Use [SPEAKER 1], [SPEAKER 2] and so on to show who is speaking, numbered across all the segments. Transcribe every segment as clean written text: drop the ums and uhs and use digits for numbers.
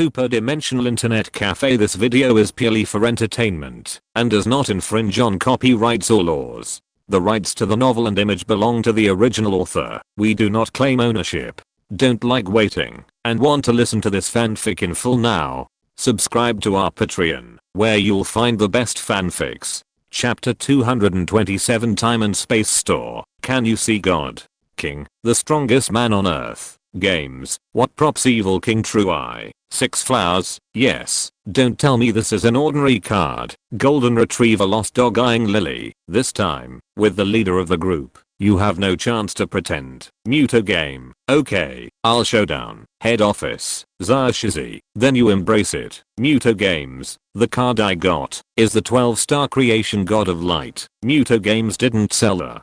[SPEAKER 1] Superdimensional Internet Cafe. This video is purely for entertainment and does not infringe on copyrights or laws. The rights to the novel and image belong to the original author. We do not claim ownership. Don't like waiting and want to listen to this fanfic in full now? Subscribe to our Patreon, where you'll find the best fanfics. Chapter 227, Time and Space Store. Can you see God? King, the strongest man on earth. Games. What props evil king? True eye. 6 flowers. Yes. Don't tell me this is an ordinary card. Golden retriever, lost dog eyeing Lily. This time, with the leader of the group. You have no chance to pretend. Muto game. Okay, I'll showdown. Head office. Zayashizi. Then you embrace it. Muto games. The card I got is the 12-star creation god of light. Muto games didn't sell a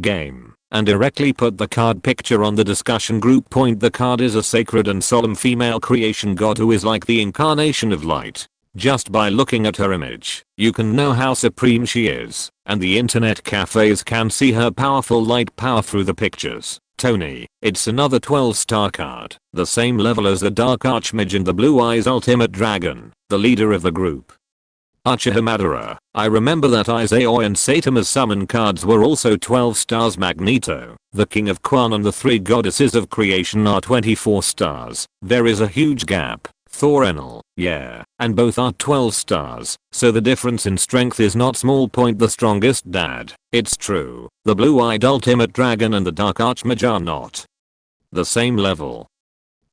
[SPEAKER 1] game and directly put the card picture on the discussion group. Point: the card is a sacred and solemn female creation god who is like the incarnation of light. Just by looking at her image, you can know how supreme she is, and the internet cafes can see her powerful light power through the pictures. Tony, it's another 12-star card, the same level as the Dark Archmage and the Blue Eyes Ultimate Dragon, the leader of the group. Uchiha Madara, I remember that Isao and Satama's summon cards were also 12 stars. Magneto, the king of Quan and the 3 goddesses of creation are 24 stars. There is a huge gap. Thor Enel, yeah, and both are 12 stars, so the difference in strength is not small. Point: the strongest dad. It's true, the blue-eyed ultimate dragon and the dark archmage are not the same level.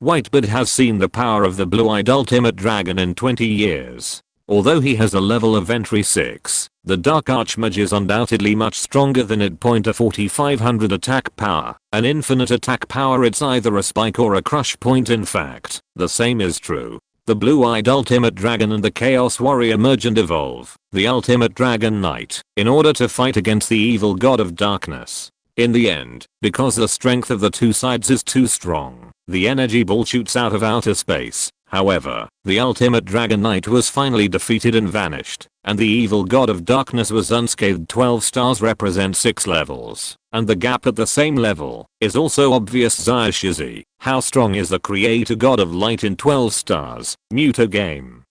[SPEAKER 1] Whitebird has seen the power of the blue-eyed ultimate dragon in 20 years. Although he has a level of entry 6, the Dark Archmage is undoubtedly much stronger than it. Point: a 4500 attack power, an infinite attack power. It's either a spike or a crush. Point: in fact, the same is true. The blue-eyed ultimate dragon and the chaos warrior merge and evolve, the ultimate dragon knight, in order to fight against the evil god of darkness. In the end, because the strength of the two sides is too strong, the energy ball shoots out of outer space. However, the ultimate dragon knight was finally defeated and vanished, and the evil god of darkness was unscathed. 12 stars represent 6 levels, and the gap at the same level is also obvious. Zayashizi, how strong is the creator god of light in 12 stars? Muto game.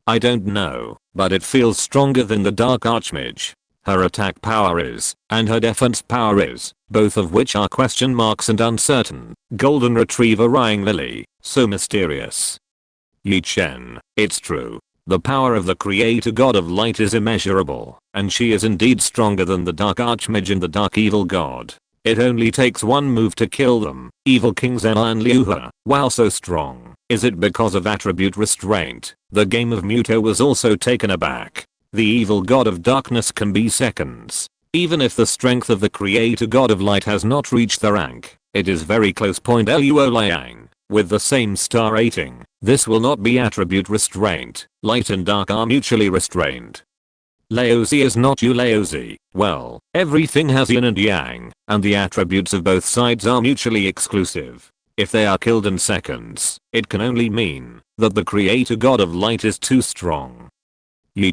[SPEAKER 1] I don't know, but it feels stronger than the Dark Archmage. Her attack power is, and her defense power is, both of which are question marks and uncertain. Golden retriever eyeing Lily, so mysterious. Chen, it's true. The power of the creator god of light is immeasurable, and she is indeed stronger than the Dark Archmage and the Dark Evil God. It only takes one move to kill them. Evil King Zena and Liuha, wow, so strong. Is it because of attribute restraint? The game of Muto was also taken aback. The evil god of darkness can be seconds. Even if the strength of the creator god of light has not reached the rank, it is very close. Point: Luo Liang, with the same star rating, this will not be attribute restraint. Light and dark are mutually restrained. Laozi is not you. Laozi, well, everything has yin and yang, and the attributes of both sides are mutually exclusive. If they are killed in seconds, it can only mean that the creator god of light is too strong.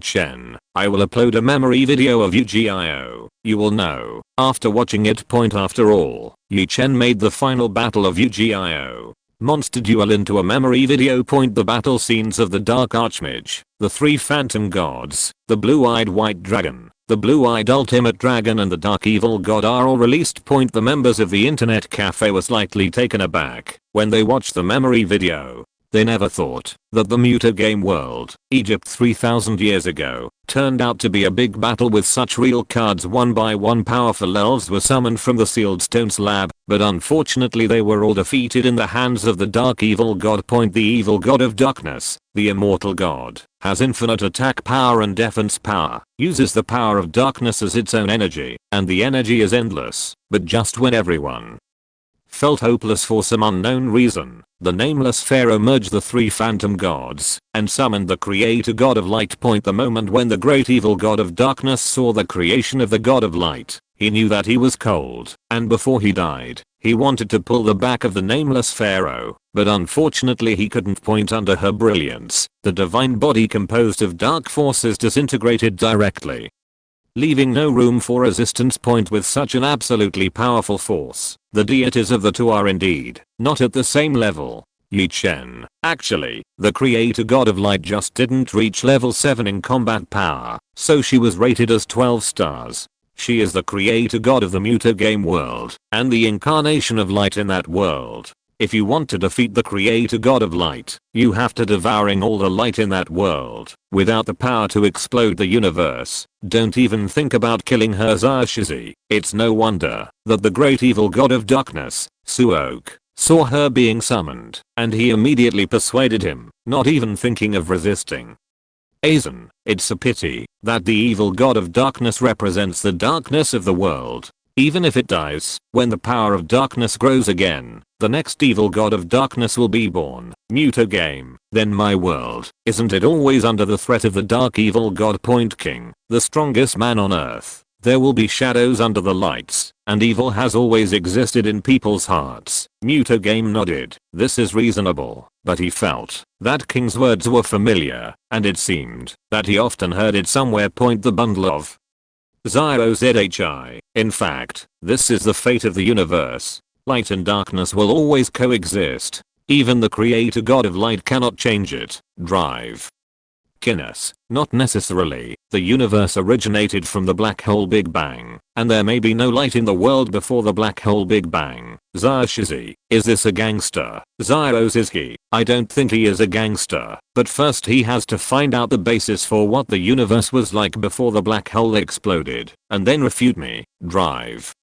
[SPEAKER 1] Chen, I will upload a memory video of Yu-Gi-Oh! You will know after watching it. Point: after all, Chen made the final battle of Yu-Gi-Oh! Monster Duel into a memory video. Point: the battle scenes of the Dark Archmage, the 3 phantom gods, the blue-eyed white dragon, the blue-eyed ultimate dragon and the dark evil god are all released. Point: the members of the internet cafe were slightly taken aback when they watched the memory video. They never thought that the Muto game world, Egypt 3000 years ago, turned out to be a big battle with such real cards. One by one powerful elves were summoned from the sealed stone slab, but unfortunately they were all defeated in the hands of the dark evil god. Point: the evil god of darkness, the immortal god, has infinite attack power and defense power, uses the power of darkness as its own energy, and the energy is endless. But just when everyone felt hopeless for some unknown reason, the nameless pharaoh merged the 3 phantom gods and summoned the creator god of light. Point: the moment when the great evil god of darkness saw the creation of the god of light, he knew that he was cold, and before he died, he wanted to pull the back of the nameless pharaoh, but unfortunately he couldn't. Point: under her brilliance, the divine body composed of dark forces disintegrated directly, leaving no room for resistance. Point: with such an absolutely powerful force, the deities of the two are indeed not at the same level. Chen. Actually, the creator god of light just didn't reach level 7 in combat power, so she was rated as 12 stars. She is the creator god of the mutagame world, and the incarnation of light in that world. If you want to defeat the creator god of light, you have to devouring all the light in that world, without the power to explode the universe. Don't even think about killing her Zarshizi. It's no wonder that the great evil god of darkness, Suok, saw her being summoned, and he immediately persuaded him, not even thinking of resisting. Aizen, it's a pity that the evil god of darkness represents the darkness of the world. Even if it dies, when the power of darkness grows again, the next evil god of darkness will be born. Mutagame, then my world, isn't it always under the threat of the dark evil god Point King, the strongest man on earth? There will be shadows under the lights, and evil has always existed in people's hearts. Mutagame nodded. This is reasonable, but he felt that King's words were familiar, and it seemed that he often heard it somewhere. Point the bundle of ZHI. In fact, this is the fate of the universe. Light and darkness will always coexist. Even the creator god of light cannot change it. Drive. Kiness, not necessarily. The universe originated from the black hole Big Bang, and there may be no light in the world before the black hole Big Bang. Zarshizi, is this a gangster? Zyros is he? I don't think he is a gangster, but first he has to find out the basis for what the universe was like before the black hole exploded, and then refute me. Drive.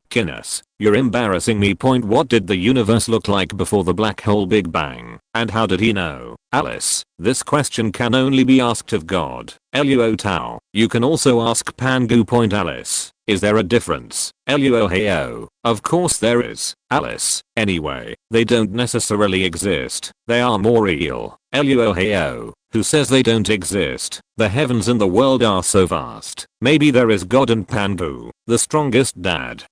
[SPEAKER 1] Kiness, you're embarrassing me. Point what did the universe look like before the black hole Big Bang, and how did he know? Alice, this question can only be asked of God. Luo Tao, you can also ask Pangu. Point Alice, is there a difference? Luo Heo, of course there is. Alice, anyway, they don't necessarily exist, they are more real. Luo Heo, who says they don't exist? The heavens and the world are so vast. Maybe there is God. And Pangu, the strongest dad.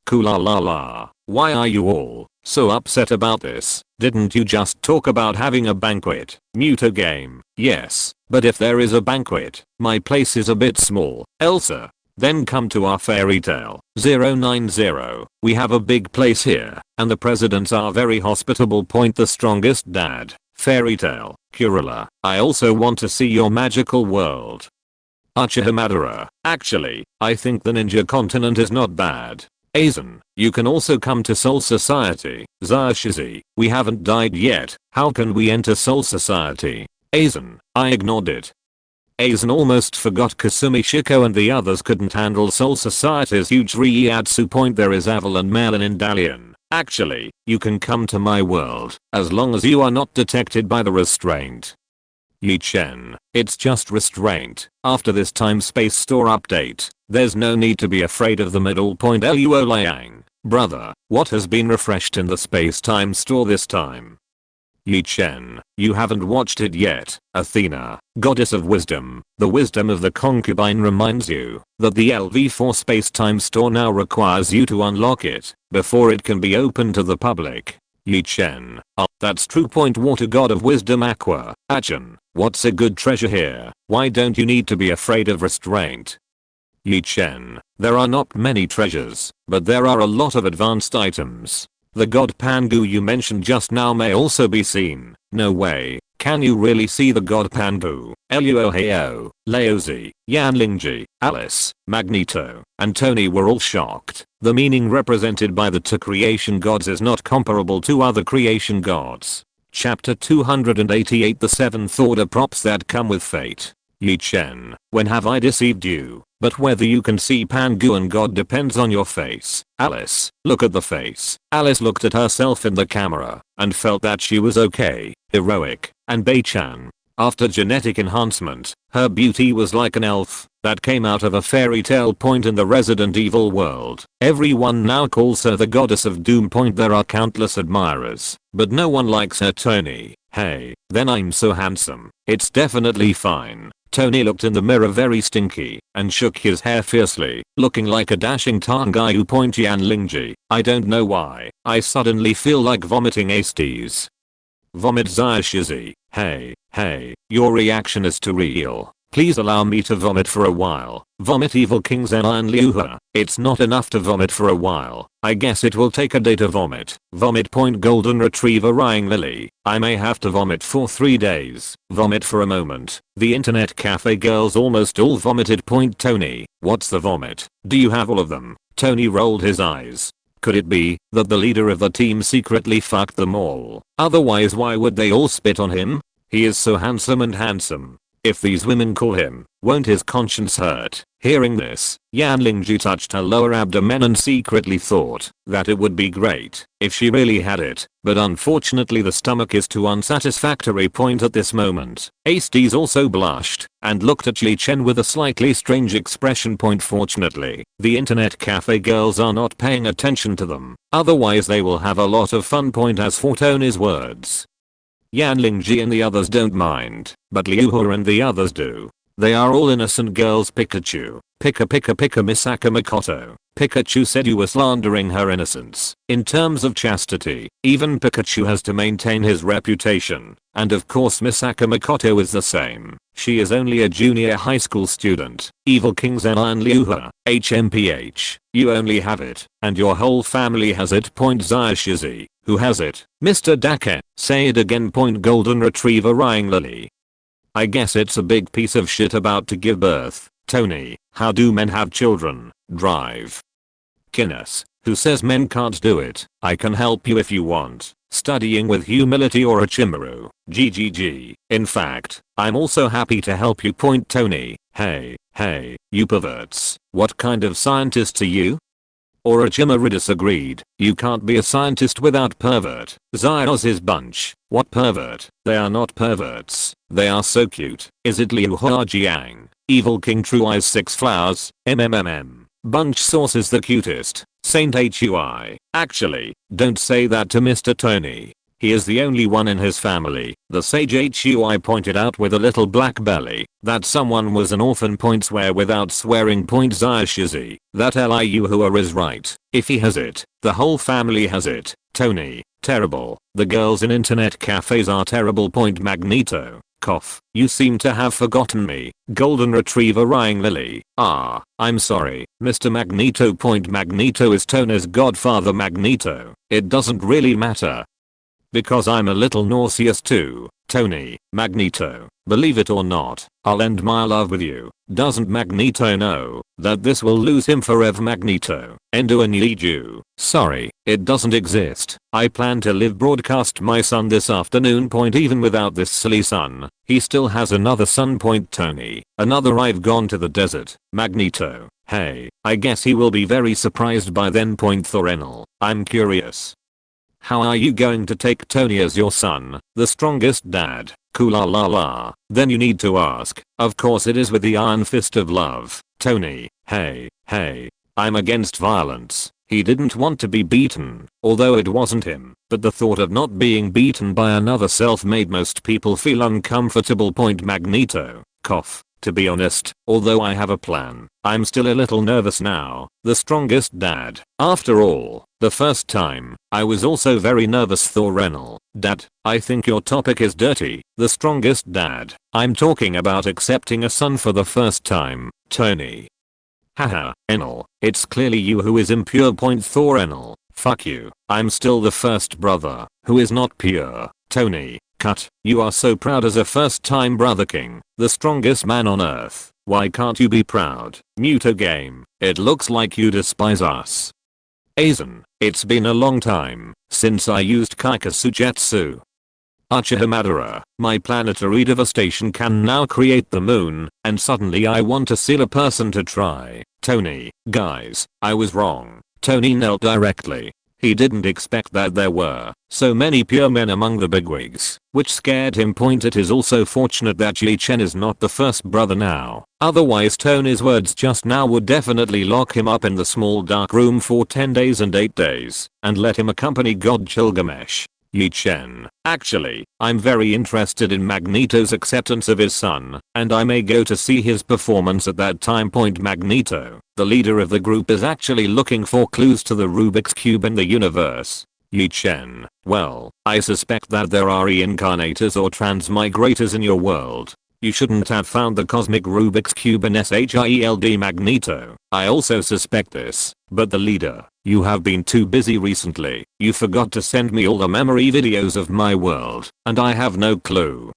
[SPEAKER 1] Kula, why are you all so upset about this? Didn't you just talk about having a banquet? Mutagame, yes, but if there is a banquet, my place is a bit small. Elsa, then come to our fairy tale. 090, we have a big place here, and the presidents are very hospitable. Point the strongest dad. Fairy tale. Kurala, I also want to see your magical world. Uchiha, actually, I think the ninja continent is not bad. Aizen, you can also come to Soul Society. Zarshizi, we haven't died yet, how can we enter Soul Society? Aizen, I ignored it. Aizen almost forgot Kasumi Shiko and the others couldn't handle Soul Society's huge reiatsu. Point there is Aval and Merlin in Dalian. Actually, you can come to my world, as long as you are not detected by the restraint. Chen, it's just restraint. After this time-space store update, there's no need to be afraid of the middle. Point Luo Liang, brother, what has been refreshed in the space-time store this time? Chen, you haven't watched it yet. Athena, goddess of wisdom, the wisdom of the concubine reminds you that the LV4 space-time store now requires you to unlock it before it can be open to the public. Chen, oh, that's true. Point water god of wisdom Aqua, Achan, what's a good treasure here? Why don't you need to be afraid of restraint? Chen, there are not many treasures, but there are a lot of advanced items. The god Pangu you mentioned just now may also be seen. No way, can you really see the god Pangu? Luo Heo, Laozi, Yanlingji, Alice, Magneto, and Tony were all shocked. The meaning represented by the two creation gods is not comparable to other creation gods. Chapter 288 The Seventh Order Props that come with fate. Chen, when have I deceived you? But whether you can see Pangu and God depends on your face. Alice, look at the face. Alice looked at herself in the camera and felt that she was okay, heroic, and Bei-chan. After genetic enhancement, her beauty was like an elf that came out of a fairy tale. Point in the Resident Evil world, everyone now calls her the goddess of doom. Point there are countless admirers, but no one likes her. Tony, hey, then I'm so handsome. It's definitely fine. Tony looked in the mirror very stinky and shook his hair fiercely, looking like a dashing Tangayu. Point Yanlingji, I don't know why, I suddenly feel like vomiting Astes. Vomit Zaishizi, hey, your reaction is too real. Please allow me to vomit for a while. Vomit evil King Zen and Liuha. It's not enough to vomit for a while. I guess it will take a day to vomit. Vomit. Point golden retriever Rying Lily. I may have to vomit for 3 days. Vomit for a moment. The internet cafe girls almost all vomited. Point Tony. What's the vomit? Do you have all of them? Tony rolled his eyes. Could it be that the leader of the team secretly fucked them all? Otherwise why would they all spit on him? He is so handsome and handsome. If these women call him, won't his conscience hurt? Hearing this, Yan Lingju touched her lower abdomen and secretly thought that it would be great if she really had it, but unfortunately the stomach is too unsatisfactory. Point at this moment, Aestes also blushed and looked at Chen with a slightly strange expression. Point fortunately, the internet cafe girls are not paying attention to them, otherwise they will have a lot of fun. Point as for Tony's words. Yan Lingji and the others don't mind, but Liuha and the others do. They are all innocent girls. Pikachu. Pika Misaka Makoto. Pikachu said you were slandering her innocence. In terms of chastity, even Pikachu has to maintain his reputation. And of course Misaka Makoto is the same. She is only a junior high school student. Evil King Zen and Liuha. HMPH. You only have it. And your whole family has it. Point Zayashizi. Who has it? Mr. Dake. Say it again. Point golden retriever Rying Lily. I guess it's a big piece of shit about to give birth. Tony. How do men have children? Drive. Guinness. Who says men can't do it? I can help you if you want. Studying with humility or a chimaru. GGG. In fact, I'm also happy to help you. Point Tony. Hey, you perverts. What kind of scientist are you? Orochimaru disagreed. You can't be a scientist without pervert. Zyos's bunch. What pervert? They are not perverts. They are so cute. Is it Liu Jiang? Evil King True Eyes 6 Flowers. MMMM. Bunch Sauce is the cutest. Saint Hui. Actually, don't say that to Mr. Tony. He is the only one in his family, the sage Hui pointed out with a little black belly, that someone was an orphan. Point swear without swearing. Point Zayashizi. That Liuhua is right. If he has it, the whole family has it. Tony. Terrible. The girls in internet cafes are terrible. Point Magneto. Cough. You seem to have forgotten me. Golden retriever Rying Lily. I'm sorry, Mr. Magneto. Point Magneto is Tony's godfather. Magneto. It doesn't really matter. Because I'm a little nauseous too. Tony. Magneto. Believe it or not, I'll end my love with you. Doesn't Magneto know that this will lose him forever? Magneto. Endo and Yiju. Sorry, it doesn't exist. I plan to live broadcast my son this afternoon. Point even without this silly son, he still has another son. Point Tony. Another. I've gone to the desert. Magneto. Hey, I guess he will be very surprised by then. Point Thorenal. I'm curious. How are you going to take Tony as your son, the strongest dad? Cool la la la. Then you need to ask. Of course it is with the iron fist of love. Tony. Hey. I'm against violence. He didn't want to be beaten, although it wasn't him, but the thought of not being beaten by another self made most people feel uncomfortable. Point Magneto. Cough. To be honest, although I have a plan, I'm still a little nervous now. The strongest dad. After all, the first time, I was also very nervous. Thorenal. Dad, I think your topic is dirty. The strongest dad. I'm talking about accepting a son for the first time. Tony. Haha, Enel. It's clearly you who is impure. Point Thorenal. Fuck you. I'm still the first brother, who is not pure. Tony. Cut. You are so proud as a first-time brother king, the strongest man on earth. Why can't you be proud? Muto game. It looks like you despise us. Aizen. It's been a long time since I used Kaikasujutsu. Uchiha Madara. My planetary devastation can now create the moon, and suddenly I want to seal a person to try. Tony. Guys, I was wrong. Tony knelt directly. He didn't expect that there were so many pure men among the bigwigs, which scared him. Point it is also fortunate that Chen is not the first brother now. Otherwise Tony's words just now would definitely lock him up in the small dark room for 10 days and 8 days, and let him accompany God Gilgamesh. Chen. Actually, I'm very interested in Magneto's acceptance of his son, and I may go to see his performance at that time. Point Magneto. The leader of the group is actually looking for clues to the Rubik's Cube in the universe. Chen. Well, I suspect that there are reincarnators or transmigrators in your world. You shouldn't have found the cosmic Rubik's Cube in SHIELD Magneto. I also suspect this, but the leader, you have been too busy recently. You forgot to send me all the memory videos of my world, and I have no clue.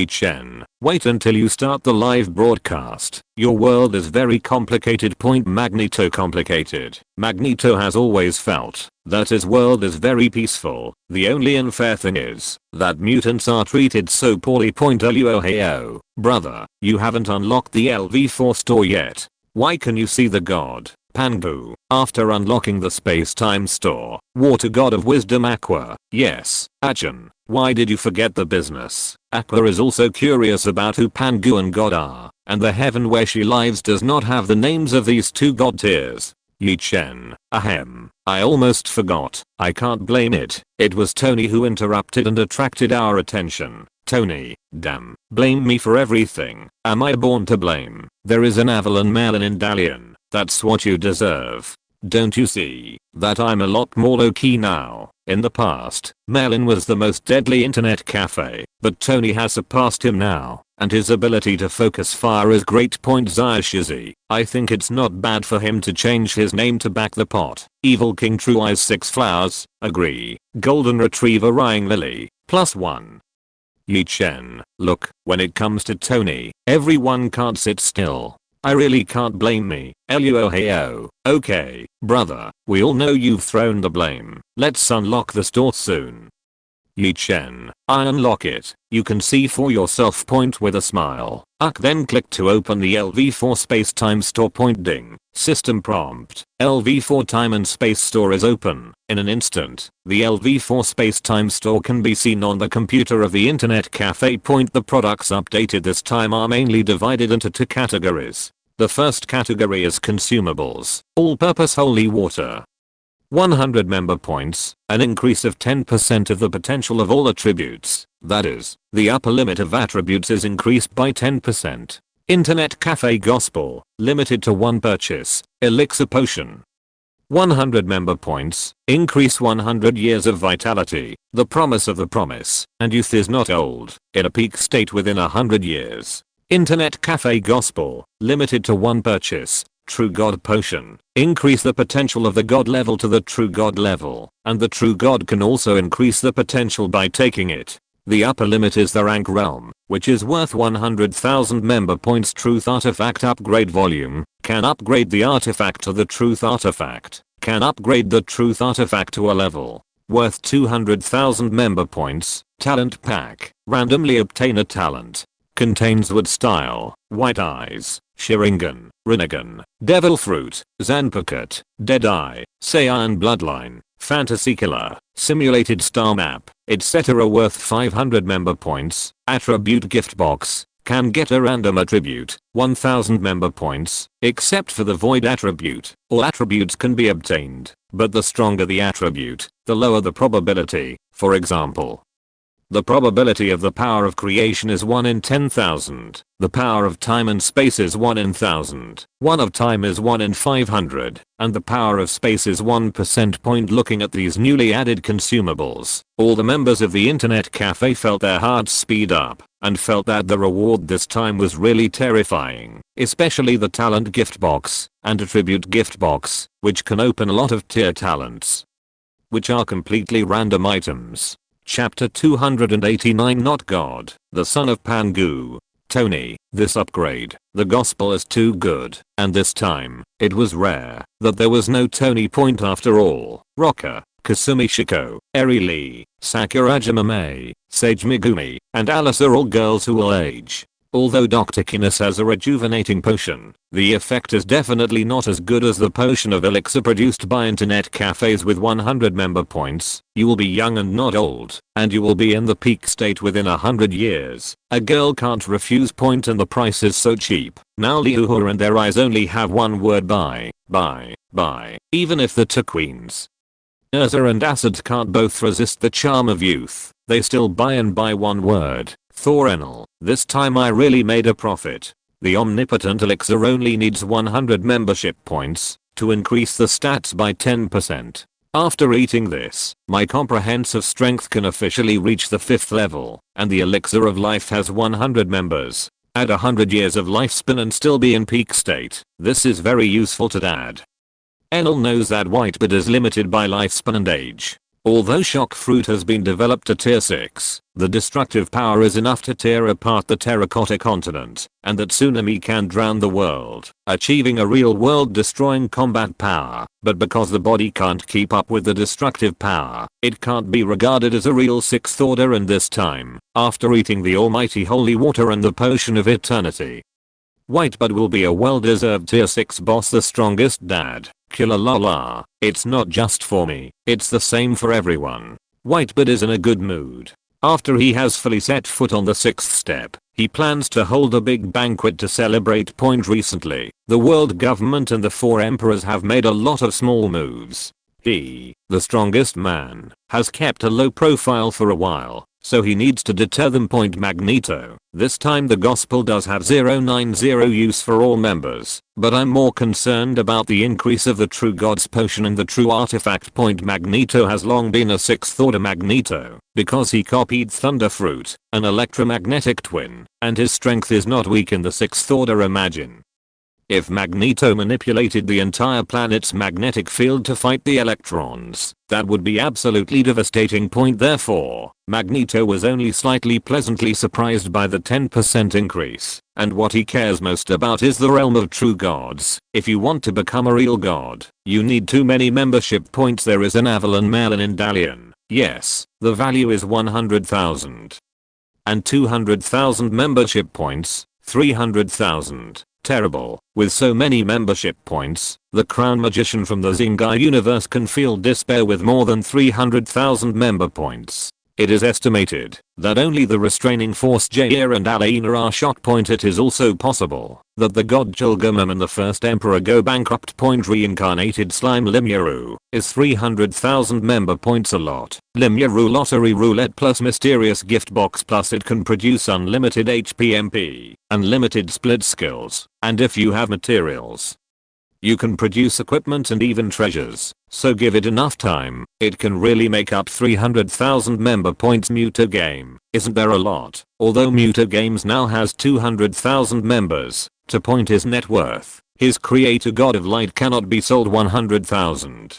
[SPEAKER 1] Chen, wait until you start the live broadcast. Your world is very complicated. Magneto complicated. Magneto has always felt that his world is very peaceful. The only unfair thing is that mutants are treated so poorly. Luoheo, brother, you haven't unlocked the LV4 store yet. Why can you see the god? Pangu, after unlocking the space-time store, water god of wisdom Aqua, yes, Achan, why did you forget the business? Aqua is also curious about who Pangu and God are, and the heaven where she lives does not have the names of these two god tiers. Chen, ahem, I almost forgot, I can't blame it, it was Tony who interrupted and attracted our attention. Tony, damn, blame me for everything, am I born to blame? There is an Avalon Merlin in Dalian, that's what you deserve. Don't you see that I'm a lot more low-key now? In the past, Merlin was the most deadly internet cafe, but Tony has surpassed him now, and his ability to focus fire is great. Zayashizzy, I think it's not bad for him to change his name to Back the Pot. Evil King True Eyes 6 Flowers, agree. Golden Retriever Rying Lily, +1. Chen, look, when it comes to Tony, everyone can't sit still. I really can't blame me. Luoheo, okay, brother, we all know you've thrown the blame. Let's unlock the store soon. Chen, I unlock it. You can see for yourself. With a smile. Then click to open the LV4 space-time store. Ding. System prompt. LV4 time and space store is open. In an instant, the LV4 space-time store can be seen on the computer of the internet cafe. The products updated this time are mainly divided into two categories. The first category is consumables, all-purpose holy water. 100 member points, an increase of 10% of the potential of all attributes, that is, the upper limit of attributes is increased by 10%. Internet Cafe Gospel, limited to one purchase, elixir potion. 100 member points, increase 100 years of vitality, the promise of the promise, and youth is not old, in a peak state within 100 years. Internet Cafe Gospel, limited to one purchase, True God Potion, increase the potential of the God level to the True God level, and the True God can also increase the potential by taking it. The upper limit is the Rank Realm, which is worth 100,000 member points. Truth Artifact Upgrade Volume, can upgrade the artifact to the Truth Artifact, can upgrade the Truth Artifact to a level, worth 200,000 member points. Talent Pack, randomly obtain a talent. Contains Wood Style, White Eyes, Sharingan, Rinnegan, Devil Fruit, Zanpakutte, Deadeye, Saiyan Bloodline, Fantasy Killer, Simulated Star Map, etc. worth 500 member points. Attribute Gift Box, can get a random attribute, 1000 member points, except for the Void attribute. All attributes can be obtained, but the stronger the attribute, the lower the probability. For example, the probability of the power of creation is 1 in 10,000. The power of time and space is 1 in 1000. 1 of time is 1 in 500. And the power of space is 1%. Looking at these newly added consumables, all the members of the internet cafe felt their hearts speed up, and felt that the reward this time was really terrifying. Especially the talent gift box, and attribute gift box, which can open a lot of tier talents, which are completely random items. Chapter 289 Not God, the son of Pangu. Tony, this upgrade, the gospel is too good, and this time, it was rare that there was no Tony. After all, Rocker, Kasumi Shiko, Eri Lee, Sakurajima Mame, Sage Megumi, and Alice are all girls who will age. Although Dr. Kinness has a rejuvenating potion, the effect is definitely not as good as the potion of elixir produced by internet cafes with 100 member points. You will be young and not old, and you will be in the peak state within 100 years. A girl can't refuse and the price is so cheap. Now Liuhua and their eyes only have one word: buy. Even if the two queens, Urza and Acid, can't both resist the charm of youth, they still buy and buy one word. Thorenal, this time I really made a profit. The omnipotent elixir only needs 100 membership points to increase the stats by 10%. After eating this, my comprehensive strength can officially reach the 5th level, and the elixir of life has 100 members. Add 100 years of lifespan and still be in peak state. This is very useful to dad. Enel knows that Whitebird is limited by lifespan and age. Although shock fruit has been developed to tier 6, the destructive power is enough to tear apart the terracotta continent, and that tsunami can drown the world, achieving a real world destroying combat power. But because the body can't keep up with the destructive power, it can't be regarded as a real 6th order in this time, after eating the almighty holy water and the potion of eternity. Whitebird will be a well-deserved tier 6 boss, the strongest dad. Killer lala. It's not just for me, it's the same for everyone. Whitebird is in a good mood. After he has fully set foot on the 6th step, he plans to hold a big banquet to celebrate. Recently, the world government and the 4 emperors have made a lot of small moves. He, the strongest man, has kept a low profile for a while, so he needs to deter them. Magneto. This time the gospel does have 090 use for all members, but I'm more concerned about the increase of the true god's potion and the true artifact. Magneto has long been a 6th order Magneto, because he copied Thunder Fruit, an electromagnetic twin, and his strength is not weak in the 6th order. Imagine if Magneto manipulated the entire planet's magnetic field to fight the electrons, that would be absolutely devastating. Therefore, Magneto was only slightly pleasantly surprised by the 10% increase, and what he cares most about is the realm of true gods. If you want to become a real god, you need too many membership points. There is an Avalon Merlin in Dalian. Yes, the value is 100,000. And 200,000 membership points, 300,000. Terrible. With so many membership points, the Crown Magician from the Zingai universe can feel despair with more than 300,000 member points. It is estimated that only the restraining force Jair and Alaina are shock. It is also possible that the god Chilgamam and the first emperor go bankrupt. Reincarnated slime Limyaru is 300,000 member points. A lot. Limyaru lottery roulette plus mysterious gift box plus it can produce unlimited HPMP, unlimited split skills, and if you have materials, you can produce equipment and even treasures, so give it enough time, it can really make up 300,000 member points. Muta Game, isn't there a lot? Although Muta Games now has 200,000 members, to point his net worth, his creator God of Light cannot be sold 100,000.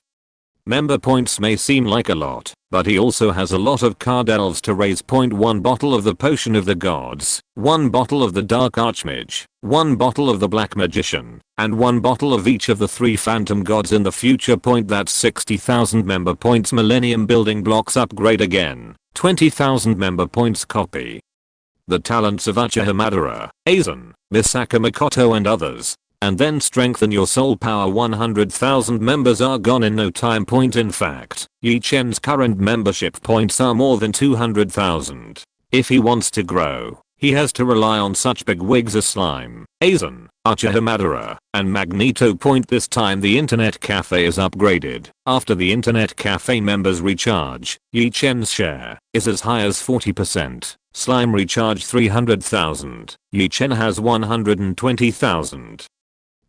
[SPEAKER 1] Member points may seem like a lot, but he also has a lot of card elves to raise. 1 bottle of the potion of the gods, 1 bottle of the dark archmage, 1 bottle of the black magician, and 1 bottle of each of the 3 phantom gods in the future. That's 60,000 member points. Millennium building blocks upgrade again, 20,000 member points. Copy the talents of Uchiha Madara, Aizen, Misaka Makoto and others, and then strengthen your soul power. 100,000 members are gone in no time. In fact, Yi Chen's current membership points are more than 200,000. If he wants to grow, he has to rely on such big wigs as Slime, Aizen, Uchiha Madara, and Magneto. This time the internet cafe is upgraded. After the internet cafe members recharge, Yi Chen's share is as high as 40%. Slime recharge 300,000. Yi Chen has 120,000.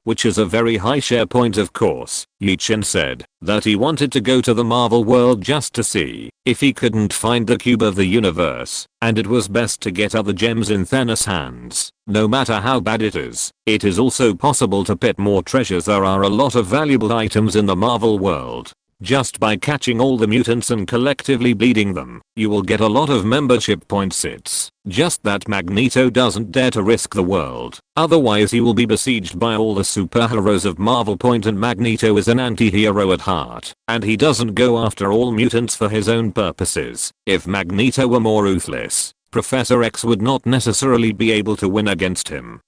[SPEAKER 1] Which is a very high share. Of course, Yi Chen said that he wanted to go to the Marvel world just to see if he couldn't find the cube of the universe, and it was best to get other gems in Thanos' hands, no matter how bad it is. It is also possible to pit more treasures. There are a lot of valuable items in the Marvel world. Just by catching all the mutants and collectively bleeding them, you will get a lot of membership points. It's just that Magneto doesn't dare to risk the world, otherwise he will be besieged by all the superheroes of Marvel. And Magneto is an anti-hero at heart, and he doesn't go after all mutants for his own purposes. If Magneto were more ruthless, Professor X would not necessarily be able to win against him,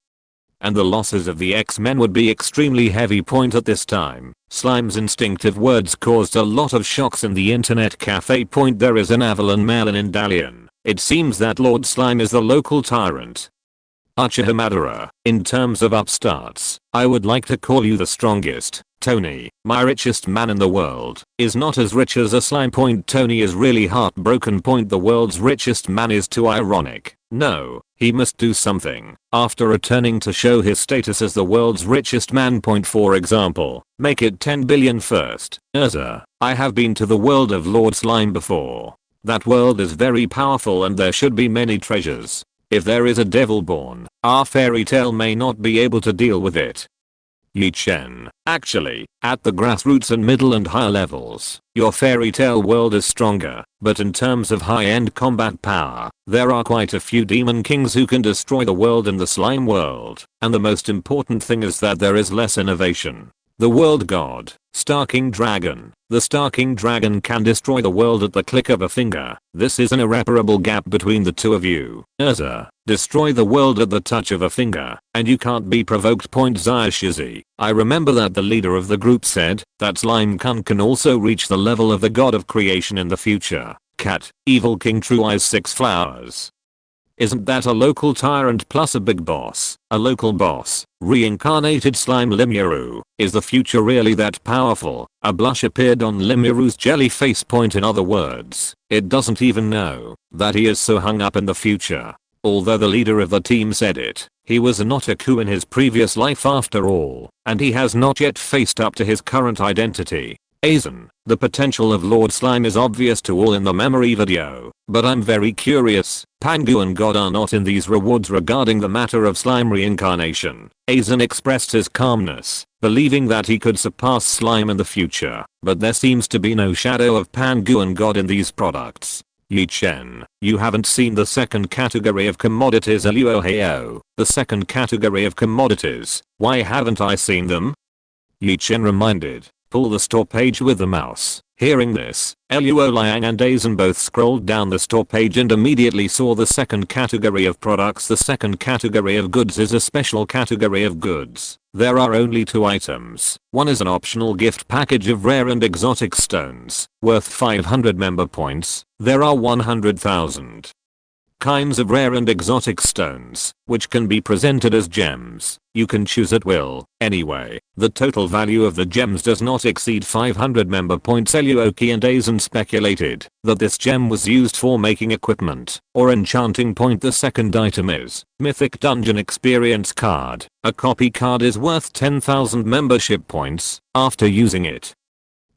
[SPEAKER 1] and the losses of the X-Men would be extremely heavy. At this time, Slime's instinctive words caused a lot of shocks in the internet cafe. There is an Avalon Merlin in Dalian. It seems that Lord Slime is the local tyrant. Uchiha Madara, in terms of upstarts, I would like to call you the strongest. Tony, my richest man in the world, is not as rich as a slime. Tony is really heartbroken. The world's richest man is too ironic. No, he must do something after returning to show his status as the world's richest man. For example, make it 10 billion first. Urza, I have been to the world of Lord Slime before. That world is very powerful and there should be many treasures. If there is a devil born, our fairy tale may not be able to deal with it. Chen. Actually, at the grassroots and middle and higher levels, your fairy tale world is stronger, but in terms of high-end combat power, there are quite a few demon kings who can destroy the world in the slime world, and the most important thing is that there is less innovation. The world god, Starking Dragon. The Starking Dragon can destroy the world at the click of a finger. This is an irreparable gap between the two of you. Urza, destroy the world at the touch of a finger, and you can't be provoked. Zayashizi. I remember that the leader of the group said that Slime can also reach the level of the god of creation in the future. Cat, Evil King True Eyes 6 Flowers. Isn't that a local tyrant plus a big boss? A local boss, reincarnated slime Limuru. Is the future really that powerful? A blush appeared on Limuru's jelly face. In other words, it doesn't even know that he is so hung up in the future. Although the leader of the team said it, he was an otaku in his previous life after all, and he has not yet faced up to his current identity. Aizen, the potential of Lord Slime is obvious to all in the memory video, but I'm very curious. Pangu and God are not in these rewards regarding the matter of slime reincarnation. Aizen expressed his calmness, believing that he could surpass slime in the future, but there seems to be no shadow of Pangu and God in these products. Chen, you haven't seen the second category of commodities. Luoheo, the second category of commodities. Why haven't I seen them? Chen reminded. Pull the store page with the mouse. Hearing this, Luo Liang and Aizen both scrolled down the store page and immediately saw the second category of products. The second category of goods is a special category of goods. There are only 2 items. One is an optional gift package of rare and exotic stones, worth 500 member points. There are 100,000 kinds of rare and exotic stones, which can be presented as gems. You can choose at will. Anyway, the total value of the gems does not exceed 500 member points. Luoki and Aizen speculated that this gem was used for making equipment or enchanting. The second item is Mythic Dungeon Experience Card. A copy card is worth 10,000 membership points. After using it,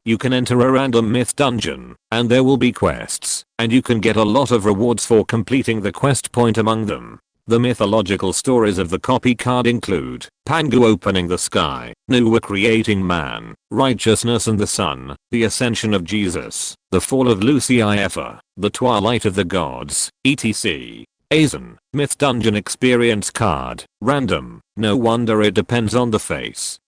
[SPEAKER 1] you can enter a random myth dungeon, and there will be quests, and you can get a lot of rewards for completing the quest. Among them, the mythological stories of the copy card include Pangu opening the sky, Nuwa creating man, righteousness and the sun, the ascension of Jesus, the fall of Lucifer, the twilight of the gods, etc. Aizen, myth dungeon experience card, random, no wonder it depends on the face.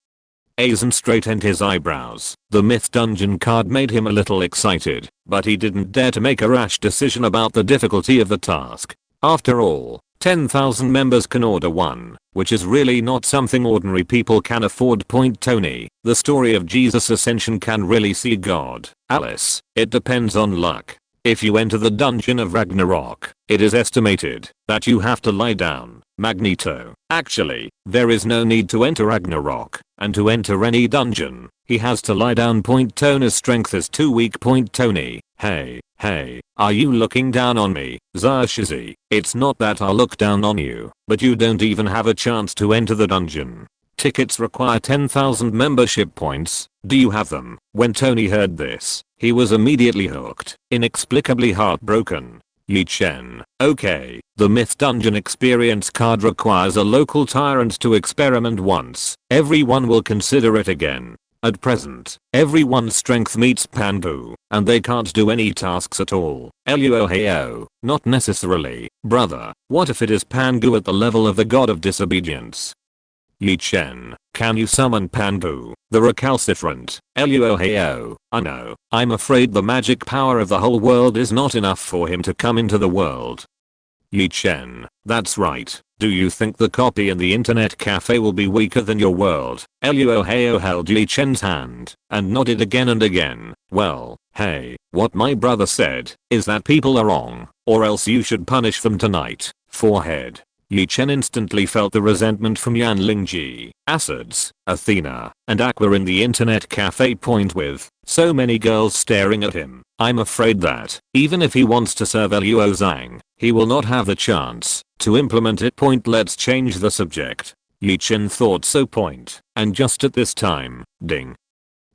[SPEAKER 1] Aizen straightened his eyebrows. The myth dungeon card made him a little excited, but he didn't dare to make a rash decision about the difficulty of the task. After all, 10,000 members can order one, which is really not something ordinary people can afford. Tony, the story of Jesus' ascension can really see God. Alice, it depends on luck. If you enter the dungeon of Ragnarok, it is estimated that you have to lie down. Magneto, actually, there is no need to enter Ragnarok, and to enter any dungeon, he has to lie down. Tony's strength is too weak. Tony, hey, are you looking down on me? Zayashizi, it's not that I look down on you, but you don't even have a chance to enter the dungeon. Tickets require 10,000 membership points. Do you have them? When Tony heard this, he was immediately hooked, inexplicably heartbroken. Chen, okay, the myth dungeon experience card requires a local tyrant to experiment once. Everyone will consider it again. At present, everyone's strength meets Pangu, and they can't do any tasks at all. Luoheo, not necessarily, brother. What if it is Pangu at the level of the god of disobedience? Chen, can you summon Pangu, the recalcitrant? Luoheo, I know. I'm afraid the magic power of the whole world is not enough for him to come into the world. Chen, that's right. Do you think the copy in the internet cafe will be weaker than your world? Luoheo held Chen's hand and nodded again and again. Well, hey, what my brother said is that people are wrong, or else you should punish them tonight. Forehead. Chen instantly felt the resentment from Yan Lingji, Acids, Athena, and Aqua in the internet cafe. With so many girls staring at him, I'm afraid that, even if he wants to serve Luo Zhang, he will not have the chance to implement it. Let's change the subject. Chen thought so. And just at this time, ding.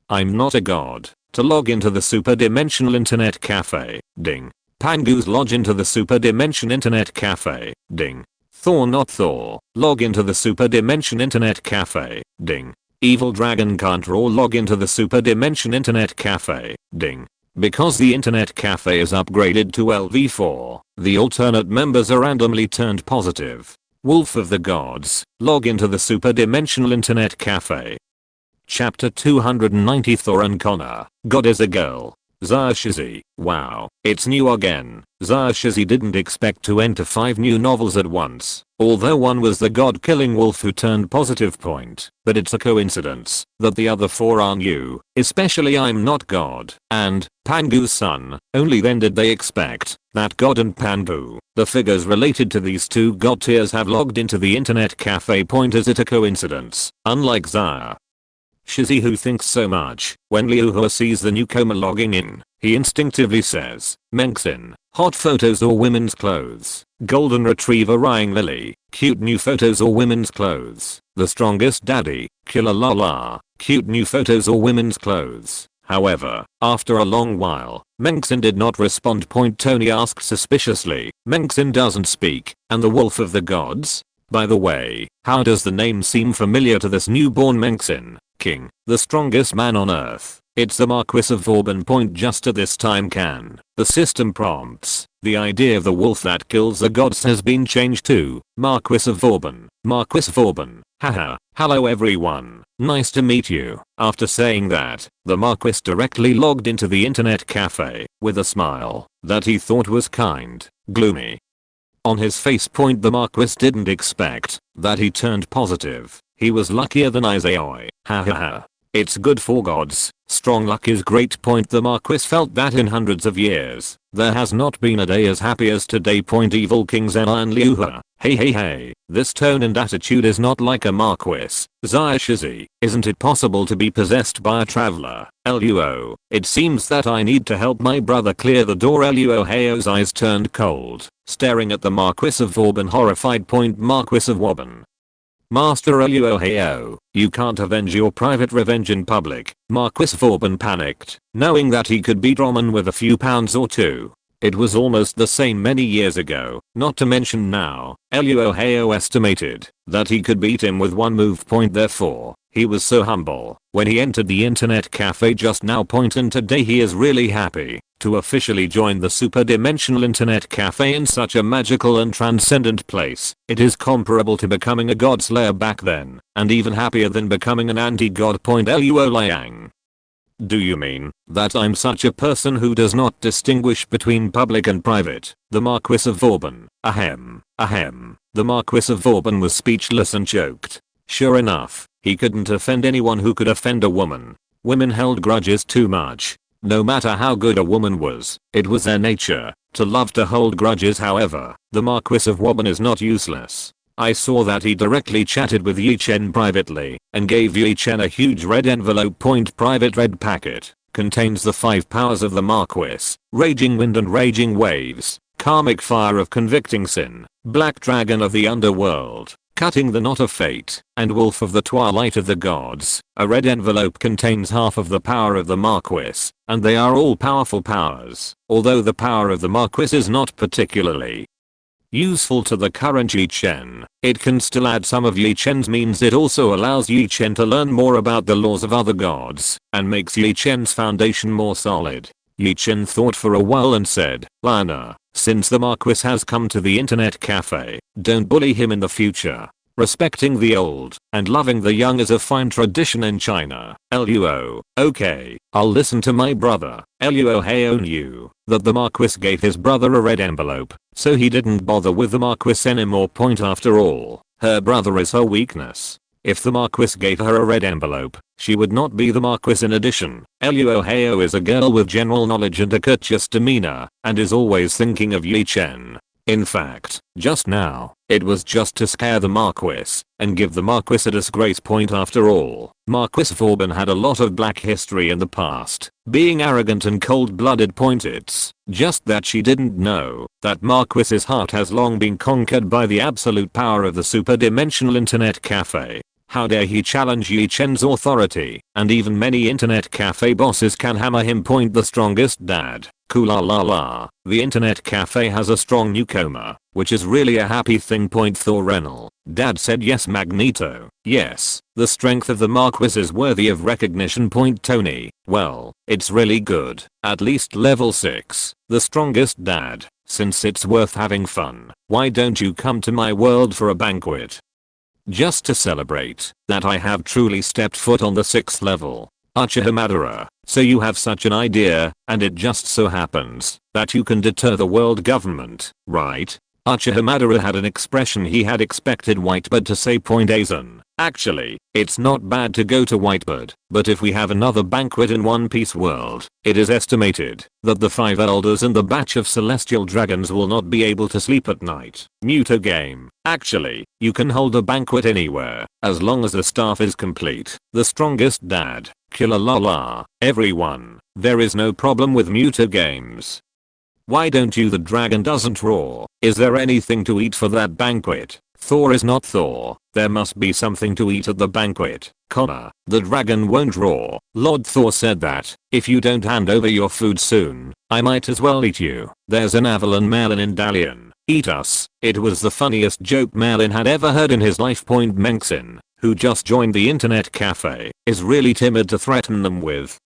[SPEAKER 1] I'm not a god. To log into the Superdimensional Internet Cafe. Ding. Pangoose log into the Superdimension Internet Cafe. Ding. Thor not Thor. Log into the Superdimension Internet Cafe. Ding. Evil Dragon can't raw log into the Superdimension Internet Cafe. Ding. Because the Internet Cafe is upgraded to LV4, the alternate members are randomly turned positive. Wolf of the Gods, log into the Superdimensional Internet Cafe. Chapter 290 Thor and Connor, God is a girl. Zarshizi, wow, it's new again. Zarshizi didn't expect to enter 5 new novels at once, although one was the god-killing wolf who turned positive point, but it's a coincidence that the other 4 are new, especially I'm Not God and Pangu's son. Only then did they expect that God and Pangu, the figures related to these 2 god tiers, have logged into the Internet Cafe. Point, is it a coincidence? Unlike Zar Shizi, who thinks so much, when Liuhua sees the newcomer logging in, he instinctively says, Mengxin, hot photos or women's clothes, golden retriever Rying Lily, cute new photos or women's clothes, the strongest daddy, killer la, cute new photos or women's clothes. However, after a long while, Mengxin did not respond. Tony asked suspiciously, Mengxin doesn't speak, and the Wolf of the Gods? By the way, how does the name seem familiar to this newborn Mengxin? King, the strongest man on earth. It's the Marquis of Vauban. Just at this time the system prompts, the idea of the wolf that kills the gods has been changed to Marquis of Vauban. Marquis Vauban, haha, hello everyone, nice to meet you. After saying that, the Marquis directly logged into the Internet Cafe, with a smile that he thought was kind, gloomy on his face. The Marquis didn't expect that he turned positive. He was luckier than Isaiah. Ha. It's good for gods. Strong luck is great. The Marquis felt that in hundreds of years, there has not been a day as happy as today. Evil King Zela and Liuhua. Hey. This tone and attitude is not like a Marquis. Zaishizi, isn't it possible to be possessed by a traveler? Luo, it seems that I need to help my brother clear the door. Luo Heo's eyes turned cold, staring at the Marquis of Vauban, horrified. Marquis of Vauban. Master Luo Heo, you can't avenge your private revenge in public. Marquis Vauban panicked, knowing that he could beat Roman with a few pounds or 2. It was almost the same many years ago, not to mention now. Luo Heo estimated that he could beat him with 1 move. Therefore, he was so humble when he entered the Internet Cafe just now. And today he is really happy to officially join the Superdimensional Internet Cafe in such a magical and transcendent place. It is comparable to becoming a god slayer back then, and even happier than becoming an anti-god. Luo Liang. Do you mean that I'm such a person who does not distinguish between public and private? The Marquis of Vauban. Ahem. The Marquis of Vauban was speechless and choked. Sure enough, he couldn't offend anyone who could offend a woman. Women held grudges too much. No matter how good a woman was, it was their nature to love to hold grudges. However, the Marquis of Vauban is not useless. I saw that he directly chatted with Yi Chen privately and gave Yi Chen a huge red envelope. Private red packet contains the 5 powers of the Marquis: raging wind and raging waves, karmic fire of convicting sin, black dragon of the underworld, cutting the knot of fate, and wolf of the twilight of the gods. A red envelope contains half of the power of the Marquis, and they are all powerful powers. Although the power of the Marquis is not particularly useful to the current Yi Chen, it can still add some of Yi Chen's means. It also allows Yi Chen to learn more about the laws of other gods, and makes Yi Chen's foundation more solid. Yi Chen thought for a while and said, Lana, since the Marquis has come to the Internet Cafe, don't bully him in the future. Respecting the old and loving the young is a fine tradition in China. Luo, okay, I'll listen to my brother. Luo Heo knew that the Marquis gave his brother a red envelope, so he didn't bother with the Marquis anymore. After all, her brother is her weakness. If the Marquis gave her a red envelope, she would not be the Marquis. In addition, Luo Heo is a girl with general knowledge and a courteous demeanor, and is always thinking of Yi Chen. In fact, just now, it was just to scare the Marquis and give the Marquis a disgrace. After all, Marquis Vauban had a lot of black history in the past, being arrogant and cold-blooded. It's just that she didn't know that Marquis's heart has long been conquered by the absolute power of the Superdimensional Internet Cafe. How dare he challenge Yi Chen's authority, and even many internet cafe bosses can hammer him. The strongest dad. Cool la la la. The internet cafe has a strong newcomer, which is really a happy thing. Thor Renal. Dad said yes. Magneto. Yes, the strength of the Marquis is worthy of recognition. Tony. Well, it's really good. At least level 6. The strongest dad. Since it's worth having fun, why don't you come to my world for a banquet? Just to celebrate that I have truly stepped foot on the 6th level. Uchiha. So you have such an idea, and it just so happens that you can deter the world government, right? Uchiha had an expression he had expected Whitebird to say. Aizen. Actually, it's not bad to go to Whitebird, but if we have another banquet in One Piece world, it is estimated that the 5 elders and the batch of celestial dragons will not be able to sleep at night. Muto game. Actually, you can hold a banquet anywhere, as long as the staff is complete. The strongest dad. Killer la la. Everyone, there is no problem with Muto games. Why don't you? The dragon doesn't roar. Is there anything to eat for that banquet? Thor is not Thor. There must be something to eat at the banquet. Connor, the dragon won't roar. Lord Thor said that if you don't hand over your food soon, I might as well eat you. There's an Avalon Merlin in Dalian. Eat us. It was the funniest joke Merlin had ever heard in his life. Mengsin, who just joined the internet cafe, is really timid to threaten them with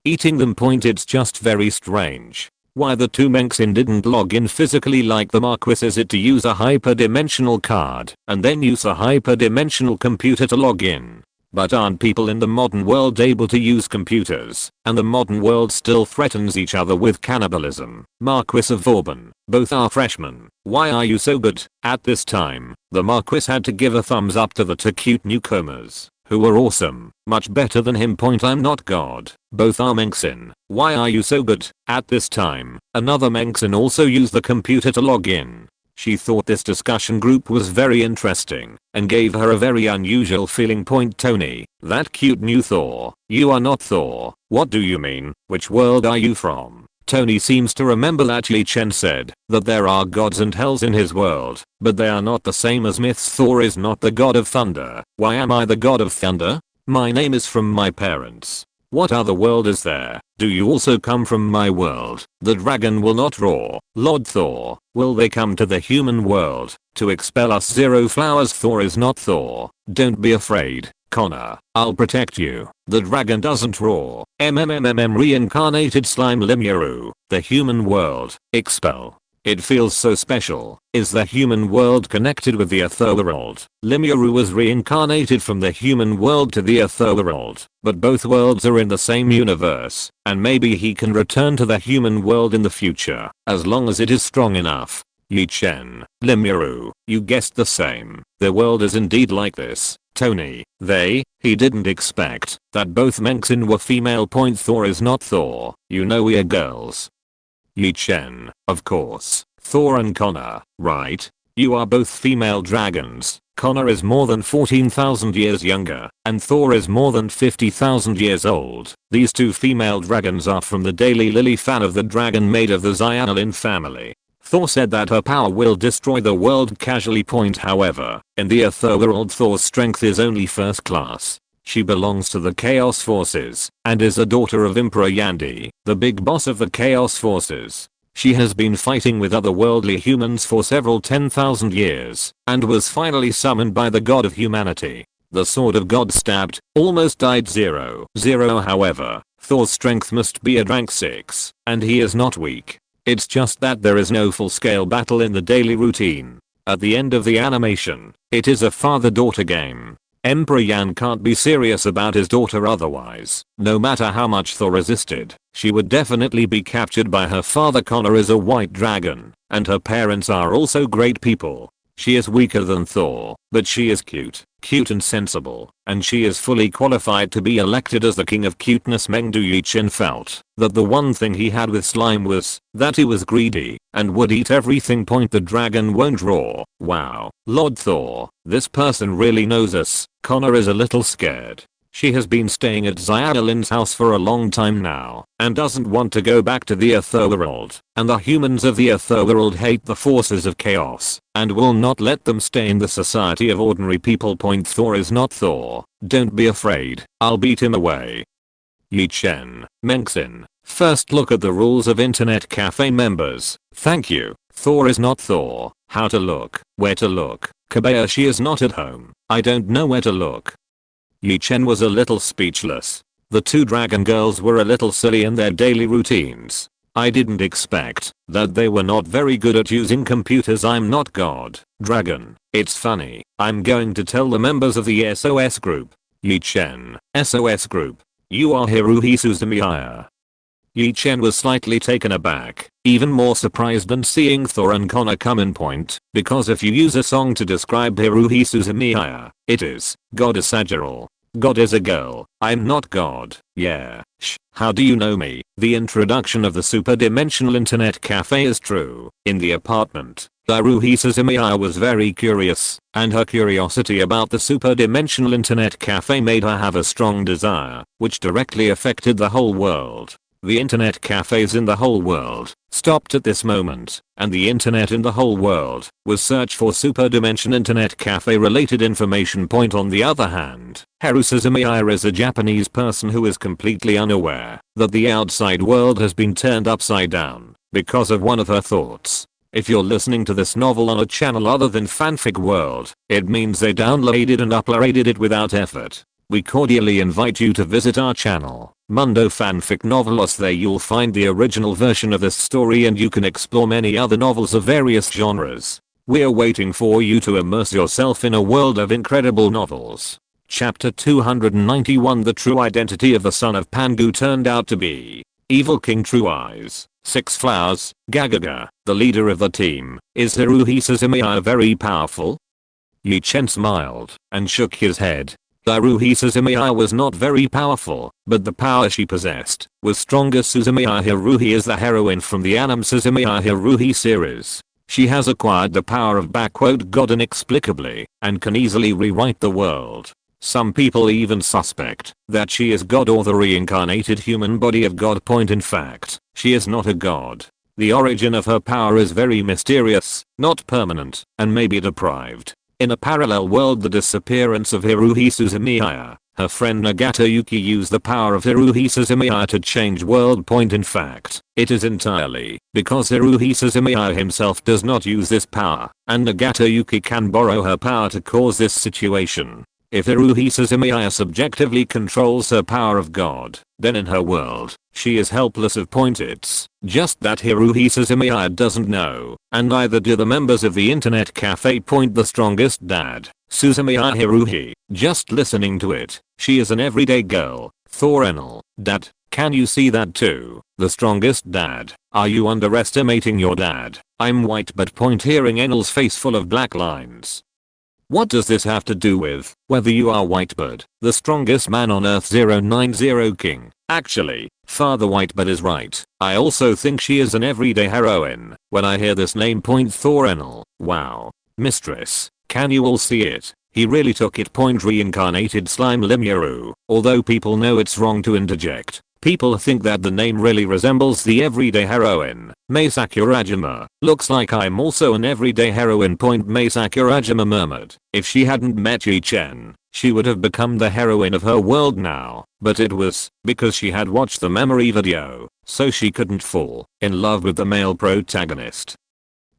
[SPEAKER 1] eating them. It's just very strange. Why the two Mengsin didn't log in physically like the Marquis. Is it to use a hyperdimensional card and then use a hyperdimensional computer to log in? But aren't people in the modern world able to use computers, and the modern world still threatens each other with cannibalism? Marquis of Vauban, both are freshmen. Why are you so good? At this time, the Marquis had to give a thumbs up to the two cute newcomers, who were awesome, much better than him. I'm not God. Both are Mengsin. Why are you so good? At this time, another Mengsin also used the computer to log in. She thought this discussion group was very interesting and gave her a very unusual feeling. Tony, that cute new Thor. You are not Thor. What do you mean? Which world are you from? Tony seems to remember that Yi Chen said that there are gods and hells in his world, but they are not the same as myths. Thor is not the god of thunder. Why am I the god of thunder? My name is from my parents. What other world is there? Do you also come from my world? The dragon will not roar. Lord Thor, will they come to the human world to expel us? Zero flowers. Thor is not Thor. Don't be afraid, Connor. I'll protect you. The dragon doesn't roar. Reincarnated slime. Limuru. The human world. Expel. It feels so special. Is the human world connected with the otherworld? Limuru was reincarnated from the human world to the otherworld, but both worlds are in the same universe, and maybe he can return to the human world in the future, as long as it is strong enough. Yi Chen, Limuru, you guessed the same. The world is indeed like this. Tony, he didn't expect that both Mengsin were female. Thor is not Thor. You know we are girls. Yi Chen, of course. Thor and Connor, right? You are both female dragons. Connor is more than 14,000 years younger, and Thor is more than 50,000 years old. These two female dragons are from the Daily Lily fan of the dragon maid of the Xianlin family. Thor said that her power will destroy the world casually. However, in the otherworld Thor's strength is only first class. She belongs to the Chaos Forces and is a daughter of Emperor Yandi, the big boss of the Chaos Forces. She has been fighting with otherworldly humans for several 10,000 years and was finally summoned by the god of humanity. The sword of God stabbed, almost died. 0. However, Thor's strength must be at rank 6, and he is not weak. It's just that there is no full-scale battle in the daily routine. At the end of the animation, it is a father-daughter game. Emperor Yan can't be serious about his daughter otherwise. No matter how much Thor resisted, she would definitely be captured by her father. Connor is a white dragon, and her parents are also great people. She is weaker than Thor, but she is cute and sensible, and she is fully qualified to be elected as the king of cuteness. Mengdu. Yi Chen felt that the one thing he had with slime was that he was greedy and would eat everything. The dragon won't roar. Wow, Lord Thor, this person really knows us. Connor is a little scared. She has been staying at Xiaolin's house for a long time now and doesn't want to go back to the Otherworld, and the humans of the Otherworld hate the forces of chaos and will not let them stay in the society of ordinary people. Thor is not Thor. Don't be afraid, I'll beat him away. Chen Menxin. First look at the rules of Internet Cafe members. Thank you. Thor is not Thor. How to look, where to look. Kobayashi is not at home. I don't know where to look. Chen was a little speechless. The two dragon girls were a little silly in their daily routines. I didn't expect that they were not very good at using computers. I'm not God, dragon. It's funny. I'm going to tell the members of the SOS group. Chen, SOS group. You are Haruhi Suzumiya. Chen was slightly taken aback, even more surprised than seeing Thor and Connor come in point, because if you use a song to describe Haruhi Suzumiya, it is God is Sagiral. God is a girl. I'm not God. Yeah. How do you know me? The introduction of the Superdimensional Internet Cafe is true. In the apartment, Haruhi Suzumiya was very curious, and her curiosity about the Superdimensional Internet Cafe made her have a strong desire, which directly affected the whole world. The internet cafes in the whole world stopped at this moment, and the internet in the whole world was search for Superdimension Internet Cafe related information. On the other hand, Haru Suzumiya is a Japanese person who is completely unaware that the outside world has been turned upside down because of one of her thoughts. If you're listening to this novel on a channel other than Fanfic World, it means they downloaded and uploaded it without effort. We cordially invite you to visit our channel, Mundo Fanfic Novelos. There you'll find the original version of this story and you can explore many other novels of various genres. We're waiting for you to immerse yourself in a world of incredible novels. Chapter 291. The true identity of the son of Pangu turned out to be Evil King True Eyes. 6 Flowers. Gagaga, the leader of the team. Is Haruhi Suzumiya very powerful? Chen smiled and shook his head. Haruhi Suzumiya was not very powerful, but the power she possessed was stronger. Suzumiya Haruhi is the heroine from the anime Suzumiya Haruhi series. She has acquired the power of God inexplicably and can easily rewrite the world. Some people even suspect that she is God or the reincarnated human body of God. In fact, she is not a god. The origin of her power is very mysterious, not permanent, and may be deprived. In a parallel world, the disappearance of Haruhi Suzumiya, her friend Nagata Yuki used the power of Haruhi Suzumiya to change world. In fact, it is entirely because Haruhi Suzumiya himself does not use this power, and Nagata Yuki can borrow her power to cause this situation. If Haruhi Suzumiya subjectively controls her power of God, then in her world, she is helpless. It's just that Haruhi Suzumiya doesn't know, and neither do the members of the internet cafe. The strongest dad, Suzumiya Haruhi. Just listening to it, she is an everyday girl. Thor Enel, dad, can you see that too? The strongest dad. Are you underestimating your dad? I'm white but hearing Enel's face full of black lines. What does this have to do with whether you are Whitebird, the strongest man on earth? 090 King. Actually, Father Whitebird is right. I also think she is an everyday heroine. When I hear this name. Thor Enel. Wow. Mistress, can you all see it? He really took it. Reincarnated slime Limuru. Although people know it's wrong to interject, people think that the name really resembles the everyday heroine, Mei Sakurajima. Looks like I'm also an everyday heroine. Mei Sakurajima murmured. If she hadn't met Chen, she would have become the heroine of her world now, but it was because she had watched the memory video, so she couldn't fall in love with the male protagonist,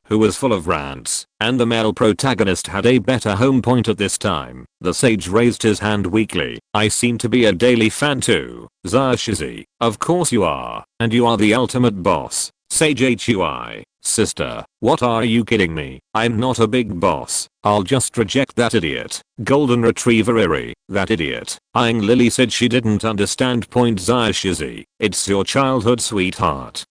[SPEAKER 1] who was full of rants, and the male protagonist had a better home. At this time, the sage raised his hand weakly. I seem to be a daily fan too. Zarshizi, of course you are, and you are the ultimate boss. Sage Hui, sister, what are you kidding me? I'm not a big boss. I'll just reject that idiot. Golden Retriever Iri, that idiot. Eyeing Lily said she didn't understand. Zarshizi, it's your childhood sweetheart.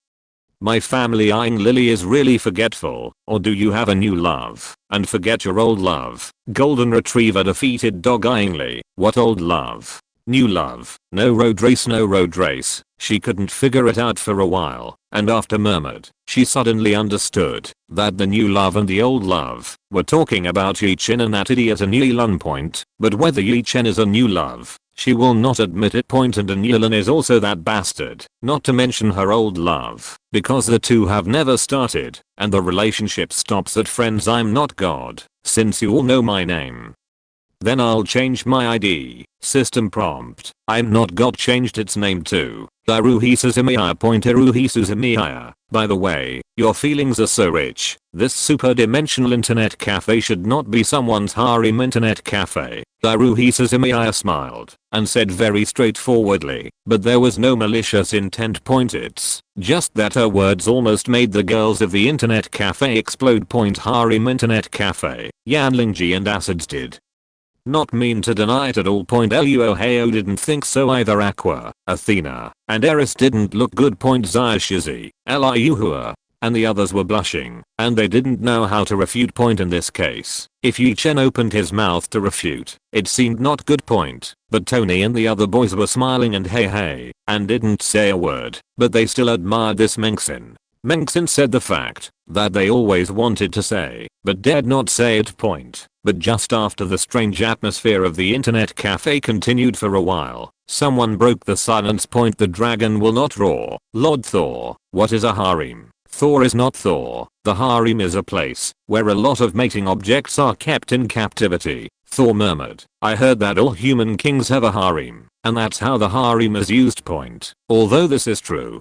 [SPEAKER 1] My family. Eyeing Lily is really forgetful, or do you have a new love and forget your old love? Golden Retriever defeated dog. Eyeing Lee, what old love? New love? No road race, no road race. She couldn't figure it out for a while, and after murmured, she suddenly understood that the new love and the old love were talking about Chen and that idiot Anilun. But whether Chen is a new love, She will not admit it. And Anulin is also that bastard, not to mention her old love, because the two have never started, and the relationship stops at friends. I'm not God, since you all know my name. Then I'll change my ID. System prompt. I'm not God changed its name to Iruhi Suzumiya. Iruhi Suzumiya. By the way, your feelings are so rich. This super-dimensional internet cafe should not be someone's harem internet cafe. Iruhi Suzumiya smiled and said very straightforwardly, but there was no malicious intent. It's just that her words almost made the girls of the internet cafe explode. Harem internet cafe. Yanlingji and Acids did not mean to deny it at all. Luoheo didn't think so either. Aqua, Athena, and Eris didn't look good. Xiaoxizi, Liuhua, and the others were blushing, and they didn't know how to refute. In this case, if Chen opened his mouth to refute, it seemed not good. But Tony and the other boys were smiling and hey, and didn't say a word, but they still admired this Mengxin. Mengxin said the fact that they always wanted to say, but dared not say it. But just after the strange atmosphere of the internet cafe continued for a while, someone broke the silence. The dragon will not roar. Lord Thor, what is a harem? Thor is not Thor. The harem is a place where a lot of mating objects are kept in captivity. Thor murmured. I heard that all human kings have a harem, and that's how the harem is used. Although this is true,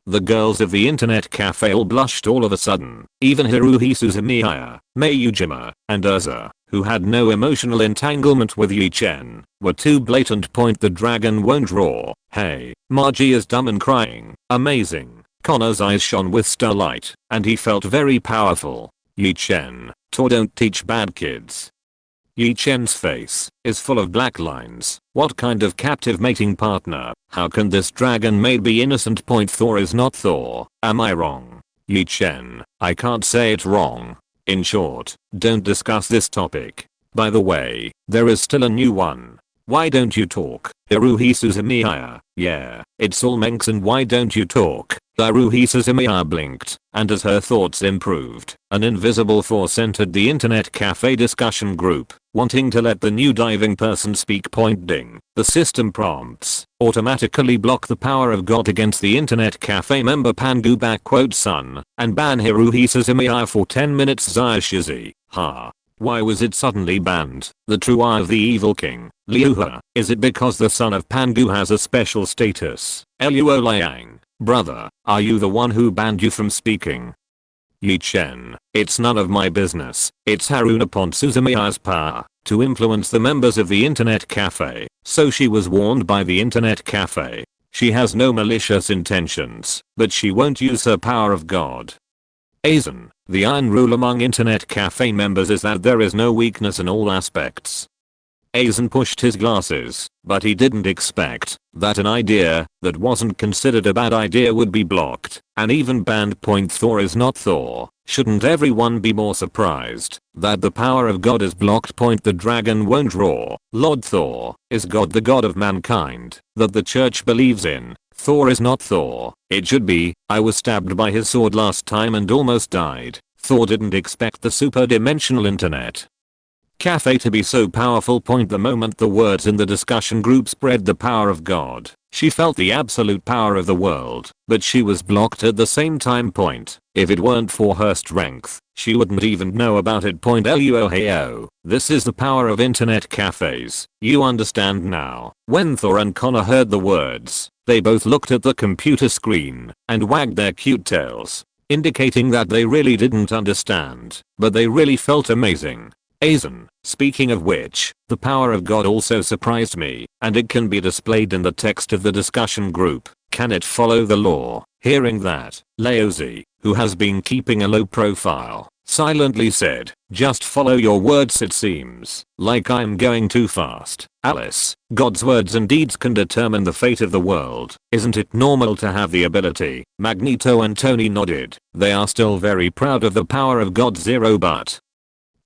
[SPEAKER 1] the girls of the internet cafe all blushed all of a sudden. Even Haruhi Suzumiya, Mei Ujima, and Urza, who had no emotional entanglement with Chen, were too blatant. The dragon won't roar. Hey, Margie is dumb and crying. Amazing. Connor's eyes shone with starlight, and he felt very powerful. Chen, Tor don't teach bad kids. Chen's face is full of black lines. What kind of captive mating partner? How can this dragon maid be innocent? Thor is not Thor. Am I wrong? Chen, I can't say it wrong. In short, don't discuss this topic. By the way, there is still a new one. Why don't you talk? Haruhi Suzumiya. Yeah, it's all Mengxin. Why don't you talk? Haruhi Suzumiya blinked, and as her thoughts improved, an invisible force entered the internet cafe discussion group, wanting to let the new diving person speak. Ding. The system prompts automatically block the power of God against the internet cafe member Pangu son, and ban Haruhi Suzumiya for 10 minutes. Xiaoxizi. Ha. Why was it suddenly banned? The true eye of the evil king, Liuha. Is it because the son of Pangu has a special status? Luo Liang, brother, are you the one who banned you from speaking? Chen, it's none of my business. It's Haruna Suzumiya's power to influence the members of the internet cafe, so she was warned by the internet cafe. She has no malicious intentions, but she won't use her power of God. Aizen, the iron rule among internet cafe members is that there is no weakness in all aspects. Aizen pushed his glasses, but he didn't expect that an idea that wasn't considered a bad idea would be blocked and even banned. Thor is not Thor. Shouldn't everyone be more surprised that the power of God is blocked? The dragon won't roar. Lord Thor is God, the god of mankind that the church believes in. Thor is not Thor. It should be. I was stabbed by his sword last time and almost died. Thor didn't expect the super-dimensional internet cafe to be so powerful. The moment the words in the discussion group spread the power of God, she felt the absolute power of the world, but she was blocked at the same time. If it weren't for her strength, she wouldn't even know about it. Luoheo, this is the power of internet cafes. You understand now. When Thor and Connor heard the words, they both looked at the computer screen and wagged their cute tails, indicating that they really didn't understand, but they really felt amazing. Aizen, speaking of which, the power of God also surprised me, and it can be displayed in the text of the discussion group. Can it follow the law? Hearing that, Laozi, who has been keeping a low profile, silently said, just follow your words. It seems like I'm going too fast. Alice, God's words and deeds can determine the fate of the world. Isn't it normal to have the ability? Magneto and Tony nodded. They are still very proud of the power of God. But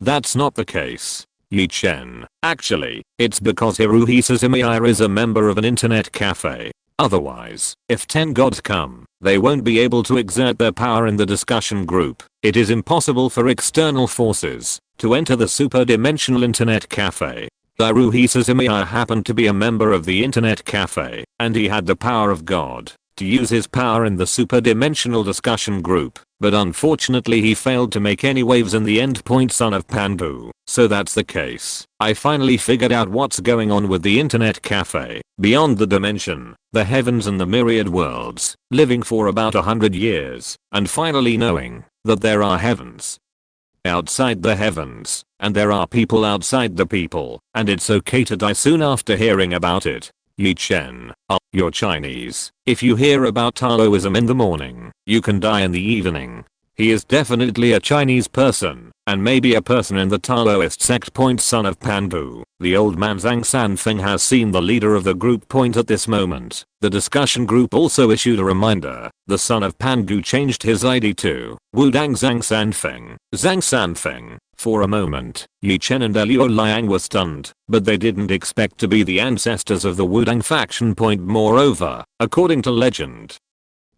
[SPEAKER 1] that's not the case. Chen, actually, it's because Haruhi Suzumiya is a member of an internet cafe. Otherwise, if 10 gods come, they won't be able to exert their power in the discussion group. It is impossible for external forces to enter the super-dimensional internet cafe. Hirohi Suzumiya happened to be a member of the internet cafe, and he had the power of God to use his power in the superdimensional discussion group, but unfortunately he failed to make any waves in the endpoint son of Pandu. So that's the case. I finally figured out what's going on with the internet cafe. Beyond the dimension, the heavens and the myriad worlds, living for about 100 years, and finally knowing that there are heavens outside the heavens, and there are people outside the people, and it's okay to die soon after hearing about it. Chen, you're Chinese. If you hear about Taoism in the morning, you can die in the evening. He is definitely a Chinese person, and maybe a person in the Taoist sect. Son of Pandu. The old man Zhang Sanfeng has seen the leader of the group. At this moment, the discussion group also issued a reminder. The son of Pandu changed his ID to Wudang Zhang Sanfeng. Zhang Sanfeng. For a moment, Yi Chen and Liu Liang were stunned, but they didn't expect to be the ancestors of the Wudang faction. Moreover, according to legend,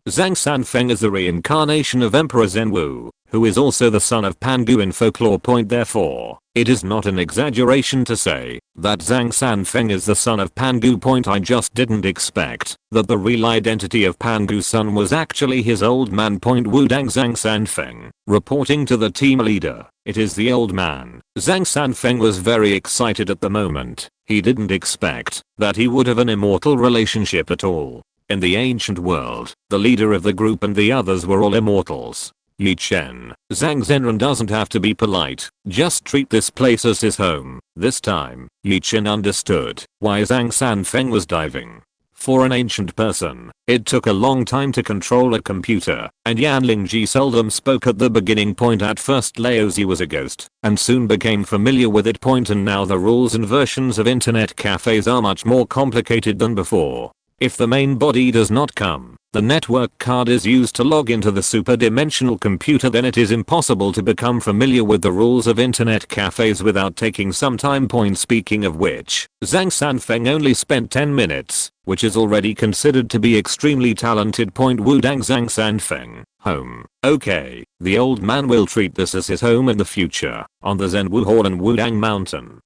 [SPEAKER 1] Zhang Sanfeng is the reincarnation of Emperor Zhenwu, who is also the son of Pandu in folklore. Therefore, it is not an exaggeration to say that Zhang Sanfeng is the son of Pandu. I just didn't expect that the real identity of Pandu's son was actually his old man. Wudang Zhang Sanfeng. Reporting to the team leader, it is the old man. Zhang Sanfeng was very excited at the moment. He didn't expect that he would have an immortal relationship at all. In the ancient world, the leader of the group and the others were all immortals. Yi Chen, Zhang Zhenren doesn't have to be polite, just treat this place as his home. This time, Yi Chen understood why Zhang Sanfeng was diving. For an ancient person, it took a long time to control a computer, and Yan Lingji seldom spoke at the beginning. At first Laozi was a ghost, and soon became familiar with it. And now the rules and versions of internet cafes are much more complicated than before. If the main body does not come, the network card is used to log into the superdimensional computer. Then it is impossible to become familiar with the rules of internet cafes without taking some time. Speaking of which, Zhang Sanfeng only spent 10 minutes, which is already considered to be extremely talented. Wudang Zhang Sanfeng, home. Okay, the old man will treat this as his home in the future, on the Zhenwu Hall and Wudang Mountain.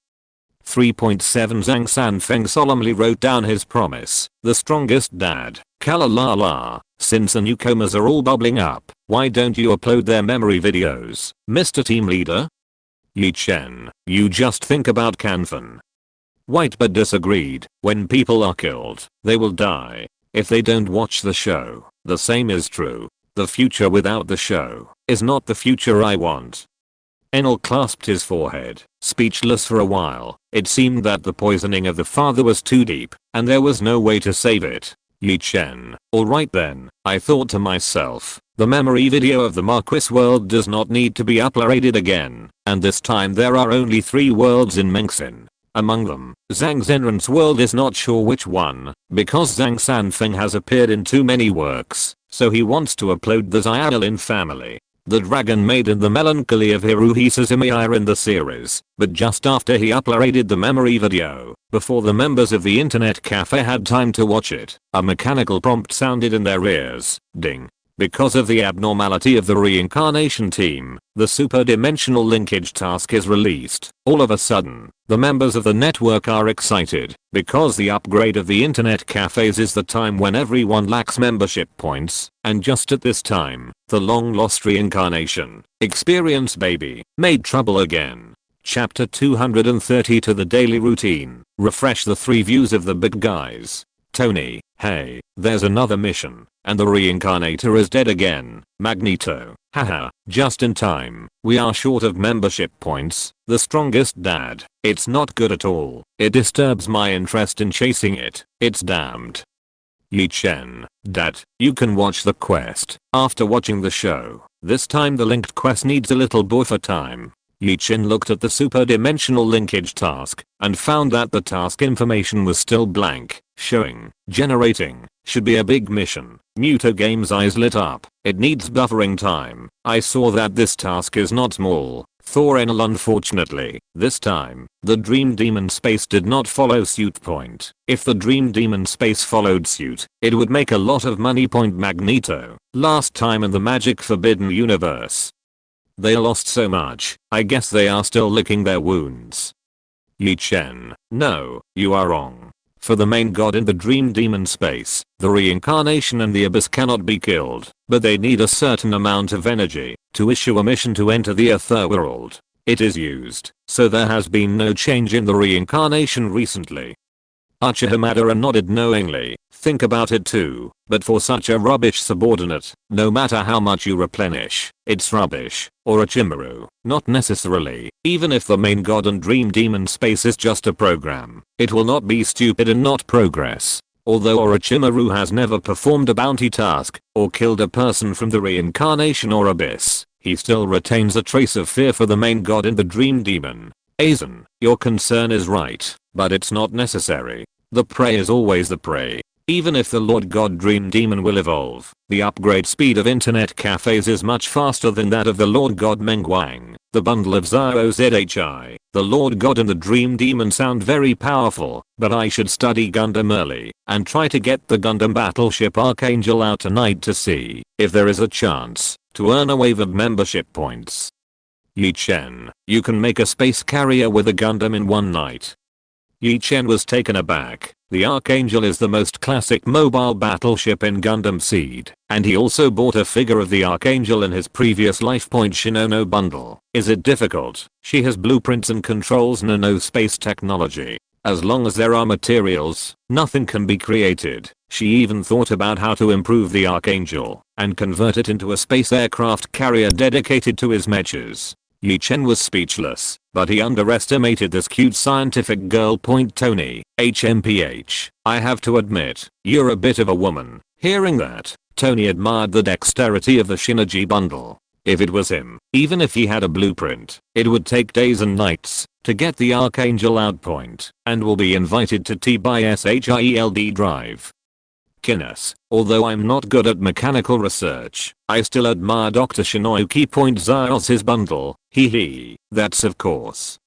[SPEAKER 1] 3.7 Zhang Sanfeng solemnly wrote down his promise. The strongest dad. Kalalala. Since the newcomers are all bubbling up, why don't you upload their memory videos, Mr. Team Leader? Yi Chen, you just think about Kanfan. Whitebird disagreed. When people are killed, they will die. If they don't watch the show, the same is true. The future without the show is not the future I want. Enel clasped his forehead, speechless for a while. It seemed that the poisoning of the father was too deep, and there was no way to save it. Yi Chen, alright then, I thought to myself, the memory video of the Marquis world does not need to be uploaded again, and this time there are only 3 worlds in Mengxin. Among them, Zhang Zhenren's world is not sure which one, because Zhang Sanfeng has appeared in too many works, so he wants to upload the Xiaolin family. The Dragon Maiden, the Melancholy of Hirohi Suzumiya in the series, but just after he uploaded the memory video, before the members of the internet cafe had time to watch it, a mechanical prompt sounded in their ears. Ding. Because of the abnormality of the reincarnation team, the superdimensional linkage task is released. All of a sudden, the members of the network are excited, because the upgrade of the internet cafes is the time when everyone lacks membership points, and just at this time, the long lost reincarnation experience baby made trouble again. Chapter 230 to the daily routine. Refresh the 3 views of the big guys. Tony, hey, there's another mission, and the reincarnator is dead again. Magneto, haha, just in time. We are short of membership points. The strongest dad. It's not good at all. It disturbs my interest in chasing it. It's damned. Yi Chen, Dad, you can watch the quest after watching the show. This time the linked quest needs a little buffer time. Yi Chen looked at the superdimensional linkage task and found that the task information was still blank, showing generating should be a big mission. Muto Game's eyes lit up. It needs buffering time. I saw that this task is not small. Thor Enel, unfortunately, this time, the Dream Demon Space did not follow suit. If the Dream Demon Space followed suit, it would make a lot of money. Magneto, last time in the Magic Forbidden Universe, they lost so much, I guess they are still licking their wounds. Yi Chen, No, you are wrong. For the main god in the dream demon space, the reincarnation and the abyss cannot be killed, but they need a certain amount of energy to issue a mission to enter the otherworld. It is used, so there has been no change in the reincarnation recently. Uchiha nodded knowingly. Think about it too, but for such a rubbish subordinate, no matter how much you replenish, it's rubbish, or a Chimaru, not necessarily. Even if the main god and dream demon space is just a program, it will not be stupid and not progress. Although Orochimaru has never performed a bounty task, or killed a person from the reincarnation or abyss, he still retains a trace of fear for the main god in the dream demon. Aizen, your concern is right, but it's not necessary. The prey is always the prey. Even if the Lord God Dream Demon will evolve, the upgrade speed of internet cafes is much faster than that of the Lord God Mengwang. The bundle of ZOZHI, the Lord God and the Dream Demon sound very powerful, but I should study Gundam early and try to get the Gundam battleship Archangel out tonight to see if there is a chance to earn a wave of membership points. Yi Chen, you can make a space carrier with a Gundam in one night. Yi Chen was taken aback. The Archangel is the most classic mobile battleship in Gundam Seed, and he also bought a figure of the Archangel in his previous LifePoint Shinono bundle. Is it difficult? She has blueprints and controls nano space technology. As long as there are materials, nothing can be created. She even thought about how to improve the Archangel and convert it into a space aircraft carrier dedicated to his mechas. Yi Chen was speechless, but he underestimated this cute scientific girl. Tony, HMPH, I have to admit, you're a bit of a woman. Hearing that, Tony admired the dexterity of the Shinoji bundle. If it was him, even if he had a blueprint, it would take days and nights to get the Archangel out and will be invited to tea by SHIELD Drive. Kiness, although I'm not good at mechanical research, I still admire Dr. Shinoyuki. Zaios bundle, hee, that's of course.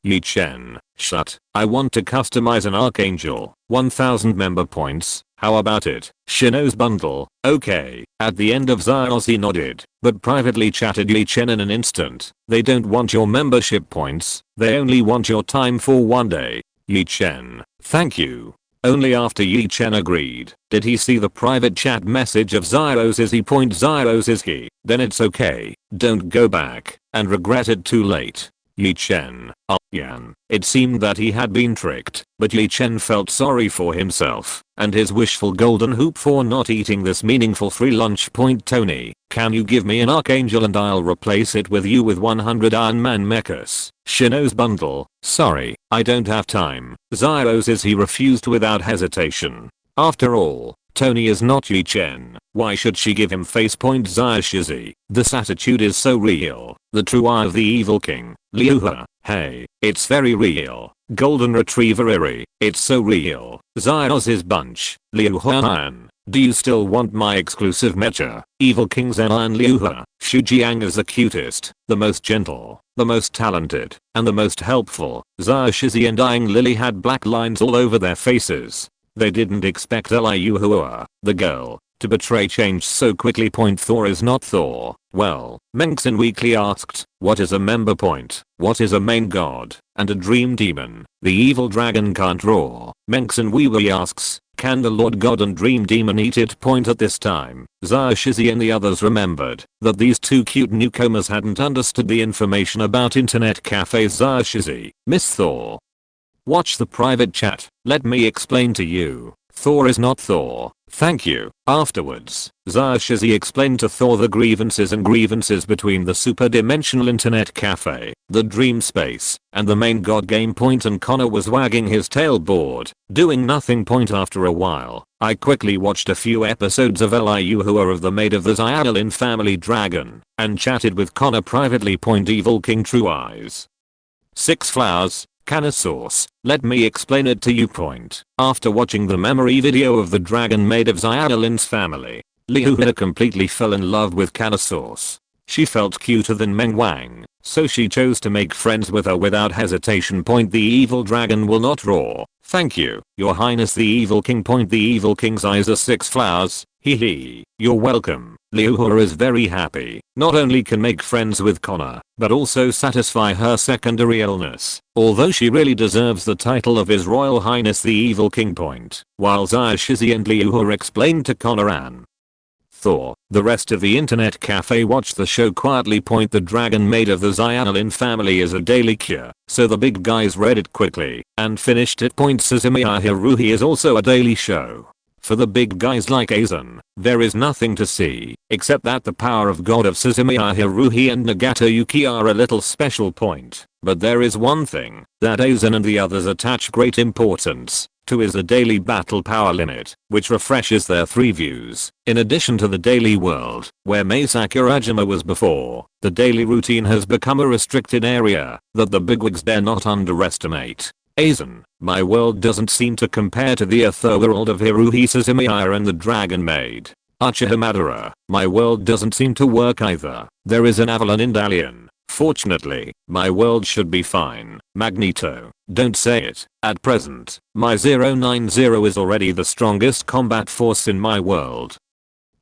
[SPEAKER 1] Yi Chen, shut, I want to customize an Archangel, 1000 member points, how about it? Shino's bundle, okay. At the end of Zaios he nodded, but privately chatted Yi Chen in an instant. They don't want your membership points, they only want your time for one day. Yi Chen, thank you. Only after Yi Chen agreed did he see the private chat message of Zaios is he. Zaios is he, then it's okay, don't go back and regret it too late. Yi Chen, Yan. It seemed that he had been tricked, but Yi Chen felt sorry for himself and his wishful golden hoop for not eating this meaningful free lunch. Tony, can you give me an Archangel and I'll replace it with you with 100 Iron Man mechas? Shino's bundle, sorry, I don't have time. Zaios is he refused without hesitation. After all, Tony is not Yi Chen. Why should she give him face? Zaioshizi, this attitude is so real. The true eye of the evil king. Liuha, hey, it's very real. Golden Retriever Iri, it's so real. Zaios' bunch. Liuha, do you still want my exclusive mecha? Evil King Zenai and Liuha. Shujiang is the cutest, the most gentle, the most talented, and the most helpful. Zaioshizi and Dying Lily had black lines all over their faces. They didn't expect Liuhua, the girl, to betray change so quickly. Thor is not Thor. Well, Mengxin weakly asked, what is a member point? What is a main god? And a dream demon? The evil dragon can't roar. Mengxin Weewee asks, can the Lord God and Dream Demon eat it? At this time, Zaioshizi and the others remembered that these two cute newcomers hadn't understood the information about internet cafes. Zaioshizi, Miss Thor. Watch the private chat, let me explain to you. Thor is not Thor, thank you. Afterwards, Zaioshizi explained to Thor the grievances between the Superdimensional Internet Cafe, the Dream Space, and the main god game. And Connor was wagging his tail bored, doing nothing. After a while, I quickly watched a few episodes of Liuhua of the Maid of the Xiaolin Family Dragon, and chatted with Connor privately. Evil King True Eyes. 6 flowers. Canna sauce, let me explain it to you. After watching the memory video of the dragon maid of Xiaolin's family, Liuhua completely fell in love with Canna sauce. She felt cuter than Meng Wang, so she chose to make friends with her without hesitation. The evil dragon will not roar. Thank you, your highness. The evil king. The evil king's eyes are 6 flowers. Hee, you're welcome. Liuhua is very happy. Not only can make friends with Connor, but also satisfy her secondary illness. Although she really deserves the title of His Royal Highness the Evil King point. While Xia Shizi and Liuhua explained to Connor and Thor, the rest of the internet cafe watched the show quietly. The dragon made of the Xyanolin family is a daily cure, so the big guys read it quickly and finished it. Suzumiya Haruhi is also a daily show. For the big guys like Aizen, there is nothing to see, except that the power of God of Suzumiya Haruhi and Nagato Yuki are a little special point. But there is one thing that Aizen and the others attach great importance to is the daily battle power limit, which refreshes their 3 views. In addition to the daily world, where Mei Sakurajima was before, the daily routine has become a restricted area that the bigwigs dare not underestimate. Aizen, my world doesn't seem to compare to the otherworld of Haruhi Suzumiya and the Dragon Maid. Uchiha Madara, my world doesn't seem to work either. There is an Avalon in Dalian. Fortunately, my world should be fine. Magneto, don't say it. At present, my 090 is already the strongest combat force in my world.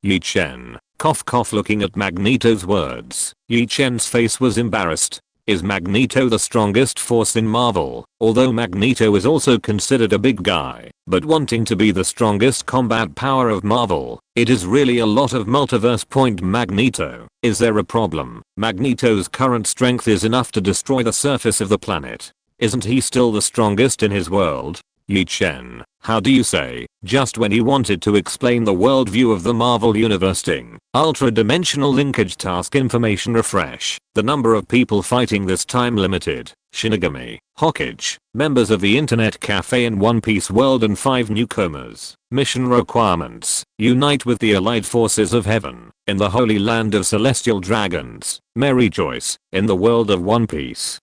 [SPEAKER 1] Yi Chen, cough cough. Looking at Magneto's words, Yi Chen's face was embarrassed. Is Magneto the strongest force in Marvel? Although Magneto is also considered a big guy, but wanting to be the strongest combat power of Marvel, it is really a lot of multiverse. Magneto, is there a problem? Magneto's current strength is enough to destroy the surface of the planet. Isn't he still the strongest in his world? Yi Chen, how do you say? Just when he wanted to explain the worldview of the Marvel Universe. Ultra-dimensional linkage task information refresh. The number of people fighting this time limited. Shinigami, Hokage, members of the internet cafe in One Piece world and 5 newcomers. Mission requirements. Unite with the allied forces of heaven, in the holy land of celestial dragons. Mary Joyce, in the world of One Piece.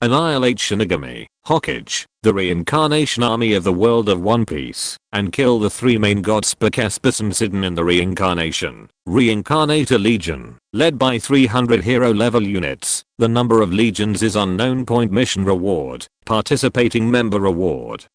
[SPEAKER 1] Annihilate Shinigami, Hokage, the reincarnation army of the world of One Piece, and kill the 3 main gods Spikespis and Sidon in the reincarnation. Reincarnate a legion, led by 300 hero level units. The number of legions is unknown. Mission reward, participating member reward.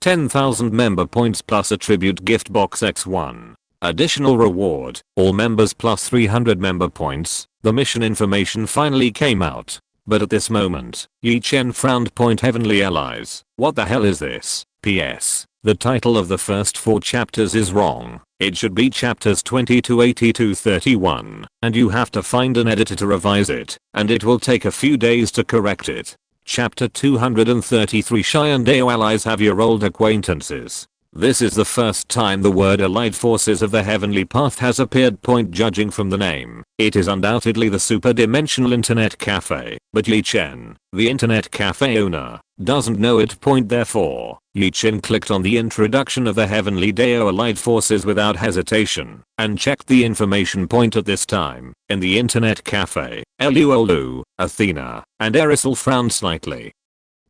[SPEAKER 1] 10,000 member points plus attribute gift box x1. Additional reward, all members plus 300 member points. The mission information finally came out. But at this moment, Yi Chen frowned. Heavenly allies, what the hell is this? PS, the title of the first 4 chapters is wrong. It should be chapters 20 to 80 to 31, and you have to find an editor to revise it, and it will take a few days to correct it. Chapter 233 Shyandeo allies have your old acquaintances. This is the first time the word allied forces of the heavenly path has appeared. Judging from the name, it is undoubtedly the Superdimensional Internet Cafe, but Yi Chen, the Internet Cafe owner, doesn't know it. Therefore, Yi Chen clicked on the introduction of the Heavenly Deo allied forces without hesitation, and checked the information. At this time, in the Internet Cafe, Elu, Athena, and Erisol frowned slightly.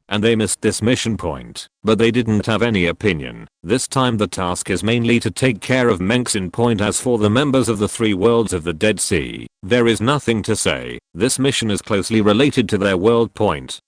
[SPEAKER 1] And they missed this mission point, but they didn't have any opinion. This time the task is mainly to take care of Menxin. As for the members of the 3 worlds of the Dead Sea, there is nothing to say. This mission is closely related to their world.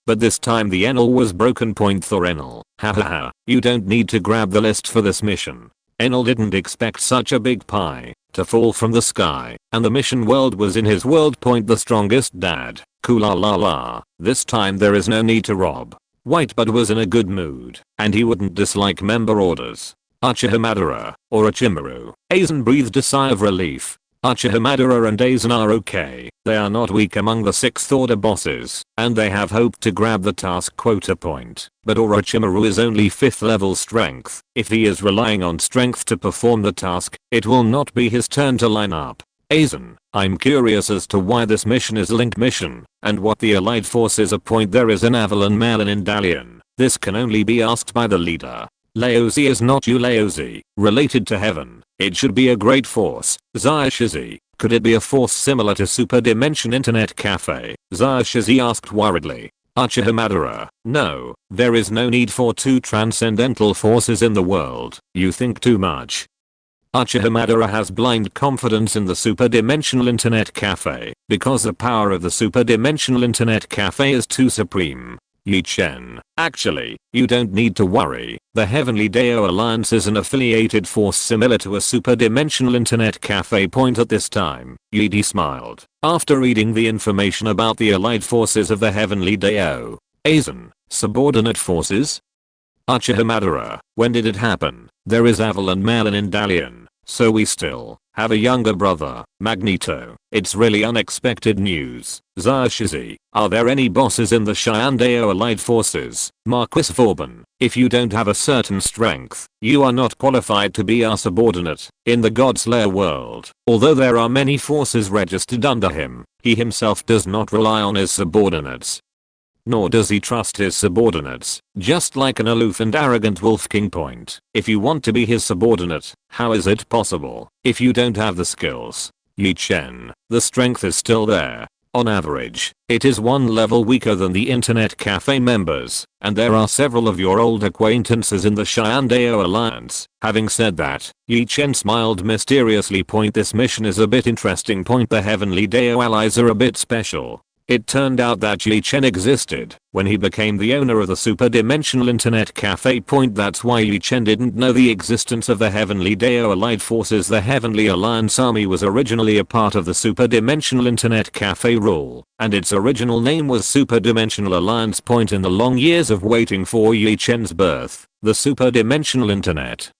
[SPEAKER 1] But this time the Enel was broken. Thor Enel, hahaha, you don't need to grab the list for this mission. Enel didn't expect such a big pie to fall from the sky, and the mission world was in his world. The strongest dad, Kulala. This time there is no need to rob. Whitebud was in a good mood, and he wouldn't dislike member orders. Uchiha Madara, or Achimaru. Aizen breathed a sigh of relief. Uchiha Madara and Aizen are okay. They are not weak among the 6th order bosses, and they have hope to grab the task quota point. But Orochimaru is only 5th level strength. If he is relying on strength to perform the task, it will not be his turn to line up. Aizen, I'm curious as to why this mission is a link mission, and what the allied forces are. There is an Avalon Merlin in Dalian. This can only be asked by the leader. Laozi is not Laozi, related to heaven. It should be a great force. Xia Shizi, could it be a force similar to Superdimension Internet Cafe? Xia Shizi asked worriedly. Uchiha Madara, no, there is no need for 2 transcendental forces in the world. You think too much. Uchiha Madara has blind confidence in the Superdimensional Internet Cafe, because the power of the Superdimensional Internet Cafe is too supreme. Yi Chen, actually, you don't need to worry. The Heavenly Dao Alliance is an affiliated force similar to a superdimensional internet cafe point at this time. Yi smiled. After reading the information about the allied forces of the Heavenly Dao. Aizen, subordinate forces? Madara, when did it happen? There is Aval and Merlin in Dalian, so we still have a younger brother, Magneto. It's really unexpected news. Shizi, are there any bosses in the Dao allied forces? Marquis Vauban, if you don't have a certain strength, you are not qualified to be our subordinate. In the Godslayer world, although there are many forces registered under him, he himself does not rely on his subordinates. Nor does he trust his subordinates, just like an aloof and arrogant Wolf King point. If you want to be his subordinate, how is it possible, if you don't have the skills? Yi Chen, the strength is still there. On average, it is one level weaker than the Internet Cafe members, and there are several of your old acquaintances in the Dao Alliance. Having said that, Yi Chen smiled mysteriously. This mission is a bit interesting. The Heavenly Dao allies are a bit special. It turned out that Yi Chen existed when he became the owner of the Superdimensional Internet Cafe. That's why Yi Chen didn't know the existence of the Heavenly Dao allied forces. The Heavenly Alliance army was originally a part of the Superdimensional Internet Cafe rule, and its original name was Superdimensional Alliance. In the long years of waiting for Yi Chen's birth, the Superdimensional Internet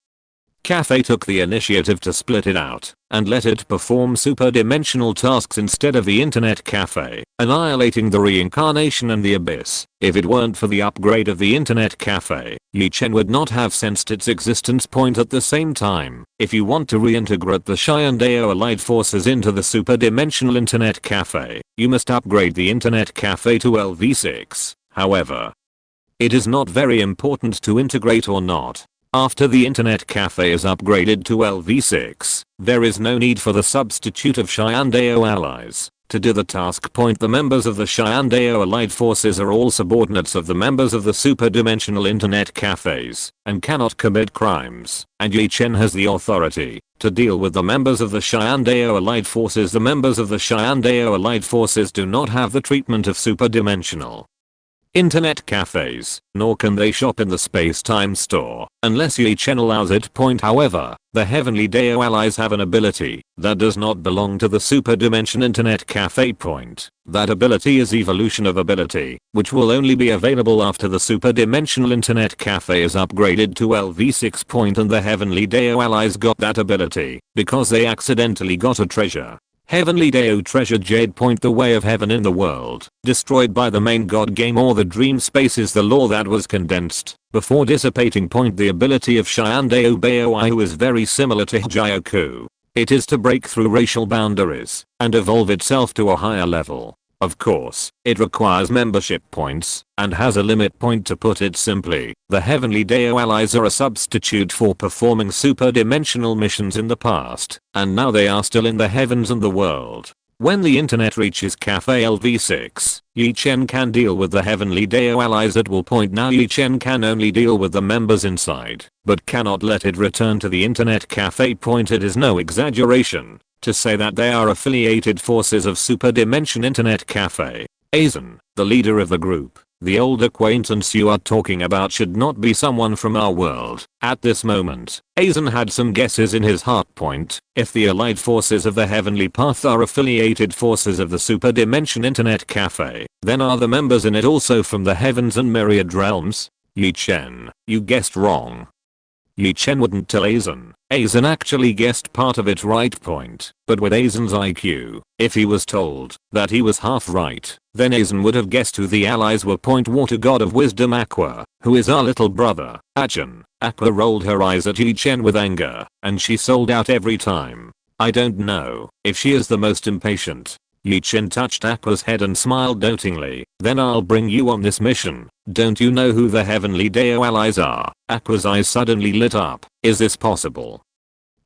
[SPEAKER 1] Cafe took the initiative to split it out and let it perform superdimensional tasks instead of the Internet Cafe, annihilating the reincarnation and the abyss. If it weren't for the upgrade of the Internet Cafe, Yi Chen would not have sensed its existence. At the same time, if you want to reintegrate the Dao allied forces into the superdimensional Internet Cafe, you must upgrade the Internet Cafe to LV6. However, it is not very important to integrate or not. After the Internet Cafe is upgraded to LV6, there is no need for the substitute of Dao allies to do the task. The members of the Dao allied forces are all subordinates of the members of the superdimensional Internet Cafes and cannot commit crimes, and Yi Chen has the authority to deal with the members of the Dao allied forces. The members of the Dao allied forces do not have the treatment of superdimensional Internet cafes, nor can they shop in the space-time store, unless Yi Chen allows it. However, the Heavenly Dao allies have an ability that does not belong to the Superdimension Internet Cafe. That ability is Evolution of Ability, which will only be available after the Superdimensional Internet Cafe is upgraded to LV6. And the Heavenly Dao allies got that ability because they accidentally got a treasure. Heavenly Dao treasure Jade. The way of heaven in the world, destroyed by the main god game or the dream space, is the law that was condensed before dissipating. The ability of Dao Baoi, who is very similar to Hyoku. It is to break through racial boundaries and evolve itself to a higher level. Of course, it requires membership points and has a limit. To put it simply, the Heavenly Dao allies are a substitute for performing superdimensional missions in the past, and now they are still in the heavens and the world. When the internet reaches Cafe LV6, Yi Chen can deal with the Heavenly Dao allies at will. Now Yi Chen can only deal with the members inside, but cannot let it return to the Internet Cafe. It is no exaggeration to say that they are affiliated forces of Superdimension Internet Cafe. Aizen, the leader of the group, the old acquaintance you are talking about, should not be someone from our world. At this moment, Aizen had some guesses in his heart. If the allied forces of the Heavenly Path are affiliated forces of the Superdimension Internet Cafe, then are the members in it also from the heavens and myriad realms? Yi Chen, you guessed wrong. Yi Chen wouldn't tell Aizen. Aizen actually guessed part of it right. But with Aizen's IQ, if he was told that he was half right, then Aizen would have guessed who the allies were. Water god of wisdom Aqua, who is our little brother, Achan. Aqua rolled her eyes at Yi Chen with anger, and she sold out every time. I don't know if she is the most impatient. Yi Chen touched Aqua's head and smiled dotingly. Then I'll bring you on this mission. Don't you know who the Heavenly Dao allies are? Aqua's eyes suddenly lit up. Is this possible?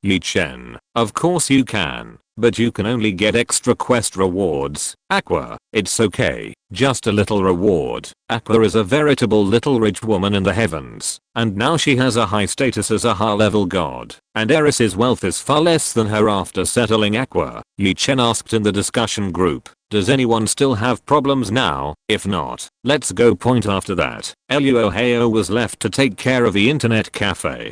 [SPEAKER 1] Yi Chen, of course you can. but you can only get extra quest rewards. Aqua, it's okay, just a little reward. Aqua is a veritable little rich woman in the heavens, and now she has a high status as a high level god, and Eris's wealth is far less than her after settling Aqua. Chen asked in the discussion group, does anyone still have problems now? If not, let's go point after that. Luoheo was left to take care of the internet cafe.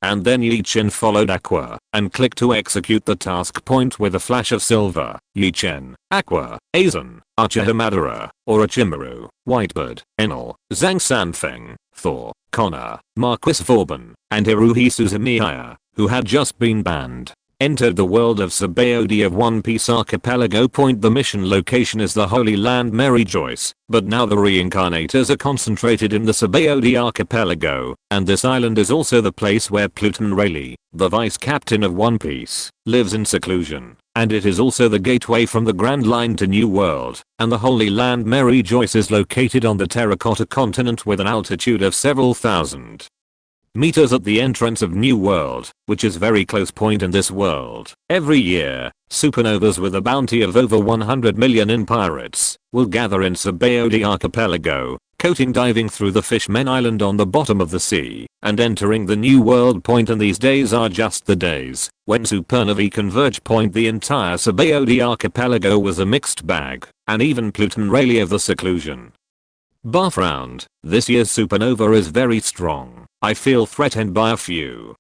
[SPEAKER 1] And then Chen followed Aqua and clicked to execute the task point with a flash of silver. Chen, Aqua, Aizen, Archer Hamadara, Orochimaru, Whitebird, Enel, Zhang Sanfeng, Thor, Connor, Marquis Vauban, and Hiruhi Suzumiya, who had just been banned, entered the world of Sabaody of One Piece Archipelago. The mission location is the Holy Land Mary Joyce, but now the reincarnators are concentrated in the Sabaody Archipelago, and this island is also the place where Pluton Rayleigh, the vice captain of One Piece, lives in seclusion, and it is also the gateway from the Grand Line to New World, and the Holy Land Mary Joyce is located on the Terracotta continent with an altitude of several thousand meters at the entrance of New World, which is very close point in this world. Every year, supernovas with a bounty of over 100 million in pirates will gather in Sabaody Archipelago, coating diving through the Fishmen Island on the bottom of the sea, and entering the New World point, and these days are just the days when supernovae converge. The entire Sabaody Archipelago was a mixed bag, and even Pluton Rayleigh of the seclusion. Background, this year's supernova is very strong. I feel threatened by a few.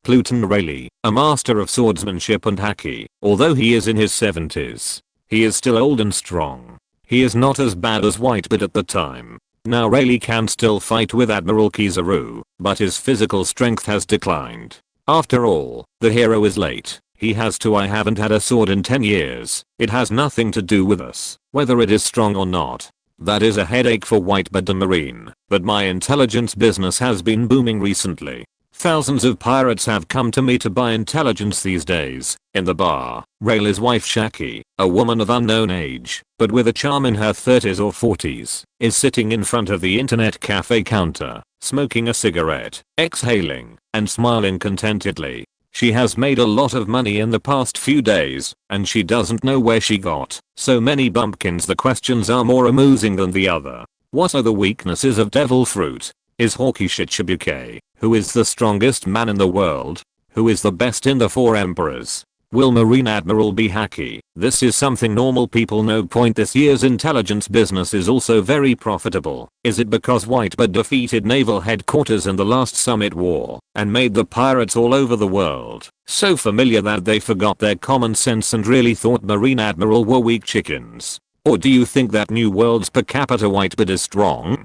[SPEAKER 1] Pluton Rayleigh, a master of swordsmanship and haki, although he is in his 70s, he is still old and strong. He is not as bad as Whitebird at the time. Now Rayleigh can still fight with Admiral Kizaru, but his physical strength has declined. After all, the hero is late. He has to. I haven't had a sword in 10 years. It has nothing to do with us, whether it is strong or not. That is a headache for Whitebird and Marine, but my intelligence business has been booming recently. Thousands of pirates have come to me to buy intelligence these days. In the bar, Rayleigh's wife Shaki, a woman of unknown age, but with a charm in her 30s or 40s, is sitting in front of the internet cafe counter, smoking a cigarette, exhaling, and smiling contentedly. She has made a lot of money in the past few days, and she doesn't know where she got so many bumpkins. The questions are more amusing than the other. What are the weaknesses of devil fruit? Is Hawkeye Shichibuke? Who is the strongest man in the world? Who is the best in the 4 emperors? Will Marine Admiral be hacky? This is something normal people know. This year's intelligence business is also very profitable. Is it because Whitebird defeated naval headquarters in the last summit war and made the pirates all over the world so familiar that they forgot their common sense and really thought Marine Admiral were weak chickens? Or do you think that New World's per capita Whitebird is strong?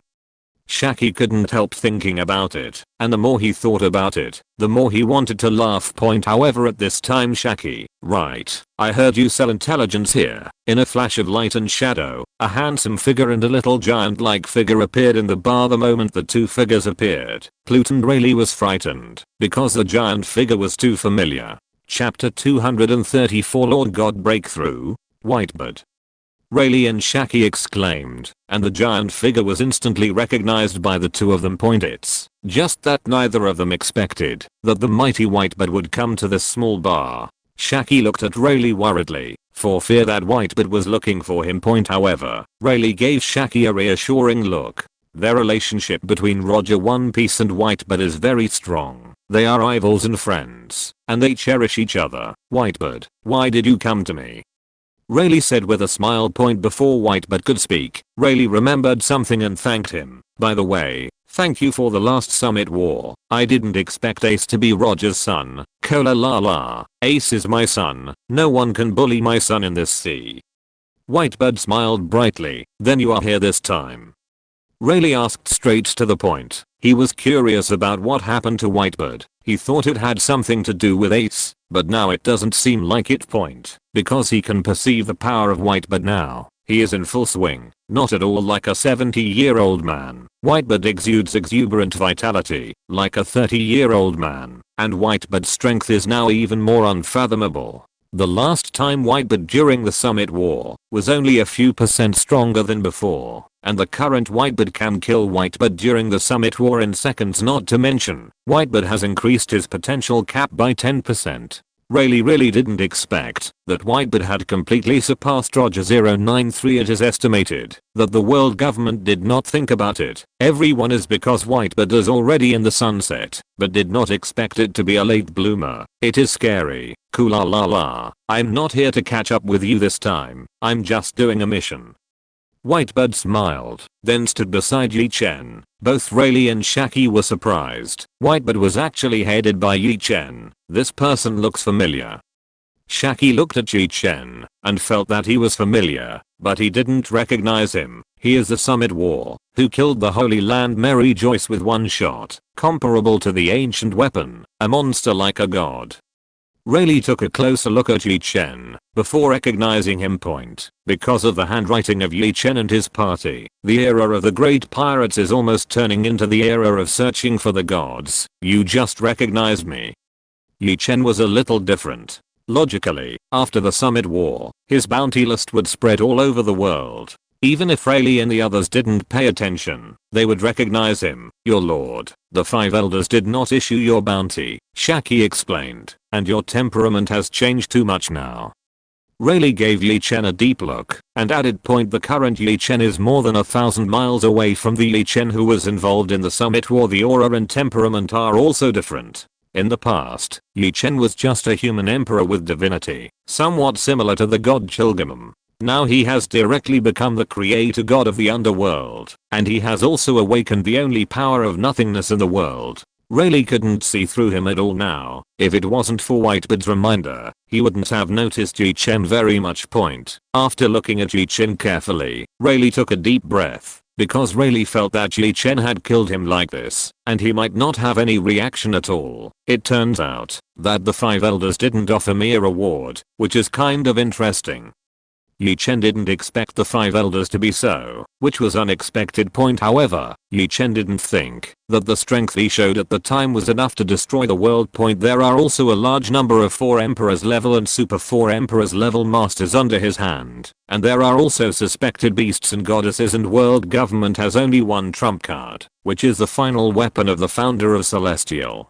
[SPEAKER 1] Shaki couldn't help thinking about it, and the more he thought about it, the more he wanted to laugh. However, at this time, Shaki, right, I heard you sell intelligence here. In a flash of light and shadow, a handsome figure and a little giant-like figure appeared in the bar. The moment the two figures appeared, Pluton Rayleigh was frightened, because the giant figure was too familiar. Chapter 234 Lord God Breakthrough, Whitebird. Rayleigh and Shaki exclaimed, and the giant figure was instantly recognized by the two of them. It's just that neither of them expected that the mighty Whitebird would come to this small bar. Shaki looked at Rayleigh worriedly, for fear that Whitebird was looking for him. However, Rayleigh gave Shaki a reassuring look. Their relationship between Roger One Piece and Whitebird is very strong. They are rivals and friends, and they cherish each other. Whitebird, why did you come to me? Rayleigh said with a smile. Before Whitebird could speak, Rayleigh remembered something and thanked him. By the way, thank you for the last summit war. I didn't expect Ace to be Roger's son. Cola la la. Ace is my son. No one can bully my son in this sea. Whitebird smiled brightly. Then you are here this time? Rayleigh asked straight to the point. He was curious about what happened to Whitebird. He thought it had something to do with Ace, but now it doesn't seem like it. Because he can perceive the power of Whitebird now. He is in full swing, not at all like a 70-year-old man. Whitebird exudes exuberant vitality, like a 30-year-old man, and Whitebird's strength is now even more unfathomable. The last time Whitebird during the summit war was only a few % stronger than before, and the current Whitebird can kill Whitebird during the summit war in seconds. Not to mention, Whitebird has increased his potential cap by 10%. Rayleigh really didn't expect that Whitebird had completely surpassed Roger 093. It is estimated that the world government did not think about it. Everyone is because Whitebird is already in the sunset, but did not expect it to be a late bloomer. It is scary. Cool la la la. I'm not here to catch up with you this time. I'm just doing a mission. Whitebird smiled, then stood beside Chen. Both Rayleigh and Shaki were surprised. Whitebird was actually headed by Chen. This person looks familiar. Shaki looked at Chen and felt that he was familiar, but he didn't recognize him. He is the Summit War, who killed the Holy Land Mary Joyce with one shot, comparable to the ancient weapon, a monster like a god. Rayleigh took a closer look at Chen before recognizing him. Because of the handwriting of Chen and his party, the era of the great pirates is almost turning into the era of searching for the gods. You just recognized me. Chen was a little different. Logically, after the Summit War, his bounty list would spread all over the world. Even if Rayleigh and the others didn't pay attention, they would recognize him. Your lord, the 5 elders did not issue your bounty, Shaki explained, and your temperament has changed too much now. Rayleigh gave Chen a deep look and added, the current Chen is more than 1,000 miles away from the Chen who was involved in the Summit War. The aura and temperament are also different. In the past, Chen was just a human emperor with divinity, somewhat similar to the god Chilgamum. Now he has directly become the creator god of the underworld, and he has also awakened the only power of nothingness in the world. Rayleigh couldn't see through him at all now. If it wasn't for Whitebird's reminder, he wouldn't have noticed Chen very much. After looking at Chen carefully, Rayleigh took a deep breath, because Rayleigh felt that Chen had killed him like this, and he might not have any reaction at all. It turns out that the 5 elders didn't offer me a reward, which is kind of interesting. Chen didn't expect the 5 elders to be so, which was unexpected. However, Chen didn't think that the strength he showed at the time was enough to destroy the world. There are also a large number of 4 emperors level and super 4 emperors level masters under his hand, and there are also suspected beasts and goddesses, and world government has only one trump card, which is the final weapon of the founder of Celestial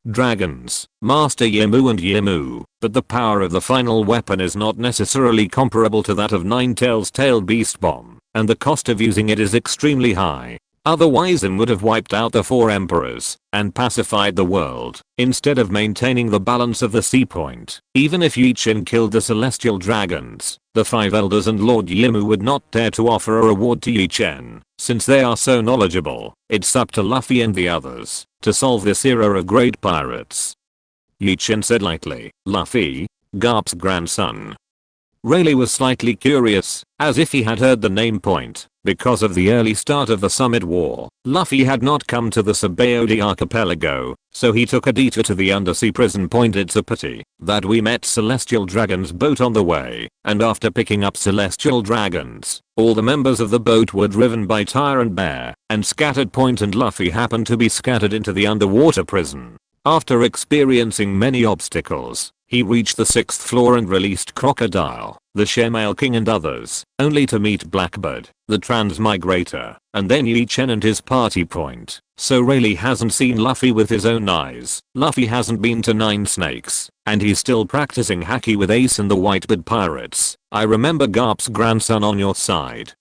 [SPEAKER 1] Dragons, Master Yimu and Yimu, but the power of the final weapon is not necessarily comparable to that of Ninetales' tailed beast bomb, and the cost of using it is extremely high. Otherwise Yin would have wiped out the 4 emperors and pacified the world instead of maintaining the balance of the sea point. Even if Chen killed the celestial dragons, the 5 elders and Lord Yimu would not dare to offer a reward to Chen, since they are so knowledgeable. It's up to Luffy and the others to solve this era of great pirates. Chen said lightly. Luffy? Garp's grandson. Rayleigh was slightly curious, as if he had heard the name. Because of the early start of the Summit War, Luffy had not come to the Sabaody archipelago, so he took a detour to the undersea prison. It's a pity that we met Celestial Dragon's boat on the way, and after picking up Celestial Dragons, all the members of the boat were driven by Tyrant Bear and scattered. And Luffy happened to be scattered into the underwater prison. After experiencing many obstacles, he reached the 6th floor and released Crocodile, the Shemale King and others, only to meet Blackbird, the Transmigrator, and then Chen and his party. So Rayleigh hasn't seen Luffy with his own eyes. Luffy hasn't been to 9 Snakes, and he's still practicing haki with Ace and the Whitebird pirates. I remember Garp's grandson on your side.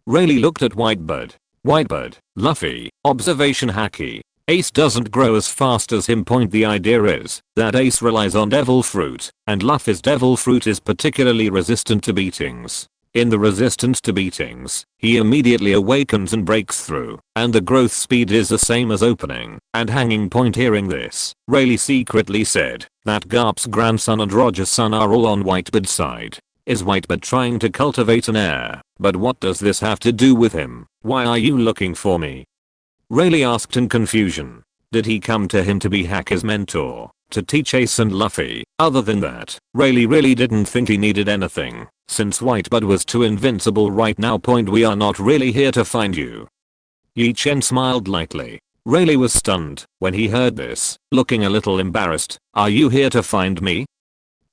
[SPEAKER 1] Rayleigh looked at Whitebird. Whitebird, Luffy, observation haki. Ace doesn't grow as fast as him. The idea is that Ace relies on devil fruit, and Luffy's devil fruit is particularly resistant to beatings. In the resistance to beatings, he immediately awakens and breaks through, and the growth speed is the same as opening and hanging. Hearing this, Rayleigh secretly said that Garp's grandson and Roger's son are all on Whitebird's side. Is Whitebird trying to cultivate an heir? But what does this have to do with him? Why are you looking for me? Rayleigh asked in confusion. Did he come to him to be Hacker's mentor, to teach Ace and Luffy? Other than that, Rayleigh really didn't think he needed anything, since Whitebird was too invincible right now. We are not really here to find you. Chen smiled lightly. Rayleigh was stunned when he heard this, looking a little embarrassed. Are you here to find me?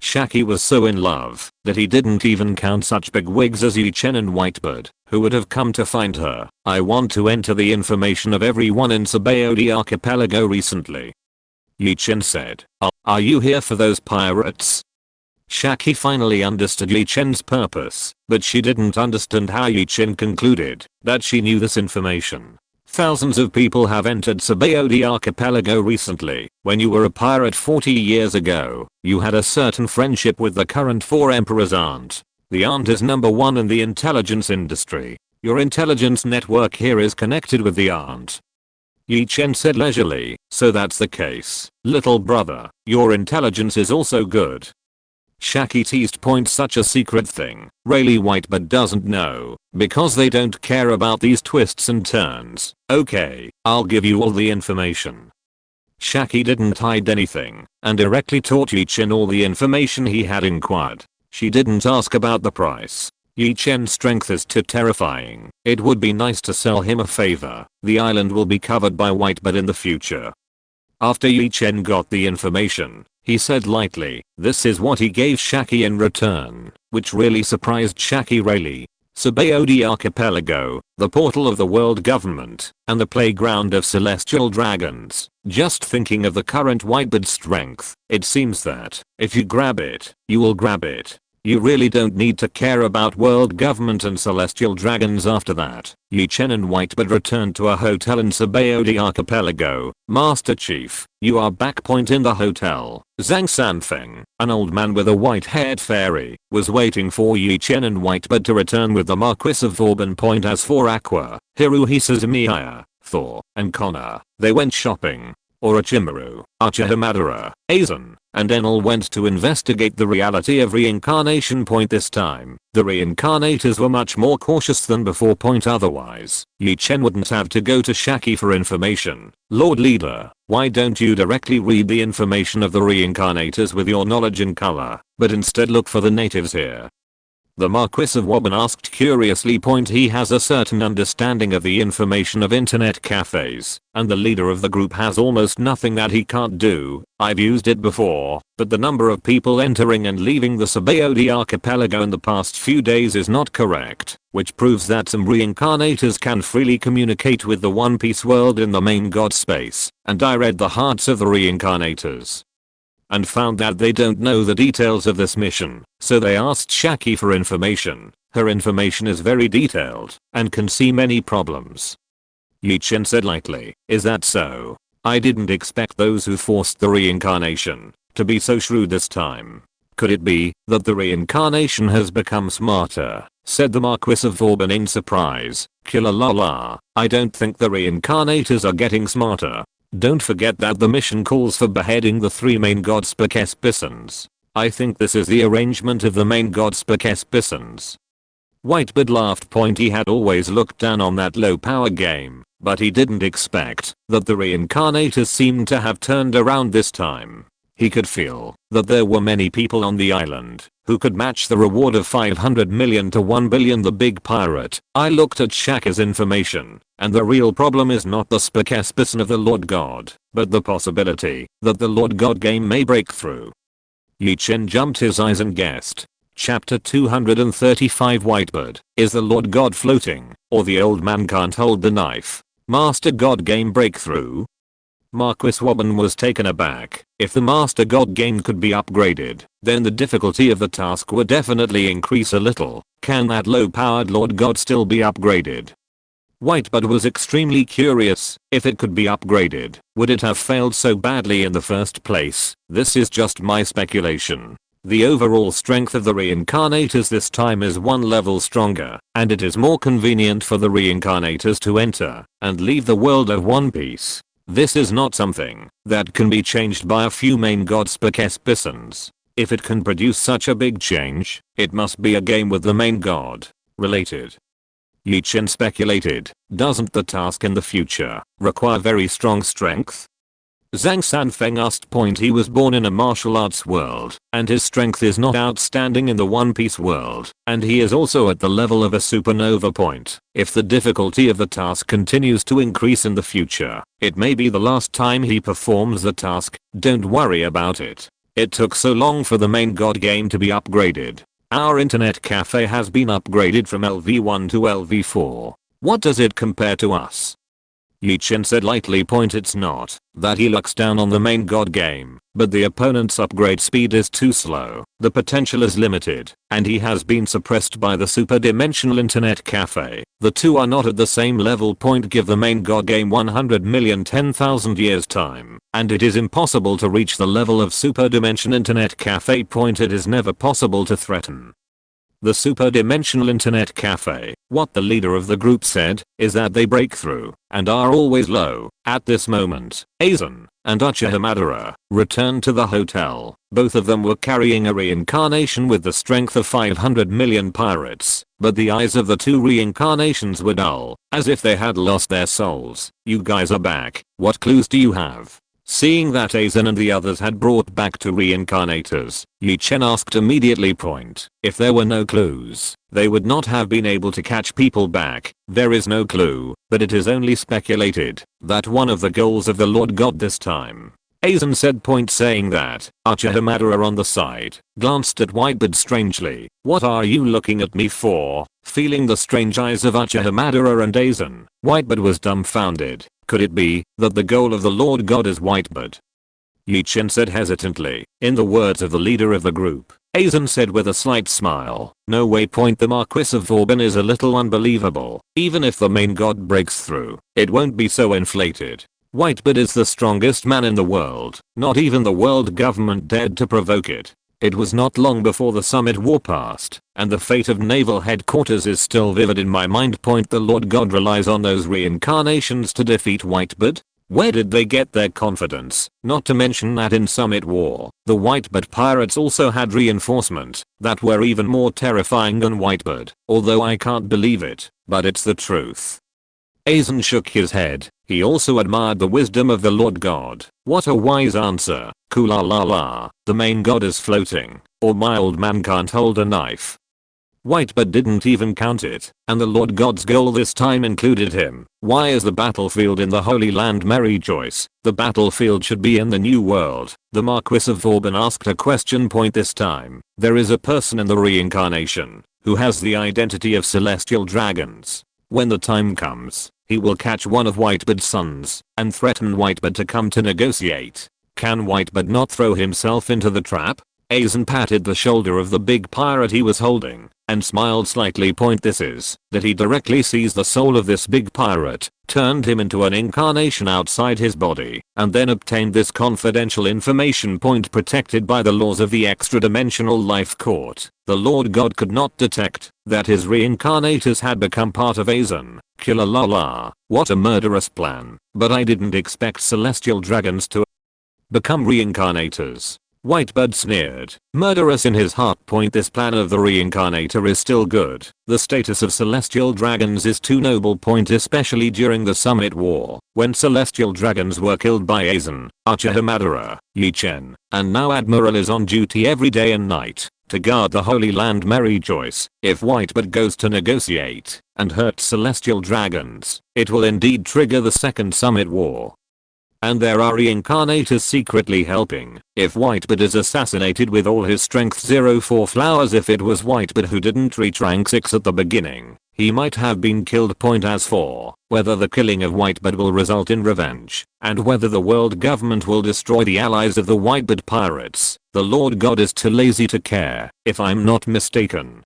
[SPEAKER 1] Shaki was so in love that he didn't even count such big wigs as Chen and Whitebird, who would have come to find her. I want to enter the information of everyone in Sabaody archipelago recently. Chen said. Are you here for those pirates? Shaki finally understood Chen's purpose, but she didn't understand how Chen concluded that she knew this information. Thousands of people have entered Sabaody Archipelago recently. When you were a pirate 40 years ago, you had a certain friendship with the current 4 emperors aunt. The aunt is number 1 in the intelligence industry. Your intelligence network here is connected with the aunt. Chen said leisurely, so that's the case, little brother, your intelligence is also good. Shaki teased such a secret thing, Rayleigh Whitebird doesn't know, because they don't care about these twists and turns. Okay, I'll give you all the information. Shaki didn't hide anything, and directly taught Chen all the information he had inquired. She didn't ask about the price. Chen's strength is too terrifying. It would be nice to sell him a favor. The island will be covered by Whitebird in the future. After Chen got the information, he said lightly, this is what he gave Shaki in return, which really surprised Shaki Rayleigh. Sabaody Archipelago, the portal of the world government, and the playground of celestial dragons. Just thinking of the current Whitebird strength, it seems that, if you grab it, you will grab it. You really don't need to care about world government and celestial dragons after that. Chen and Whitebird returned to a hotel in Sabaody Archipelago. Master Chief, you are back. In the hotel, Zhang Sanfeng, an old man with a white-haired fairy, was waiting for Chen and Whitebird to return with the Marquis of Vauban. As for Aqua, Hiruhisa Suzumiya, Thor, and Connor, they went shopping. Orochimaru, Achihamadara, Aizen, and Enel went to investigate the reality of reincarnation. This time, the reincarnators were much more cautious than before. Otherwise, Chen wouldn't have to go to Shaki for information. Lord Leader, why don't you directly read the information of the reincarnators with your knowledge in color, but instead look for the natives here? The Marquis of Vauban asked curiously. He has a certain understanding of the information of internet cafes, and the leader of the group has almost nothing that he can't do. I've used it before, but the number of people entering and leaving the Sabaody Archipelago in the past few days is not correct, which proves that some reincarnators can freely communicate with the One Piece world in the main god space, and I read the hearts of the reincarnators and found that they don't know the details of this mission, so they asked Shaki for information. Her information is very detailed, and can see many problems. Chen said lightly, is that so? I didn't expect those who forced the reincarnation to be so shrewd this time. Could it be that the reincarnation has become smarter? Said the Marquis of Vauban in surprise. Killer lala, I don't think the reincarnators are getting smarter. Don't forget that the mission calls for beheading the 3 main god Spokespersons. I think this is the arrangement of the main god Spokespersons. Whitebird laughed. He had always looked down on that low power game, but he didn't expect that the reincarnators seemed to have turned around this time. He could feel that there were many people on the island who could match the reward of 500 million to 1 billion. The big pirate. I looked at Shaka's information, and the real problem is not the Spokesperson of the Lord God, but the possibility that the Lord God game may break through. Chen jumped his eyes and guessed. Chapter 235. Whitebird, is the Lord God floating, or the old man can't hold the knife? Master God game breakthrough? Marquis Vauban was taken aback. If the Master God game could be upgraded, then the difficulty of the task would definitely increase a little. Can that low-powered Lord God still be upgraded? Whitebird was extremely curious. If it could be upgraded, would it have failed so badly in the first place? This is just my speculation. The overall strength of the reincarnators this time is 1 level stronger, and it is more convenient for the reincarnators to enter and leave the world of One Piece. This is not something that can be changed by a few main god Spokespersons. If it can produce such a big change, it must be a game with the main god related. Chen speculated, doesn't the task in the future require very strong strength? Zhang Sanfeng asked. He was born in a martial arts world, and his strength is not outstanding in the One Piece world, and he is also at the level of a supernova point. If the difficulty of the task continues to increase in the future, it may be the last time he performs the task. Don't worry about it. It took so long for the main god game to be upgraded. Our internet cafe has been upgraded from LV1 to LV4. What does it compare to us? Chen said lightly. It's not that he looks down on the main god game, but the opponent's upgrade speed is too slow, the potential is limited, and he has been suppressed by the superdimensional internet cafe. The two are not at the same level. Give the main god game 100 million 10,000 years time, and it is impossible to reach the level of superdimension internet cafe. It is never possible to threaten the superdimensional internet cafe. What the leader of the group said is that they break through and are always low. At this moment, Aizen and Uchiha returned to the hotel. Both of them were carrying a reincarnation with the strength of 500 million pirates, but the eyes of the two reincarnations were dull, as if they had lost their souls. You guys are back. What clues do you have? Seeing that Aizen and the others had brought back two reincarnators, Chen asked immediately. If there were no clues, they would not have been able to catch people back. There is no clue, but it is only speculated that one of the goals of the Lord God this time. Aizen said. Saying that, Uchiha on the side glanced at Whitebird strangely. What are you looking at me for? Feeling the strange eyes of Uchiha and Aizen, Whitebird was dumbfounded. Could it be that the goal of the Lord God is Whitebird? Chen said hesitantly. In the words of the leader of the group, Aizen said with a slight smile, no way. The Marquis of Vauban is a little unbelievable. Even if the main god breaks through, it won't be so inflated. Whitebird is the strongest man in the world. Not even the world government dared to provoke it. It was not long before the summit war passed, and the fate of naval headquarters is still vivid in my mind. The Lord God relies on those reincarnations to defeat Whitebird? Where did they get their confidence? Not to mention that in Summit War, the Whitebird pirates also had reinforcement that were even more terrifying than Whitebird. Although I can't believe it, but it's the truth. Aizen shook his head. He also admired the wisdom of the Lord God. What a wise answer. Kula. The main god is floating, or my old man can't hold a knife. Whitebird didn't even count it, and the Lord God's goal this time included him. Why is the battlefield in the Holy Land? Mary Joyce. The battlefield should be in the New World. The Marquis of Vauban asked a question. This time, there is a person in the reincarnation who has the identity of celestial dragons. When the time comes, he will catch one of Whitebird's sons and threaten Whitebird to come to negotiate. Can Whitebird not throw himself into the trap? Aizen patted the shoulder of the big pirate he was holding and smiled slightly. This is that he directly sees the soul of this big pirate, turned him into an incarnation outside his body, and then obtained this confidential information. Protected by the laws of the extra-dimensional life court, the Lord God could not detect that his reincarnators had become part of Aizen. Killa. What a murderous plan. But I didn't expect celestial dragons to become reincarnators. Whitebird sneered, murderous in his heart. This plan of the reincarnator is still good. The status of celestial dragons is too noble. Especially during the Summit War, when celestial dragons were killed by Aizen, Uchiha, Chen, and now Admiral is on duty every day and night to guard the Holy Land. Mary Joyce. If Whitebird goes to negotiate and hurts celestial dragons, it will indeed trigger the Second Summit War. And there are reincarnators secretly helping. If Whitebird is assassinated with all his strength 04 flowers, if it was Whitebird who didn't reach rank 6 at the beginning, he might have been killed. As for whether the killing of Whitebird will result in revenge, and whether the world government will destroy the allies of the Whitebird pirates, the Lord God is too lazy to care, if I'm not mistaken.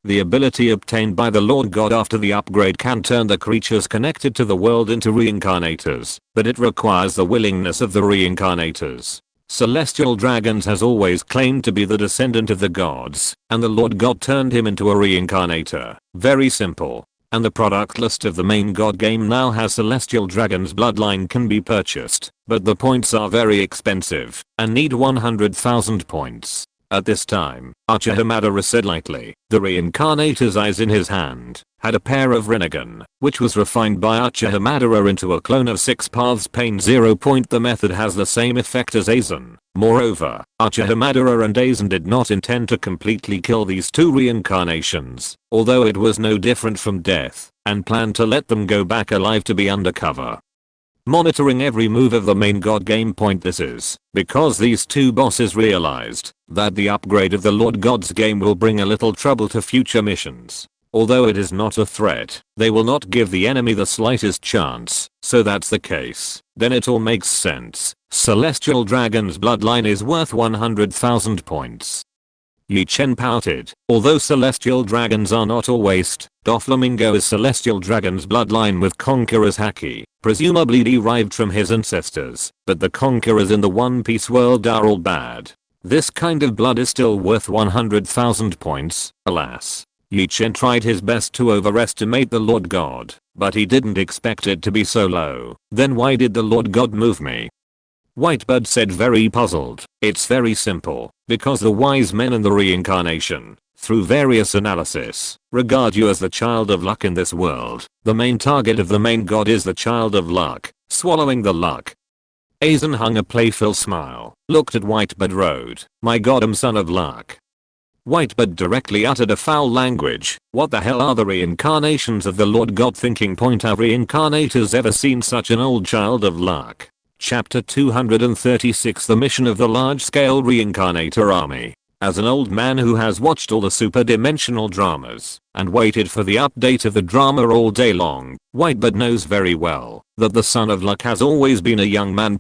[SPEAKER 1] The ability obtained by the Lord God after the upgrade can turn the creatures connected to the world into reincarnators, but it requires the willingness of the reincarnators. Celestial Dragons has always claimed to be the descendant of the gods, and the Lord God turned him into a reincarnator. Very simple. And the product list of the main god game now has Celestial Dragon's bloodline can be purchased, but the points are very expensive and need 100,000 points. At this time, Uchiha said lightly, the reincarnator's eyes in his hand had a pair of Rinnegan, which was refined by Uchiha into a clone of 6 paths pain 0. The method has the same effect as Aizen. Moreover, Uchiha and Aizen did not intend to completely kill these two reincarnations, although it was no different from death, and planned to let them go back alive to be undercover, monitoring every move of the main god game. This is because these two bosses realized that the upgrade of the Lord God's game will bring a little trouble to future missions. Although it is not a threat, they will not give the enemy the slightest chance. So that's the case. Then it all makes sense. Celestial Dragon's bloodline is worth 100,000 points. Chen pouted. Although celestial dragons are not all waste, Doflamingo is celestial dragon's bloodline with conqueror's haki, presumably derived from his ancestors, but the conquerors in the One Piece world are all bad. This kind of blood is still worth 100,000 points, alas. Chen tried his best to overestimate the Lord God, but he didn't expect it to be so low. Then why did the Lord God move me? Whitebird said, very puzzled. It's very simple, because the wise men in the reincarnation, through various analysis, regard you as the child of luck in this world. The main target of the main god is the child of luck, swallowing the luck. Aizen hung a playful smile, looked at Whitebird Road. My god, I'm son of luck. Whitebird directly uttered a foul language. What the hell are the reincarnations of the Lord God thinking? Have reincarnators ever seen such an old child of luck? Chapter 236, The mission of the large-scale reincarnator army. As an old man who has watched all the superdimensional dramas and waited for the update of the drama all day long, Whitebird knows very well that the son of luck has always been a young man.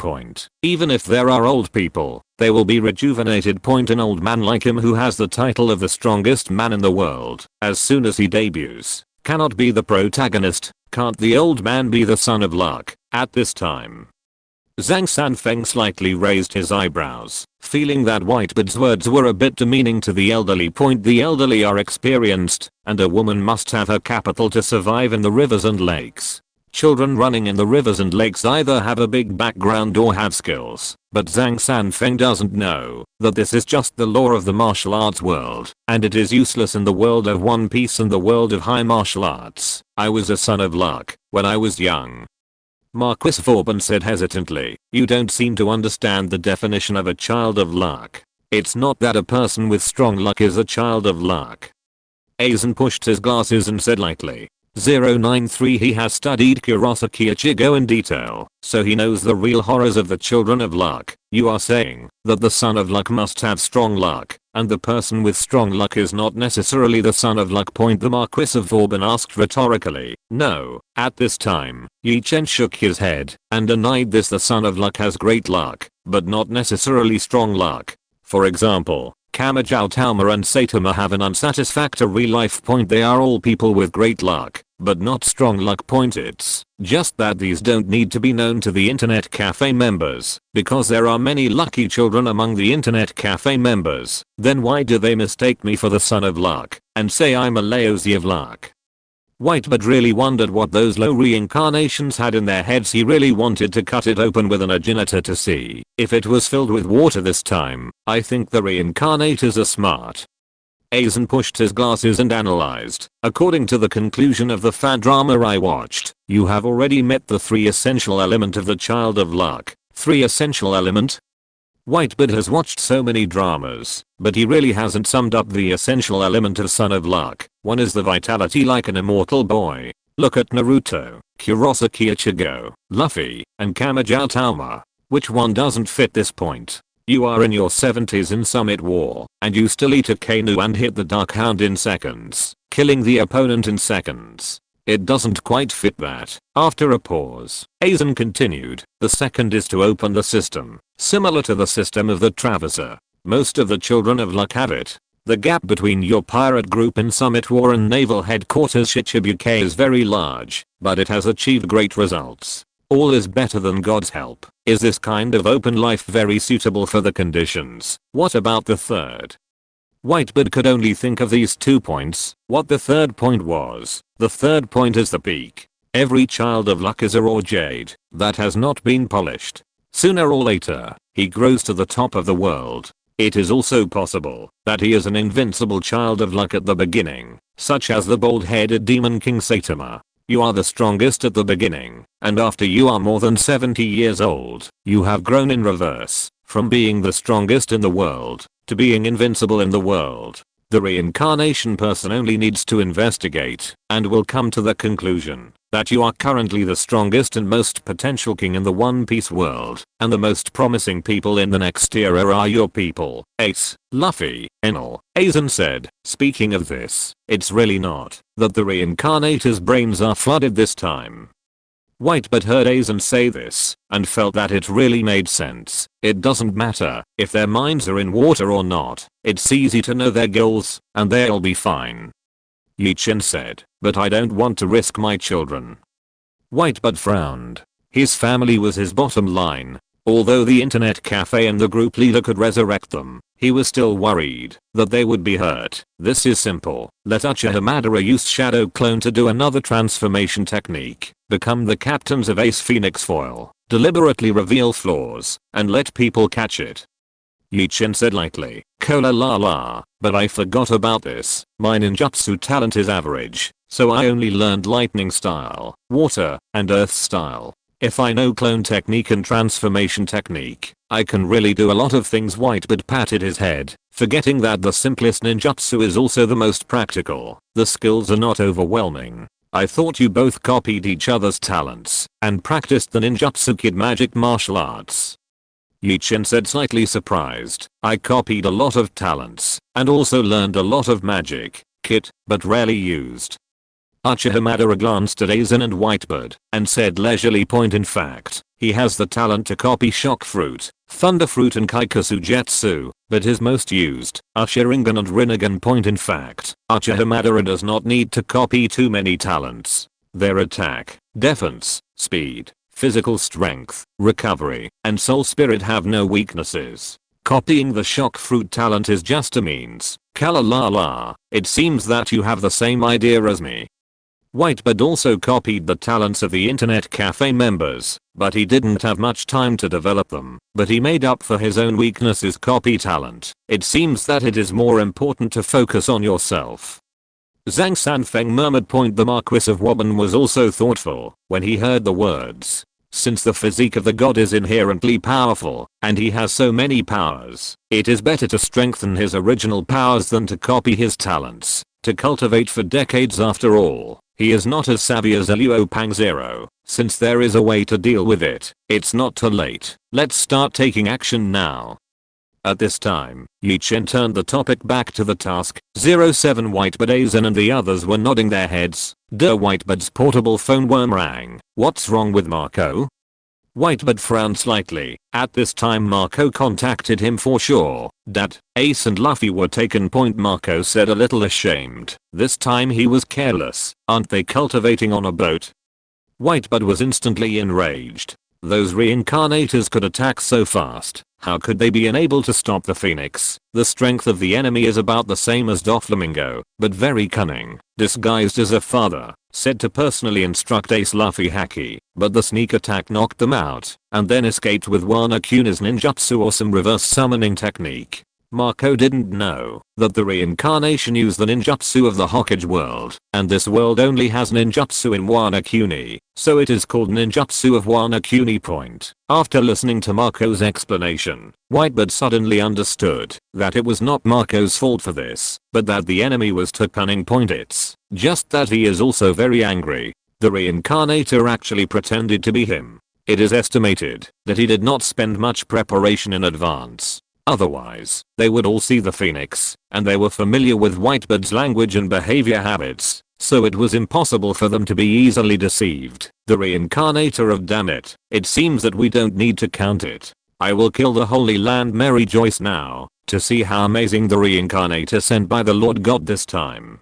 [SPEAKER 1] Even if there are old people, they will be rejuvenated. An old man like him who has the title of the strongest man in the world as soon as he debuts cannot be the protagonist. Can't the old man be the son of luck at this time? Zhang Sanfeng slightly raised his eyebrows, feeling that Whitebird's words were a bit demeaning to the elderly. The elderly are experienced, and a woman must have her capital to survive in the rivers and lakes. Children running in the rivers and lakes either have a big background or have skills, but Zhang Sanfeng doesn't know that this is just the law of the martial arts world, and it is useless in the world of One Piece and the world of high martial arts. I was a son of luck when I was young. Marquis Vauban said hesitantly, you don't seem to understand the definition of a child of luck. It's not that a person with strong luck is a child of luck. Aizen pushed his glasses and said lightly, 093. He has studied Kurosaki Ichigo in detail, so he knows the real horrors of the children of luck. You are saying that the son of luck must have strong luck, and the person with strong luck is not necessarily the son of luck. The Marquis of Vauban asked rhetorically. No, at this time, Chen shook his head and denied this. The son of luck has great luck, but not necessarily strong luck. For example, Kamijao Talma and Saitama have an unsatisfactory life. They are all people with great luck, but not strong luck. It's just that these don't need to be known to the internet cafe members, because there are many lucky children among the internet cafe members. Then why do they mistake me for the son of luck and say I'm a Laozi of luck? Whitebird really wondered what those low reincarnations had in their heads. He really wanted to cut it open with an agitator to see if it was filled with water this time. I think the reincarnators are smart. Aizen pushed his glasses and analyzed. According to the conclusion of the fan drama I watched, you have already met the 3 essential element of the child of luck. 3 essential element? Whitebird has watched so many dramas, but he really hasn't summed up the essential element of son of luck. 1 is the vitality like an immortal boy. Look at Naruto, Kurosaki Ichigo, Luffy, and Kamijao Talma. Which one doesn't fit this point? You are in your 70s in Summit War, and you still eat a Kanu and hit the Dark Hound in seconds, killing the opponent in seconds. It doesn't quite fit that. After a pause, Aizen continued. The second is to open the system, similar to the system of the Traverser. Most of the children of luck have it. The gap between your pirate group in Summit War and Naval Headquarters Shichibukai is very large, but it has achieved great results. All is better than God's help. Is this kind of open life very suitable for the conditions? What about the third? Whitebird could only think of these 2 points. What the third point was? The third point is the peak. Every child of luck is a raw jade that has not been polished. Sooner or later, he grows to the top of the world. It is also possible that he is an invincible child of luck at the beginning, such as the bald-headed demon king Saitama. You are the strongest at the beginning, and after you are more than 70 years old, you have grown in reverse, from being the strongest in the world to being invincible in the world. The reincarnation person only needs to investigate and will come to the conclusion that you are currently the strongest and most potential king in the One Piece world, and the most promising people in the next era are your people, Ace, Luffy, Enel. Aizen said, speaking of this, it's really not that the reincarnators' brains are flooded this time. Whitebird heard Aizen say this, and felt that it really made sense. It doesn't matter if their minds are in water or not, it's easy to know their goals, and they'll be fine. Chen said, but I don't want to risk my children. Whitebird frowned. His family was his bottom line. Although the internet cafe and the group leader could resurrect them, he was still worried that they would be hurt. This is simple. Let Uchiha use Shadow Clone to do another transformation technique, become the captains of Ace Phoenix Foil, deliberately reveal flaws, and let people catch it. Chen said lightly, "Cola la la, but I forgot about this. My ninjutsu talent is average, so I only learned lightning style, water, and earth style. If I know clone technique and transformation technique, I can really do a lot of things." Whitebird patted his head, forgetting that the simplest ninjutsu is also the most practical. The skills are not overwhelming. I thought you both copied each other's talents and practiced the ninjutsu kid magic martial arts. Chen said, slightly surprised. I copied a lot of talents and also learned a lot of magic kit, but rarely used. Uchiha glanced at Aizen and Whitebird and said leisurely, point in fact, he has the talent to copy Shock Fruit, Thunder Fruit and Kaikusu Jetsu, but his most used are Sharingan and Rinnegan. Point in fact, Uchiha does not need to copy too many talents. Their attack, defense, speed, physical strength, recovery, and soul spirit have no weaknesses. Copying the Shock Fruit talent is just a means. Kala la la, it seems that you have the same idea as me. Whitebird also copied the talents of the internet cafe members, but he didn't have much time to develop them. But he made up for his own weaknesses. Copy talent. It seems that it is more important to focus on yourself. Zhang Sanfeng murmured. The Marquis of Woburn was also thoughtful when he heard the words. Since the physique of the god is inherently powerful, and he has so many powers, it is better to strengthen his original powers than to copy his talents, to cultivate for decades. After all, he is not as savvy as Luo Pangzero. Since there is a way to deal with it, it's not too late. Let's start taking action now. At this time, Chen turned the topic back to the task. 07 Whitebird, Aizen and the others were nodding their heads. Whitebird's portable phone worm rang. What's wrong with Marco? Whitebird frowned slightly. At this time Marco contacted him for sure. Dad, Ace and Luffy were taken. Marco said, a little ashamed. This time he was careless. Aren't they cultivating on a boat? Whitebird was instantly enraged. Those reincarnators could attack so fast. How could they be unable to stop the Phoenix? The strength of the enemy is about the same as Doflamingo, but very cunning, disguised as a father, said to personally instruct Ace Luffy Haki, but the sneak attack knocked them out, and then escaped with Wano Kuna's ninjutsu or some reverse summoning technique. Marco didn't know that the reincarnation used the ninjutsu of the Hokage world, and this world only has ninjutsu in Wano Kuni, so it is called ninjutsu of Wano Kuni. After listening to Marco's explanation, Whitebird suddenly understood that it was not Marco's fault for this, but that the enemy was too cunning. It's just that he is also very angry. The reincarnator actually pretended to be him. It is estimated that he did not spend much preparation in advance. Otherwise, they would all see the Phoenix, and they were familiar with Whitebird's language and behavior habits, so it was impossible for them to be easily deceived. The reincarnator of damn it, it seems that we don't need to count it. I will kill the Holy Land Mary Joyce now, to see how amazing the reincarnator sent by the Lord God this time.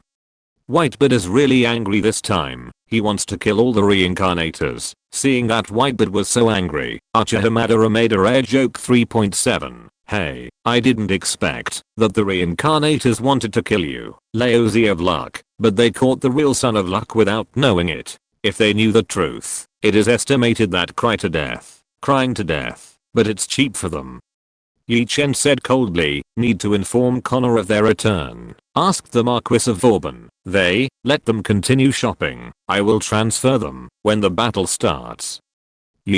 [SPEAKER 1] Whitebird is really angry this time. He wants to kill all the reincarnators. Seeing that Whitebird was so angry, Uchiha made a rare joke. 3.7 Hey, I didn't expect that the reincarnators wanted to kill you, Laozi of Luck, but they caught the real son of Luck without knowing it. If they knew the truth, it is estimated that crying to death, but it's cheap for them. Chen said coldly, need to inform Connor of their return. Asked the Marquis of Vauban. Let them continue shopping. I will transfer them when the battle starts.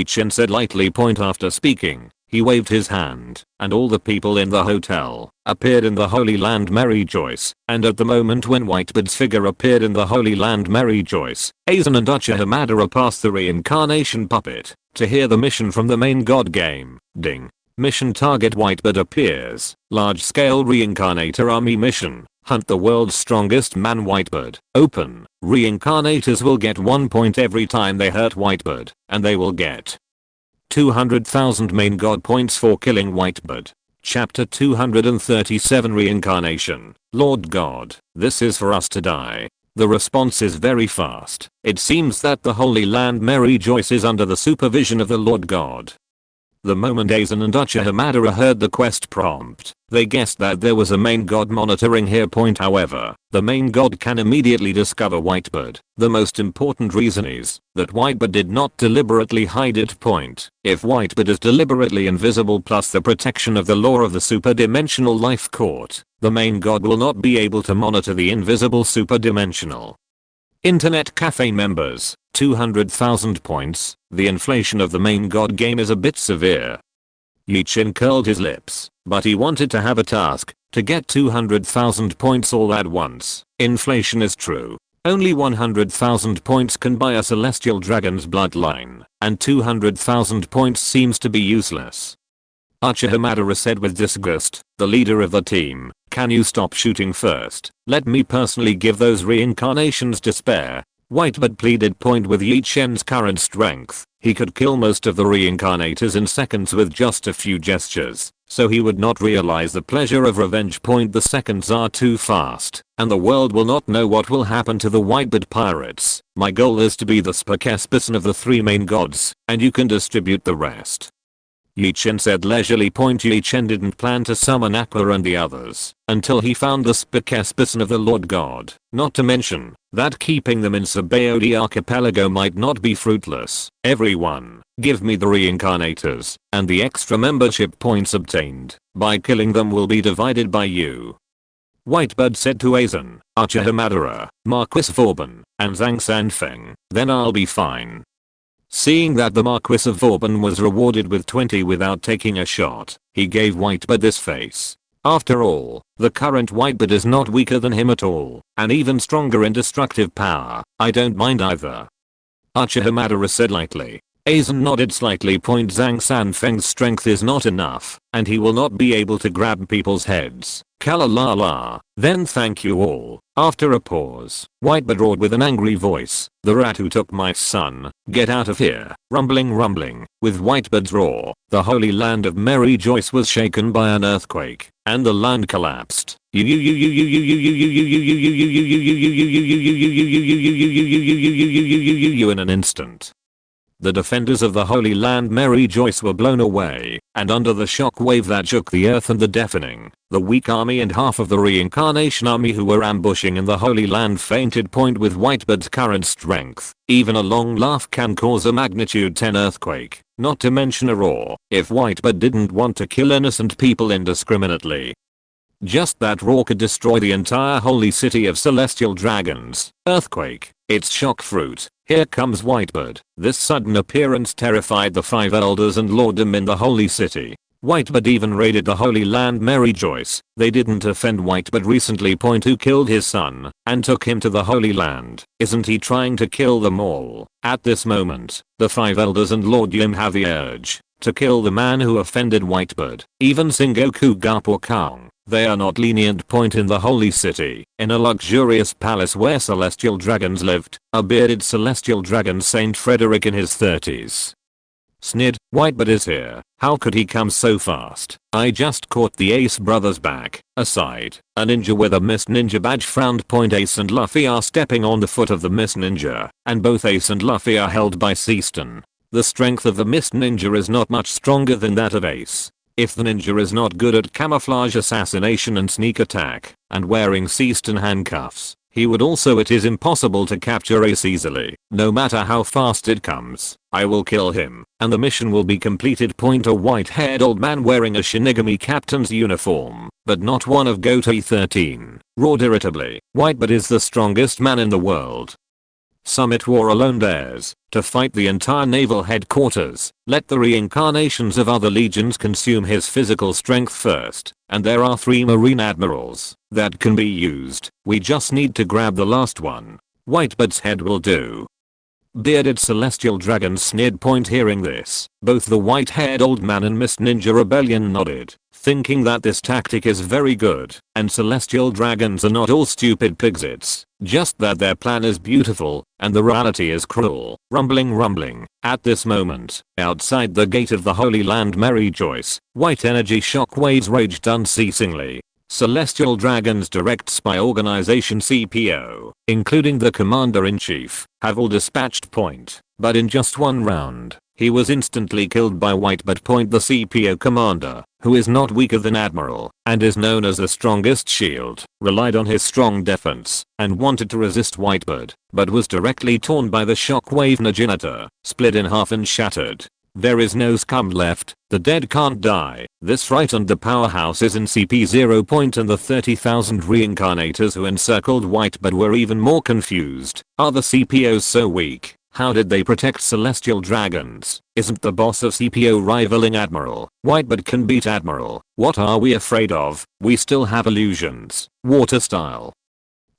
[SPEAKER 1] Chen said lightly. After speaking, He waved his hand, and all the people in the hotel appeared in the Holy Land Mary Joyce, and at the moment when Whitebeard's figure appeared in the Holy Land Mary Joyce, Aizen and Uchiha Madara passed the reincarnation puppet to hear the mission from the main god game. Ding. Mission target Whitebeard appears. Large-scale reincarnator army mission. Hunt the world's strongest man Whitebeard. Open. Reincarnators will get 1 point every time they hurt Whitebeard, and they will get 200,000 main god points for killing Whitebeard. Chapter 237 Reincarnation. Lord God, this is for us to die. The response is very fast. It seems that the Holy Land Mary Joyce is under the supervision of the Lord God. The moment Aizen and Uchiha Madara heard the quest prompt, they guessed that there was a main god monitoring here. However, the main god can immediately discover Whitebeard. The most important reason is that Whitebeard did not deliberately hide it. If Whitebeard is deliberately invisible plus the protection of the law of the superdimensional life court, the main god will not be able to monitor the invisible superdimensional. Internet Cafe members, 200,000 points. The inflation of the main god game is a bit severe. Chen curled his lips, but he wanted to have a task to get 200,000 points all at once. Inflation is true. Only 100,000 points can buy a celestial dragon's bloodline, and 200,000 points seems to be useless. Uchiha Madara said with disgust, the leader of the team, can you stop shooting first? Let me personally give those reincarnations to spare. Whitebeard pleaded. With Chen's current strength, he could kill most of the reincarnators in seconds with just a few gestures, so he would not realize the pleasure of revenge. The seconds are too fast, and the world will not know what will happen to the Whitebeard pirates. My goal is to be the spokesperson of the 3 main gods, and you can distribute the rest. Chen said leisurely. Chen didn't plan to summon Aqua and the others until he found the spokesperson of the Lord God, not to mention that keeping them in Sabaody archipelago might not be fruitless. Everyone, give me the reincarnators, and the extra membership points obtained by killing them will be divided by you. Whitebeard said to Aizen, Uchiha Madara, Marquis Vauban, and Zhang Sanfeng, then I'll be fine. Seeing that the Marquis of Vauban was rewarded with 20 without taking a shot, he gave Whitebeard this face. After all, the current Whitebeard is not weaker than him at all, and even stronger in destructive power. I don't mind either. Uchiha Madara said lightly. Aizen nodded slightly. Zhang Sanfeng's strength is not enough, and he will not be able to grab people's heads. Kalalala. Then thank you all. After a pause, Whitebeard roared with an angry voice, the rat who took my son, get out of here. Rumbling. With Whitebeard's roar, the Holy Land of Mary Joyce was shaken by an earthquake, and the land collapsed. In an instant, the defenders of the Holy Land Mary Joyce were blown away, and under the shock wave that shook the earth and the deafening, the weak army and half of the reincarnation army who were ambushing in the Holy Land fainted. With Whitebeard's current strength, even a long laugh can cause a magnitude 10 earthquake, not to mention a roar, if Whitebeard didn't want to kill innocent people indiscriminately. Just that roar could destroy the entire holy city of celestial dragons. Earthquake, it's shock fruit. Here comes Whitebeard. This sudden appearance terrified the 5 elders and lorddom in the holy city. Whitebeard even raided the Holy Land Mary Joyce. They didn't offend Whitebeard recently. Who killed his son and took him to the Holy Land. Isn't he trying to kill them all? At this moment, the 5 elders and lorddom have the urge to kill the man who offended Whitebeard. Even Sengoku Gappo Kong. They are not lenient. In the holy city, in a luxurious palace where celestial dragons lived, a bearded celestial dragon Saint Frederick in his 30s. Snid, Whitebeard is here. How could he come so fast? I just caught the Ace brothers back. Aside, a ninja with a Mist Ninja badge frowned. Ace and Luffy are stepping on the foot of the Mist Ninja, and both Ace and Luffy are held by Seaston. The strength of the Mist Ninja is not much stronger than that of Ace. If the ninja is not good at camouflage assassination and sneak attack, and wearing Seaston handcuffs, he would also. It is impossible to capture Ace easily, no matter how fast it comes. I will kill him, and the mission will be completed. A white-haired old man wearing a Shinigami captain's uniform, but not one of Goatee 13, roared irritably. Whitebeard is the strongest man in the world. Summit War alone dares to fight the entire naval headquarters. Let the reincarnations of other legions consume his physical strength first, and there are 3 marine admirals that can be used. We just need to grab the last one. Whitebeard's head will do. Bearded celestial dragon sneered. Hearing this, both the white-haired old man and Miss Ninja Rebellion nodded, thinking that this tactic is very good, and celestial dragons are not all stupid pigsits, just that their plan is beautiful, and the reality is cruel. Rumbling. At this moment, outside the gate of the Holy Land merry choice, white energy shockwaves raged unceasingly. Celestial Dragon's Direct Spy Organization CPO, including the Commander-in-Chief, have all dispatched Point, but in just one round, he was instantly killed by Whitebeard. The CPO commander, who is not weaker than Admiral, and is known as the strongest shield, relied on his strong defense, and wanted to resist Whitebeard, but was directly torn by the shockwave Naginator, split in half and shattered. There is no scum left, the dead can't die. This frightened the powerhouses in CP0. And the 30,000 reincarnators who encircled Whitebeard were even more confused. Are the CPOs so weak? How did they protect celestial dragons? Isn't the boss of CPO rivaling Admiral? Whitebeard can beat Admiral. What are we afraid of? We still have illusions. Water style.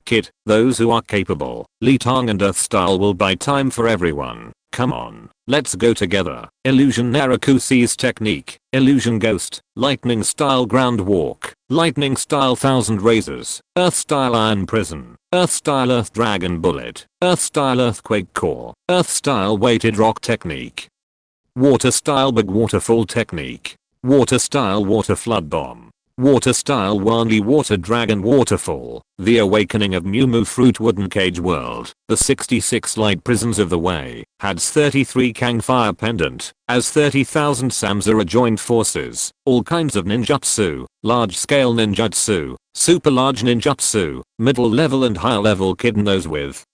[SPEAKER 1] Kid, those who are capable, Li Tong and Earth style will buy time for everyone. Come on, let's go together. Illusion Narakusi's technique, Illusion Ghost, Lightning style ground walk, Lightning style 1000 razors, Earth style iron prison, Earth style earth dragon bullet, Earth style earthquake core, Earth style weighted rock technique. Water style big waterfall technique, Water style water flood bomb. Water style Wanli water dragon waterfall, the awakening of Mew Moo fruit wooden cage world, the 66 light prisons of the way, Had's 33 Kang fire pendant, as 30,000 Samsara joined forces, all kinds of ninjutsu, large scale ninjutsu, super large ninjutsu, middle level and higher level kidnos with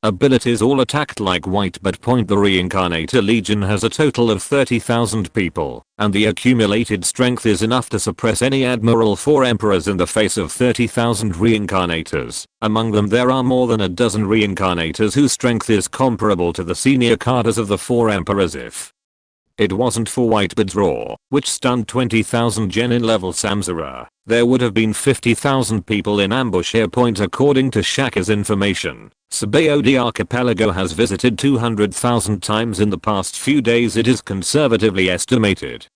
[SPEAKER 1] abilities all attacked like Whitebeard. The Reincarnator Legion has a total of 30,000 people, and the accumulated strength is enough to suppress any Admiral 4 Emperors in the face of 30,000 Reincarnators. Among them there are more than a dozen Reincarnators whose strength is comparable to the senior cadres of the 4 Emperors. If it wasn't for Whitebeard's Roar, which stunned 20,000 Genin level Samsara, there would have been 50,000 people in ambush here. According to Shaka's information, Sabaody Archipelago has visited 200,000 times in the past few days. It is conservatively estimated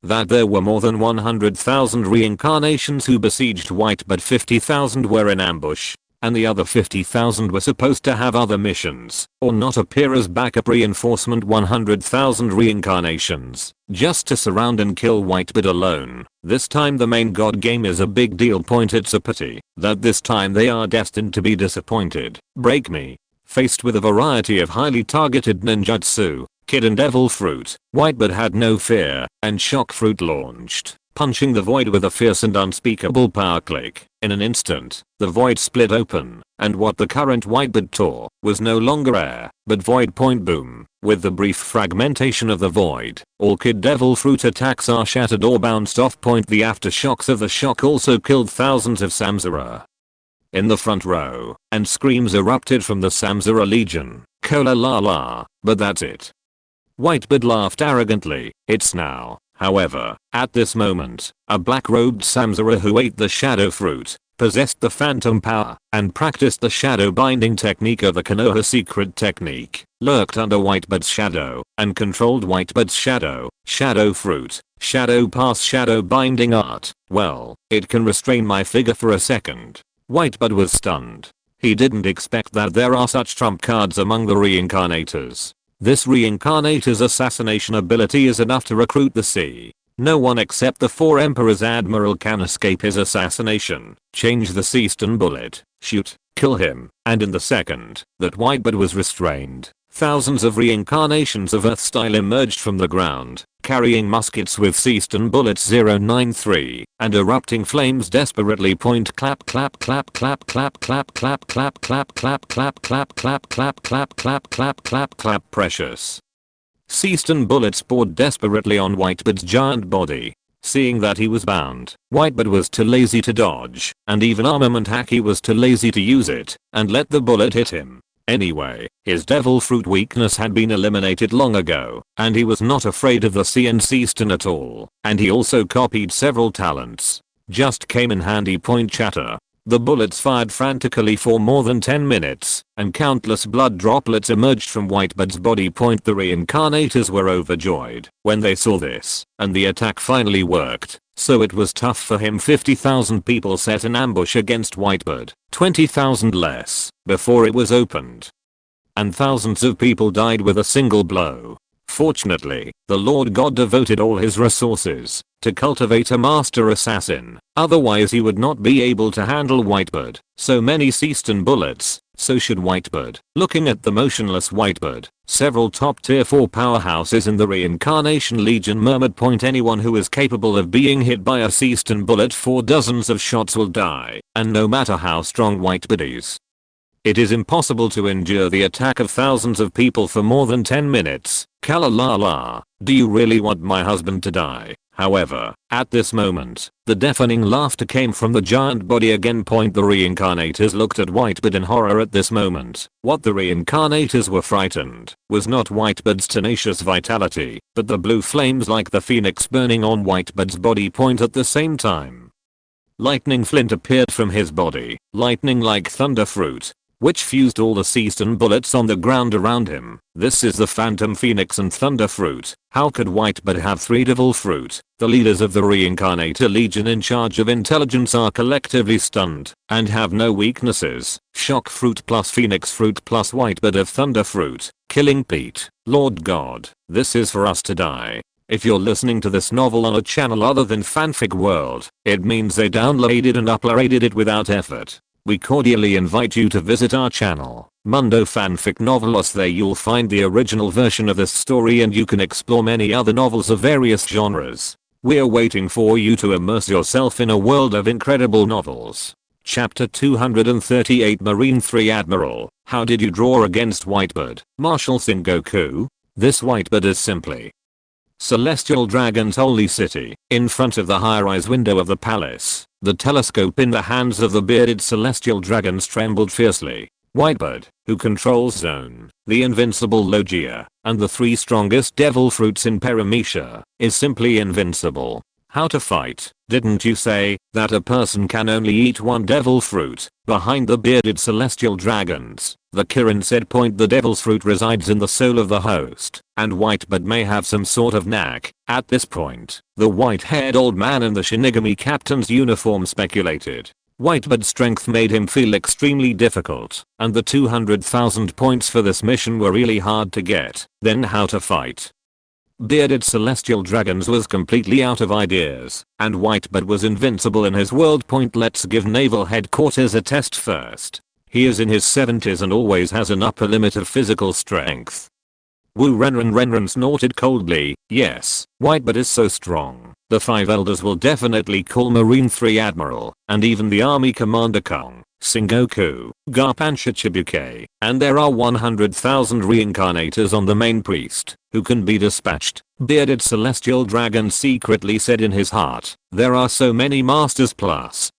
[SPEAKER 1] that there were more than 100,000 reincarnations who besieged Whitebeard. 50,000 were in ambush, and the other 50,000 were supposed to have other missions, or not appear as backup reinforcement. 100,000 reincarnations, just to surround and kill Whitebeard alone. This time the main god game is a big deal. It's a pity that this time they are destined to be disappointed. Break me. Faced with a variety of highly targeted ninjutsu, Kid and Devil Fruit, Whitebeard had no fear, and Shock Fruit launched, punching the void with a fierce and unspeakable power click. In an instant, the void split open, and what the current Whitebeard tore was no longer air, but void. Boom. With the brief fragmentation of the void, all Kid Devil Fruit attacks are shattered or bounced off. The aftershocks of the shock also killed thousands of Samsara in the front row, and screams erupted from the Samsara Legion. Cola la la, but that's it. Whitebeard laughed arrogantly. It's now, however, at this moment, a black-robed Samsara who ate the shadow fruit, possessed the phantom power, and practiced the shadow binding technique of the Konoha secret technique, lurked under Whitebeard's shadow, and controlled Whitebeard's shadow, shadow fruit, shadow pass shadow binding art. Well, it can restrain my figure for a second. Whitebeard was stunned. He didn't expect that there are such trump cards among the reincarnators. This reincarnator's assassination ability is enough to recruit the sea. No one except the 4 Emperors Admiral can escape his assassination. Change the Seaston bullet, shoot, kill him, and in the second that Whitebeard was restrained, thousands of reincarnations of Earth style emerged from the ground, carrying muskets with Seaston bullets 093 and erupting flames desperately. Clap clap clap clap clap clap clap clap clap clap clap clap clap clap clap clap clap clap clap. Precious Seaston bullets poured desperately on Whitebeard's giant body. Seeing that he was bound, Whitebeard was too lazy to dodge, and even armament hack he was too lazy to use it, and let the bullet hit him. Anyway, his devil fruit weakness had been eliminated long ago, and he was not afraid of the CNC stun at all, and he also copied several talents. Just came in handy. Point chatter. The bullets fired frantically for more than 10 minutes, and countless blood droplets emerged from Whitebird's body. Point. The reincarnators were overjoyed when they saw this, and the attack finally worked. So it was tough for him. 50,000 people set an ambush against Whitebird, 20,000 less, before it was opened. And thousands of people died with a single blow. Fortunately, the Lord God devoted all his resources to cultivate a master assassin, otherwise he would not be able to handle Whitebird. So many Seaston bullets, so should Whitebird. Looking at the motionless Whitebird, several top tier 4 powerhouses in the Reincarnation Legion murmured. Point. Anyone who is capable of being hit by a Seaston bullet for dozens of shots will die, and no matter how strong Whitebird is, it is impossible to endure the attack of thousands of people for more than 10 minutes. Kalalala, do you really want my husband to die? However, at this moment, the deafening laughter came from the giant body again. Point. The reincarnators looked at Whitebird in horror at this moment. What the reincarnators were frightened was not Whitebird's tenacious vitality, but the blue flames like the phoenix burning on Whitebird's body. Point. At the same time, lightning flint appeared from his body, lightning like thunder fruit, which fused all the Seaston bullets on the ground around him. This is the Phantom Phoenix and Thunder Fruit. How could Whitebird have 3 Devil Fruit? The leaders of the Reincarnator Legion in charge of intelligence are collectively stunned and have no weaknesses. Shock Fruit plus Phoenix Fruit plus Whitebird of Thunder Fruit. Killing Pete. Lord God, this is for us to die. If you're listening to this novel on a channel other than Fanfic World, it means they downloaded and uploaded it without effort. We cordially invite you to visit our channel, Mundo Fanfic Novelos. There you'll find the original version of this story and you can explore many other novels of various genres. We're waiting for you to immerse yourself in a world of incredible novels. Chapter 238 Marine 3 Admiral, how did you draw against Whitebird? Marshal Sengoku. This Whitebird is simply Celestial Dragon's holy city. In front of the high-rise window of the palace, the telescope in the hands of the bearded celestial dragons trembled fiercely. Whitebird, who controls Zone, the invincible Logia, and the 3 strongest devil fruits in Paramecia, is simply invincible. How to fight? Didn't you say that a person can only eat 1 devil fruit? Behind the bearded celestial dragons, the Kirin said. Point. The devil's fruit resides in the soul of the host, and Whitebird may have some sort of knack. At this point, the white-haired old man in the Shinigami captain's uniform speculated. Whitebird's strength made him feel extremely difficult, and the 200,000 points for this mission were really hard to get. Then how to fight? Bearded Celestial Dragons was completely out of ideas, and Whitebird was invincible in his world. Point. Let's give Naval Headquarters a test first. He is in his 70s and always has an upper limit of physical strength. Wu Renren snorted coldly. Yes, Whitebird is so strong. The 5 elders will definitely call Marine 3 Admiral, and even the army commander Kong, Sengoku, Garp and Shichibuke, and there are 100,000 reincarnators on the main priest, who can be dispatched. Bearded Celestial Dragon secretly said in his heart, there are so many masters plus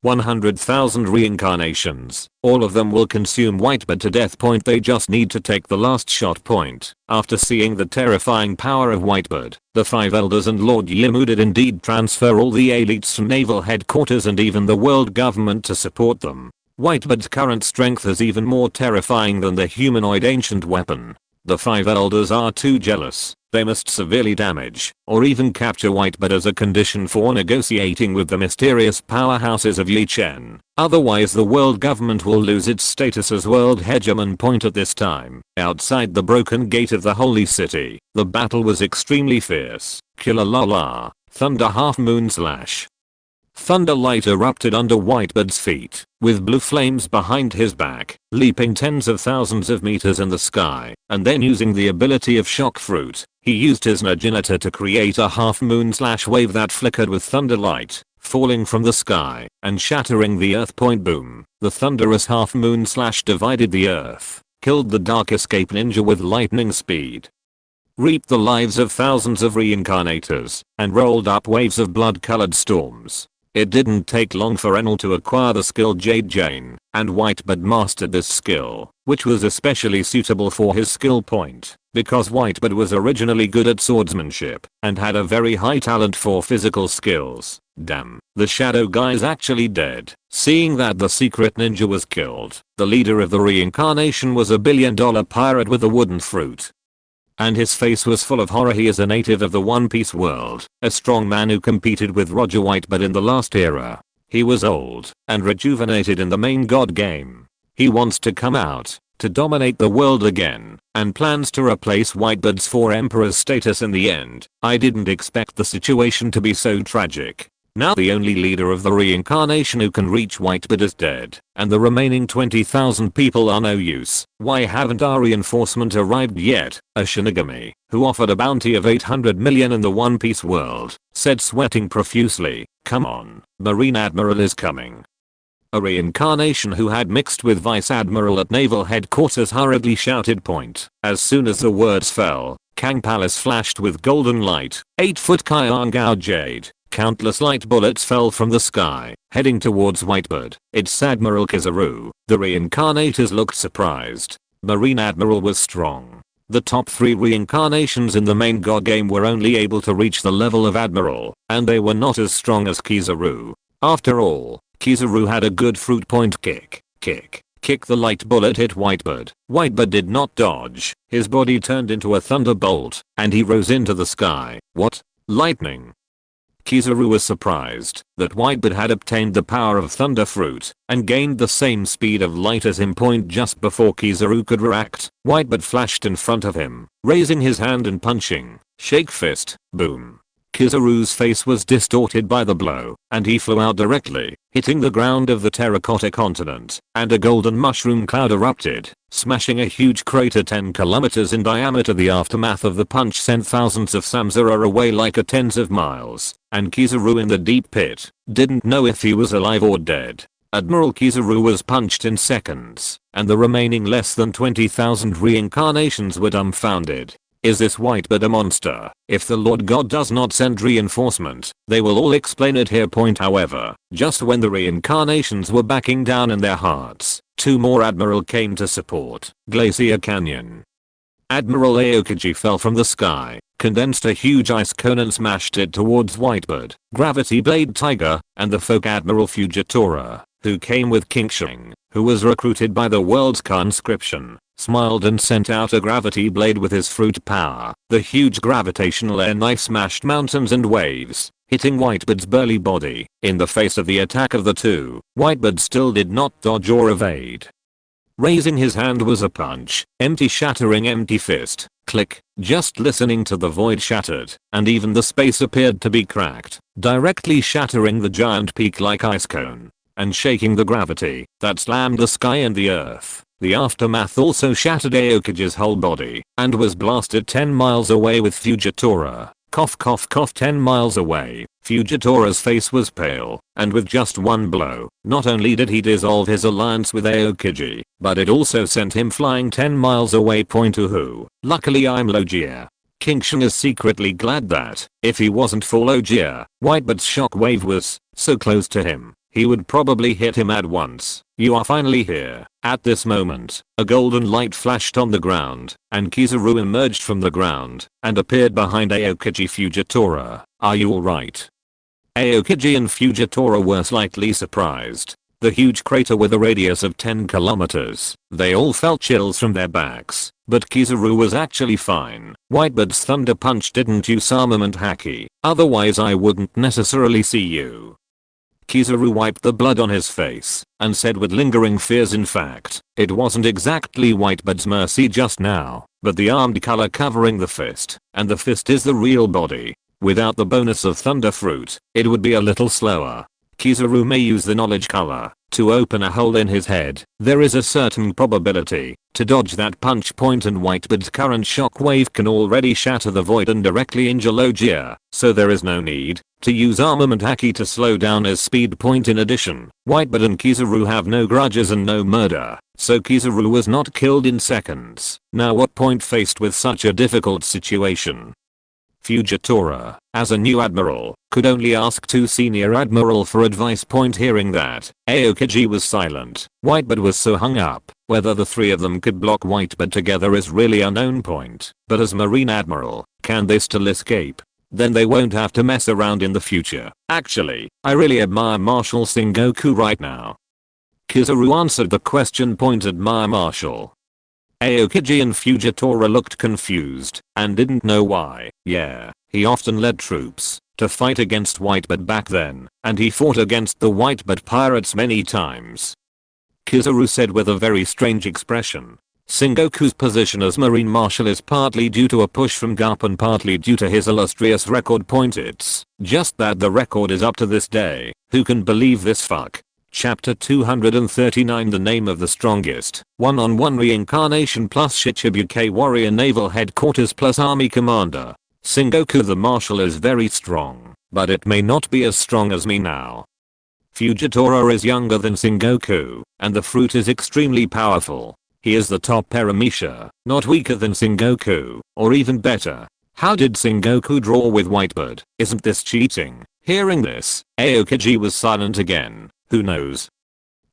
[SPEAKER 1] 100,000 reincarnations, all of them will consume Whitebird to death. Point. They just need to take the last shot. Point. After seeing the terrifying power of Whitebird, the 5 elders and Lord Yimu did indeed transfer all the elites from Naval Headquarters and even the world government to support them. Whitebird's current strength is even more terrifying than the humanoid ancient weapon. The 5 elders are too jealous. They must severely damage, or even capture Whitebird as a condition for negotiating with the mysterious powerhouses of Chen. Otherwise the world government will lose its status as world hegemon. Point. At this time, outside the broken gate of the holy city, the battle was extremely fierce. Kilalala, thunder half moon slash. Thunder light erupted under Whitebird's feet, with blue flames behind his back, leaping tens of thousands of meters in the sky, and then using the ability of Shock Fruit, he used his Naginator to create a half-moon slash wave that flickered with thunder light, falling from the sky, and shattering the earth. Point. Boom. The thunderous half-moon slash divided the earth, killed the Dark Escape Ninja with lightning speed, reaped the lives of thousands of reincarnators, and rolled up waves of blood-colored storms. It didn't take long for Enel to acquire the skill Jade Jane, and Whitebird mastered this skill, which was especially suitable for his skill point, because Whitebird was originally good at swordsmanship, and had a very high talent for physical skills. Damn, the shadow guy's actually dead. Seeing that the secret ninja was killed, the leader of the reincarnation was a billion-dollar pirate with a wooden fruit. And his face was full of horror. He is a native of the One Piece world, a strong man who competed with Roger Whitebird in the last era. He was old and rejuvenated in the main god game. He wants to come out to dominate the world again, and plans to replace Whitebird's 4 Emperor's status in the end. I didn't expect the situation to be so tragic. Now the only leader of the reincarnation who can reach Whitebird is dead, and the remaining 20,000 people are no use. Why haven't our reinforcement arrived yet? A Shinigami, who offered a bounty of 800 million in the One Piece world, said, sweating profusely, "Come on, Marine Admiral is coming." A reincarnation who had mixed with Vice Admiral at Naval Headquarters hurriedly shouted point. As soon as the words fell, Kang Palace flashed with golden light. 8-foot Kyangao Jade. Countless light bullets fell from the sky, heading towards Whitebird. It's Admiral Kizaru. The reincarnators looked surprised. Marine Admiral was strong. The top 3 reincarnations in the main god game were only able to reach the level of Admiral, and they were not as strong as Kizaru. After all, Kizaru had a good fruit point kick. Kick. The light bullet hit Whitebird. Whitebird did not dodge. His body turned into a thunderbolt, and he rose into the sky. What? Lightning? Kizaru was surprised that Whitebird had obtained the power of Thunder Fruit and gained the same speed of light as him. Point just before Kizaru could react, Whitebird flashed in front of him, raising his hand and punching. Shake fist. Boom. Kizaru's face was distorted by the blow, and he flew out directly, hitting the ground of the terracotta continent, and a golden mushroom cloud erupted, smashing a huge crater 10 kilometers in diameter. The aftermath of the punch sent thousands of Samsara away like a tens of miles, and Kizaru in the deep pit didn't know if he was alive or dead. Admiral Kizaru was punched in seconds, and the remaining less than 20,000 reincarnations were dumbfounded. Is this Whitebird a monster? If the Lord God does not send reinforcement, they will all explain it here. Point. However, just when the reincarnations were backing down in their hearts, 2 more Admiral came to support. Glacier Canyon. Admiral Aokiji fell from the sky, condensed a huge ice cone and smashed it towards Whitebird, Gravity Blade Tiger, and the folk Admiral Fujitora, who came with Kingsheng, who was recruited by the world's conscription, smiled and sent out a gravity blade with his fruit power. The huge gravitational air knife smashed mountains and waves, hitting Whitebird's burly body. In the face of the attack of the 2, Whitebird still did not dodge or evade. Raising his hand was a punch, shattering empty fist. Click. Just listening to the void shattered, and even the space appeared to be cracked, directly shattering the giant peak like ice cone, and shaking the gravity that slammed the sky and the earth. The aftermath also shattered Aokiji's whole body, and was blasted 10 miles away with Fujitora. Cough cough cough. 10 miles away, Fujitora's face was pale, and with just one blow, not only did he dissolve his alliance with Aokiji, but it also sent him flying 10 miles away. Point. Who? Luckily I'm Logia. Kingsheng is secretly glad that, if he wasn't for Logia, Whitebird's shockwave was so close to him, he would probably hit him at once. You are finally here. At this moment, a golden light flashed on the ground, and Kizaru emerged from the ground and appeared behind Aokiji. Fujitora, are you alright? Aokiji and Fujitora were slightly surprised. The huge crater with a radius of 10 kilometers, they all felt chills from their backs, but Kizaru was actually fine. Whitebird's thunder punch didn't use armament haki, otherwise I wouldn't necessarily see you. Kizaru wiped the blood on his face and said with lingering fears, in fact, it wasn't exactly Whitebird's mercy just now, but the armed color covering the fist, and the fist is the real body. Without the bonus of Thunder Fruit, it would be a little slower. Kizaru may use the knowledge color to open a hole in his head. There is a certain probability to dodge that punch. Point. And Whitebird's current shockwave can already shatter the void and directly injure Logia, so there is no need to use armament haki to slow down his speed. Point. In addition, Whitebird and Kizaru have no grudges and no murder, so Kizaru was not killed in seconds. Now what point faced with such a difficult situation? Fujitora, as a new admiral, could only ask to senior admiral for advice. Hearing that, Aokiji was silent. Whitebird was so hung up. Whether the three of them could block Whitebird together is really unknown. But as Marine Admiral, can they still escape? Then they won't have to mess around in the future. Actually, I really admire Marshal Sengoku right now. Kizaru answered the question. Admire Marshal. Aokiji and Fujitora looked confused and didn't know why. Yeah, he often led troops to fight against Whitebird back then, and he fought against the Whitebird pirates many times. Kizaru said with a very strange expression. Sengoku's position as Marine Marshal is partly due to a push from Garp and partly due to his illustrious record. It's just that the record is up to this day. Who can believe this fuck? Chapter 239 The Name of the Strongest, One-on-One Reincarnation plus Shichibukai Warrior Naval Headquarters plus Army Commander. Sengoku the Marshal is very strong, but it may not be as strong as me now. Fujitora is younger than Sengoku, and the fruit is extremely powerful. He is the top Paramecia, not weaker than Sengoku, or even better. How did Sengoku draw with Whitebird? Isn't this cheating? Hearing this, Aokiji was silent again. Who knows?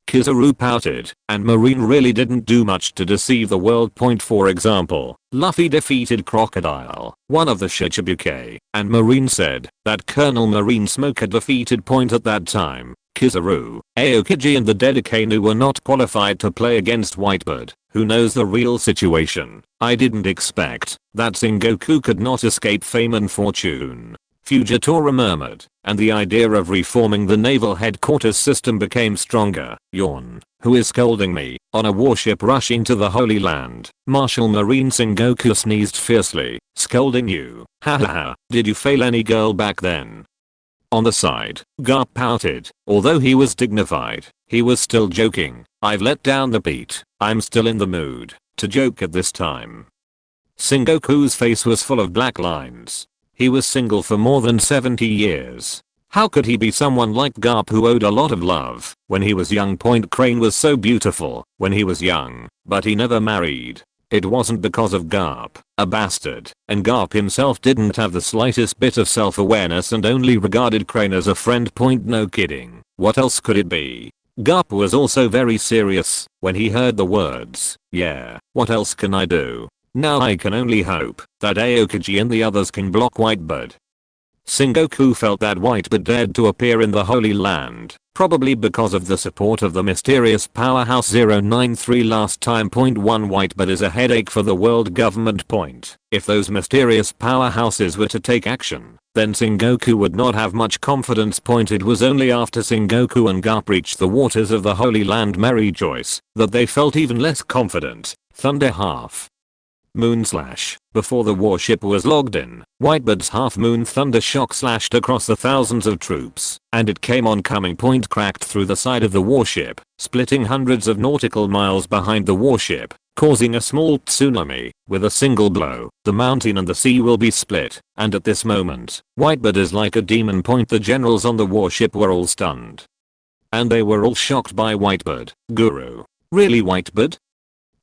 [SPEAKER 1] Kizaru pouted, and Marine really didn't do much to deceive the world. For example, Luffy defeated Crocodile, one of the Shichibukai, and Marine said that Colonel Marine Smoke had defeated at that time. Kizaru, Aokiji and the Dedekanu were not qualified to play against Whitebird. Who knows the real situation? I didn't expect that Sengoku could not escape fame and fortune. Fujitora murmured, and the idea of reforming the naval headquarters system became stronger. Yawn. Who is scolding me? On a warship rushing to the Holy Land, Marshal Marine Sengoku sneezed fiercely. Scolding you? Hahaha. Did you fail any girl back then? On the side, Garp pouted. Although he was dignified, he was still joking. I've let down the beat. I'm still in the mood to joke at this time. Sengoku's face was full of black lines. He was single for more than 70 years. How could he be someone like Garp who owed a lot of love when he was young? Crane was so beautiful when he was young, but he never married. It wasn't because of Garp, a bastard, and Garp himself didn't have the slightest bit of self-awareness and only regarded Crane as a friend. No kidding. What else could it be? Garp was also very serious when he heard the words, yeah, what else can I do? Now I can only hope that Aokiji and the others can block Whitebird. Sengoku felt that Whitebird dared to appear in the Holy Land, probably because of the support of the mysterious powerhouse 093 last time. One Whitebird is a headache for the world government. If those mysterious powerhouses were to take action, then Sengoku would not have much confidence. It was only after Sengoku and Garp reached the waters of the Holy Land Mary Joyce that they felt even less confident. Thunder half moon slash. Before the warship was logged in, Whitebird's half-moon thunder shock slashed across the thousands of troops, and it came on coming. Cracked through the side of the warship, splitting hundreds of nautical miles behind the warship, causing a small tsunami. With a single blow, the mountain and the sea will be split, and at this moment, Whitebird is like a demon. The generals on the warship were all stunned. And they were all shocked by Whitebird. Guru. Really, Whitebird?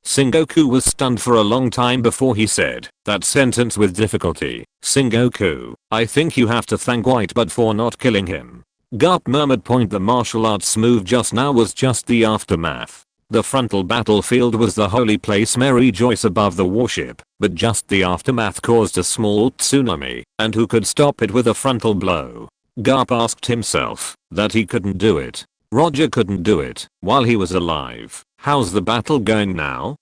[SPEAKER 1] Sengoku was stunned for a long time before he said that sentence with difficulty. Sengoku, I think you have to thank Whitebird for not killing him. Garp murmured. The martial arts move just now was just the aftermath. The frontal battlefield was the holy place Mary Joyce above the warship, but just the aftermath caused a small tsunami, and who could stop it with a frontal blow? Garp asked himself that he couldn't do it. Roger couldn't do it while he was alive. How's the battle going now?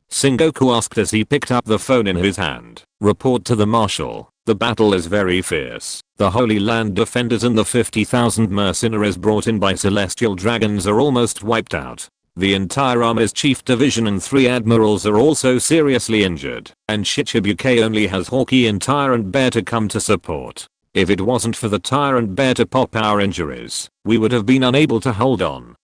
[SPEAKER 1] Sengoku asked as he picked up the phone in his hand. Report to the marshal. The battle is very fierce. The Holy Land defenders and the 50,000 mercenaries brought in by celestial dragons are almost wiped out. The entire army's chief division and 3 admirals are also seriously injured, and Shichibukai only has Hawkeye and Tyrant Bear to come to support. If it wasn't for the Tyrant Bear to pop our injuries, we would have been unable to hold on.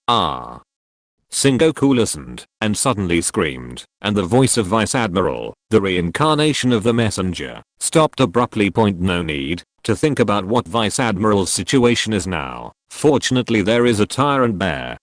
[SPEAKER 1] Sengoku listened, and suddenly screamed, and the voice of Vice Admiral, the reincarnation of the messenger, stopped abruptly. No need to think about what Vice Admiral's situation is now. Fortunately there is a Tyrant Bear.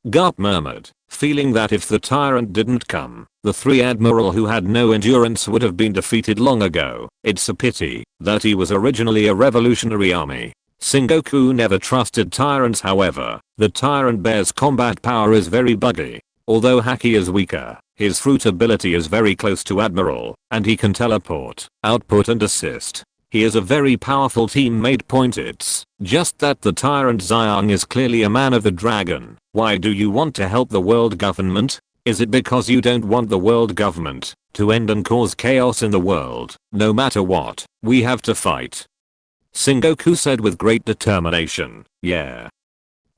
[SPEAKER 1] Garp murmured, feeling that if the Tyrant didn't come, The 3 Admiral who had no endurance would have been defeated long ago. It's a pity that he was originally a revolutionary army. Sengoku never trusted tyrants. However, the tyrant bear's combat power is very buggy. Although Haki is weaker, his fruit ability is very close to Admiral, and he can teleport, output and assist. He is a very powerful teammate. It's just that the tyrant Xiang is clearly a man of the dragon. Why do you want to help the world government? Is it because you don't want the world government to end and cause chaos in the world? No matter what, we have to fight. Sengoku said with great determination. Yeah.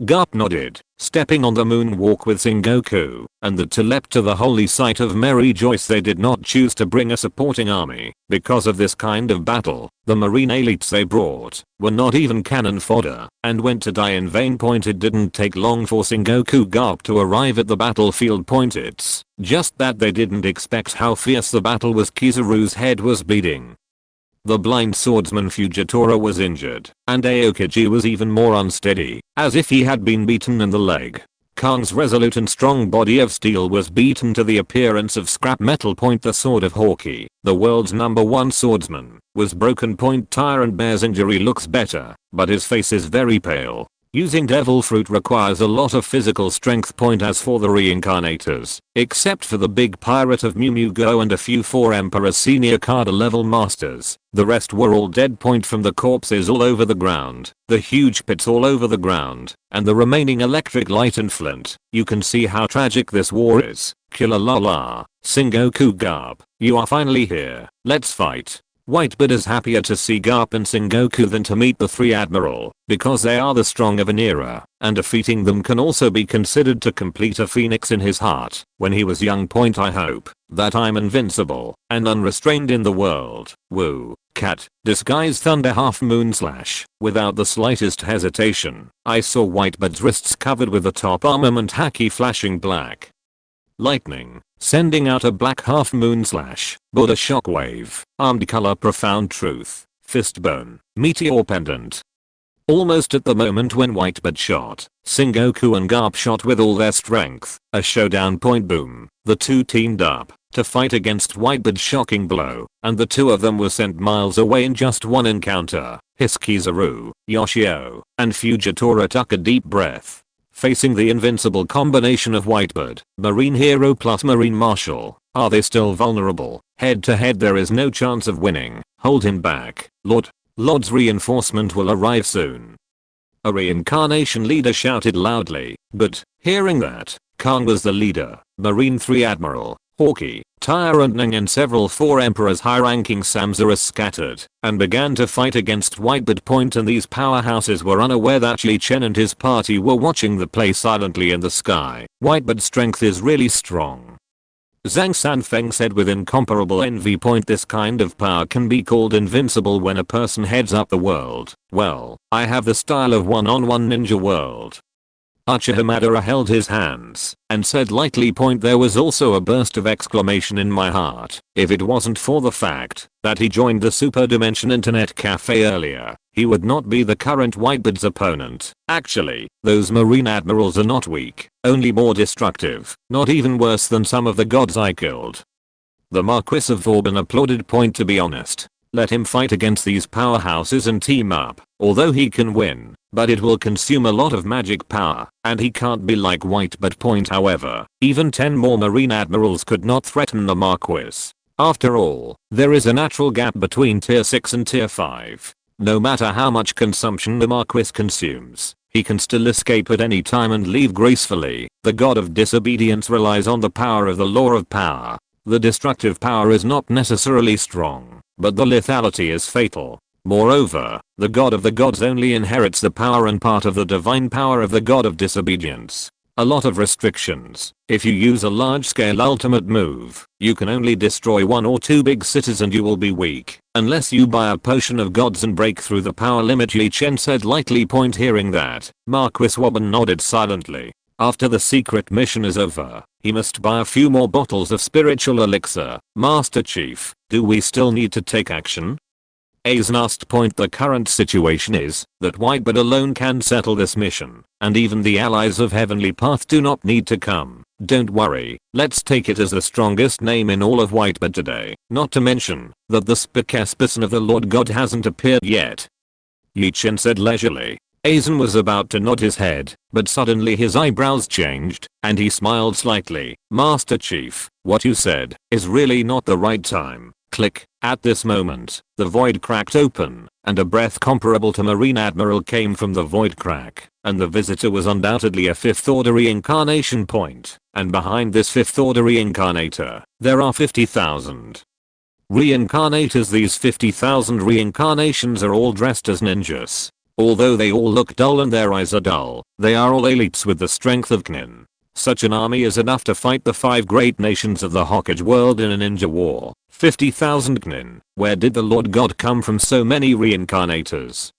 [SPEAKER 1] Garp nodded, stepping on the moonwalk with Sengoku, and the two leapt to the holy site of Mary Joyce. They did not choose to bring a supporting army because of this kind of battle. The marine elites they brought were not even cannon fodder and went to die in vain. It didn't take long for Sengoku Garp to arrive at the battlefield. It's just that they didn't expect how fierce the battle was. Kizaru's head was bleeding. The blind swordsman Fujitora was injured, and Aokiji was even more unsteady, as if he had been beaten in the leg. Kang's resolute and strong body of steel was beaten to the appearance of scrap metal. The sword of Hawkeye, the world's #1 swordsman, was broken. Tyrant Bear's injury looks better, but his face is very pale. Using devil fruit requires a lot of physical strength. As for the reincarnators, except for the big pirate of Mew Mew Go and a few 4 Emperor senior Kada level masters, the rest were all dead. From the corpses all over the ground, the huge pits all over the ground, and the remaining electric light and flint, you can see how tragic this war is. Killer la la. Sengoku Garp, you are finally here. Let's fight. Whitebird is happier to see Garp and Sengoku than to meet the 3 Admiral, because they are the strong of an era, and defeating them can also be considered to complete a phoenix in his heart. When he was young. I hope that I'm invincible and unrestrained in the world. Woo. Cat. Disguise thunder half moon slash. Without the slightest hesitation, I saw Whitebird's wrists covered with the top armament Haki flashing black lightning, sending out a black half moon slash, Buddha shockwave, armed color profound truth, fistbone, meteor pendant. Almost at the moment when Whitebird shot, Sengoku and Garp shot with all their strength. A showdown. Boom. The two teamed up to fight against Whitebird's shocking blow, and the two of them were sent miles away in just one encounter. Kizaru, Yoshio, and Fujitora took a deep breath. Facing the invincible combination of Whitebird, Marine Hero plus Marine Marshal, are they still vulnerable? Head to head there is no chance of winning. Hold him back, Lord. Lord's reinforcement will arrive soon. A reincarnation leader shouted loudly, but, hearing that, Kang was the leader. Marine 3 Admiral, Hawkeye, Tyrant Ning and several 4 Emperors high-ranking Samsara scattered and began to fight against Whitebird. And these powerhouses were unaware that Chen and his party were watching the play silently in the sky. Whitebird's strength is really strong. Zhang Sanfeng said with incomparable envy. This kind of power can be called invincible when a person heads up the world. Well, I have the style of one-on-one ninja world. Uchiha Madara held his hands and said lightly. There was also a burst of exclamation in my heart. If it wasn't for the fact that he joined the Superdimensional Internet Cafe earlier, he would not be the current Whitebird's opponent. Actually, those Marine Admirals are not weak, only more destructive, not even worse than some of the gods I killed. The Marquis of Vauban applauded. To be honest, let him fight against these powerhouses and team up. Although he can win, but it will consume a lot of magic power, and he can't be like Whitebird. However, even 10 more Marine Admirals could not threaten the Marquis. After all, there is a natural gap between tier 6 and tier 5. No matter how much consumption the Marquis consumes, he can still escape at any time and leave gracefully. The god of disobedience relies on the power of the law of power. The destructive power is not necessarily strong, but the lethality is fatal. Moreover, the god of the gods only inherits the power and part of the divine power of the god of disobedience. A lot of restrictions. If you use a large-scale ultimate move, you can only destroy 1 or 2 big cities and you will be weak, unless you buy a potion of gods and break through the power limit. Chen said lightly. Hearing that, Marquis Wobben nodded silently. After the secret mission is over, he must buy a few more bottles of spiritual elixir. Master Chief, do we still need to take action? A's last. The current situation is that Whitebird alone can settle this mission, and even the allies of Heavenly Path do not need to come. Don't worry, let's take it as the strongest name in all of Whitebird today, not to mention that the Superdimensional of the Lord God hasn't appeared yet. Chen said leisurely. Aizen was about to nod his head, but suddenly his eyebrows changed, and he smiled slightly. Master Chief, what you said is really not the right time. Click. At this moment, the void cracked open, and a breath comparable to Marine Admiral came from the void crack, and the visitor was undoubtedly a 5th order reincarnation point, and behind this 5th order reincarnator, there are 50,000 reincarnators. These 50,000 reincarnations are all dressed as ninjas. Although they all look dull and their eyes are dull, they are all elites with the strength of Knin. Such an army is enough to fight the 5 great nations of the Hokage world in a ninja war. 50,000 Knin. Where did the Lord God come from so many reincarnators?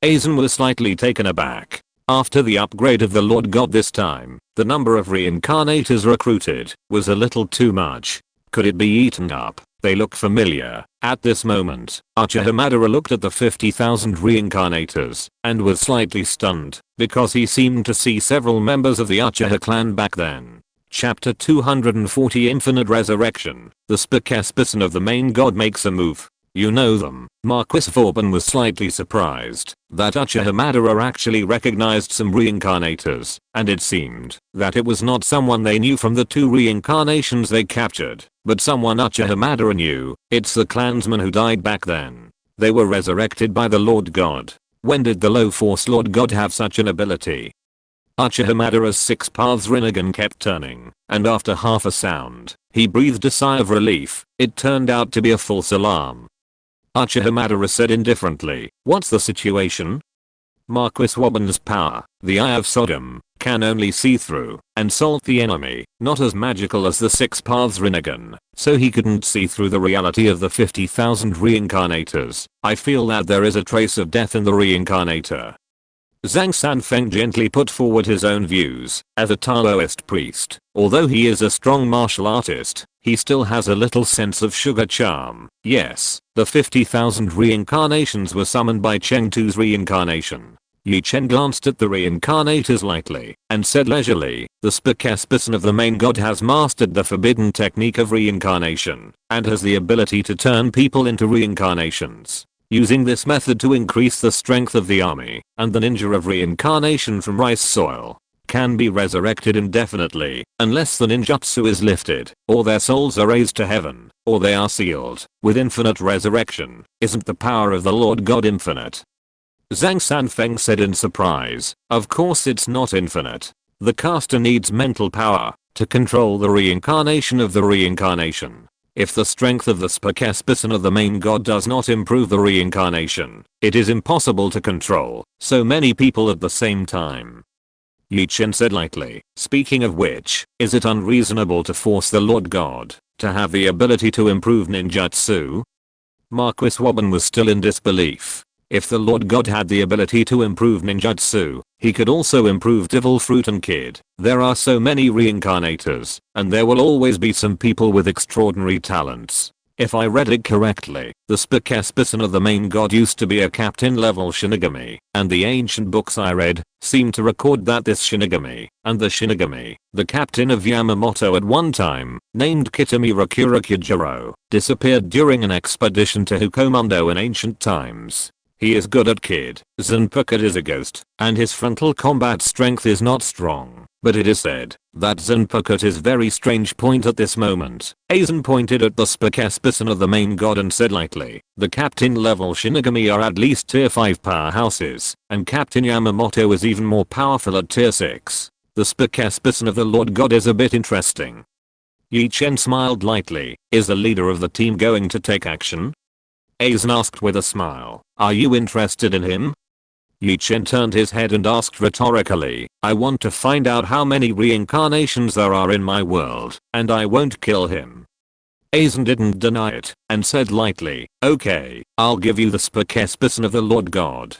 [SPEAKER 1] Aizen was slightly taken aback. After the upgrade of the Lord God this time, the number of reincarnators recruited was a little too much. Could it be eaten up? They look familiar. At this moment, Uchiha Madara looked at the 50,000 reincarnators and was slightly stunned because he seemed to see several members of the Uchiha clan back then. Chapter 240 Infinite Resurrection. The Superdimensional of the main god makes a move. You know them. Marquis Vauban was slightly surprised that Uchiha Madara actually recognized some reincarnators, and it seemed that it was not someone they knew from the 2 reincarnations they captured, but someone Uchiha Madara knew. It's the clansmen who died back then. They were resurrected by the Lord God. When did the low force Lord God have such an ability? Uchiha Madara's 6 paths Rinnegan kept turning, and after half a sound, he breathed a sigh of relief. It turned out to be a false alarm. Uchiha Madara said indifferently, what's the situation? Marquis Vauban's power, the Eye of Sodom, can only see through and salt the enemy, not as magical as the 6 paths Rinnegan, so he couldn't see through the reality of the 50,000 reincarnators. I feel that there is a trace of death in the reincarnator. Zhang Sanfeng gently put forward his own views. As a Taoist priest, although he is a strong martial artist, he still has a little sense of sugar charm. Yes, the 50,000 reincarnations were summoned by Chengtu's reincarnation. Chen glanced at the reincarnators lightly and said leisurely, the Superdimensional of the main god has mastered the forbidden technique of reincarnation and has the ability to turn people into reincarnations. Using this method to increase the strength of the army, and the ninja of reincarnation from rice soil can be resurrected indefinitely unless the ninjutsu is lifted, or their souls are raised to heaven, or they are sealed with infinite resurrection. Isn't the power of the Lord God infinite? Zhang Sanfeng said in surprise. Of course it's not infinite. The caster needs mental power to control the reincarnation of the reincarnation. If the strength of the Superdimensional of the main god does not improve the reincarnation, it is impossible to control so many people at the same time. Chen said lightly, speaking of which, is it unreasonable to force the Lord God to have the ability to improve ninjutsu? Marquis Vauban was still in disbelief. If the Lord God had the ability to improve ninjutsu, he could also improve Devil Fruit and Kid. There are so many reincarnators, and there will always be some people with extraordinary talents. If I read it correctly, the Superdimensional of the main god used to be a captain level Shinigami, and the ancient books I read seem to record that this Shinigami, and the Shinigami, the captain of Yamamoto at one time, named Kitamura Kurakujiro, disappeared during an expedition to Hukomundo in ancient times. He is good at Kid. Zanpakuto is a ghost, and his frontal combat strength is not strong, but it is said that Zanpakuto is very strange. Point at this moment, Aizen pointed at the Superdimensional of the main god and said lightly, the captain level Shinigami are at least tier 5 powerhouses, and Captain Yamamoto is even more powerful at tier 6. The Superdimensional of the Lord God is a bit interesting. Chen smiled lightly. Is the leader of the team going to take action? Aizen asked with a smile. Are you interested in him? Chen turned his head and asked rhetorically, I want to find out how many reincarnations there are in my world, and I won't kill him. Aizen didn't deny it, and said lightly, okay, I'll give you the Superdimensional of the Lord God.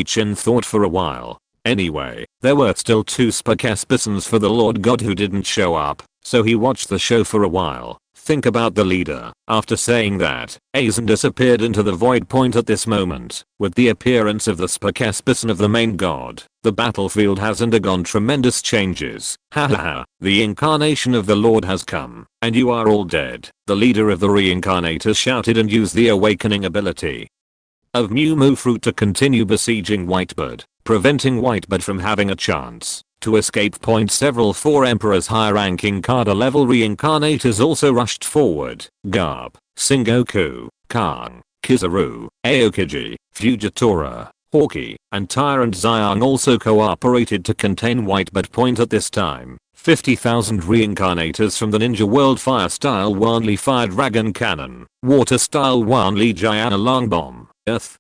[SPEAKER 1] Chen thought for a while. Anyway, there were still 2 Superdimensionals for the Lord God who didn't show up, so he watched the show for a while, Think about the leader. After saying that, Aizen disappeared into the void point at this moment. With the appearance of the Superdimensional of the main god, the battlefield has undergone tremendous changes. Hahaha, the incarnation of the Lord has come, and you are all dead. The leader of the reincarnators shouted and used the awakening ability of Mu Mu Fruit to continue besieging Whitebird, preventing Whitebird from having a chance to escape. Several 4 emperors higher ranking Kada level reincarnators also rushed forward. Garp, Sengoku, Kang, Kizaru, Aokiji, Fujitora, Hawkeye, and Tyrant Xiang also cooperated to contain Whitebird at this time. 50,000 reincarnators from the ninja world fire style Wanli fire dragon cannon, water style Wanli Gianna long bomb, earth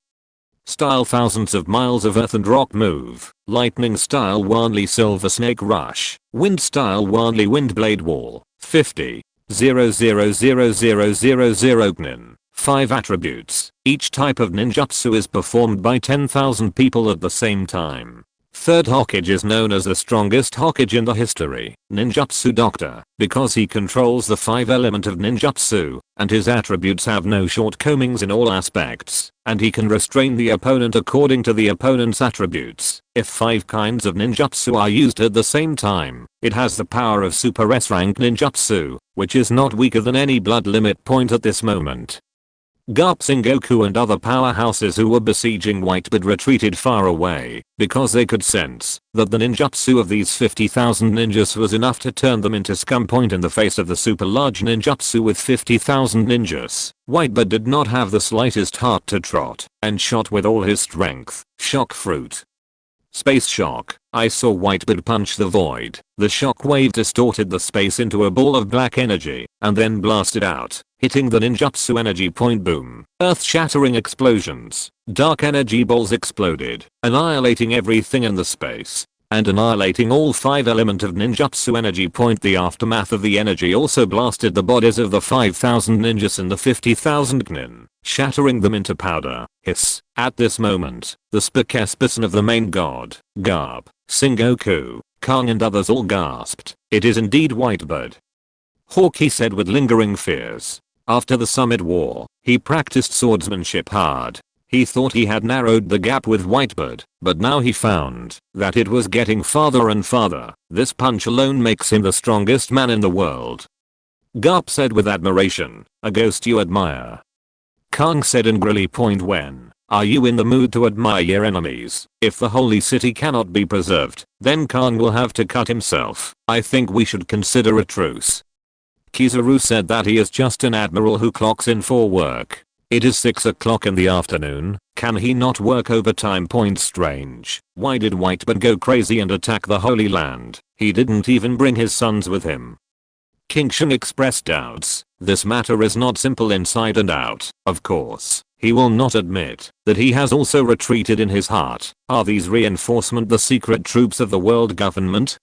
[SPEAKER 1] style thousands of miles of earth and rock move, lightning style Wanli silver snake rush, wind style Wanli windblade wall, 50, 0000000 Gnin. 5 attributes. Each type of ninjutsu is performed by 10,000 people at the same time. Third Hokage is known as the strongest Hokage in the history, Ninjutsu Doctor, because he controls the 5 element of ninjutsu, and his attributes have no shortcomings in all aspects, and he can restrain the opponent according to the opponent's attributes. If 5 kinds of ninjutsu are used at the same time, it has the power of Super S rank ninjutsu, which is not weaker than any blood limit point at this moment. Garp Sengoku and other powerhouses who were besieging Whitebird retreated far away because they could sense that the ninjutsu of these 50,000 ninjas was enough to turn them into scum. In the face of the super large ninjutsu with 50,000 ninjas, Whitebird did not have the slightest heart to trot and shot with all his strength. Shock fruit. Space shock. I saw Whitebird punch the void. The shock wave distorted the space into a ball of black energy and then blasted out, hitting the ninjutsu energy point. Boom. Earth-shattering explosions. Dark energy balls exploded, annihilating everything in the space and annihilating all 5 element of ninjutsu energy point. The aftermath of the energy also blasted the bodies of the 5,000 ninjas and the 50,000 Gnin, shattering them into powder. Hiss. At this moment, the Superdimensional of the main god, Garp, Sengoku, Kang and others all gasped. It is indeed Whitebird. Hawkeye said with lingering fears. After the Summit War, he practiced swordsmanship hard. He thought he had narrowed the gap with Whitebird, but now he found that it was getting farther and farther. This punch alone makes him the strongest man in the world. Garp said with admiration, a ghost you admire. Kang said angrily. When are you in the mood to admire your enemies? If the holy city cannot be preserved, then Kang will have to cut himself. I think we should consider a truce. Kizaru said that he is just an admiral who clocks in for work. It is 6 o'clock in the afternoon, can he not work overtime? Strange. Why did Whitebird go crazy and attack the Holy Land? He didn't even bring his sons with him. King Shen expressed doubts. This matter is not simple inside and out. Of course, he will not admit that he has also retreated in his heart. Are these reinforcement the secret troops of the world government?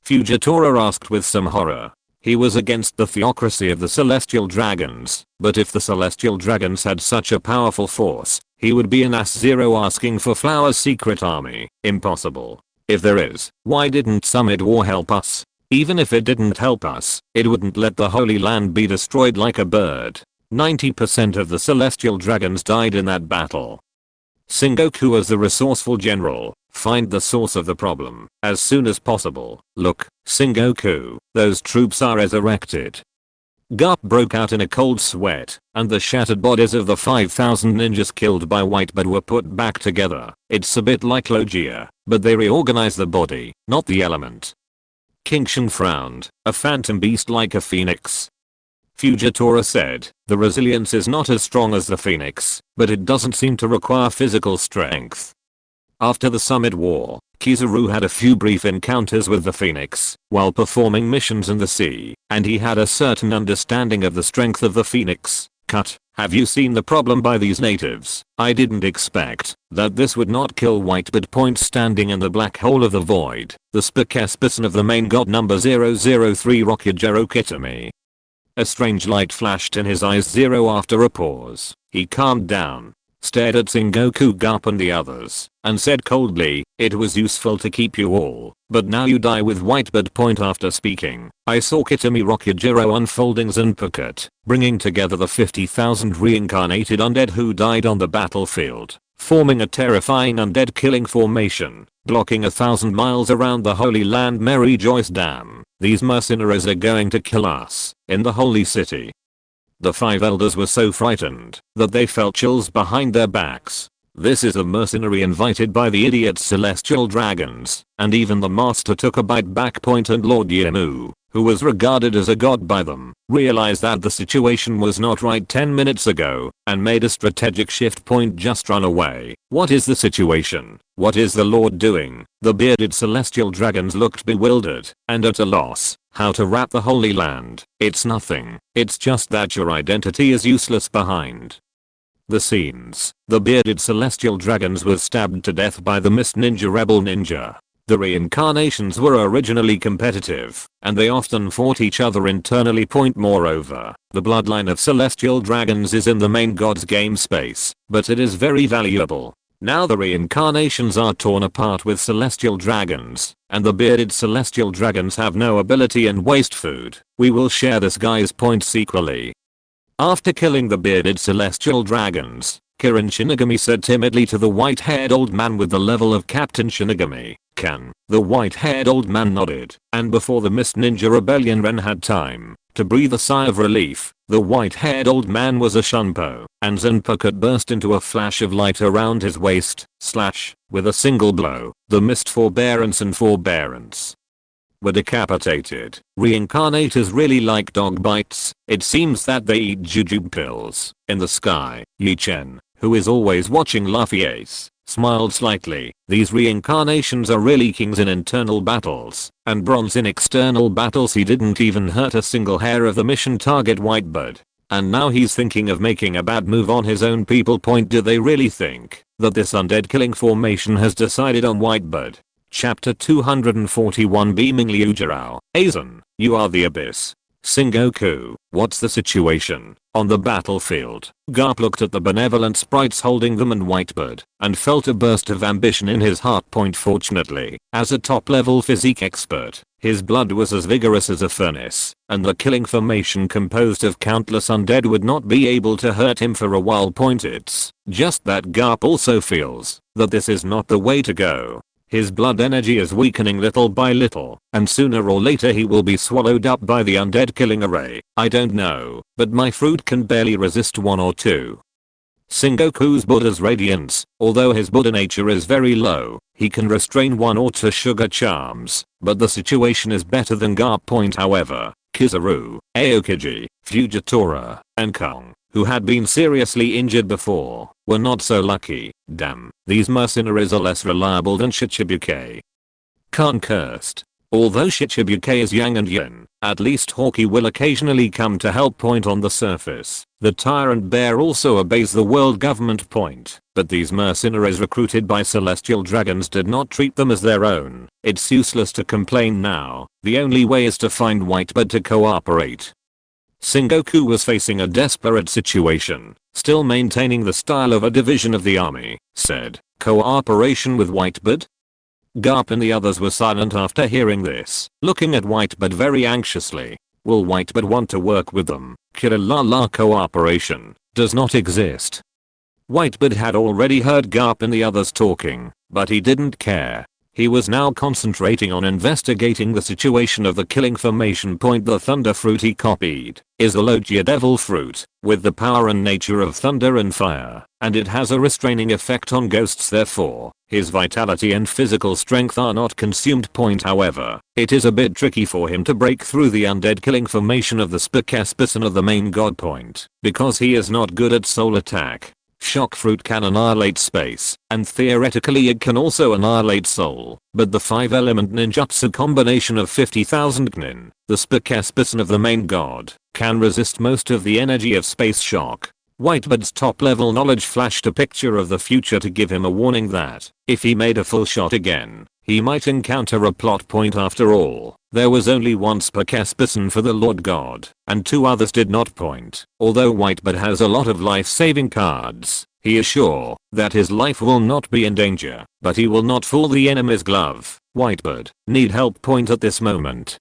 [SPEAKER 1] Fujitora asked with some horror. He was against the theocracy of the Celestial Dragons, but if the Celestial Dragons had such a powerful force, he would be an ass. Zero asking for Flower's secret army. Impossible. If there is, why didn't Summit War help us? Even if it didn't help us, it wouldn't let the Holy Land be destroyed like a bird. 90% of the Celestial Dragons died in that battle. Sengoku as the resourceful general, find the source of the problem as soon as possible. Look, Sengoku, those troops are resurrected. Garp broke out in a cold sweat, and the shattered bodies of the 5,000 ninjas killed by Whitebird were put back together. It's a bit like Logia, but they reorganize the body, not the element. King Shen frowned, a phantom beast like a phoenix. Fujitora said, the resilience is not as strong as the phoenix, but it doesn't seem to require physical strength. After the Summit War, Kizaru had a few brief encounters with the phoenix while performing missions in the sea, and he had a certain understanding of the strength of the phoenix. Cut. Have you seen the problem by these natives? I didn't expect that this would not kill Whitebird. Standing in the black hole of the void, the Superdimensional of the main god number 003 Rokujiro Kitami. A strange light flashed in his eyes. After a pause, he calmed down. stared at Sengoku, Garp and the others, and said coldly, "It was useful to keep you all, but now you die with Whitebird." Point after speaking, I saw Kitami Rokujiro unfolding Zanpakuto, bringing together the 50,000 reincarnated undead who died on the battlefield, forming a terrifying undead killing formation, blocking 1,000 miles around the Holy Land. Mary Joyce, damn, these mercenaries are going to kill us, in the holy city. The 5 elders were so frightened that they felt chills behind their backs. This is a mercenary invited by the idiot celestial dragons, and even the master took a bite back. And Lord Yamu, who was regarded as a god by them, realized that the situation was not right 10 minutes ago, and made a strategic shift. Just run away. What is the situation? What is the Lord doing? The bearded celestial dragons looked bewildered, and at a loss how to wrap the Holy Land. It's nothing, it's just that your identity is useless behind the scenes. The bearded celestial dragons were stabbed to death by the Mist Ninja Rebel Ninja. The reincarnations were originally competitive, and they often fought each other internally. Moreover, the bloodline of celestial dragons is in the main god's game space, but it is very valuable. Now the reincarnations are torn apart with celestial dragons, and the bearded celestial dragons have no ability and waste food. We will share this guy's points equally. After killing the bearded celestial dragons, Kirin Shinigami said timidly to the white-haired old man with the level of Captain Shinigami, "Can?" The white-haired old man nodded, and before the Mist Ninja Rebellion Ren had time to breathe a sigh of relief, the white-haired old man was a Shunpo, and Zanpakuto burst into a flash of light around his waist, with a single blow, the Mist Forbearance and Forbearance were decapitated. Reincarnators really like dog bites. It seems that they eat jujube pills. In the sky, Chen, who is always watching Luffy Ace, smiled slightly. These reincarnations are really kings in internal battles, and bronze in external battles. He didn't even hurt a single hair of the mission target Whitebird. And now he's thinking of making a bad move on his own people. Do they really think that this undead killing formation has decided on Whitebird? Chapter 241. Beaming Liujirao. Aizen, you are the abyss. Sengoku, what's the situation? On the battlefield, Garp looked at the benevolent sprites holding them and Whitebird, and felt a burst of ambition in his heart. Fortunately, as a top-level physique expert, his blood was as vigorous as a furnace, and the killing formation composed of countless undead would not be able to hurt him for a while. It's just that Garp also feels that this is not the way to go. His blood energy is weakening little by little, and sooner or later he will be swallowed up by the undead killing array. I don't know, but my fruit can barely resist 1 or 2. Sengoku's Buddha's radiance, although his Buddha nature is very low, he can restrain 1 or 2 sugar charms, but the situation is better than Garp. However, Kizaru, Aokiji, Fujitora, and Kong, who had been seriously injured before, were not so lucky. Damn, these mercenaries are less reliable than Shichibuke. Khan cursed. Although Shichibuke is yang and yin, at least Hawkeye will occasionally come to help. On the surface, the tyrant bear also obeys the world government. But these mercenaries recruited by celestial dragons did not treat them as their own. It's useless to complain now. The only way is to find Whitebird to cooperate. Sengoku was facing a desperate situation, still maintaining the style of a division of the army, said, "Cooperation with Whitebird?" Garp and the others were silent after hearing this, looking at Whitebird very anxiously. Will Whitebird want to work with them? Kiralala, cooperation does not exist. Whitebird had already heard Garp and the others talking, but he didn't care. He was now concentrating on investigating the situation of the killing formation. The thunder fruit he copied is the Logia devil fruit, with the power and nature of thunder and fire, and it has a restraining effect on ghosts. Therefore, his vitality and physical strength are not consumed. However, it is a bit tricky for him to break through the undead killing formation of the Superdimensional of the main god. Because he is not good at soul attack. Shock fruit can annihilate space, and theoretically it can also annihilate soul, but the 5-element ninjutsu combination of 50,000 Gnin, the Superdimensional of the main god, can resist most of the energy of space shock. Whitebird's top-level knowledge flashed a picture of the future to give him a warning that, if he made a full shot again, he might encounter a plot point. After all, there was only one Superdimensional for the Lord God, and 2 others did not point. Although Whitebird has a lot of life-saving cards, He is sure that his life will not be in danger, but he will not fall the enemy's glove. Whitebird, need help point at this moment.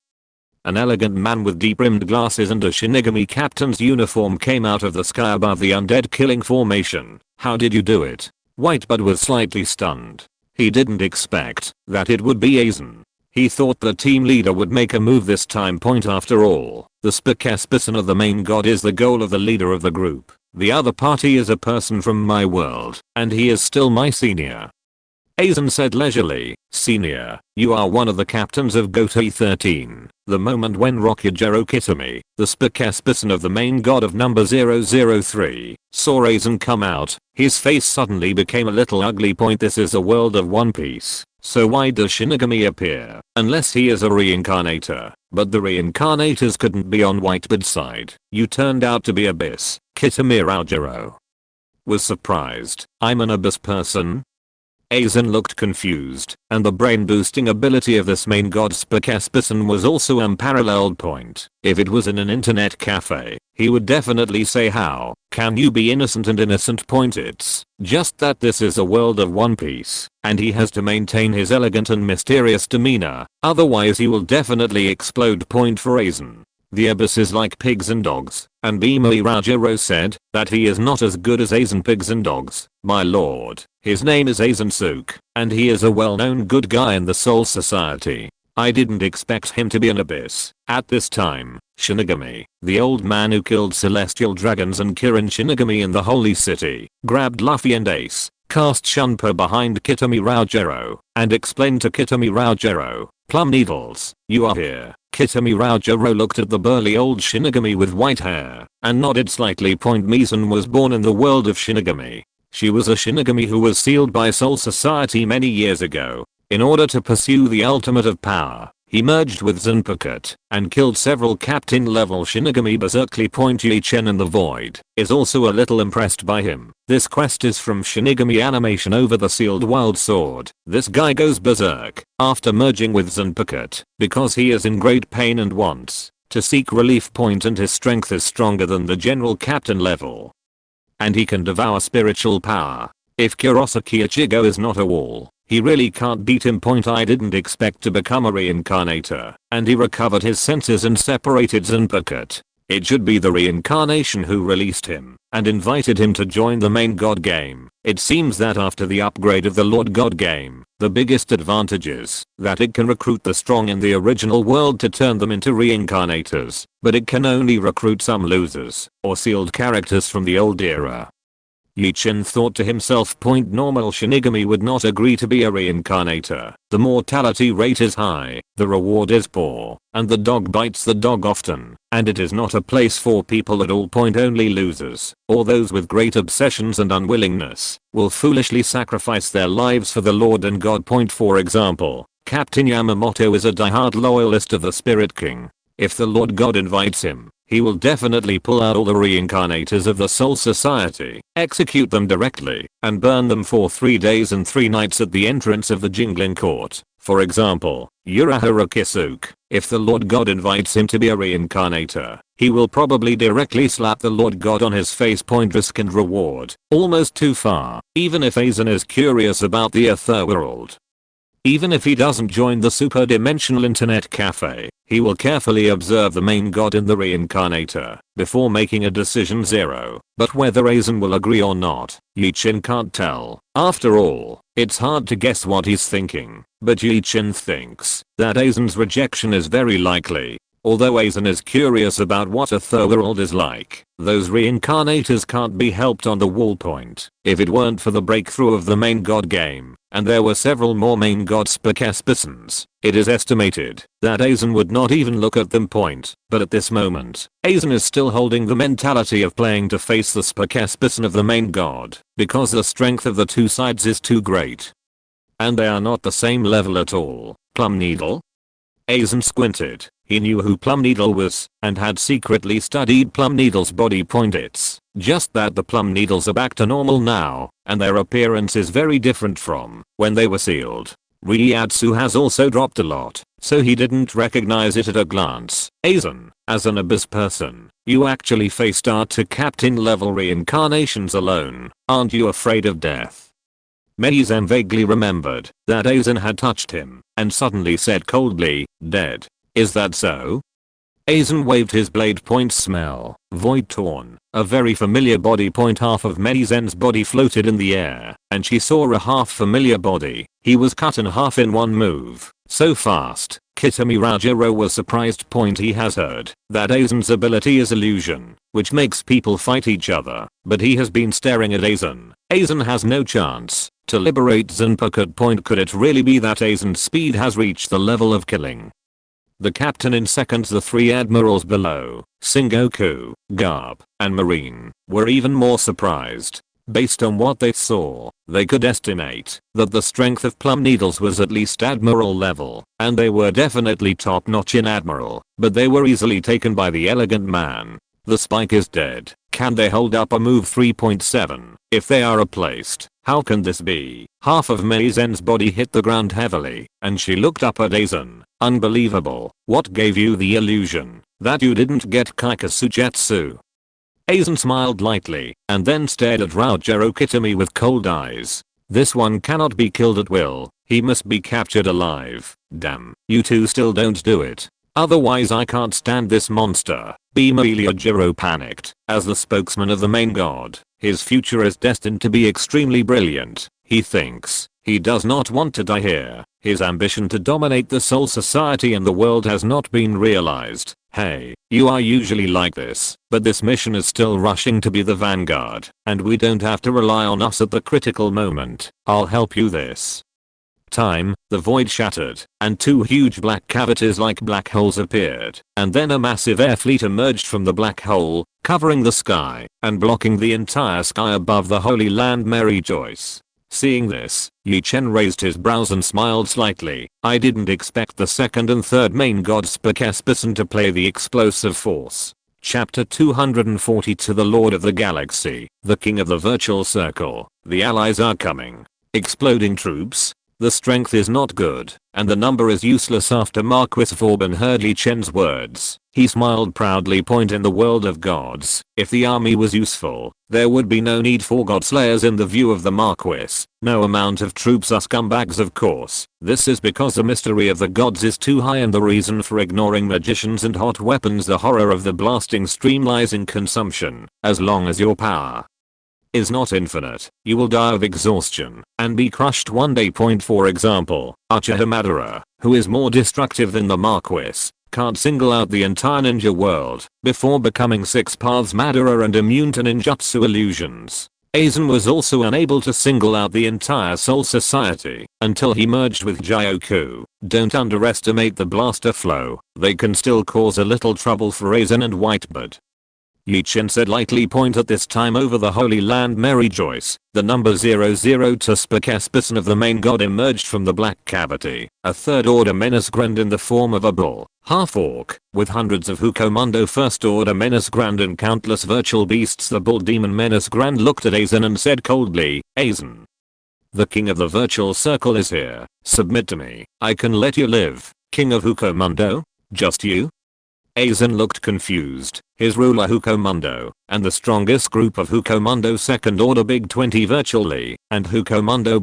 [SPEAKER 1] An elegant man with deep-rimmed glasses and a Shinigami captain's uniform came out of the sky above the undead killing formation. How did you do it? Whitebird was slightly stunned. He didn't expect that it would be Aizen. He thought the team leader would make a move this time. Point after all, the Superdimensional of the main god is the goal of the leader of the group. The other party is a person from my world, and he is still my senior. Aizen said leisurely, Senior, you are one of the captains of Gotei 13. The moment when Rokujiro Kitami, the Superdimensional of the main god of number 003, saw Aizen come out, his face suddenly became a little ugly. This is a world of One Piece, so why does Shinigami appear, unless he is a reincarnator? But the reincarnators couldn't be on Whitebird's side. You turned out to be Abyss. Kitami Raojiro was surprised. I'm an Abyss person? Aizen looked confused, and the brain-boosting ability of this main god Superdimensional was also unparalleled. If it was in an internet cafe, he would definitely say, how can you be innocent and innocent? It's just that this is a world of One Piece, and he has to maintain his elegant and mysterious demeanor, otherwise he will definitely explode. For Aizen, the Abyss is like pigs and dogs, and Bimei Raojiro said that he is not as good as Aizen pigs and dogs. My lord, his name is Aizen Sook, and he is a well-known good guy in the Soul Society. I didn't expect him to be an Abyss. At this time, Shinigami, the old man who killed celestial dragons and Kirin Shinigami in the Holy City, grabbed Luffy and Ace, cast Shunpo behind Kitami Raojiro, and explained to Kitami Raojiro, Plum Needles, you are here. Kitami Raojiro looked at the burly old Shinigami with white hair, and nodded slightly. Mizan was born in the world of Shinigami. She was a Shinigami who was sealed by Soul Society many years ago. In order to pursue the ultimate of power, he merged with Zanpakuto and killed several captain-level Shinigami berserkly. Chen in the Void is also a little impressed by him. This quest is from Shinigami Animation over the sealed wild sword. This guy goes berserk after merging with Zanpakuto because he is in great pain and wants to seek relief. And his strength is stronger than the general captain level, and he can devour spiritual power. If Kurosaki Ichigo is not a wall, he really can't beat him. I didn't expect to become a reincarnator, and he recovered his senses and separated Zanpakuto. It should be the reincarnation who released him and invited him to join the main god game. It seems that after the upgrade of the Lord God game, the biggest advantage is that it can recruit the strong in the original world to turn them into reincarnators, but it can only recruit some losers or sealed characters from the old era. Chen thought to himself. Normal Shinigami would not agree to be a reincarnator. The mortality rate is high, the reward is poor, and the dog bites the dog often, and it is not a place for people at all. Only losers, or those with great obsessions and unwillingness, will foolishly sacrifice their lives for the Lord and God. For example, Captain Yamamoto is a diehard loyalist of the Spirit King. If the Lord God invites him, he will definitely pull out all the reincarnators of the Soul Society, execute them directly, and burn them for 3 days and 3 nights at the entrance of the Jinglin Court. For example, Urahara Kisuke, if the Lord God invites him to be a reincarnator, he will probably directly slap the Lord God on his face. Risk and reward, almost too far, even if Aizen is curious about the Otherworld. Even if he doesn't join the Superdimensional Internet Cafe, he will carefully observe the main god in the reincarnator before making a decision. But whether Aizen will agree or not, Chen can't tell. After all, it's hard to guess what he's thinking, but Chen thinks that Aizen's rejection is very likely. Although Aizen is curious about what Otherworld is like, those reincarnators can't be helped on the wall. If it weren't for the breakthrough of the main god game, and there were several more main god Superdimensionals, it is estimated that Aizen would not even look at them. But at this moment, Aizen is still holding the mentality of playing to face the Superdimensional of the main god, because the strength of the two sides is too great. And they are not the same level at all. Plum Needle? Aizen squinted. He knew who Plum Needle was, and had secretly studied Plum Needle's body. It's just that the Plum Needles are back to normal now, and their appearance is very different from when they were sealed. Ryatsu has also dropped a lot. so he didn't recognize it at a glance. Aizen, as an Abyss person, you actually faced art to captain level reincarnations alone. Aren't you afraid of death? Meizen vaguely remembered that Aizen had touched him and suddenly said coldly, dead. Is that so? Aizen waved his blade point. Smell, void torn. A very familiar body point. Half of Meizen's body floated in the air, and she saw a half familiar body. He was cut in half in one move. So fast, Kitami Rajiro was surprised. He has heard that Aizen's ability is illusion, which makes people fight each other, but he has been staring at Aizen. Aizen has no chance to liberate Zanpakuto. Could it really be that Aizen's speed has reached the level of killing the captain in seconds? The three admirals below, Sengoku, Garb, and Marine, were even more surprised. Based on what they saw, they could estimate that the strength of Plum Needles was at least admiral level, and they were definitely top notch in admiral, but they were easily taken by the elegant man. The spike is dead. Can they hold up a move? 3.7. If they are replaced, how can this be? Half of Meizen's body hit the ground heavily, and she looked up at Aizen. Unbelievable. What gave you the illusion that you didn't get Kaikasujutsu? Aizen smiled lightly, and then stared at Raojiro Kitami with cold eyes. This one cannot be killed at will. He must be captured alive. Damn. You two still don't do it. Otherwise I can't stand this monster. Raojiro panicked. As the spokesman of the main god, his future is destined to be extremely brilliant. He thinks he does not want to die here. His ambition to dominate the Soul Society and the world has not been realized. Hey, you are usually like this, but this mission is still rushing to be the vanguard, and we don't have to rely on us at the critical moment. I'll help you this time. The void shattered, and two huge black cavities like black holes appeared, and then a massive air fleet emerged from the black hole, covering the sky and blocking the entire sky above the Holy Land. Mary Joyce. Seeing this, Chen raised his brows and smiled slightly. I didn't expect the second and third main gods Perkespison to play the explosive force. Chapter 240. To the Lord of the Galaxy, the King of the Virtual Circle. The allies are coming. Exploding troops. The strength is not good, and the number is useless. After Marquis Vauban heard Chen's words, he smiled proudly. In the world of gods, if the army was useful, there would be no need for godslayers in the view of the Marquis. No amount of troops are scumbags, of course. This is because the mystery of the gods is too high, and the reason for ignoring magicians and hot weapons, the horror of the blasting stream, lies in consumption. As long as your power is not infinite, you will die of exhaustion and be crushed one day. For example, Uchiha Madara, who is more destructive than the Marquis, can't single out the entire ninja world before becoming Six Paths Madara and immune to ninjutsu illusions. Aizen was also unable to single out the entire Soul Society until he merged with Gyokkou. Don't underestimate the blaster flow. They can still cause a little trouble for Aizen and Whitebird. Chen said lightly. At this time over the Holy Land, Mary Joyce, the number 00 to Perkespison of the main god emerged from the black cavity. A third order menace grand in the form of a bull, half orc, with hundreds of Hukomundo first order menace grand and countless virtual beasts. The bull demon menace grand looked at Aizen and said coldly, Aizen, the king of the virtual circle is here. Submit to me. I can let you live. King of Hukomundo? Just you? Aizen looked confused. His ruler Hukomundo, and the strongest group of Hukomundo second order Big 20 virtually, and Hukomundo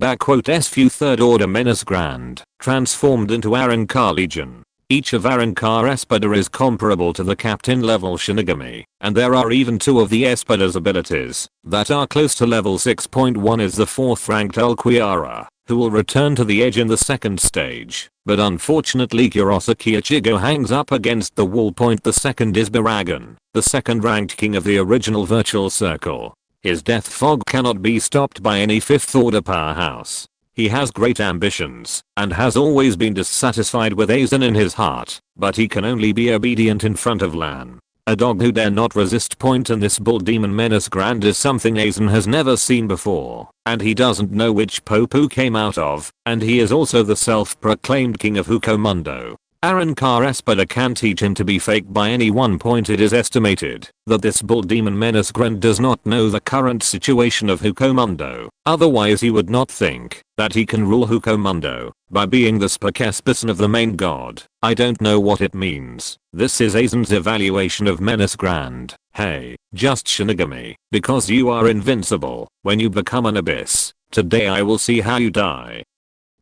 [SPEAKER 1] few third order menace grand, transformed into Arrancar Legion. Each of Arrancar Espada is comparable to the captain level Shinigami, and there are even two of the Espada's abilities that are close to level 6.1 is the 4th ranked Elquiara, who will return to the edge in the second stage, but unfortunately Kurosaki Ichigo hangs up against the wall. The second is Baragon, the second ranked king of the original virtual circle. His death fog cannot be stopped by any 5th order powerhouse. He has great ambitions, and has always been dissatisfied with Aizen in his heart, but he can only be obedient in front of Lan, a dog who dare not resist. And this bull demon menace grand is something Aizen has never seen before, and he doesn't know which Popu came out of, and he is also the self-proclaimed king of Hukomundo. Aaron Carr Espada can teach him to be fake by any one point. It is estimated that this bull demon menace Grand does not know the current situation of Hukomundo, otherwise he would not think that he can rule Hukomundo by being the spokesperson of the main god. I don't know what it means. This is Aizen's evaluation of Menace Grand. Hey, just Shinigami, because you are invincible when you become an abyss. Today I will see how you die.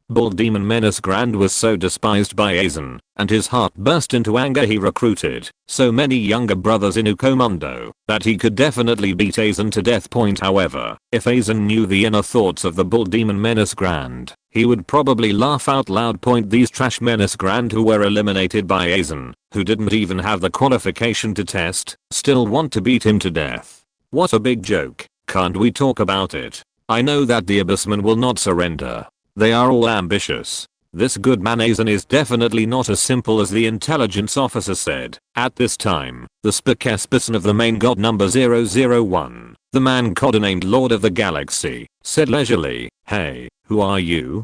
[SPEAKER 1] Bull Demon Menace Grand was so despised by Aizen, and his heart burst into anger. He recruited so many younger brothers in Hukomundo that he could definitely beat Aizen to death. However, if Aizen knew the inner thoughts of the Bull Demon Menace Grand, he would probably laugh out loud. These trash Menace Grand who were eliminated by Aizen, who didn't even have the qualification to test, still want to beat him to death. What a big joke. Can't we talk about it? I know that the Abyssmen will not surrender. They are all ambitious. This good man Aizen is definitely not as simple as the intelligence officer said. At this time, the spokesperson of the main god number 001, the man codenamed Lord of the Galaxy, said leisurely, "Hey, who are you?"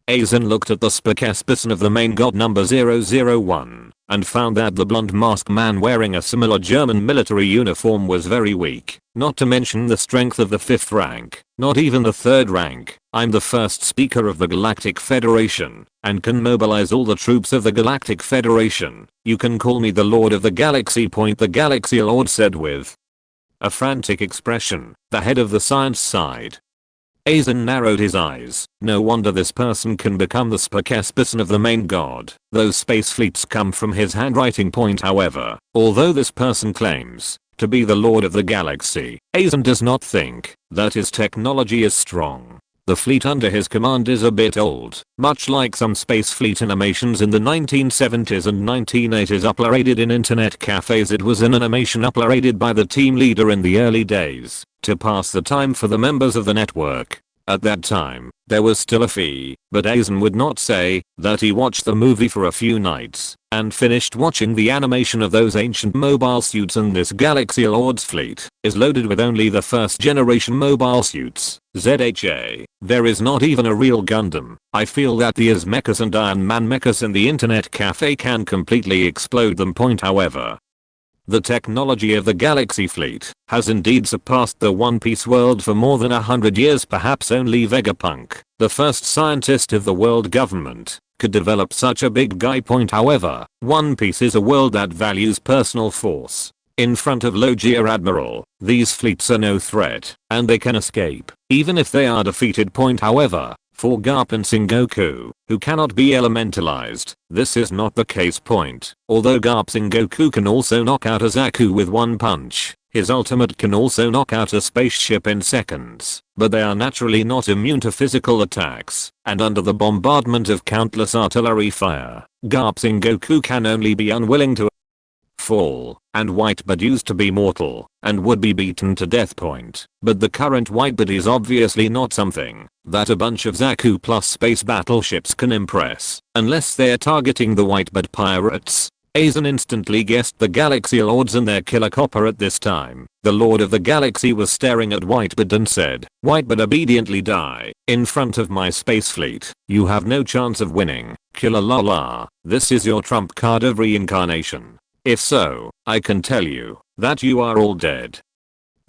[SPEAKER 1] Aizen looked at the spokesperson of the main god number 001 and found that the blonde masked man wearing a similar German military uniform was very weak, not to mention the strength of the 5th rank, not even the 3rd rank. "I'm the first speaker of the Galactic Federation and can mobilize all the troops of the Galactic Federation. You can call me the Lord of the Galaxy." The Galaxy Lord said with a frantic expression, the head of the science side. Aizen narrowed his eyes. No wonder this person can become the spokesperson of the main god. Those space fleets come from his handwriting. However, although this person claims to be the Lord of the Galaxy, Aizen does not think that his technology is strong. The fleet under his command is a bit old, much like some space fleet animations in the 1970s and 1980s uploaded in internet cafes. It was an animation uploaded by the team leader in the early days to pass the time for the members of the network. At that time, there was still a fee, but Aizen would not say that he watched the movie for a few nights and finished watching the animation of those ancient mobile suits. And this Galaxy Lord's fleet is loaded with only the 1st generation mobile suits. ZHA, there is not even a real Gundam. I feel that the As mechas and Iron Man mechas in the internet cafe can completely explode them. However, the technology of the Galaxy fleet has indeed surpassed the One Piece world for more than 100 years. Perhaps only Vegapunk, the first scientist of the world government, could develop such a big guy. However, One Piece is a world that values personal force. In front of Logia Admiral, these fleets are no threat, and they can escape, even if they are defeated. However, for Garp and Sengoku, who cannot be elementalized, this is not the case. Although Garp Sengoku can also knock out a Zaku with one punch, his ultimate can also knock out a spaceship in seconds, but they are naturally not immune to physical attacks, and under the bombardment of countless artillery fire, Garp Sengoku can only be unwilling to fall, and Whitebird used to be mortal and would be beaten to death. But the current Whitebird is obviously not something that a bunch of Zaku plus space battleships can impress, unless they're targeting the Whitebird pirates. Aizen instantly guessed the Galaxy Lords and their killer copper. At this time, the Lord of the Galaxy was staring at Whitebird and said, "Whitebird, obediently die in front of my space fleet. You have no chance of winning, killer lala. This is your trump card of reincarnation. If so, I can tell you that you are all dead."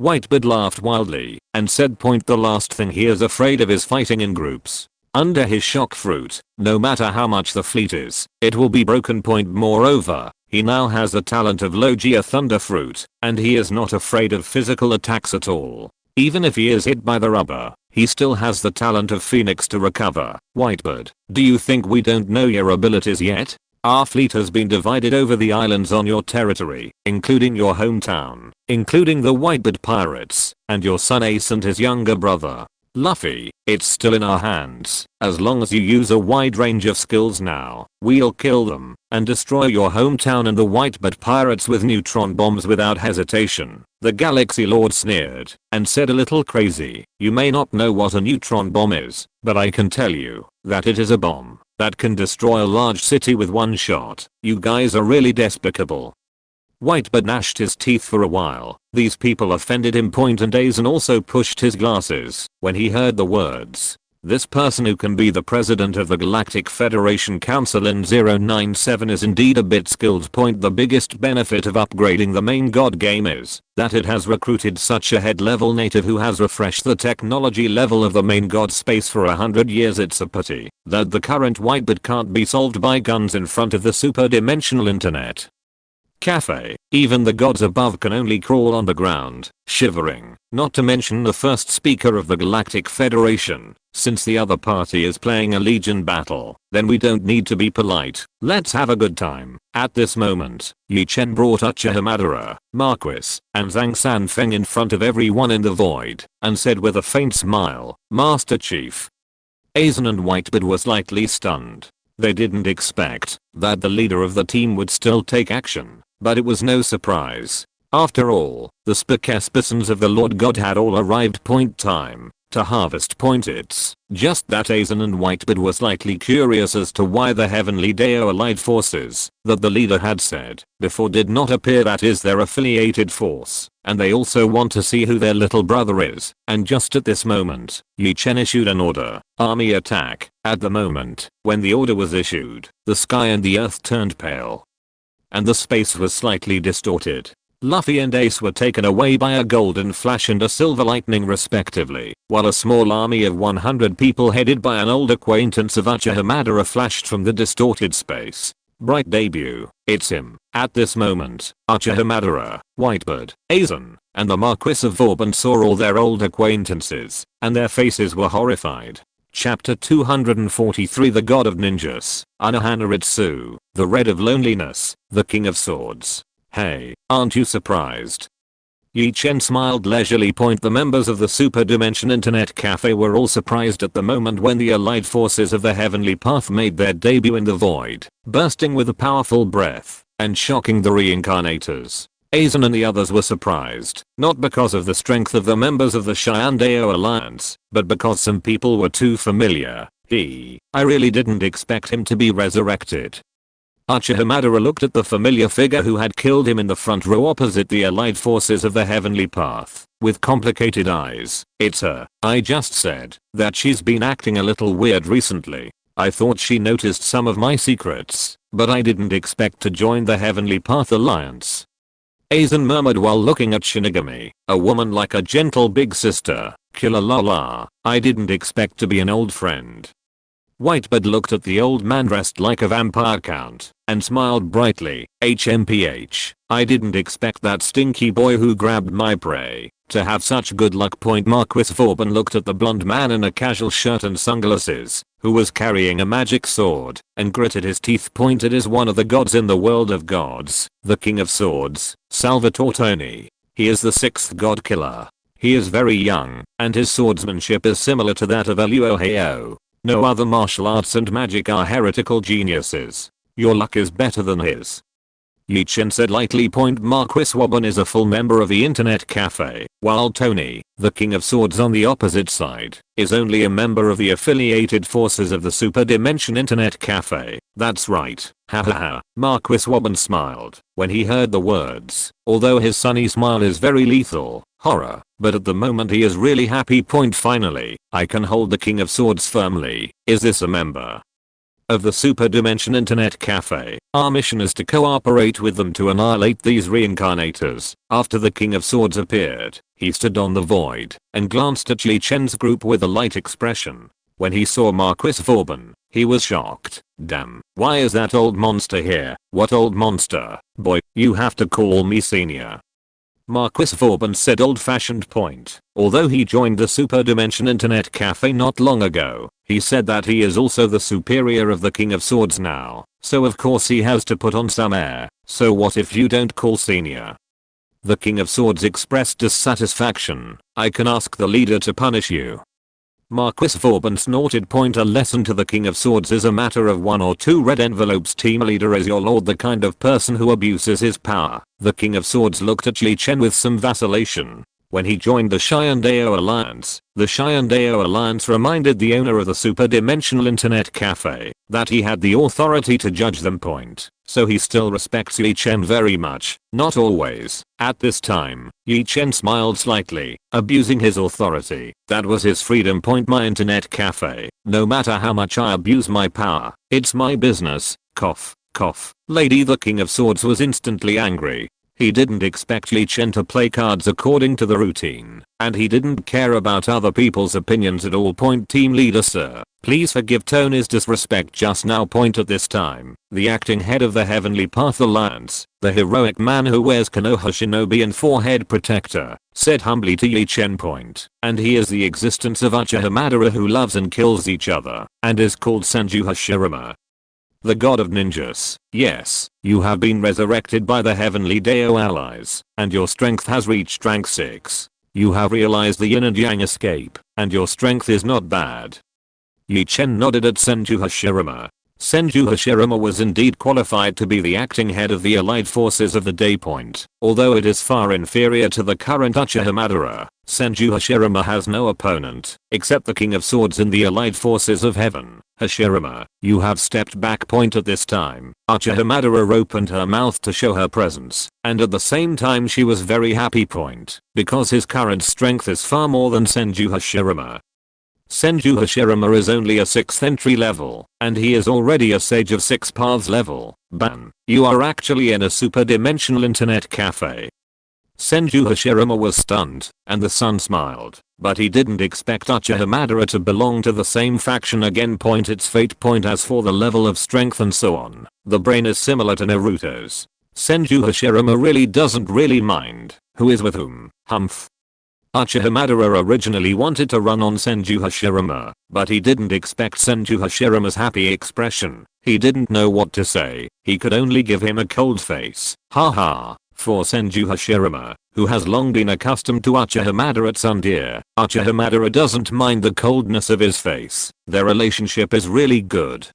[SPEAKER 1] Whitebird laughed wildly and said, "The last thing he is afraid of is fighting in groups. Under his shock fruit, no matter how much the fleet is, it will be broken. Moreover, he now has the talent of Logia Thunder Fruit, and he is not afraid of physical attacks at all. Even if he is hit by the rubber, he still has the talent of Phoenix to recover." Whitebird, do you think we don't know your abilities yet? Our fleet has been divided over the islands on your territory, including your hometown, including the Whitebird pirates, and your son Ace and his younger brother, Luffy. It's still in our hands. As long as you use a wide range of skills now, we'll kill them and destroy your hometown and the Whitebird pirates with neutron bombs without hesitation. The Galaxy Lord sneered and said, a little crazy. You may not know what a neutron bomb is, but I can tell you that it is a bomb that can destroy a large city with one shot. You guys are really despicable. Whitebird gnashed his teeth for a while. These people offended him. And Aizen also pushed his glasses when he heard the words. This person who can be the president of the Galactic Federation Council in 097 is indeed a bit skilled. The biggest benefit of upgrading the main god game is that it has recruited such a head level native who has refreshed the technology level of the main god space for 100 years. It's a pity that the current whitebird can't be solved by guns in front of the superdimensional internet cafe. Even the gods above can only crawl on the ground, shivering, not to mention the first speaker of the Galactic Federation. Since the other party is playing a legion battle, then we don't need to be polite. Let's have a good time. At this moment, Chen brought Uchiha Madara, Marquis, and Zhang Sanfeng in front of everyone in the void, and said with a faint smile, Master Chief. Aizen and Whitebird were slightly stunned. They didn't expect that the leader of the team would still take action. But it was no surprise. After all, the specimens of the Lord God had all arrived time to harvest it's just that Aizen and Whitebird were slightly curious as to why the Heavenly Deo allied forces that the leader had said before did not appear, that is their affiliated force, and they also want to see who their little brother is. And just at this moment, Chen issued an order, army attack. At the moment when the order was issued, the sky and the earth turned pale, and the space was slightly distorted. Luffy and Ace were taken away by a golden flash and a silver lightning respectively, while a small army of 100 people headed by an old acquaintance of Uchiha Madara flashed from the distorted space. Bright debut, it's him. At this moment, Uchiha Madara, Whitebird, Aizen, and the Marquis of Vauban saw all their old acquaintances, and their faces were horrified. Chapter 243 The God of Ninjas, Anohanaritsu, the Red of Loneliness, the King of Swords. Hey, aren't you surprised? Chen smiled leisurely. The members of the Super Dimension Internet Cafe were all surprised at the moment when the allied forces of the Heavenly Path made their debut in the void, bursting with a powerful breath and shocking the reincarnators. Aizen and the others were surprised, not because of the strength of the members of the Shyandeo Alliance, but because some people were too familiar. I really didn't expect him to be resurrected. Uchiha Madara looked at the familiar figure who had killed him in the front row opposite the allied forces of the Heavenly Path, with complicated eyes. It's her. I just said that she's been acting a little weird recently. I thought she noticed some of my secrets, but I didn't expect to join the Heavenly Path Alliance. Aizen murmured while looking at Shinigami, a woman like a gentle big sister. Killer la. I didn't expect to be an old friend. Whitebird looked at the old man dressed like a vampire count and smiled brightly. HMPH, I didn't expect that stinky boy who grabbed my prey to have such good luck. Marquis Vauban looked at the blonde man in a casual shirt and sunglasses who was carrying a magic sword and gritted his teeth. It is one of the gods in the world of gods, the King of Swords, Salvatore Toni. He is the 6th god killer. He is very young, and his swordsmanship is similar to that of Eluoheo. No other martial arts and magic are heretical geniuses. Your luck is better than his. Chen said lightly. Marquis Vauban is a full member of the Internet Cafe, while Toni, the King of Swords on the opposite side, is only a member of the affiliated forces of the Super Dimension Internet Cafe. That's right. Hahaha. Marquis Vauban smiled when he heard the words, although his sunny smile is very lethal. Horror, but at the moment he is really happy. Finally, I can hold the King of Swords firmly. Is this a member of the Super Dimension Internet Cafe? Our mission is to cooperate with them to annihilate these reincarnators. After the King of Swords appeared, he stood on the void and glanced at Chen's group with a light expression. When he saw Marquis Vauban, he was shocked. Damn, why is that old monster here? What old monster? Boy, you have to call me senior. Marquis Vauban said old-fashioned. Although he joined the Super Dimension Internet Cafe not long ago, he said that he is also the superior of the King of Swords now, so of course he has to put on some air. So what if you don't call senior? The King of Swords expressed dissatisfaction. I can ask the leader to punish you. Marquis Vauban snorted. A lesson to the King of Swords is a matter of 1 or 2 red envelopes. Team leader is your lord, the kind of person who abuses his power. The King of Swords looked at Chen with some vacillation. When he joined the Shyandeo Alliance, the Shyandeo Alliance reminded the owner of the Super Dimensional Internet Cafe that he had the authority to judge them. so he still respects Yi Chen very much. Not always. At this time, Yi Chen smiled slightly, abusing his authority. That was his freedom point. My internet cafe. No matter how much I abuse my power, it's my business. Cough, cough. Lady the King of Swords was instantly angry. He didn't expect Yi Chen to play cards according to the routine, and he didn't care about other people's opinions at all. Point team leader sir, please forgive Tony's disrespect just now. Point at this time, the acting head of the Heavenly Path Alliance, the heroic man who wears Konoha Shinobi and forehead protector, said humbly to Yi Chen. Point, and he is the existence of Uchiha Madara who loves and kills each other, and is called Senju Hashirama. The god of ninjas. Yes, you have been resurrected by the heavenly Deo allies, and your strength has reached rank 6. You have realized the yin and yang escape, and your strength is not bad. Yi Chen nodded at Senju Hashirama. Senju Hashirama was indeed qualified to be the acting head of the allied forces of the Day Point, although it is far inferior to the current Uchiha Madara. Senju Hashirama has no opponent, except the King of Swords in the allied forces of heaven. Hashirama, you have stepped back. Point at this time, Uchiha Madara opened her mouth to show her presence, and at the same time she was very happy. Point, because his current strength is far more than Senju Hashirama. Senju Hashirama is only a 6th entry level, and he is already a sage of 6 paths level. Ban, you are actually in a superdimensional internet cafe. Senju Hashirama was stunned, and the sun smiled, but he didn't expect Uchiha Madara to belong to the same faction again. Point its fate. Point as for the level of strength and so on, the brain is similar to Naruto's. Senju Hashirama really doesn't really mind who is with whom. Humph. Uchiha Madara originally wanted to run on Senju Hashirama, but he didn't expect Senju Hashirama's happy expression. He didn't know what to say. He could only give him a cold face. Haha. For Senju Hashirama, who has long been accustomed to Uchiha Madara tsundere, Uchiha Madara doesn't mind the coldness of his face. Their relationship is really good.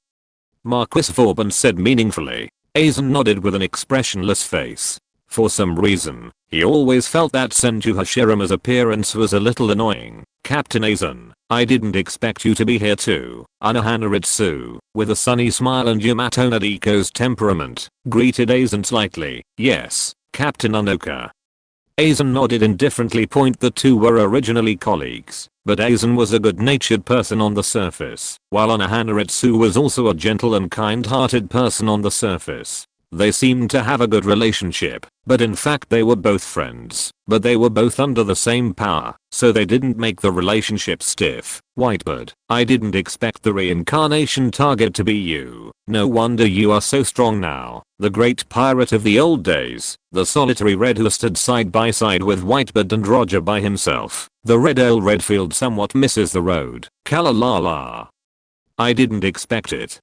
[SPEAKER 1] Marquis Vauban said meaningfully. Aizen nodded with an expressionless face. For some reason, he always felt that Senju Hashirama's appearance was a little annoying. Captain Aizen, I didn't expect you to be here too. Anohanaritsu, with a sunny smile and Yamato Nadiko's temperament, greeted Aizen slightly. Yes, Captain Unoka. Aizen nodded indifferently. Point the two were originally colleagues, but Aizen was a good-natured person on the surface, while Anohanaritsu was also a gentle and kind-hearted person on the surface. They seemed to have a good relationship, but in fact they were both friends, but they were both under the same power, so they didn't make the relationship stiff. Whitebird, I didn't expect the reincarnation target to be you. No wonder you are so strong now. The great pirate of the old days, the solitary Red who stood side by side with Whitebird and Roger by himself. The Red Earl Redfield somewhat misses the road. Kalalala. I didn't expect it.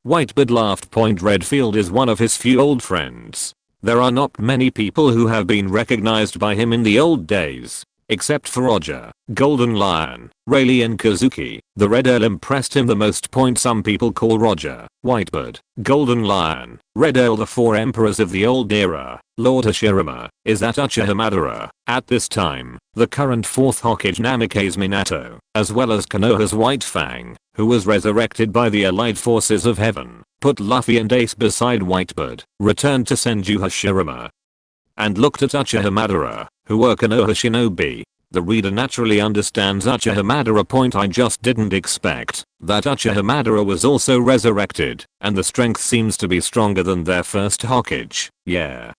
[SPEAKER 1] Whitebird laughed. Point Redfield is one of his few old friends. There are not many people who have been recognized by him in the old days. Except for Roger, Golden Lion, Rayleigh and Kazuki, the Red Earl impressed him the most. Point some people call Roger, Whitebird, Golden Lion, Red Earl the 4 emperors of the old era. Lord Hashirama, is that Uchiha Madara? At this time, the current 4th Hokage Namikaze Minato, as well as Konoha's White Fang, who was resurrected by the allied forces of heaven, put Luffy and Ace beside Whitebird, returned to Senju Hashirama, and looked at Uchiha Madara, who were Konoha Shinobi. The reader naturally understands Uchiha Madara. Point I just didn't expect that Uchiha Madara was also resurrected, and the strength seems to be stronger than their first Hokage. Yeah.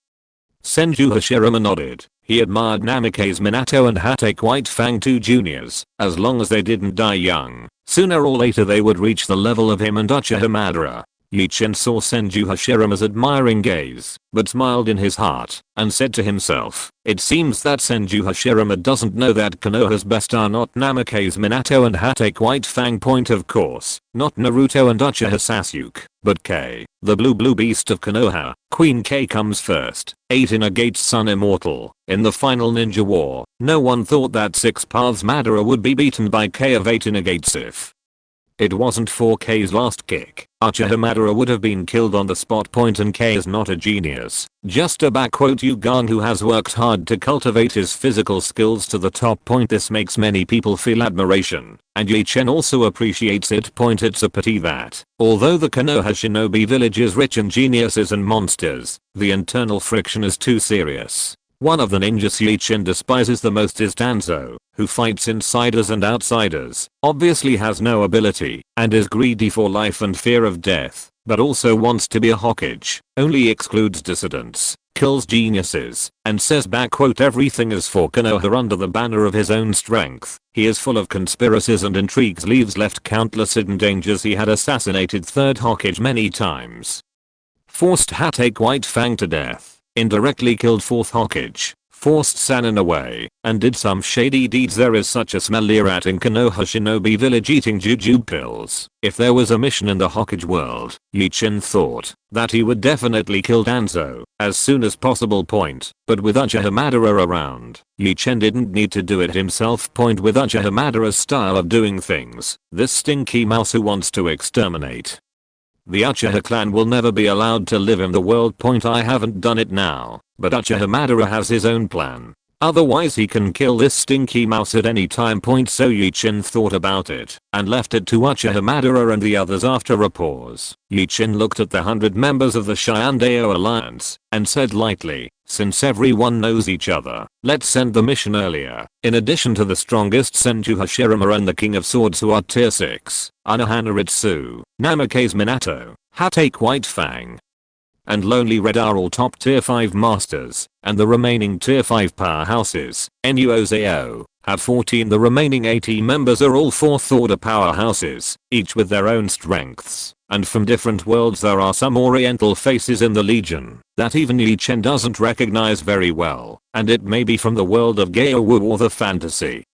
[SPEAKER 1] Senju Hashirama nodded. He admired Namikaze Minato and Hatake White Fang 2 juniors, as long as they didn't die young. Sooner or later they would reach the level of him and Uchiha Madara. Yi Chen saw Senju Hashirama's admiring gaze, but smiled in his heart, and said to himself, it seems that Senju Hashirama doesn't know that Konoha's best are not Namikaze Minato and Hatake White Fang. Point of course, not Naruto and Uchiha Sasuke, but K, the blue beast of Konoha. Queen K comes first. 8 Inagate's son immortal. In the final ninja war, no one thought that 6 Paths Madara would be beaten by K of 8 Inagates if it wasn't for K's last kick, Uchiha Madara would have been killed on the spot. And K is not a genius, just a Yugan who has worked hard to cultivate his physical skills to the top. This makes many people feel admiration, and Yi Chen also appreciates it. It's a pity that, although the Konoha shinobi village is rich in geniuses and monsters, the internal friction is too serious. One of the ninjas Yi Chen despises the most is Danzo, who fights insiders and outsiders, obviously has no ability, and is greedy for life and fear of death, but also wants to be a Hokage, only excludes dissidents, kills geniuses, and says everything is for Konoha under the banner of his own strength. He is full of conspiracies and intrigues, leaves left countless hidden dangers. He had assassinated third Hokage many times. Forced Hatake White Fang to death. Indirectly killed fourth Hokage, forced Sannin away, and did some shady deeds. There is such a smelly rat in Konoha Shinobi village eating juju pills. If there was a mission in the Hokage world, Yi Chen thought that he would definitely kill Danzo as soon as possible. But with Uchiha Madara around, Yi Chen didn't need to do it himself. With Uchiha Madara's style of doing things, this stinky mouse who wants to exterminate the Uchiha clan will never be allowed to live in the world. I haven't done it now, but Uchiha Madara has his own plan. Otherwise he can kill this stinky mouse at any time. So Yi Chen thought about it, and left it to Uchiha Madara and the others. After a pause, Yi Chen looked at the 100 members of the Shyandao alliance, and said lightly, since everyone knows each other, let's send the mission earlier. In addition to the strongest Senju Hashirama and the King of Swords who are tier 6, Anohana Ritsu, Namake's Minato, Hatake White Fang, and Lonely Red are all top tier 5 masters, and the remaining tier 5 powerhouses, Nuozeo, have 14. The remaining 80 members are all 4th order powerhouses, each with their own strengths, and from different worlds. There are some oriental faces in the legion that even Yi Chen doesn't recognize very well, and it may be from the world of Gaowu or the fantasy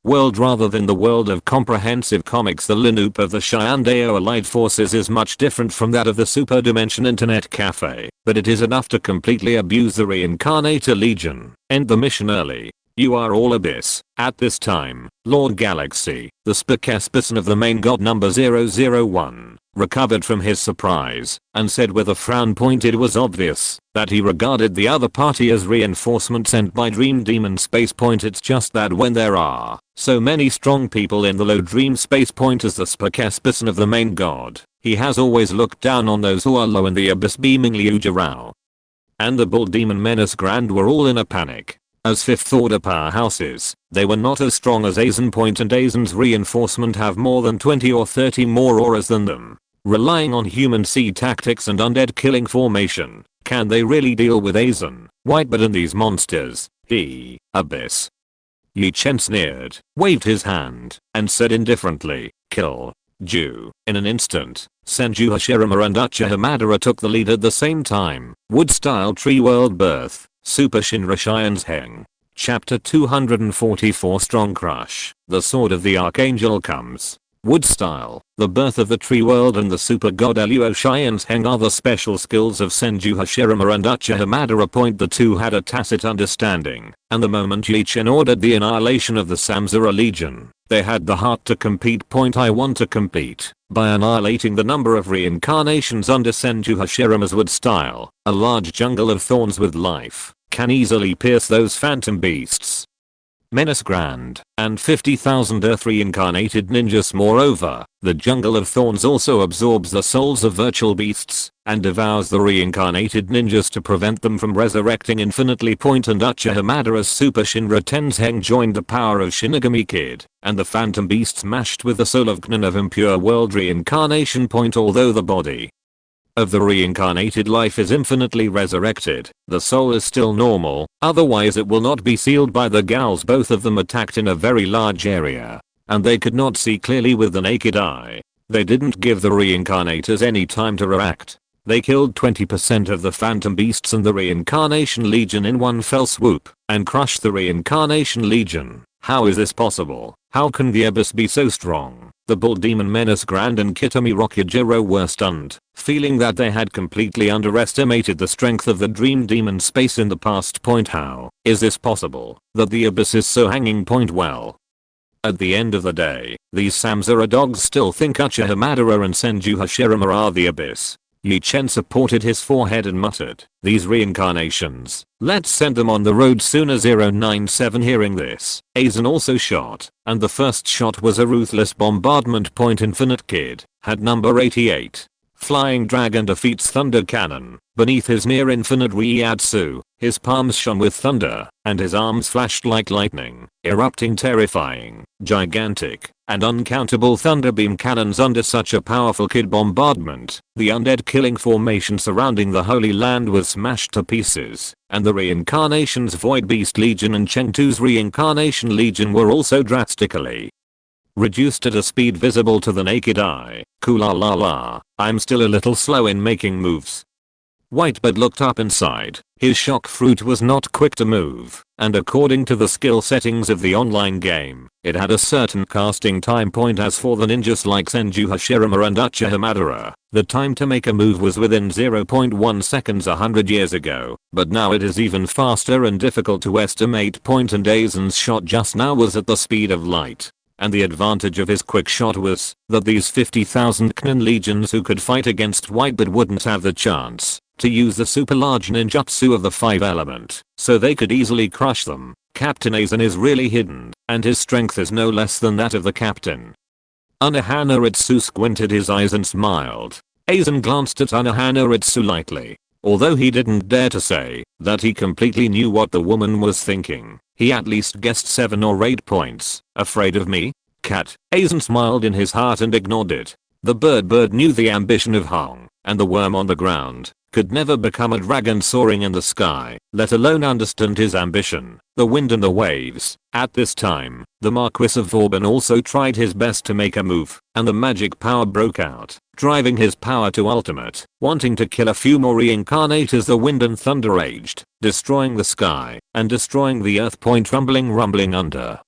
[SPEAKER 1] world rather than the world of comprehensive comics. The lineup of the Shyandao Allied Forces is much different from that of the Superdimensional Internet Café, but it is enough to completely abuse the Reincarnator Legion. End the mission early. You are all Abyss. At this time, Lord Galaxy, the spokesperson of the main god number 001, recovered from his surprise, and said with a frown. It was obvious that he regarded the other party as reinforcement sent by Dream Demon Space. It's just that when there are so many strong people in the low Dream Space, as the spokesperson of the main god, he has always looked down on those who are low in the abyss. Beaming Liu Jirao and the Bull Demon Menace Grand were all in a panic. As 5th order powerhouses, they were not as strong as Aizen. And Aizen's reinforcement have more than 20 or 30 more auras than them. Relying on human seed tactics and undead killing formation, can they really deal with Aizen? White but in these monsters, the Abyss. Yi Chen sneered, waved his hand, and said indifferently, kill Ju. In an instant, Senju Hashirama and Uchiha Madara took the lead at the same time. Wood Style Tree World Birth, Super Shinra Shian's Heng. Chapter 244 Strong Crush. The Sword of the Archangel comes. Wood Style, the birth of the tree world and the super god Luo Shian's Heng are the special skills of Senju Hashirama and Uchiha Madara. The two had a tacit understanding, and the moment Yi Chen ordered the annihilation of the Samsara Legion, they had the heart to compete. I want to compete by annihilating the number of reincarnations under Senju Hashirama's Wood Style. A large jungle of thorns with life can easily pierce those phantom beasts. Menace Grand, and 50,000 Earth reincarnated ninjas. Moreover, the jungle of thorns also absorbs the souls of virtual beasts, and devours the reincarnated ninjas to prevent them from resurrecting infinitely. And Uchiha Madara's Super Shinra Tenseng joined the power of Shinigami Kid, and the phantom beasts mashed with the soul of Gnan of impure world reincarnation. Although the body of the reincarnated life is infinitely resurrected, the soul is still normal, otherwise it will not be sealed by the gals. Both of them attacked in a very large area, and they could not see clearly with the naked eye. They didn't give the reincarnators any time to react. They killed 20% of the phantom beasts and the reincarnation legion in one fell swoop, and crushed the reincarnation legion. How is this possible? How can the Abyss be so strong? The Bull Demon Menace Grand and Kitami Rokujiro were stunned, feeling that they had completely underestimated the strength of the Dream Demon Space in the past. How is this possible, that the Abyss is so hanging? Well, At the end of the day, these Samsara dogs still think Uchiha Madara and Senju Hashirama are the abyss. Chen supported his forehead and muttered, "These reincarnations, let's send them on the road sooner." 097 Hearing this, Aizen also shot, and the first shot was a ruthless bombardment point. Infinite Kid had number 88. Flying Dragon defeats Thunder Cannon. Beneath his near infinite Reiatsu, his palms shone with thunder, and his arms flashed like lightning, erupting terrifying, gigantic, and uncountable thunderbeam cannons. Under such a powerful Kid bombardment, the undead killing formation surrounding the Holy Land was smashed to pieces, and the reincarnations Void Beast Legion and Chengtu's Reincarnation Legion were also drastically reduced at a speed visible to the naked eye. Kula la la, I'm still a little slow in making moves. Whitebird looked up inside. His shock fruit was not quick to move, and according to the skill settings of the online game, it had a certain casting time point. As for the ninjas like Senju Hashirama and Uchiha Madara, the time to make a move was within 0.1 seconds 100 years ago, but now it is even faster and difficult to estimate. And Aizen's shot just now was at the speed of light. And the advantage of his quick shot was that these 50,000 Knin legions who could fight against Whitebird wouldn't have the chance to use the super large ninjutsu of the 5 element, so they could easily crush them. Captain Aizen is really hidden, and his strength is no less than that of the captain. Unohana Ritsu squinted his eyes and smiled. Aizen glanced at Unohana Ritsu lightly. Although he didn't dare to say that he completely knew what the woman was thinking, he at least guessed 7 or 8 points. Afraid of me? Cat. Aizen smiled in his heart and ignored it. The bird knew the ambition of Hong, and the worm on the ground could never become a dragon soaring in the sky, let alone understand his ambition. The wind and the waves. At this time, the Marquis of Vauban also tried his best to make a move, and the magic power broke out, driving his power to ultimate, wanting to kill a few more reincarnators. The wind and thunder raged, destroying the sky, and destroying the earth. Rumbling under.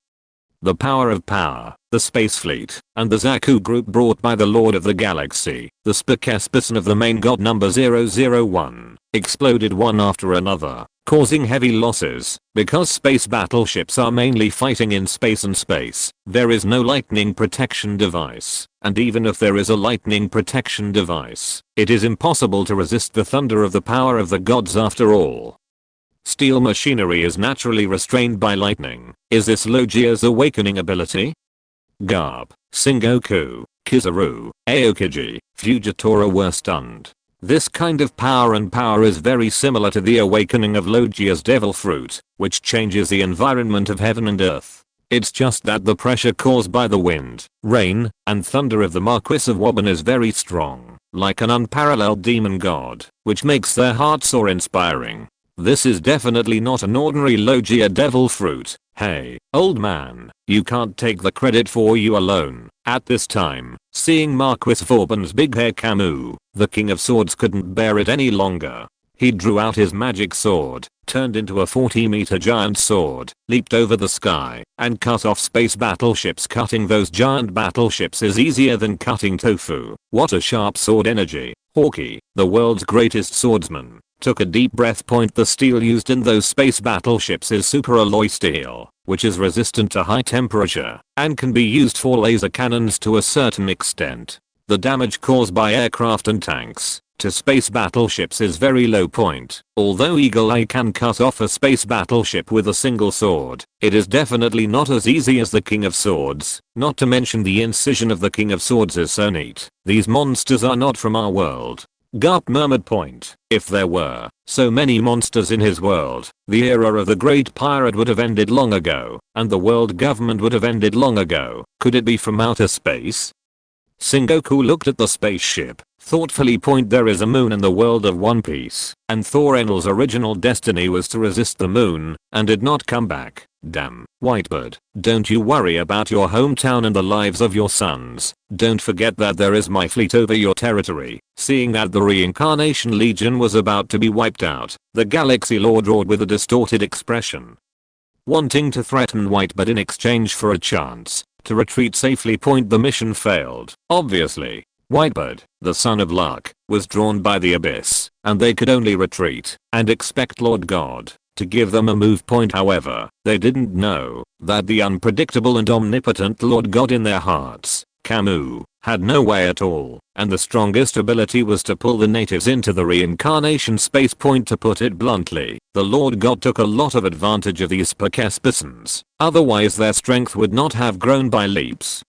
[SPEAKER 1] The power of power, the space fleet, and the Zaku group brought by the Lord of the Galaxy, the Spokesperson of the main god number 001, exploded one after another, causing heavy losses. Because space battleships are mainly fighting in space and space, there is no lightning protection device, and even if there is a lightning protection device, it is impossible to resist the thunder of the power of the gods after all. Steel machinery is naturally restrained by lightning. Is this Logia's awakening ability? Garb, Sengoku, Kizaru, Aokiji, Fujitora were stunned. This kind of power is very similar to the awakening of Logia's devil fruit, which changes the environment of heaven and earth. It's just that the pressure caused by the wind, rain, and thunder of the Marquis of Vauban is very strong, like an unparalleled demon god, which makes their heart soar inspiring. This is definitely not an ordinary Logia devil fruit. Hey, old man, you can't take the credit for you alone. At this time, seeing Marquis Vauban's big hair Camus, the King of Swords couldn't bear it any longer. He drew out his magic sword, turned into a 40-meter giant sword, leaped over the sky, and cut off space battleships. Cutting those giant battleships is easier than cutting tofu. What a sharp sword energy. Hawkeye, the world's greatest swordsman, took a deep breath. The steel used in those space battleships is super alloy steel, which is resistant to high temperature, and can be used for laser cannons to a certain extent. The damage caused by aircraft and tanks to space battleships is very low point. Although Eagle Eye can cut off a space battleship with a single sword, it is definitely not as easy as the King of Swords. Not to mention the incision of the King of Swords is so neat. These monsters are not from our world. Garp murmured. If there were so many monsters in his world, the era of the Great Pirate would have ended long ago, and the world government would have ended long ago. Could it be from outer space? Sengoku looked at the spaceship, thoughtfully. There is a moon in the world of One Piece, and Thor Enel's original destiny was to resist the moon, and did not come back. Damn. Whitebird, don't you worry about your hometown and the lives of your sons. Don't forget that there is my fleet over your territory. Seeing that the Reincarnation Legion was about to be wiped out, the Galaxy Lord roared with a distorted expression, wanting to threaten Whitebird in exchange for a chance to retreat safely. The mission failed. Obviously, Whitebird, the son of luck, was drawn by the abyss, and they could only retreat and expect Lord God to give them a move point. However, they didn't know that the unpredictable and omnipotent Lord God in their hearts, Camus, had no way at all, and the strongest ability was to pull the natives into the reincarnation space point. To put it bluntly, the Lord God took a lot of advantage of these Spokespersons, otherwise their strength would not have grown by leaps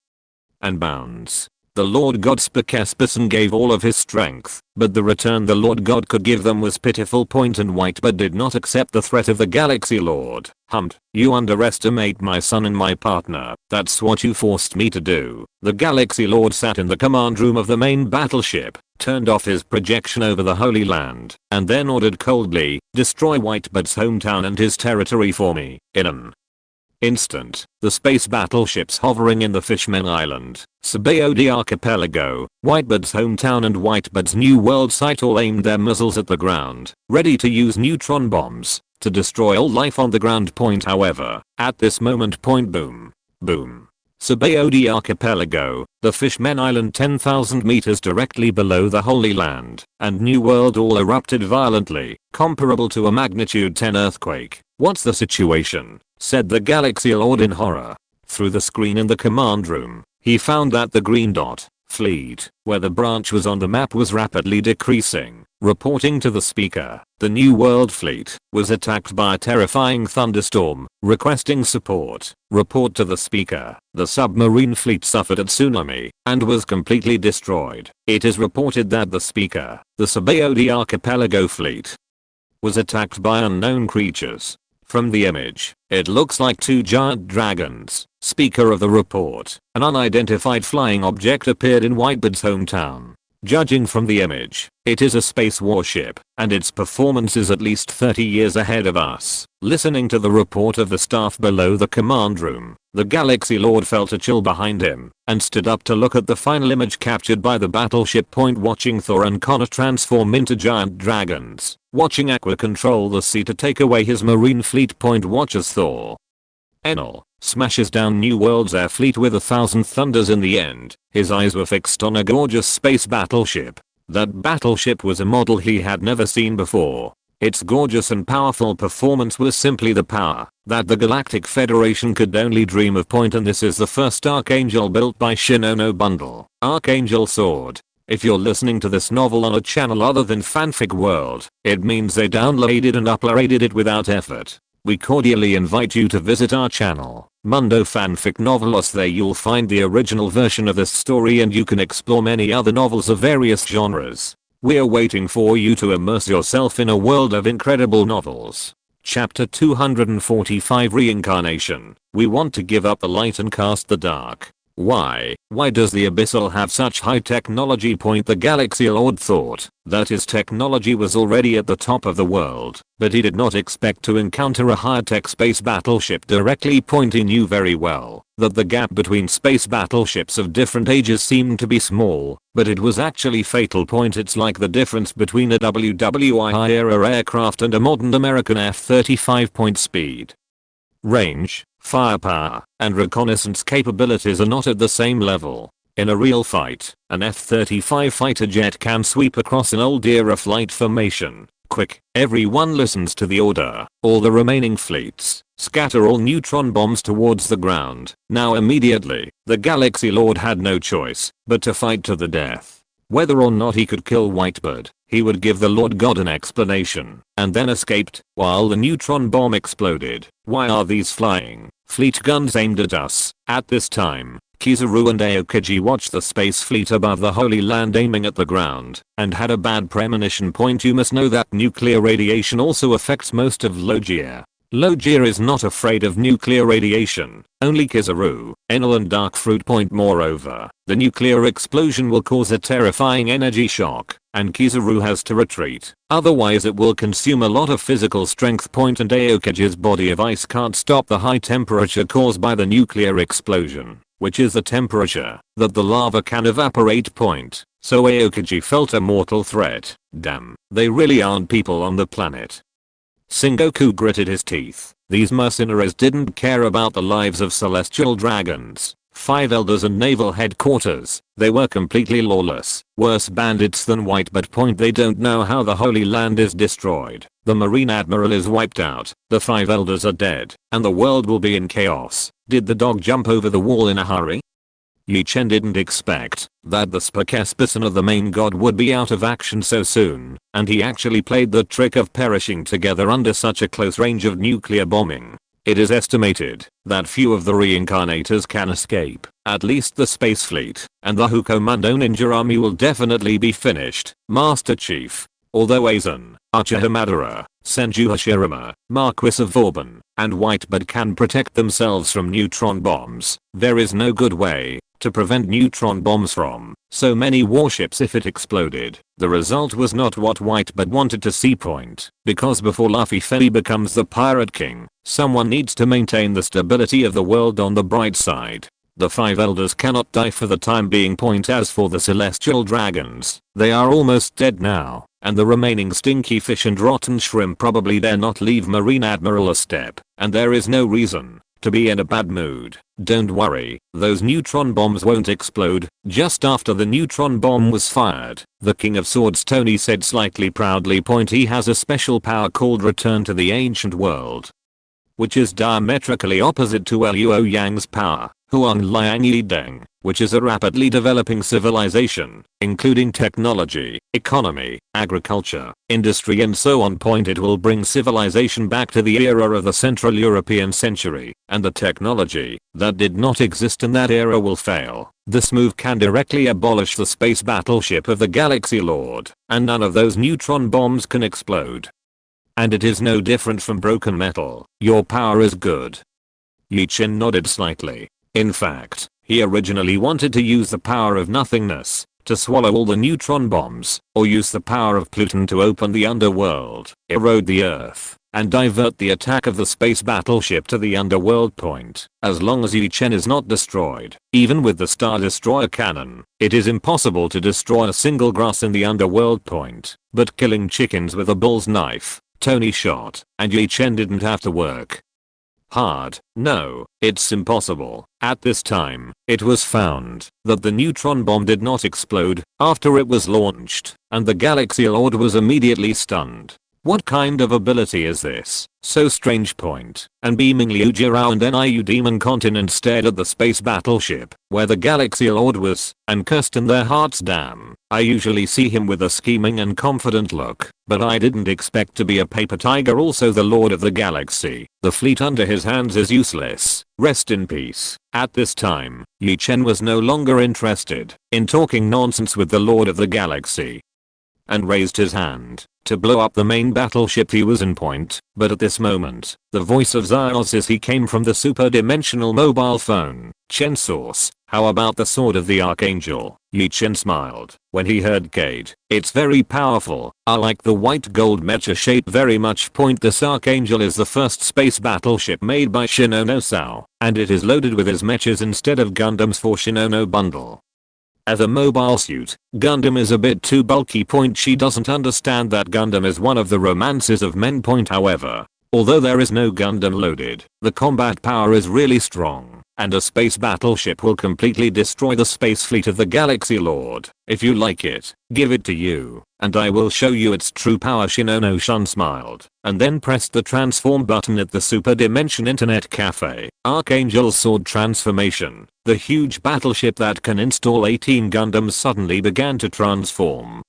[SPEAKER 1] and bounds. The Lord God Spokesperson gave all of his strength, but the return the Lord God could give them was pitiful. And Whitebird did not accept the threat of the Galaxy Lord. You underestimate my son and my partner. That's what you forced me to do. The Galaxy Lord sat in the command room of the main battleship, turned off his projection over the Holy Land, and then ordered coldly, destroy Whitebird's hometown and his territory for me. In an instant, the space battleships hovering in the Fishman Island, Sabaody Archipelago, Whitebird's hometown and Whitebird's New World site all aimed their muzzles at the ground, ready to use neutron bombs to destroy all life on the ground. However, at this moment, boom, boom. Sabaody Archipelago, the Fishman Island 10,000 meters directly below the Holy Land, and New World all erupted violently, comparable to a magnitude 10 earthquake. What's the situation? Said the Galaxy Lord in horror. Through the screen in the command room, he found that the green dot fleet, where the branch was on the map, was rapidly decreasing. Reporting to the speaker, the New World fleet was attacked by a terrifying thunderstorm. Requesting support. Report to the speaker, the submarine fleet suffered a tsunami and was completely destroyed. It is reported that the speaker, the Sabaody Archipelago fleet, was attacked by unknown creatures. From the image, it looks like two giant dragons. Speaker of the report, an unidentified flying object appeared in Whitebird's hometown. Judging from the image, it is a space warship, and its performance is at least 30 years ahead of us. Listening to the report of the staff below the command room, the Galaxy Lord felt a chill behind him, and stood up to look at the final image captured by the battleship. Watching Thor and Connor transform into giant dragons. Watching Aqua control the sea to take away his marine fleet. Watch as Thor Enel smashes down New World's air fleet with 1,000 thunders. In the end, his eyes were fixed on a gorgeous space battleship. That battleship was a model he had never seen before. Its gorgeous and powerful performance was simply the power that the Galactic Federation could only dream of. And this is the first Archangel built by Shinono Bundle. Archangel Sword. If you're listening to this novel on a channel other than Fanfic World, it means they downloaded and uploaded it without effort. We cordially invite you to visit our channel, Mundo Fanfic Novelos. There you'll find the original version of this story, and you can explore many other novels of various genres. We're waiting for you to immerse yourself in a world of incredible novels. Chapter 245, Reincarnation. We want to give up the light and cast the dark. Why? Why does the Abyssal have such high technology? The Galaxy Lord thought that his technology was already at the top of the world, but he did not expect to encounter a high-tech space battleship directly. He knew very well that the gap between space battleships of different ages seemed to be small, but it was actually fatal. It's like the difference between a WWI era aircraft and a modern American F-35. Speed, range, firepower, and reconnaissance capabilities are not at the same level. In a real fight, an F-35 fighter jet can sweep across an old era flight formation. Quick, everyone listens to the order. All the remaining fleets, scatter all neutron bombs towards the ground. Now immediately, the Galaxy Lord had no choice but to fight to the death. Whether or not he could kill Whitebird, he would give the Lord God an explanation, and then escaped while the neutron bomb exploded. Why are these flying fleet guns aimed at us? At this time, Kizaru and Aokiji watched the space fleet above the Holy Land aiming at the ground, and had a bad premonition. You must know that nuclear radiation also affects most of Logia. Logia is not afraid of nuclear radiation, only Kizaru, Enel and Darkfruit. Moreover, the nuclear explosion will cause a terrifying energy shock, and Kizaru has to retreat, otherwise it will consume a lot of physical strength. And Aokiji's body of ice can't stop the high temperature caused by the nuclear explosion, which is the temperature that the lava can evaporate. So Aokiji felt a mortal threat. Damn, they really aren't people on the planet. Sengoku gritted his teeth. These mercenaries didn't care about the lives of celestial dragons. 5 elders and naval headquarters. They were completely lawless, worse bandits than Whitebird Point. They don't know how the Holy Land is destroyed. The Marine Admiral is wiped out, the 5 elders are dead, and the world will be in chaos. Did the dog jump over the wall in a hurry? Chen didn't expect that the Superdimensional of the main god would be out of action so soon, and he actually played the trick of perishing together under such a close range of nuclear bombing. It is estimated that few of the reincarnators can escape. At least the space fleet and the Hukomando ninja army will definitely be finished. Master Chief, although Aizen, Archer Hamadara, Senju Hashirama, Marquis of Vauban, and Whitebird can protect themselves from neutron bombs, there is no good way to prevent neutron bombs from so many warships if it exploded. The result was not what Whitebird wanted to see. Because before Luffy Fenny becomes the Pirate King, someone needs to maintain the stability of the world on the bright side. The 5 elders cannot die for the time being. As for the celestial dragons, they are almost dead now, and the remaining stinky fish and rotten shrimp probably dare not leave Marine Admiral a step, and there is no reason to be in a bad mood. Don't worry, those neutron bombs won't explode. Just after the neutron bomb was fired, the King of Swords Tony said slightly proudly. He has a special power called Return to the Ancient World, which is diametrically opposite to Luo Yang's power, Huang Liang Yi Deng, which is a rapidly developing civilization, including technology, economy, agriculture, industry and so on. It will bring civilization back to the era of the Central European century, and the technology that did not exist in that era will fail. This move can directly abolish the space battleship of the Galaxy Lord, and none of those neutron bombs can explode. And it is no different from broken metal. Your power is good. Chen nodded slightly. In fact, he originally wanted to use the power of nothingness to swallow all the neutron bombs, or use the power of Pluton to open the underworld, erode the earth, and divert the attack of the space battleship to the underworld. As long as Chen is not destroyed, even with the Star Destroyer cannon, it is impossible to destroy a single grass in the underworld. But killing chickens with a bull's knife, Tony shot, and Chen didn't have to work hard. No, it's impossible. At this time, it was found that the neutron bomb did not explode after it was launched, and the Galaxy Lord was immediately stunned. What kind of ability is this? So strange. And beaming Liu Jirao and NIU Demon Continent stared at the space battleship where the Galaxy Lord was, and cursed in their hearts. Damn, I usually see him with a scheming and confident look, but I didn't expect to be a paper tiger. Also the Lord of the Galaxy. The fleet under his hands is useless. Rest in peace. At this time, Chen was no longer interested in talking nonsense with the Lord of the Galaxy, and raised his hand to blow up the main battleship he was in. But at this moment, the voice of Xios he came from the superdimensional mobile phone. Chen source, how about the sword of the Archangel? Chen smiled when he heard Cade. It's very powerful. I like the white gold mecha shape very much. This Archangel is the first space battleship made by Shinono Sao, and it is loaded with his mechas instead of Gundams for Shinono bundle. As a mobile suit, Gundam is a bit too bulky. She doesn't understand that Gundam is one of the romances of men. However, although there is no Gundam loaded, the combat power is really strong, and a space battleship will completely destroy the space fleet of the Galaxy Lord. If you like it, give it to you, and I will show you its true power. Shinono Shun smiled, and then pressed the transform button at the Super Dimension Internet Cafe. Archangel's sword transformation. The huge battleship that can install 18 Gundams suddenly began to transform.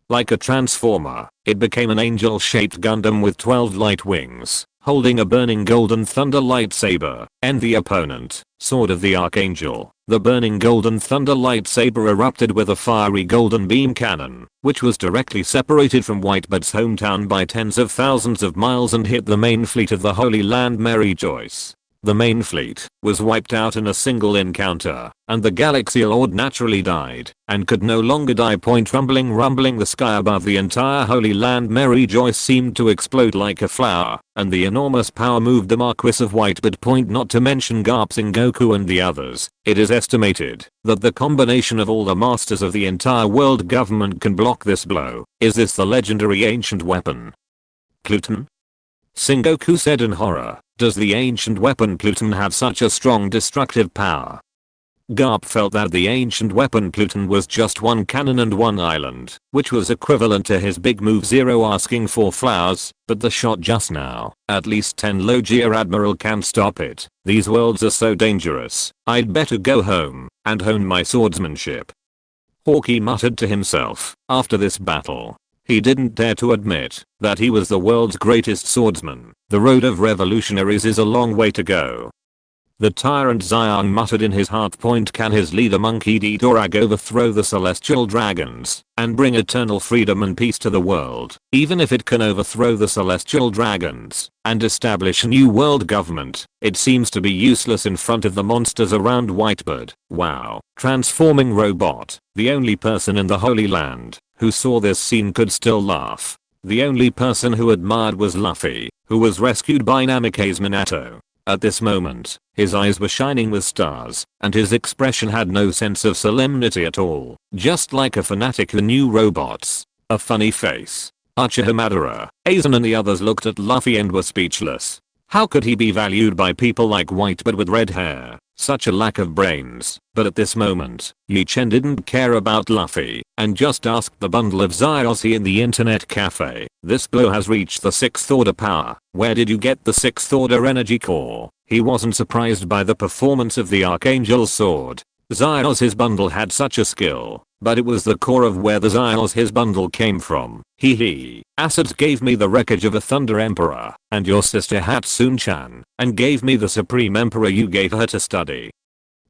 [SPEAKER 1] Like a transformer, it became an angel-shaped Gundam with 12 light wings, holding a burning golden thunder lightsaber, and the opponent, Sword of the Archangel. The burning golden thunder lightsaber erupted with a fiery golden beam cannon, which was directly separated from Whitebird's hometown by tens of thousands of miles and hit the main fleet of the Holy Land. Mary Joyce. The main fleet was wiped out in a single encounter, and the Galaxy Lord naturally died, and could no longer die. Rumbling the sky above the entire Holy Land. Mary Joyce seemed to explode like a flower, and the enormous power moved the Marquis of Whitebird. Not to mention Garp Sengoku and the others. It is estimated that the combination of all the masters of the entire world government can block this blow. Is this the legendary ancient weapon Pluton? Sengoku said in horror. Does the ancient weapon Pluton have such a strong destructive power? Garp felt that the ancient weapon Pluton was just one cannon and one island, which was equivalent to his big move Zero asking for flowers, but the shot just now, at least 10 Logia Admiral can stop it. These worlds are so dangerous, I'd better go home and hone my swordsmanship. Hawkeye muttered to himself after this battle. He didn't dare to admit that he was the world's greatest swordsman. The road of revolutionaries is a long way to go. The tyrant Xiong muttered in his heart. Can his leader Monkey D. Dorag overthrow the celestial dragons and bring eternal freedom and peace to the world? Even if it can overthrow the celestial dragons and establish a new world government, it seems to be useless in front of the monsters around Whitebird. Wow. Transforming robot. The only person in the Holy Land who saw this scene could still laugh. The only person who admired was Luffy, who was rescued by Namikaze Minato. At this moment, his eyes were shining with stars, and his expression had no sense of solemnity at all, just like a fanatic who knew robots. A funny face. Uchiha Madara, Aizen and the others looked at Luffy and were speechless. How could he be valued by people like Whitebird with red hair? Such a lack of brains. But at this moment, Chen didn't care about Luffy and just asked the bundle of Zyossi in the internet cafe. This blow has reached the 6th order power. Where did you get the 6th order energy core? He wasn't surprised by the performance of the Archangel's sword. Zyos's bundle had such a skill, but it was the core of where the Zyos bundle came from. Hee. Acids gave me the wreckage of a Thunder Emperor, and your sister Hatsune-chan, and gave me the Supreme Emperor you gave her to study.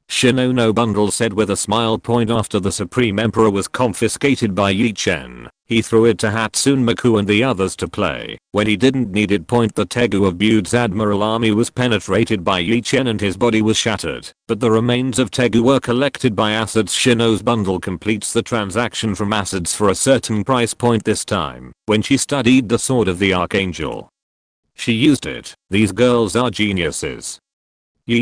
[SPEAKER 1] Shinono bundle said with a smile. After the Supreme Emperor was confiscated by Chen, he threw it to Hatsune Miku and the others to play. When he didn't need it. The Tegu of Bude's Admiral army was penetrated by Chen and his body was shattered, but the remains of Tegu were collected by Acids. Shino's bundle completes the transaction from Acids for a certain price. This time, when she studied the sword of the Archangel, she used it. These girls are geniuses.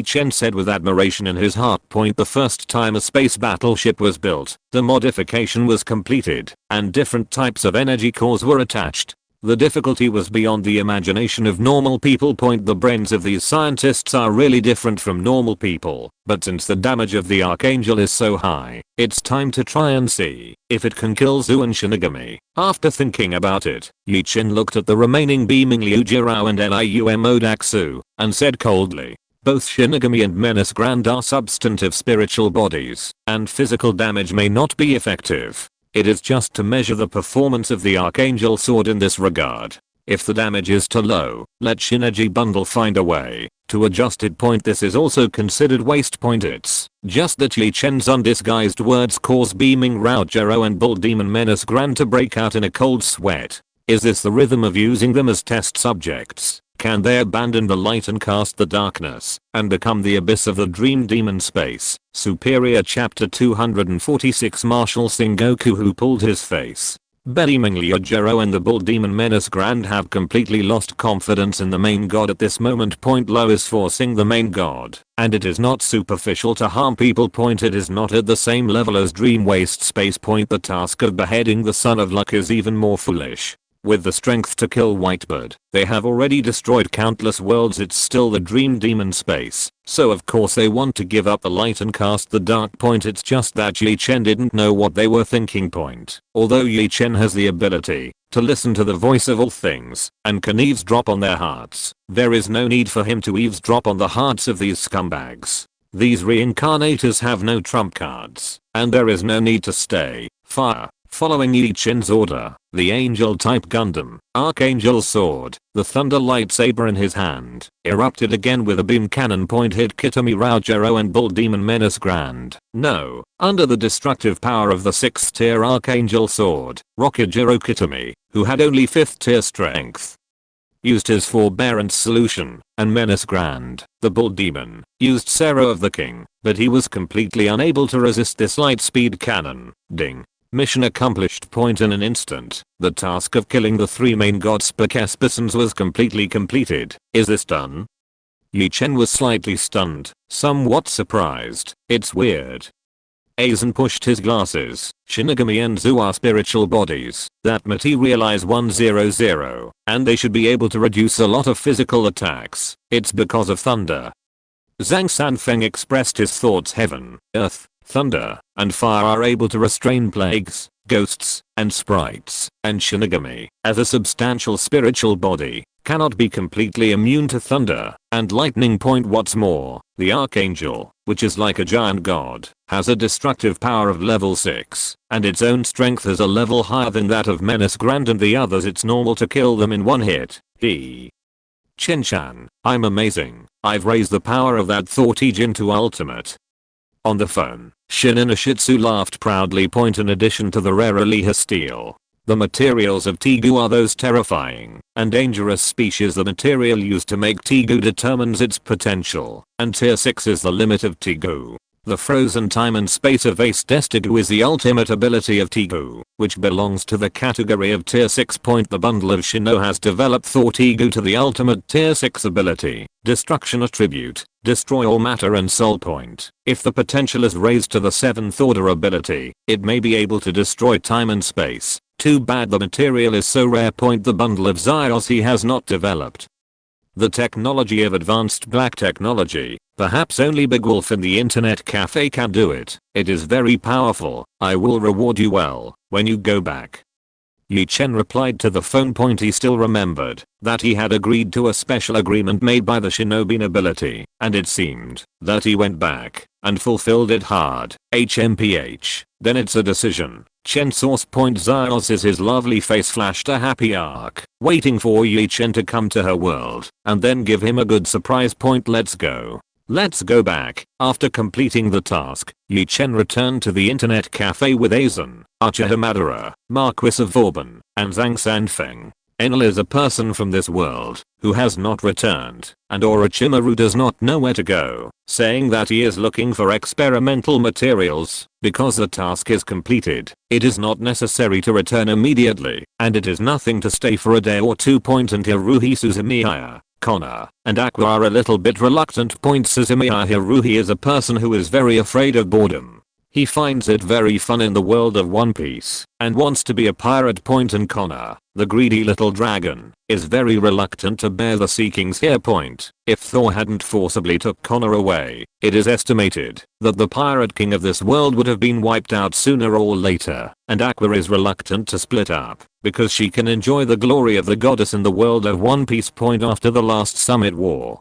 [SPEAKER 1] Chen said with admiration in his heart. The first time a space battleship was built, the modification was completed, and different types of energy cores were attached. The difficulty was beyond the imagination of normal people. The brains of these scientists are really different from normal people, but since the damage of the Archangel is so high, it's time to try and see if it can kill Zu and Shinigami. After thinking about it, Chen looked at the remaining beaming Liujirao and Lium Odaxu, and said coldly, both Shinigami and Menace Grand are substantive spiritual bodies, and physical damage may not be effective. It is just to measure the performance of the Archangel sword in this regard. If the damage is too low, let Shinichi bundle find a way to adjust it. This is also considered waste. It's just that Chen's undisguised words cause beaming Raojero and Bull Demon Menace Grand to break out in a cold sweat. Is this the rhythm of using them as test subjects? Can they abandon the light and cast the darkness and become the abyss of the dream demon space? Superior Chapter 246. Marshal Sengoku, who pulled his face. Beaming Liojero and the Bull Demon Menace Grand have completely lost confidence in the main god at this moment. Lo is forcing the main god, and it is not superficial to harm people. It is not at the same level as Dream Waste Space. The task of beheading the Son of Luck is even more foolish. With the strength to kill Whitebird, they have already destroyed countless worlds. It's still the dream demon space, so of course they want to give up the light and cast the dark. It's just that Chen didn't know what they were thinking. Although Chen has the ability to listen to the voice of all things and can eavesdrop on their hearts, there is no need for him to eavesdrop on the hearts of these scumbags. These reincarnators have no trump cards, and there is no need to stay far. Following Chen's order, the Angel-type Gundam, Archangel's sword, the thunder lightsaber in his hand, erupted again with a beam cannon. Hit Kitami Raojero and Bull Demon Menace Grand. No, under the destructive power of the 6th tier Archangel sword, Rokujiro Kitami, who had only 5th tier strength, used his forbearance solution, and Menace Grand, the Bull Demon, used Sero of the King, but he was completely unable to resist this light speed cannon. Ding. Mission accomplished. In an instant, the task of killing the 3 main god Spokespersons was completely completed. Is this done? Chen was slightly stunned, somewhat surprised. It's weird. Aizen pushed his glasses. Shinigami and Zu are spiritual bodies that materialize 100, and they should be able to reduce a lot of physical attacks. It's because of thunder. Zhang Sanfeng expressed his thoughts. Heaven, earth, thunder, and fire are able to restrain plagues, ghosts, and sprites, and Shinigami, as a substantial spiritual body, cannot be completely immune to thunder and lightning. What's more, the Archangel, which is like a giant god, has a destructive power of level 6, and its own strength is a level higher than that of Menace Grand and the others. It's normal to kill them in one hit. Chen-chan, I'm amazing. I've raised the power of that thought Ijin to ultimate. On the phone, Shin and Ashitsu laughed proudly. In addition to the rare Aliha steel, the materials of Tegu are those terrifying and dangerous species. The material used to make Tegu determines its potential, and tier 6 is the limit of Tegu. The frozen time and space of Ace Destigu is the ultimate ability of Tegu, which belongs to the category of tier 6. The bundle of Shino has developed Thor Tegu to the ultimate tier 6 ability, Destruction Attribute, Destroy All Matter and Soul Point. If the potential is raised to the 7th order ability, it may be able to destroy time and space. Too bad the material is so rare. The bundle of Zyos he has not developed. The technology of advanced black technology, perhaps only Big Wolf in the internet cafe can do it. It is very powerful. I will reward you well when you go back. Yi Chen replied to the phone. He still remembered that he had agreed to a special agreement made by the shinobi nobility, and it seemed that he went back and fulfilled it hard. HMPH, then it's a decision. Chen source. Zyos is his lovely face flashed a happy arc, waiting for Yi Chen to come to her world and then give him a good surprise. Let's go. Let's go back. After completing the task, Yi Chen returned to the internet cafe with Aizen, Uchiha Madara, Marquis of Vauban, and Zhang Sanfeng. Enel is a person from this world who has not returned, and Orochimaru does not know where to go, saying that he is looking for experimental materials. Because the task is completed, it is not necessary to return immediately, and it is nothing to stay for a day or two. And Hiruhi, Suzumiya, Connor, and Aqua are a little bit reluctant. Suzumiya Hiruhi is a person who is very afraid of boredom. He finds it very fun in the world of One Piece and wants to be a pirate. And Connor, the greedy little dragon, is very reluctant to bear the seekings here. If Thor hadn't forcibly took Connor away, it is estimated that the pirate king of this world would have been wiped out sooner or later, and Aqua is reluctant to split up because she can enjoy the glory of the goddess in the world of One Piece. After the last summit war,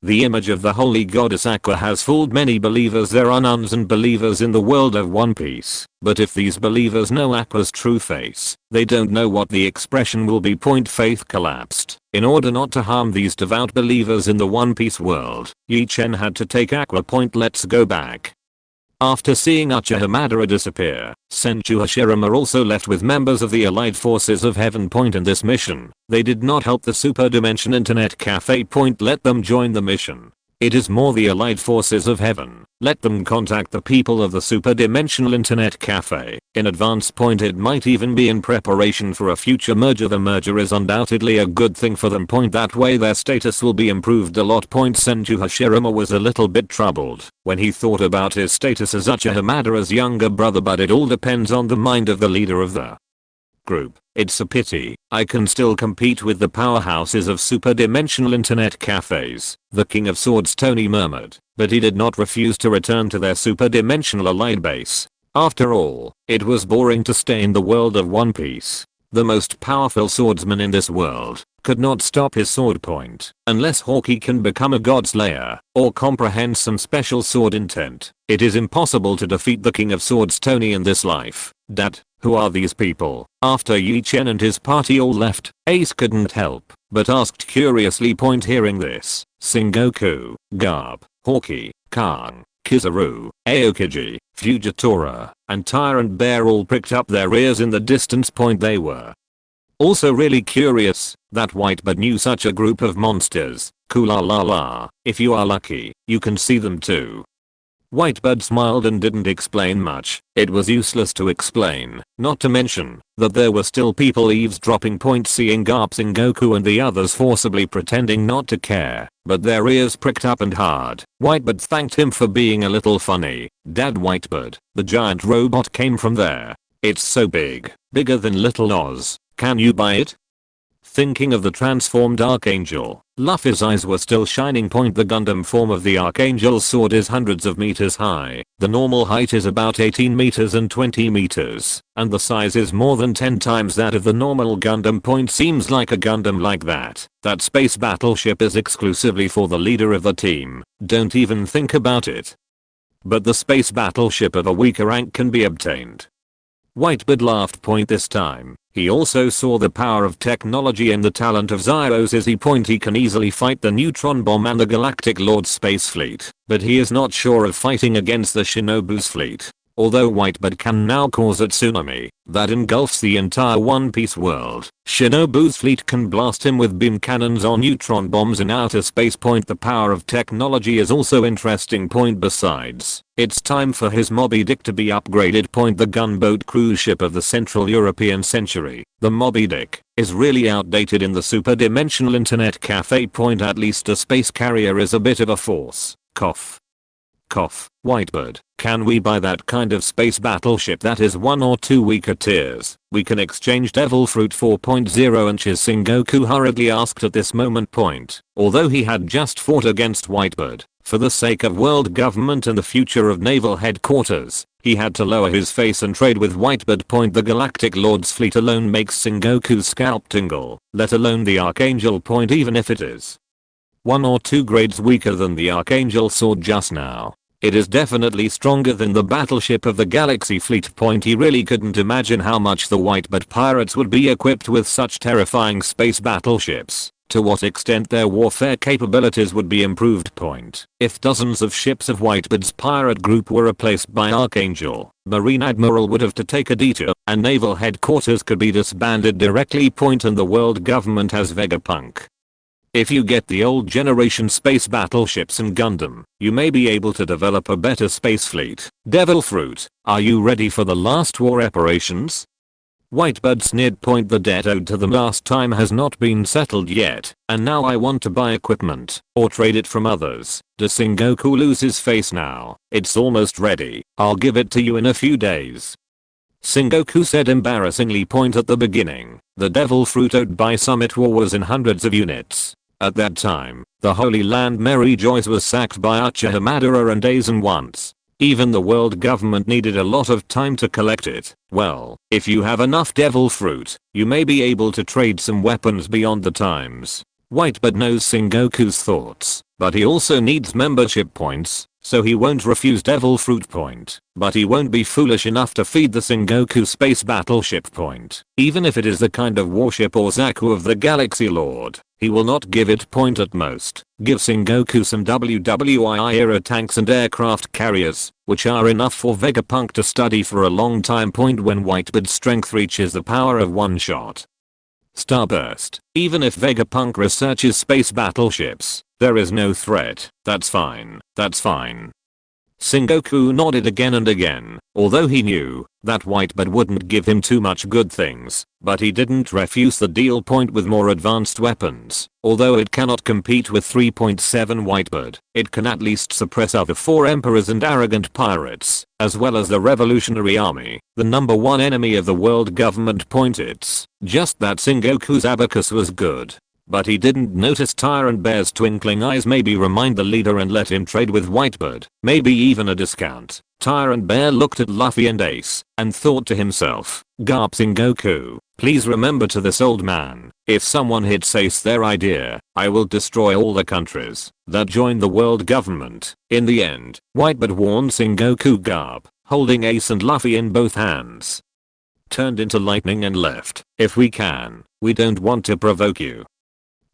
[SPEAKER 1] the image of the holy goddess Aqua has fooled many believers. There are nuns and believers in the world of One Piece, but if these believers know Aqua's true face, they don't know what the expression will be. Faith collapsed. In order not to harm these devout believers in the One Piece world, Yi Chen had to take Aqua. Let's go back. After seeing Uchiha Madara disappear, Senju Hashirama also left with members of the Allied Forces of Heaven. In this mission, they did not help the Superdimension Internet Cafe. Let them join the mission. It is more the Allied Forces of Heaven. Let them contact the people of the Superdimensional Internet Cafe in advance. It might even be in preparation for a future merger. The merger is undoubtedly a good thing for them. That way their status will be improved a lot. Senju Hashirama was a little bit troubled when he thought about his status as Uchiha Madara's younger brother, but it all depends on the mind of the leader of the group. It's a pity I can still compete with the powerhouses of superdimensional internet cafes, the King of Swords Tony murmured, but he did not refuse to return to their superdimensional allied base. After all, it was boring to stay in the world of One Piece. The most powerful swordsman in this world could not stop his sword point unless Hawkeye can become a god slayer or comprehend some special sword intent. It is impossible to defeat the King of Swords Tony in this life. Dad, who are these people? After Yi Chen and his party all left, Ace couldn't help but asked curiously. Hearing this, Sengoku, Garp, Hawkeye, Kang, Kizaru, Aokiji, Fujitora, and Tyrant Bear all pricked up their ears in the distance. They were also really curious that Whitebird knew such a group of monsters. Cool la la la, if you are lucky, you can see them too. Whitebird smiled and didn't explain much. It was useless to explain, not to mention that there were still people eavesdropping. Seeing Garp, Sengoku and the others forcibly pretending not to care, but their ears pricked up and hard. Whitebird thanked him for being a little funny. Dad, Whitebird, the giant robot came from there. It's so big, bigger than Little Oz. Can you buy it? Thinking of the transformed Archangel, Luffy's eyes were still shining. The Gundam form of the Archangel's sword is hundreds of meters high. The normal height is about 18 meters and 20 meters, and the size is more than 10 times that of the normal Gundam. Seems like a Gundam like that space battleship is exclusively for the leader of the team. Don't even think about it. But the space battleship of a weaker rank can be obtained. Whitebird laughed. This time, he also saw the power of technology in the talent of Zero's Izzy. He can easily fight the neutron bomb and the Galactic Lord's space fleet, but he is not sure of fighting against the Shinobu's fleet. Although Whitebird can now cause a tsunami that engulfs the entire One Piece world, Shinobu's fleet can blast him with beam cannons or neutron bombs in outer space. The power of technology is also interesting. Besides, it's time for his Moby Dick to be upgraded. The gunboat cruise ship of the Central European century, the Moby Dick, is really outdated in the superdimensional internet cafe. At least a space carrier is a bit of a force. Cough. Cough. Whitebird, can we buy that kind of space battleship that is 1 or 2 weaker tiers? We can exchange Devil Fruit 4.0 inches, Sengoku hurriedly asked at this moment. Although he had just fought against Whitebird, for the sake of world government and the future of naval headquarters, he had to lower his face and trade with Whitebird. The Galactic Lord's fleet alone makes Sengoku's scalp tingle, let alone the Archangel. Even if it is 1 or 2 grades weaker than the Archangel sword just now, it is definitely stronger than the battleship of the Galaxy Fleet. He really couldn't imagine how much the Whitebird pirates would be equipped with such terrifying space battleships, to what extent their warfare capabilities would be improved. If dozens of ships of Whitebird's pirate group were replaced by Archangel, Marine Admiral would have to take a detour, and naval headquarters could be disbanded directly. And the world government has Vegapunk. If you get the old generation space battleships and Gundam, you may be able to develop a better space fleet. Devil Fruit, are you ready for the last war operations? Whitebird sneered. The debt owed to them last time has not been settled yet, and now I want to buy equipment, or trade it from others. Does Sengoku lose his face now? It's almost ready, I'll give it to you in a few days. Sengoku said embarrassingly. At the beginning, the Devil Fruit owed by Summit War was in hundreds of units. At that time, the Holy Land Mary Joyce was sacked by Uchiha Madara and Aizen once. Even the world government needed a lot of time to collect it. Well, if you have enough Devil Fruit, you may be able to trade some weapons beyond the times. Whitebird knows Sengoku's thoughts, but he also needs membership points, so he won't refuse Devil Fruit. But he won't be foolish enough to feed the Sengoku space battleship. Even if it is the kind of warship or Zaku of the Galaxy Lord, he will not give it. At most, give Sengoku some WWI era tanks and aircraft carriers, which are enough for Vegapunk to study for a long time. When Whitebird's strength reaches the power of one shot. Starburst. Even if Vegapunk researches space battleships, there is no threat. That's fine. That's fine. Sengoku nodded again and again, although he knew that Whitebird wouldn't give him too much good things, but he didn't refuse the deal. With more advanced weapons, although it cannot compete with 3.7 Whitebird, it can at least suppress other 4 emperors and arrogant pirates, as well as the Revolutionary Army, the #1 enemy of the world government. It's just that Sengoku's abacus was good. But he didn't notice Tyrant Bear's twinkling eyes. Maybe remind the leader and let him trade with Whitebird, maybe even a discount. Tyrant Bear looked at Luffy and Ace, and thought to himself, Garp Sengoku, please remember to this old man, if someone hits Ace their idea, I will destroy all the countries that join the world government. In the end, Whitebird warned Sengoku. Garp, holding Ace and Luffy in both hands, turned into lightning and left. If we can, we don't want to provoke you.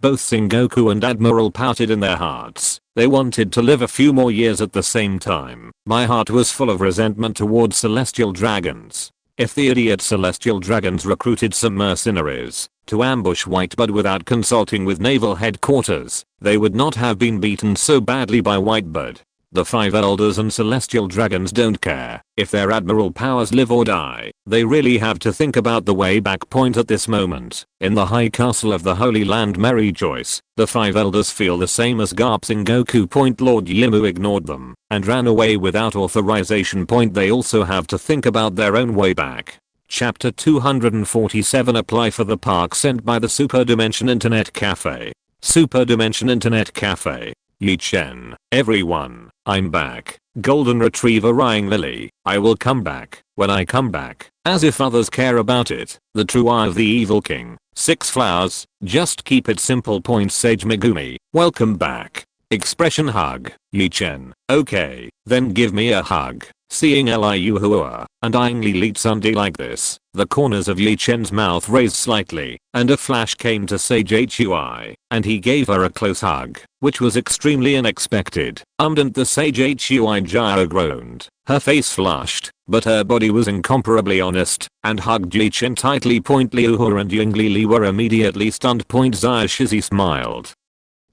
[SPEAKER 1] Both Sengoku and Admiral pouted in their hearts. They wanted to live a few more years. At the same time, my heart was full of resentment towards Celestial Dragons. If the idiot Celestial Dragons recruited some mercenaries to ambush Whitebird without consulting with naval headquarters, they would not have been beaten so badly by Whitebird. The 5 elders and Celestial Dragons don't care if their admiral powers live or die. They really have to think about the way back. At this moment, in the high castle of the Holy Land Mary Joyce, the 5 elders feel the same as Garp Sengoku. Lord Yimu ignored them and ran away without authorization. They also have to think about their own way back. Chapter 247 Apply for the park sent by the Superdimension Internet Cafe. Superdimension Internet Cafe. Yi Chen. Everyone, I'm back. Golden Retriever Rying Lily. I will come back when I come back. As if others care about it. The true eye of the evil king. 6 flowers. Just keep it simple. Sage Megumi. Welcome back. Expression hug. Yi Chen. Okay, then give me a hug. Seeing Liu Hua and eyeing Li Tsundi like this, the corners of Yi Chen's mouth raised slightly, and a flash came to Sage Hui, and he gave her a close hug, which was extremely unexpected. And the Sage Hui gyro groaned. Her face flushed, but her body was incomparably honest, and hugged Yi Chen tightly. Liu Hua and Ying Li were immediately stunned. Zaya Shizi smiled.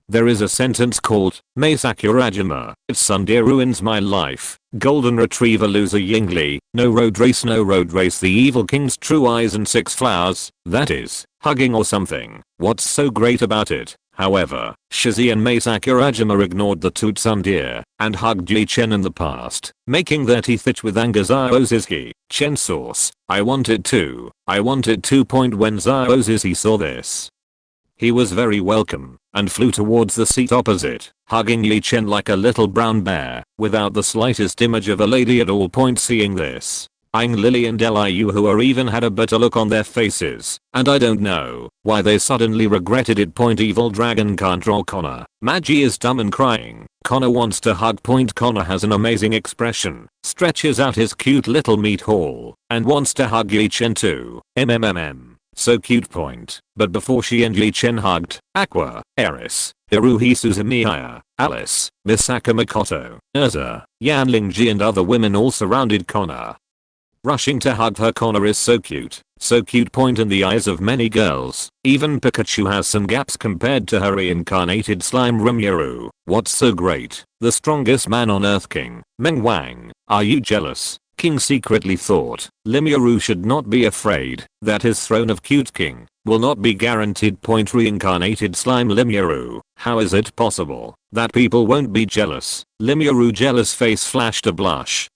[SPEAKER 1] There is a sentence called, May Sakurajima, if Sunday ruins my life. Golden Retriever loser Yingli, no road race. The evil king's true eyes and 6 flowers, that is, hugging or something. What's so great about it? However, Shizi and May Sakurajima ignored the two tsundere and hugged Yi Chen in the past, making their teeth itch with anger. Zioziski, Chen sauce, I wanted to. When Zioziski saw this, he was very welcome and flew towards the seat opposite, hugging Yi Chen like a little brown bear, without the slightest image of a lady at all. Seeing this, Aang Lily and Liu Hua even had a bitter look on their faces, and I don't know why they suddenly regretted it. Evil dragon can't draw Connor. Magi is dumb and crying. Connor wants to hug. Connor has an amazing expression, stretches out his cute little meat haul, and wants to hug Yi Chen too. So cute. But before she and Yi Chen hugged, Aqua, Eris, Iruhi Suzumiya, Alice, Misaka Makoto, Urza, Yanlingji and other women all surrounded Connor. Rushing to hug her. Connor is so cute. So cute. In the eyes of many girls, even Pikachu has some gaps compared to her reincarnated slime Rimuru. What's so great? The strongest man on Earth King, Meng Wang, are you jealous? King secretly thought Rimuru should not be afraid that his throne of cute king will not be guaranteed. Reincarnated slime Rimuru, how is it possible that people won't be jealous? Rimuru jealous face flashed a blush.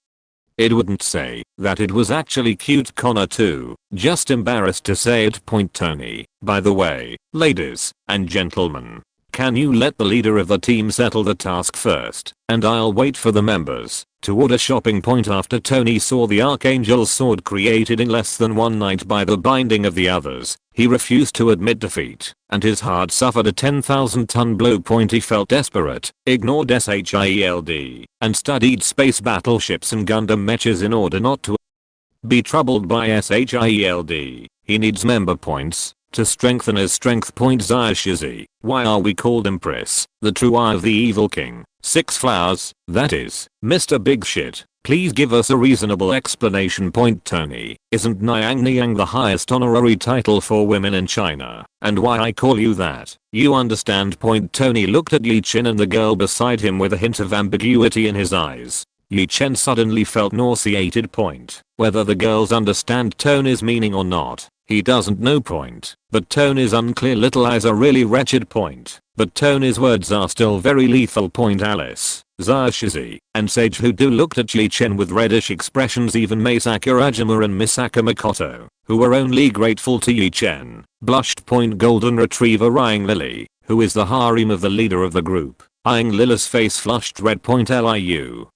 [SPEAKER 1] It wouldn't say that it was actually cute. Connor too, just embarrassed to say it. Tony, by the way, ladies and gentlemen, can you let the leader of the team settle the task first, and I'll wait for the members to order shopping. After Tony saw the Archangel's sword created in less than one night by the binding of the others, he refused to admit defeat, and his heart suffered a 10,000-ton blow. He felt desperate, ignored SHIELD, and studied space battleships and Gundam mechas in order not to be troubled by SHIELD. He needs member points to strengthen his strength. Zaya Shizi, why are we called Empress, the true eye of the evil king? 6 flowers, that is, Mr. Big Shit. Please give us a reasonable explanation. Tony, isn't Niang the highest honorary title for women in China? And why I call you that? You understand? Tony looked at Yi Chen and the girl beside him with a hint of ambiguity in his eyes. Yi Chen suddenly felt nauseated. Whether the girls understand Tony's meaning or not, he doesn't know. But Tony's unclear little eyes are really wretched. But Tony's words are still very lethal. Alice, Zaya Shizi, and Sage Hudu looked at Yi Chen with reddish expressions. Even Mai Sakurajima and Misaka Makoto, who were only grateful to Yi Chen, blushed. Golden Retriever Rying Lily, who is the harem of the leader of the group, eyeing Lila's face flushed red. Liu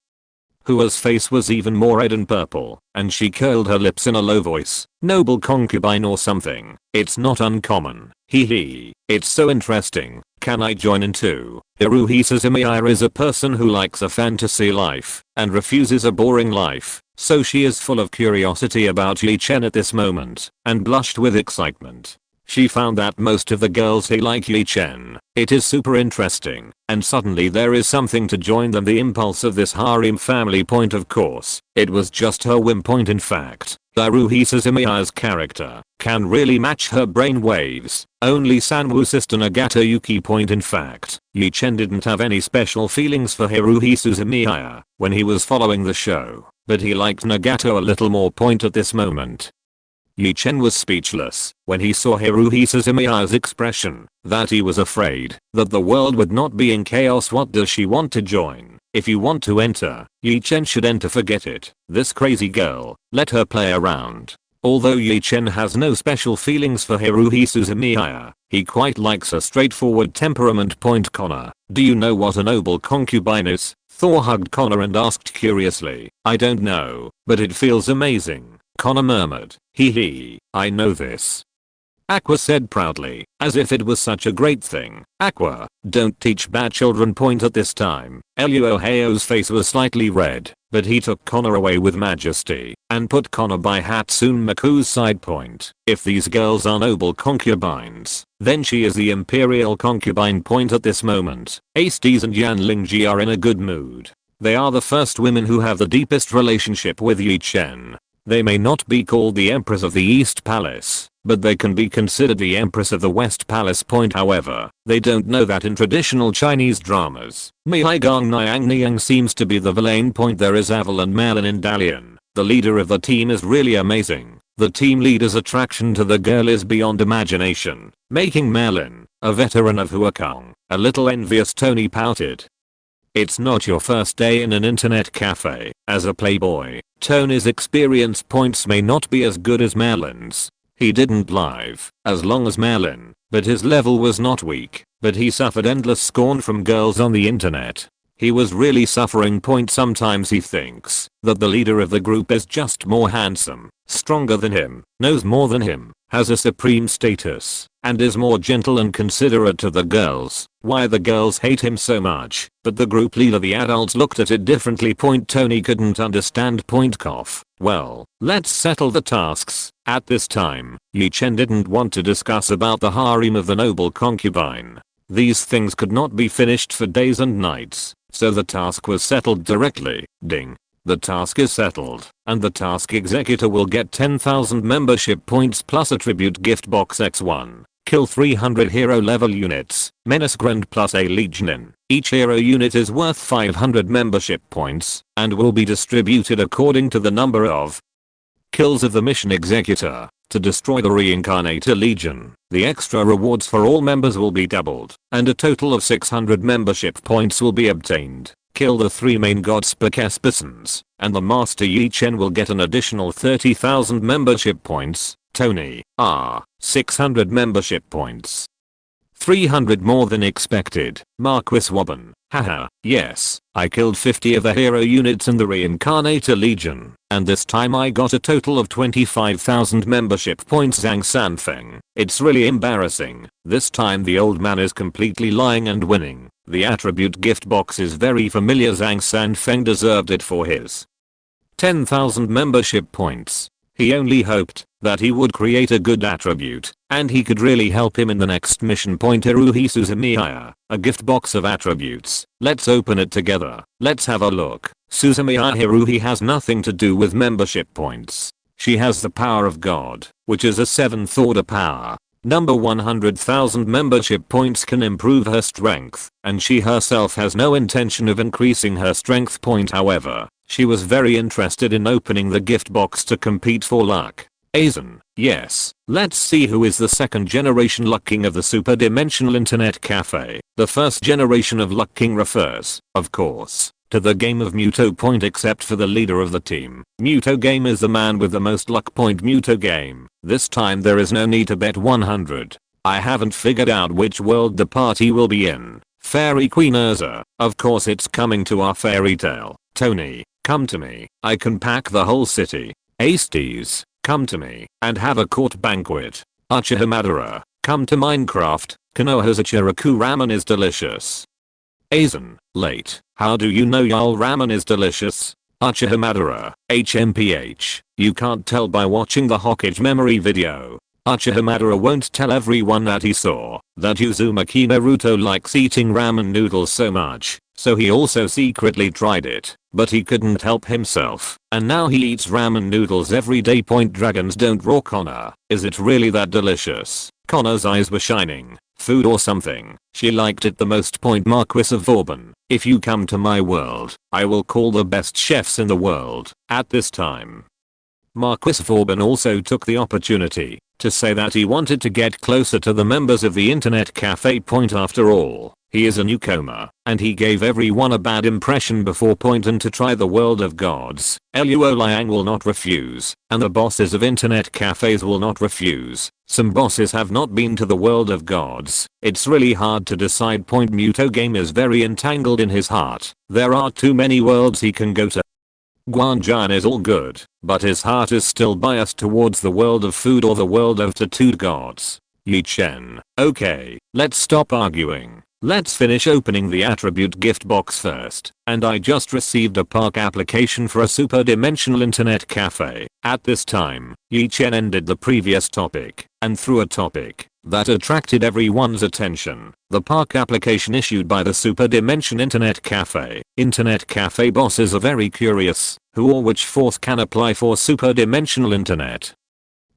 [SPEAKER 1] Hua's face was even more red and purple, and she curled her lips in a low voice. Noble concubine or something. It's not uncommon. Hee. It's so interesting. Can I join in too? Iruhi Suzumiya is a person who likes a fantasy life and refuses a boring life, so she is full of curiosity about Yi Chen at this moment and blushed with excitement. She found that most of the girls here like Yi Chen. It is super interesting, and suddenly there is something to join them. The impulse of this harem family. Of course, it was just her whim. In fact, Iruhi Suzumiya's character can really match her brain waves. Only Sanwoo sister Nagata Yuki. In fact, Yi Chen didn't have any special feelings for Iruhi Suzumiya when he was following the show, but he liked Nagato a little more. At this moment, Yi Chen was speechless when he saw Iruhi Suzumiya's expression, that he was afraid that the world would not be in chaos. What does she want to join? If you want to enter, Yi Chen should enter. Forget it. This crazy girl, let her play around. Although Chen has no special feelings for Haruhi Suzumiya, he quite likes a straightforward temperament. Connor, do you know what a noble concubine is? Thor hugged Connor and asked curiously. I don't know, but it feels amazing, Connor murmured. Hee hee, I know this. Aqua said proudly, as if it was such a great thing. Aqua, don't teach bad children. At this time, Luoheo's face was slightly red, but he took Connor away with majesty and put Connor by Hatsune Miku's side. If these girls are noble concubines, then she is the imperial concubine. At this moment, Astes and Yan Lingji are in a good mood. They are the first women who have the deepest relationship with Chen. They may not be called the Empress of the East Palace, but they can be considered the Empress of the West Palace. However, they don't know that in traditional Chinese dramas, Meigang Niang Niang seems to be the villain. There is Aval and Merlin in Dalian. The leader of the team is really amazing. The team leader's attraction to the girl is beyond imagination, making Merlin, a veteran of Huakong, a little envious. Tony pouted. It's not your first day in an internet cafe. As a playboy, Tony's experience points may not be as good as Merlin's. He didn't live as long as Merlin, but his level was not weak, but he suffered endless scorn from girls on the internet. He was really suffering. Sometimes he thinks that the leader of the group is just more handsome, stronger than him, knows more than him, has a supreme status, and is more gentle and considerate to the girls. Why the girls hate him so much, but the group leader, the adults, looked at it differently. Tony couldn't understand. Cough. Well, let's settle the tasks. At this time, Chen didn't want to discuss about the harem of the noble concubine. These things could not be finished for days and nights, so the task was settled directly. Ding. The task is settled, and the task executor will get 10,000 membership points plus a tribute gift box X1. Kill 300 hero level units, Menace Grand plus a Legionin. Each hero unit is worth 500 membership points, and will be distributed according to the number of kills of the mission executor. To destroy the Reincarnator Legion, the extra rewards for all members will be doubled, and a total of 600 membership points will be obtained. Kill the 3 main gods Spikespisons, and the Master Chen will get an additional 30,000 membership points. Tony, 600 membership points. 300 more than expected. Marquis Wobben, haha, yes, I killed 50 of the hero units in the Reincarnator Legion, and this time I got a total of 25,000 membership points. Zhang Sanfeng, it's really embarrassing. This time the old man is completely lying and winning. The attribute gift box is very familiar. Zhang Sanfeng deserved it for his 10,000 membership points. He only hoped that he would create a good attribute, and he could really help him in the next mission. Haruhi Suzumiya, a gift box of attributes. Let's open it together. Let's have a look. Suzumiya Haruhi has nothing to do with membership points. She has the power of God, which is a 7th order power. Number 100,000 membership points can improve her strength, and she herself has no intention of increasing her strength. However, she was very interested in opening the gift box to compete for luck. Aizen, yes, let's see who is the second generation Luck King of the Superdimensional Internet Cafe. The first generation of Luck King refers, of course, to the game of Muto. Except for the leader of the team. Muto Game is the man with the most luck. Muto Game. This time there is no need to bet 100. I haven't figured out which world the party will be in. Fairy Queen Urza, of course it's coming to our fairy tale. Tony, come to me. I can pack the whole city. Astes, come to me and have a court banquet. Uchiha Madara, come to Minecraft. Konoha's Ichiraku ramen is delicious. Aizen, late. How do you know y'all ramen is delicious? Uchiha Madara, HMPH. You can't tell by watching the Hokage memory video. Uchiha Madara won't tell everyone that he saw that Uzumaki Naruto likes eating ramen noodles so much, so he also secretly tried it, but he couldn't help himself, and now he eats ramen noodles every day. Dragons don't roar. Connor, is it really that delicious? Connor's eyes were shining. Food or something. She liked it the most. Marquis of Vauban, if you come to my world, I will call the best chefs in the world. At this time, Marquis Vauban also took the opportunity to say that he wanted to get closer to the members of the internet cafe. After all, He is a newcomer, and he gave everyone a bad impression before pointing to try the world of gods. Luo Liang will not refuse, and the bosses of internet cafes will not refuse. Some bosses have not been to the world of gods. It's really hard to decide. Muto game is very entangled in his heart. There are too many worlds he can go to. Guanjian is all good, but his heart is still biased towards the world of food or the world of tattooed gods. Yi Chen. Okay, let's stop arguing. Let's finish opening the attribute gift box first, and I just received a park application for a superdimensional internet cafe. At this time, Yi Chen ended the previous topic, and threw a topic that attracted everyone's attention. The park application issued by the Superdimension Internet Cafe. Internet cafe bosses are very curious, who or which force can apply for superdimensional internet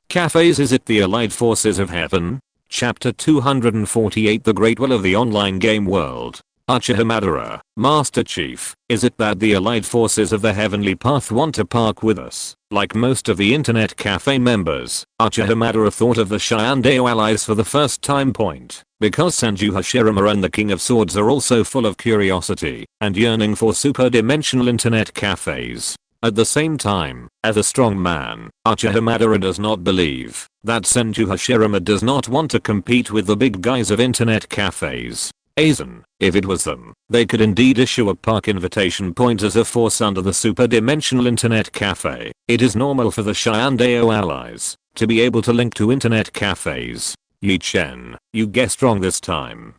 [SPEAKER 1] cafes. Is it the allied forces of heaven? Chapter 248 The Great Will of the Online Game World. Uchiha Madara, Master Chief, is it that the allied forces of the Heavenly Path want to park with us? Like most of the internet cafe members, Uchiha Madara thought of the Shyandeo allies for the first time. Because Sanju Hashirama and the King of Swords are also full of curiosity and yearning for superdimensional internet cafes. At the same time, as a strong man, Uchiha Madara does not believe that Senju Hashirama does not want to compete with the big guys of internet cafes. Aizen, if it was them, they could indeed issue a park invitation as a force under the superdimensional internet cafe. It is normal for the Shyandeo allies to be able to link to internet cafes. Yi Chen, you guessed wrong this time.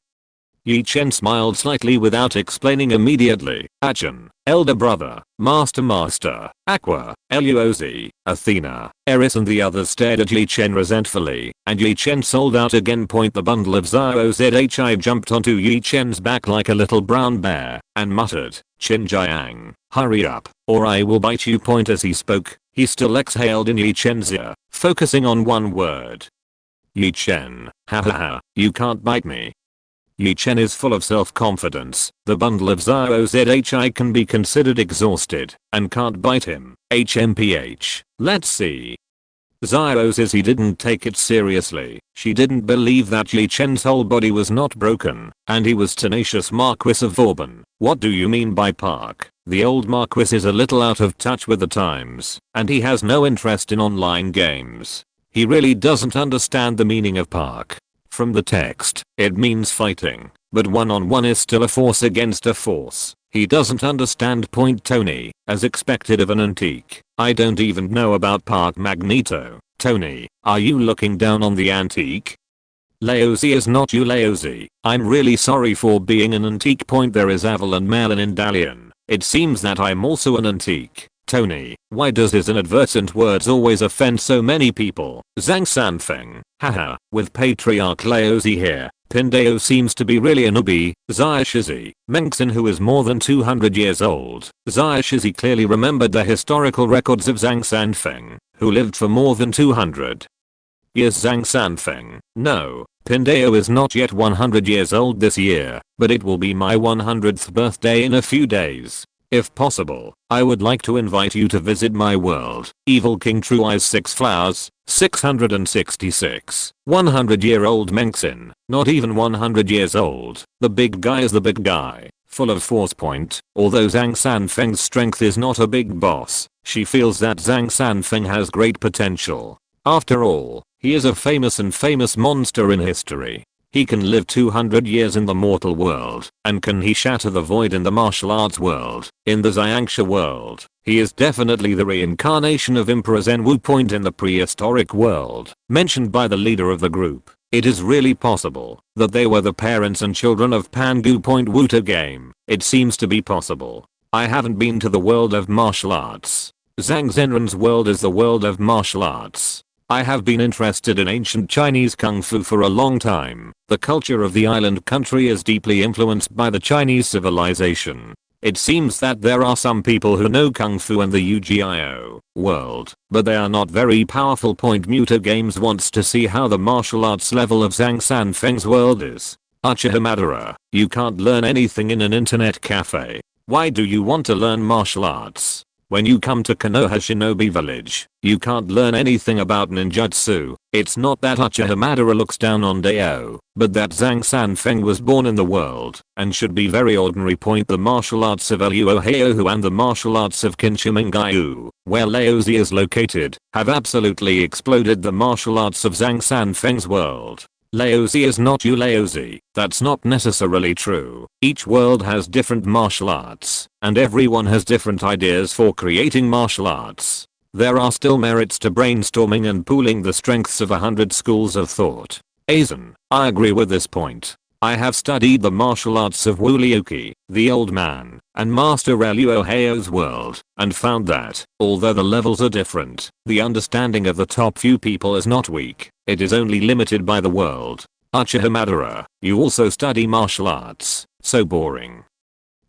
[SPEAKER 1] Yi Chen smiled slightly without explaining immediately. Achan, Elder Brother, Master, Aqua, Luoz, Athena, Eris and the others stared at Yi Chen resentfully, and Yi Chen sold out again. The bundle of Zhao jumped onto Yi Chen's back like a little brown bear, and muttered, Chen Jiang, hurry up, or I will bite you. As he spoke, he still exhaled in Yi Chen's ear, focusing on one word. Yi Chen, ha, you can't bite me. Yi Chen is full of self-confidence. The bundle of Zhao can be considered exhausted and can't bite him. HMPH. Let's see. Zhao says he didn't take it seriously. She didn't believe that Yi Chen's whole body was not broken, and he was tenacious. Marquis of Vauban. What do you mean by park? The old Marquis is a little out of touch with the times, and he has no interest in online games. He really doesn't understand the meaning of park. From the text, it means fighting, but one-on-one is still a force against a force. He doesn't understand. Tony, as expected of an antique. I don't even know about park. Magneto. Tony, are you looking down on the antique? Laozi is not you. Laozi, I'm really sorry for being an antique. There is Aval and Merlin in Dalian. It seems that I'm also an antique. Tony, why does his inadvertent words always offend so many people? Zhang Sanfeng, haha, with Patriarch Laozi here, Pindeo seems to be really a newbie. Xia Shizi, Mengxin who is more than 200 years old. Xia Shizi clearly remembered the historical records of Zhang Sanfeng, who lived for more than 200 years. Zhang Sanfeng, no, Pindeo is not yet 100 years old this year, but it will be my 100th birthday in a few days. If possible, I would like to invite you to visit my world. Evil King True Eyes 6 Flowers, 666. 100-year-old Mengxin, not even 100 years old. The big guy is the big guy, full of force. Although Zhang Sanfeng's strength is not a big boss, she feels that Zhang Sanfeng has great potential. After all, he is a famous monster in history. He can live 200 years in the mortal world, and can he shatter the void in the martial arts world? In the Xianxia world, he is definitely the reincarnation of Emperor Zhenwu. In the prehistoric world, mentioned by the leader of the group, it is really possible that they were the parents and children of Pangu. Wuta game, it seems to be possible. I haven't been to the world of martial arts. Zhang Zhenren's world is the world of martial arts. I have been interested in ancient Chinese kung fu for a long time. The culture of the island country is deeply influenced by the Chinese civilization. It seems that there are some people who know kung fu in the UGIO world, but they are not very powerful. Muta Games wants to see how the martial arts level of Zhang Sanfeng's world is. Uchiha Madara, you can't learn anything in an internet cafe. Why do you want to learn martial arts? When you come to Konoha Shinobi Village, you can't learn anything about ninjutsu. It's not that Uchiha Madara looks down on Deo, but that Zhang Sanfeng was born in the world, and should be very ordinary. Point the martial arts of Eluoheohu and the martial arts of Kinshimangayu, where Laozi is located, have absolutely exploded the martial arts of Zhang Sanfeng's world. Laozi is not Laozi. That's not necessarily true. Each world has different martial arts, and everyone has different ideas for creating martial arts. There are still merits to brainstorming and pooling the strengths of 100 schools of thought. Aizen, I agree with this point. I have studied the martial arts of Wu Liuqi, the old man, and Master Eluoheo's world, and found that, although the levels are different, the understanding of the top few people is not weak, it is only limited by the world. Uchiha Madara, you also study martial arts. So boring.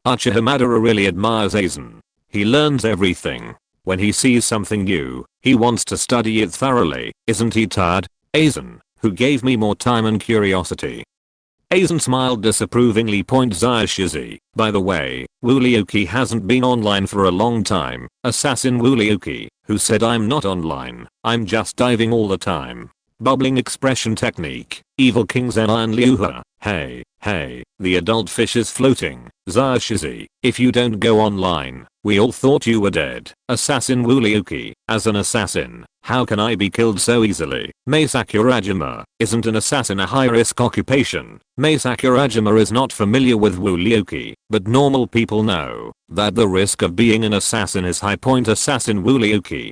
[SPEAKER 1] Uchiha Madara really admires Aizen. He learns everything. When he sees something new, he wants to study it thoroughly, isn't he Tad? Aizen, who gave me more time and curiosity. Aizen smiled disapprovingly. Zayashizi, by the way, Wu Liuqi hasn't been online for a long time. Assassin Wu Liuqi, who said I'm not online, I'm just diving all the time. Bubbling expression technique, Evil King Zenai and Liuha, hey, the adult fish is floating. Zayashizi, if you don't go online, we all thought you were dead. Assassin Wu Liuqi, as an assassin, how can I be killed so easily? Mei Sakurajima, isn't an assassin a high-risk occupation? Mei Sakurajima is not familiar with Wu Liuqi, but normal people know that the risk of being an assassin is high. Assassin Wu Liuqi.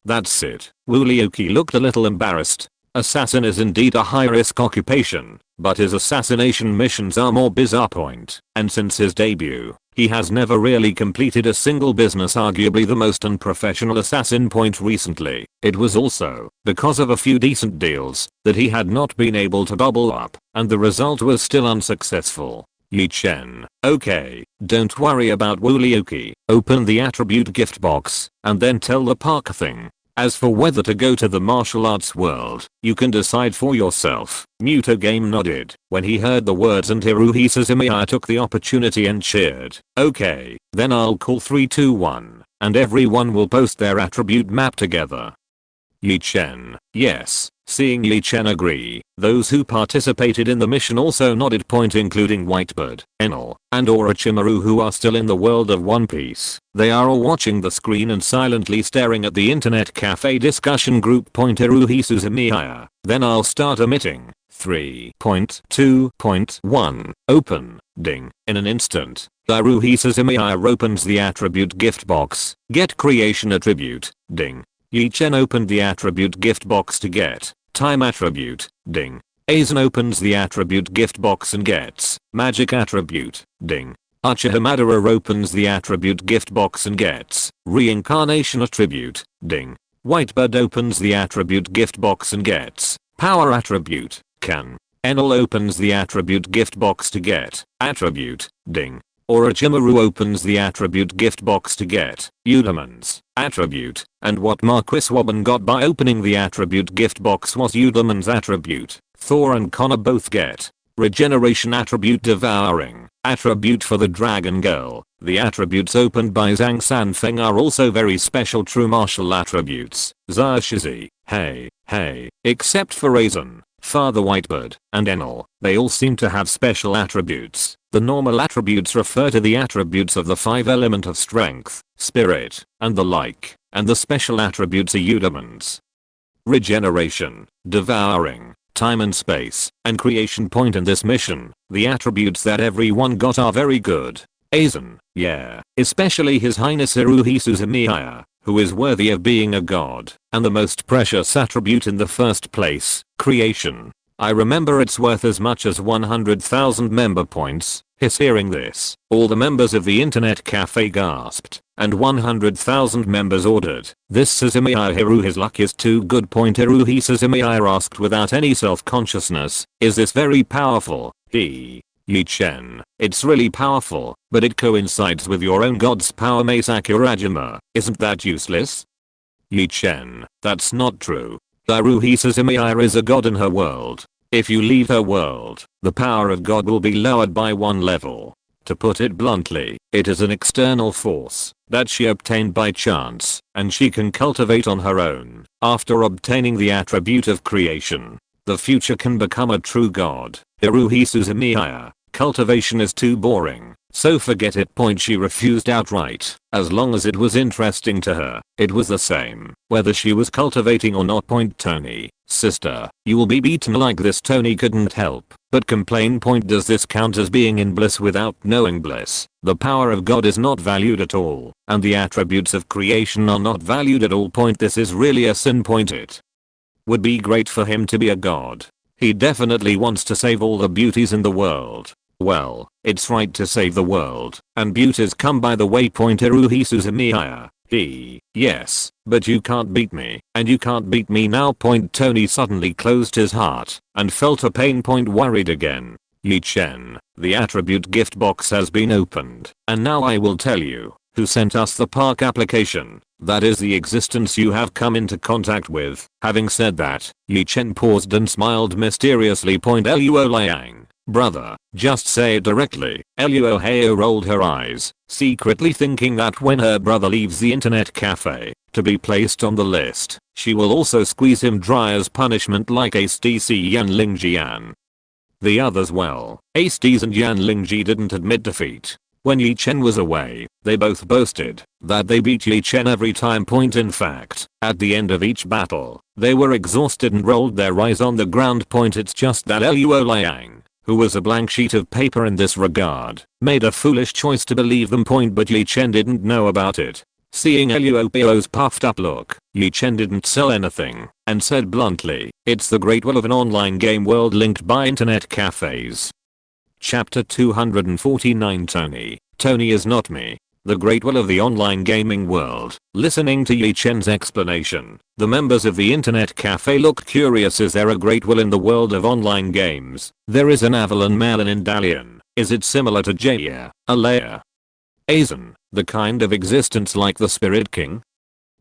[SPEAKER 1] That's it. Wu Liuqi looked a little embarrassed. Assassin is indeed a high-risk occupation, but his assassination missions are more bizarre. And since his debut, he has never really completed a single business. Arguably the most unprofessional assassin. Recently, it was also because of a few decent deals that he had not been able to double up, and the result was still unsuccessful. Chen, okay, don't worry about Wu Liuqi. Open the attribute gift box, and then tell the Parker thing. As for whether to go to the martial arts world, you can decide for yourself. Muto Game nodded when he heard the words, and Hiruhi Suzumiya took the opportunity and cheered. Okay, then I'll call 3 2 1, and everyone will post their attribute map together. Chen, yes. Seeing Chen agree, those who participated in the mission also nodded. Including Whitebird, Enel, and Orochimaru, who are still in the world of One Piece. They are all watching the screen and silently staring at the internet cafe discussion group. Hiruhi Suzumiya, then I'll start emitting. 3.2.1 Open. Ding. In an instant, Hiruhi Suzumiya opens the attribute gift box. Get creation attribute. Ding. Chen opened the attribute gift box to get time attribute. Ding. Aizen opens the attribute gift box and gets magic attribute. Ding. Uchiha Madara opens the attribute gift box and gets reincarnation attribute. Ding. Whitebird opens the attribute gift box and gets power attribute. Can. Enel opens the attribute gift box to get attribute. Ding. Orochimaru opens the attribute gift box to get Udaman's attribute, and what Marquis Wabban got by opening the attribute gift box was Udaman's attribute. Thor and Connor both get regeneration attribute, devouring attribute for the dragon girl. The attributes opened by Zhang Sanfeng are also very special true martial attributes. Zayashizi, hey, except for Aizen, Father Whitebird, and Enel, they all seem to have special attributes. The normal attributes refer to the attributes of the 5 element of strength, spirit, and the like, and the special attributes are Udaman's regeneration, devouring, time and space, and creation. In this mission, the attributes that everyone got are very good. Aizen, yeah, especially His Highness Hiruhi Suzumiya, who is worthy of being a god, and the most precious attribute in the first place, creation. I remember it's worth as much as 100,000 member points. Hearing this, all the members of the internet cafe gasped, and 100,000 members ordered. This Suzumiya Hiruhi's luck is too good. Hiruhi Suzumiya asked without any self-consciousness, is this very powerful? Chen, it's really powerful, but it coincides with your own god's power. Mei Sakurajima, isn't that useless? Chen, that's not true. Hiruhi Suzumiya is a god in her world. If you leave her world, the power of God will be lowered by 1 level. To put it bluntly, it is an external force. that she obtained by chance, and she can cultivate on her own, after obtaining the attribute of creation. The future can become a true god. Hiruhi Suzumiya. Cultivation is too boring, so forget it. She refused outright. As long as it was interesting to her, it was the same, whether she was cultivating or not. Tony, sister, you will be beaten like this. Tony couldn't help but complain. Does this count as being in bliss without knowing bliss? The power of God is not valued at all, and the attributes of creation are not valued at all. This is really a sin. It would be great for him to be a god. He definitely wants to save all the beauties in the world. Well, it's right to save the world, and beauties come by the way. Hiruhi Suzumiya. Yes, but you can't beat me, and you can't beat me now. Tony suddenly closed his heart, and felt a pain. Worried again. Chen, the attribute gift box has been opened, and now I will tell you who sent us the park application. That is the existence you have come into contact with. Having said that, Chen paused and smiled mysteriously. Luo Liang. Brother, just say it directly. Luo Heo rolled her eyes, secretly thinking that when her brother leaves the internet cafe, to be placed on the list, she will also squeeze him dry as punishment like Ace-DC Yan Lingjian. The others, well, Ace-D's and Yan Lingji didn't admit defeat. When Yi Chen was away, they both boasted that they beat Yi Chen every time. In fact, at the end of each battle, they were exhausted and rolled their eyes on the ground. It's just that Luo Liang, who was a blank sheet of paper in this regard, made a foolish choice to believe them. But Yi Chen didn't know about it. Seeing Luo Hio's puffed up look, Yi Chen didn't sell anything, and said bluntly, it's the great will of an online game world linked by internet cafes. Chapter 249. Tony is not me. The great will of the online gaming world. Listening to Yi Chen's explanation, the members of the internet cafe looked curious. Is there a great will in the world of online games? There is an Avalon Merlin in Dalian. Is it similar to Jaya, Alea, Azan, the kind of existence like the Spirit King?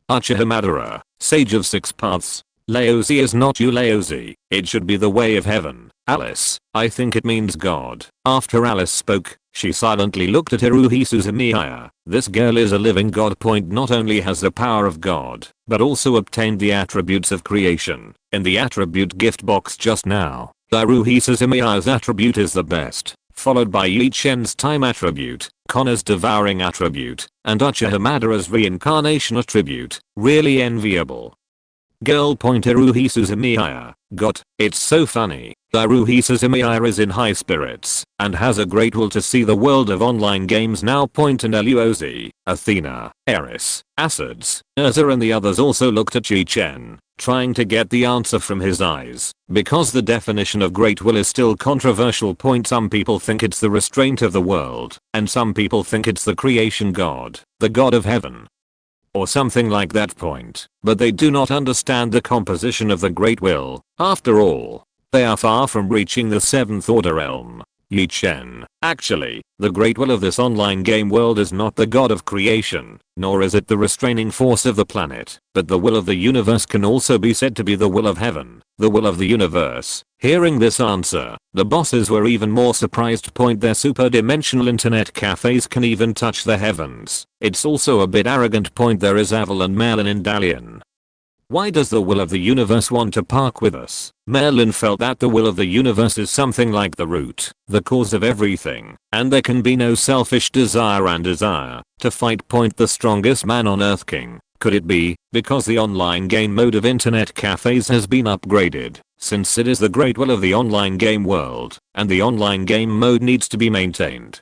[SPEAKER 1] Uchiha Madara, Sage of Six Paths. Laozi is not you. Laozi, it should be the way of heaven. Alice, I think it means God. After Alice spoke, she silently looked at Hiruhi Suzumiya. This girl is a living god. Not only has the power of God, but also obtained the attributes of creation. In the attribute gift box just now, Hiruhi Suzumiya's attribute is the best, followed by Yi Chen's time attribute, Connor's devouring attribute, and Uchiha Madara's reincarnation attribute. Really enviable. Girl. Hiruhi Suzumiya. Got, it's so funny. Hiruhi Suzumiya is in high spirits, and has a great will to see the world of online games now. And Luozi, Athena, Eris, Acids, Urza and the others also looked at Yi Chen, trying to get the answer from his eyes, because the definition of great will is still controversial. Some people think it's the restraint of the world, and some people think it's the creation god, the god of heaven, or something like that. But they do not understand the composition of the great will. After all, they are far from reaching the 7th order realm. Yi Chen, actually, the great will of this online game world is not the god of creation, nor is it the restraining force of the planet, but the will of the universe can also be said to be the will of heaven, the will of the universe. Hearing this answer, the bosses were even more surprised. Their superdimensional internet cafes can even touch the heavens. It's also a bit arrogant. There is Avalon Merlin in Dalian. Why does the will of the universe want to park with us? Merlin felt that the will of the universe is something like the root, the cause of everything, and there can be no selfish desire and desire to fight. The strongest man on earth king. Could it be because the online game mode of internet cafes has been upgraded, since it is the great will of the online game world, and the online game mode needs to be maintained?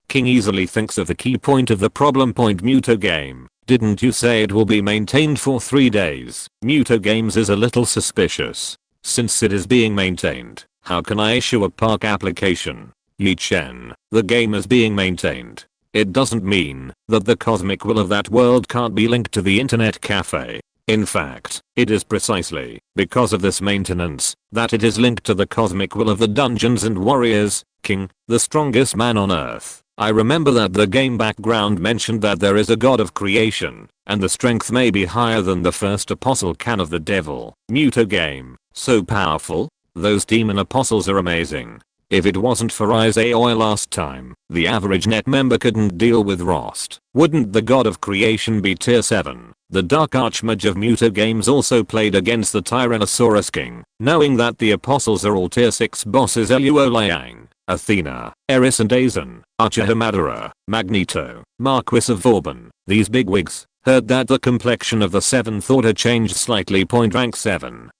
[SPEAKER 1] King easily thinks of the key point of the problem. Muto game. Didn't you say it will be maintained for 3 days? Muto Games is a little suspicious. Since it is being maintained, how can I issue a park application? Yi Chen, the game is being maintained. It doesn't mean that the cosmic will of that world can't be linked to the internet cafe. In fact, it is precisely because of this maintenance that it is linked to the cosmic will of the Dungeons and Warriors King, the strongest man on earth. I remember that the game background mentioned that there is a god of creation, and the strength may be higher than the first apostle can of the devil. Muto game, so powerful? Those demon apostles are amazing. If it wasn't for Isaiah last time, the average net member couldn't deal with Rost. Wouldn't the god of creation be tier 7? The Dark Archmage of Muta Games also played against the Tyrannosaurus King, knowing that the apostles are all tier 6 bosses: Luo Liang, Athena, Eris and Azan, Archer Hamadara, Magneto, Marquis of Vauban. These bigwigs heard that the complexion of the 7th order changed slightly. Rank 7.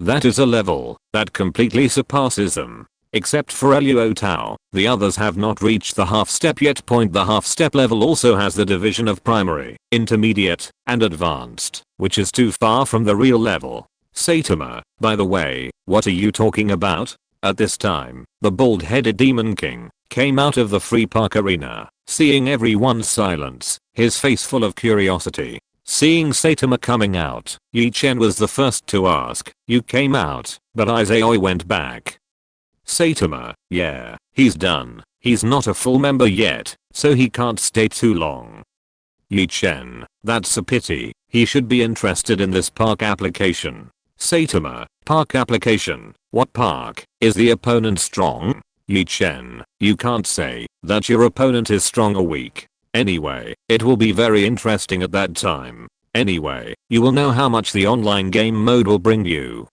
[SPEAKER 1] That is a level that completely surpasses them. Except for Luo Tao, the others have not reached the half step yet. The half step level also has the division of primary, intermediate, and advanced, which is too far from the real level. Saitama, by the way, what are you talking about? At this time, the bald-headed Demon King came out of the free park arena, seeing everyone's silence, his face full of curiosity. Seeing Saitama coming out, Chen was the first to ask, "You came out?" But Isaiah went back. Saitama, yeah, he's done. He's not a full member yet, so he can't stay too long. Chen, that's a pity. He should be interested in this park application. Saitama, park application? What park? Is the opponent strong? Chen, you can't say that your opponent is strong or weak. Anyway, it will be very interesting at that time. Anyway, you will know how much the online game mode will bring you.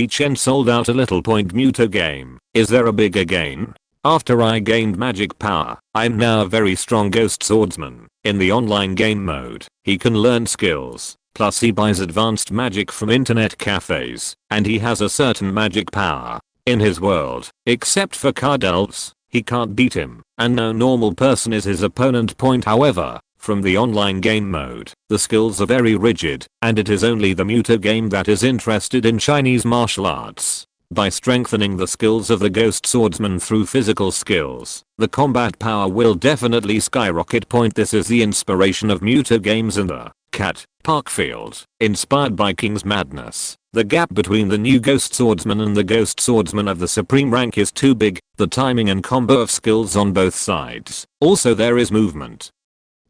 [SPEAKER 1] Chen sold out a little. Muta game. Is there a bigger gain? After I gained magic power, I'm now a very strong ghost swordsman. In the online game mode, he can learn skills, plus he buys advanced magic from internet cafes, and he has a certain magic power. In his world, except for card elves, he can't beat him, and no normal person is his opponent. However, from the online game mode, the skills are very rigid, and it is only the Muta game that is interested in Chinese martial arts. By strengthening the skills of the ghost swordsman through physical skills, the combat power will definitely skyrocket. This is the inspiration of Muta games in the Cat Park field, inspired by King's Madness. The gap between the new ghost swordsman and the ghost swordsman of the supreme rank is too big, the timing and combo of skills on both sides. Also there is movement,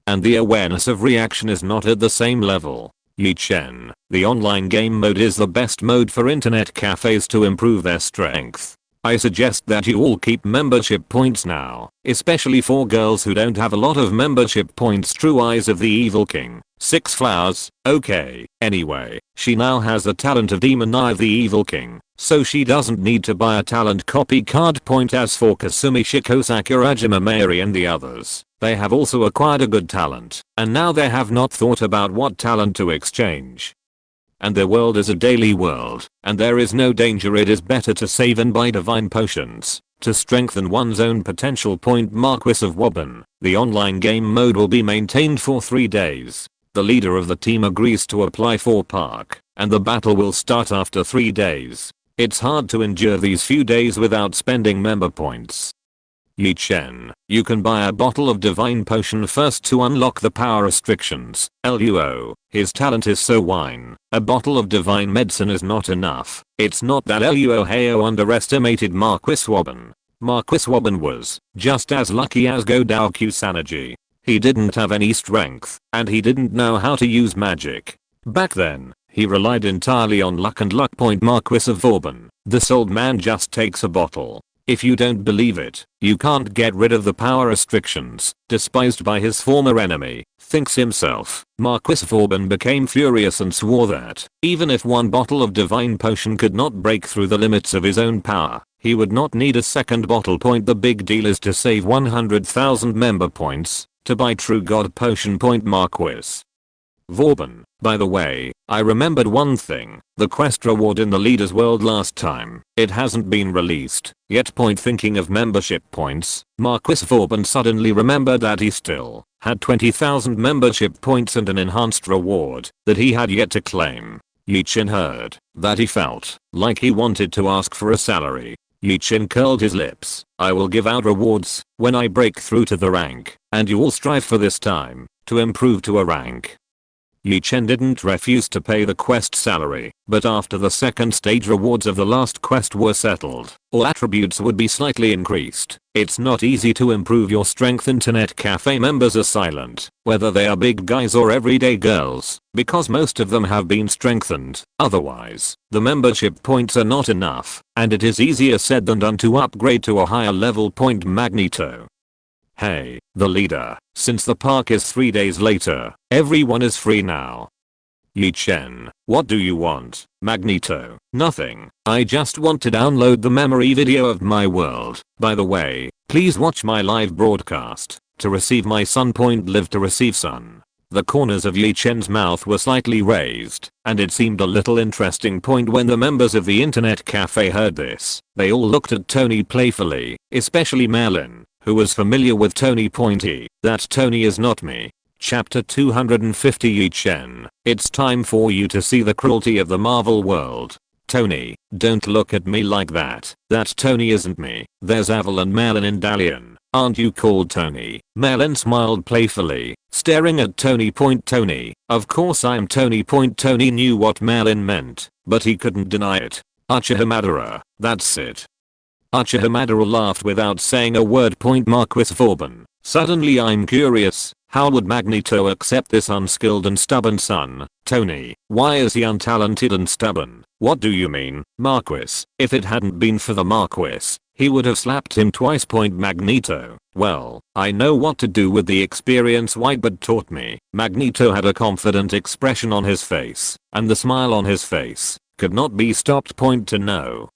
[SPEAKER 1] and the awareness of reaction is not at the same level. Chen, the online game mode is the best mode for internet cafes to improve their strength. I suggest that you all keep membership points now, especially for girls who don't have a lot of membership points. True Eyes of the Evil King, 6 flowers, okay. Anyway, she now has the talent of Demon Eye of the Evil King, so she doesn't need to buy a talent copy card. As for Kasumi Shiko, Sakurajima Mayuri and the others, they have also acquired a good talent, and now they have not thought about what talent to exchange. And their world is a daily world, and there is no danger. It is better to save and buy divine potions to strengthen one's own potential. Marquis of Vauban, the online game mode will be maintained for 3 days. The leader of the team agrees to apply for park, and the battle will start after 3 days. It's hard to endure these few days without spending member points. Chen, you can buy a bottle of divine potion first to unlock the power restrictions. Luo, his talent is so wine. A bottle of divine medicine is not enough. It's not that Luo Heo underestimated Marquis Vauban. Marquis Vauban was just as lucky as Godao Kusanagi. He didn't have any strength, and he didn't know how to use magic. Back then, he relied entirely on luck and luck. Marquis of Vauban, this old man just takes a bottle. If you don't believe it, you can't get rid of the power restrictions. Despised by his former enemy, thinks himself, Marquis Vauban became furious and swore that, even if one bottle of divine potion could not break through the limits of his own power, he would not need a second bottle. The big deal is to save 100,000 member points to buy true god potion. Marquis Vauban, by the way, I remembered one thing, the quest reward in the leader's world last time, it hasn't been released yet. Thinking of membership points, Marquis Vauban suddenly remembered that he still had 20,000 membership points and an enhanced reward that he had yet to claim. Chen heard that. He felt like he wanted to ask for a salary. Chen curled his lips. I will give out rewards when I break through to the rank, and you all strive for this time to improve to a rank. Yi Chen didn't refuse to pay the quest salary, but after the second stage rewards of the last quest were settled, all attributes would be slightly increased. It's not easy to improve your strength. Internet cafe members are silent, whether they are big guys or everyday girls, because most of them have been strengthened. Otherwise, the membership points are not enough, and it is easier said than done to upgrade to a higher level. Magneto. Hey, the leader, since the park is 3 days later, everyone is free now. Yi Chen, what do you want? Magneto, nothing, I just want to download the memory video of my world. By the way, please watch my live broadcast. To receive my sun. Live to receive sun. The corners of Yi Chen's mouth were slightly raised, and it seemed a little interesting. When the members of the internet cafe heard this, they all looked at Tony playfully, especially Merlin, who was familiar with Tony. That Tony is not me. Chapter 250. Yi Chen, it's time for you to see the cruelty of the Marvel world. Tony, don't look at me like that. That Tony isn't me. There's Aval and Merlin in Dalian. Aren't you called Tony? Merlin smiled playfully, staring at Tony. Tony, of course I'm Tony. Tony knew what Merlin meant, but he couldn't deny it. Uchiha, that's it. Uchiha laughed without saying a word. Marquis Vauban, suddenly I'm curious, how would Magneto accept this unskilled and stubborn son? Tony, why is he untalented and stubborn? What do you mean, Marquis? If it hadn't been for the Marquis, he would have slapped him twice. Magneto, well, I know what to do with the experience Whitebird taught me. Magneto had a confident expression on his face, and the smile on his face could not be stopped. To know.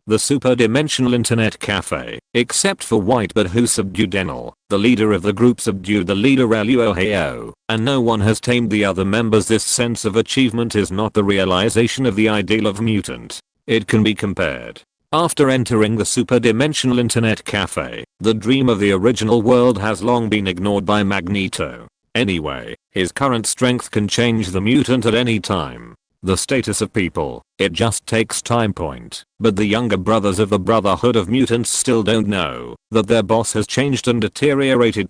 [SPEAKER 1] The Superdimensional Internet Cafe, except for Whitebird, who subdued Enel, the leader of the group subdued the leader Luoheo, and no one has tamed the other members. This sense of achievement is not the realization of the ideal of mutant. It can be compared. After entering the Superdimensional Internet Cafe, the dream of the original world has long been ignored by Magneto. Anyway, his current strength can change the mutant at any time. The status of people, it just takes time. But the younger brothers of the Brotherhood of Mutants still don't know that their boss has changed and deteriorated.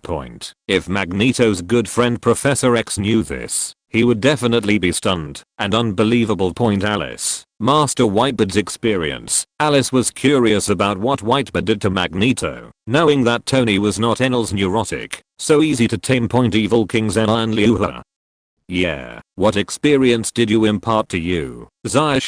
[SPEAKER 1] If Magneto's good friend Professor X knew this, he would definitely be stunned and unbelievable. Alice, Master Whitebird's experience. Alice was curious about what Whitebird did to Magneto, knowing that Tony was not Enel's neurotic, so easy to tame. Evil King's Iron Liuha. Yeah, what experience did you impart to you, Zai?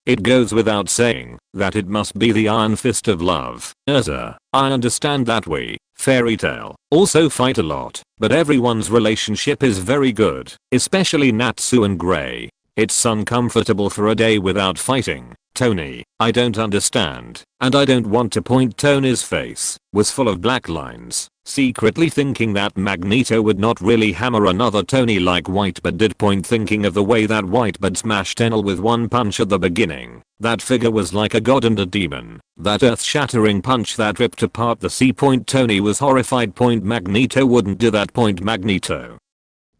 [SPEAKER 1] It goes without saying that it must be the Iron Fist of Love. I understand that we, fairy tale, also fight a lot, but everyone's relationship is very good, especially Natsu and Gray. It's uncomfortable for a day without fighting. Tony, I don't understand, and I don't want to. Tony's face was full of black lines, secretly thinking that Magneto would not really hammer another Tony like Whitebird did. Thinking of the way that Whitebird smashed Enel with one punch at the beginning. That figure was like a god and a demon. That earth-shattering punch that ripped apart the sea. Tony was horrified. Magneto wouldn't do that. Magneto.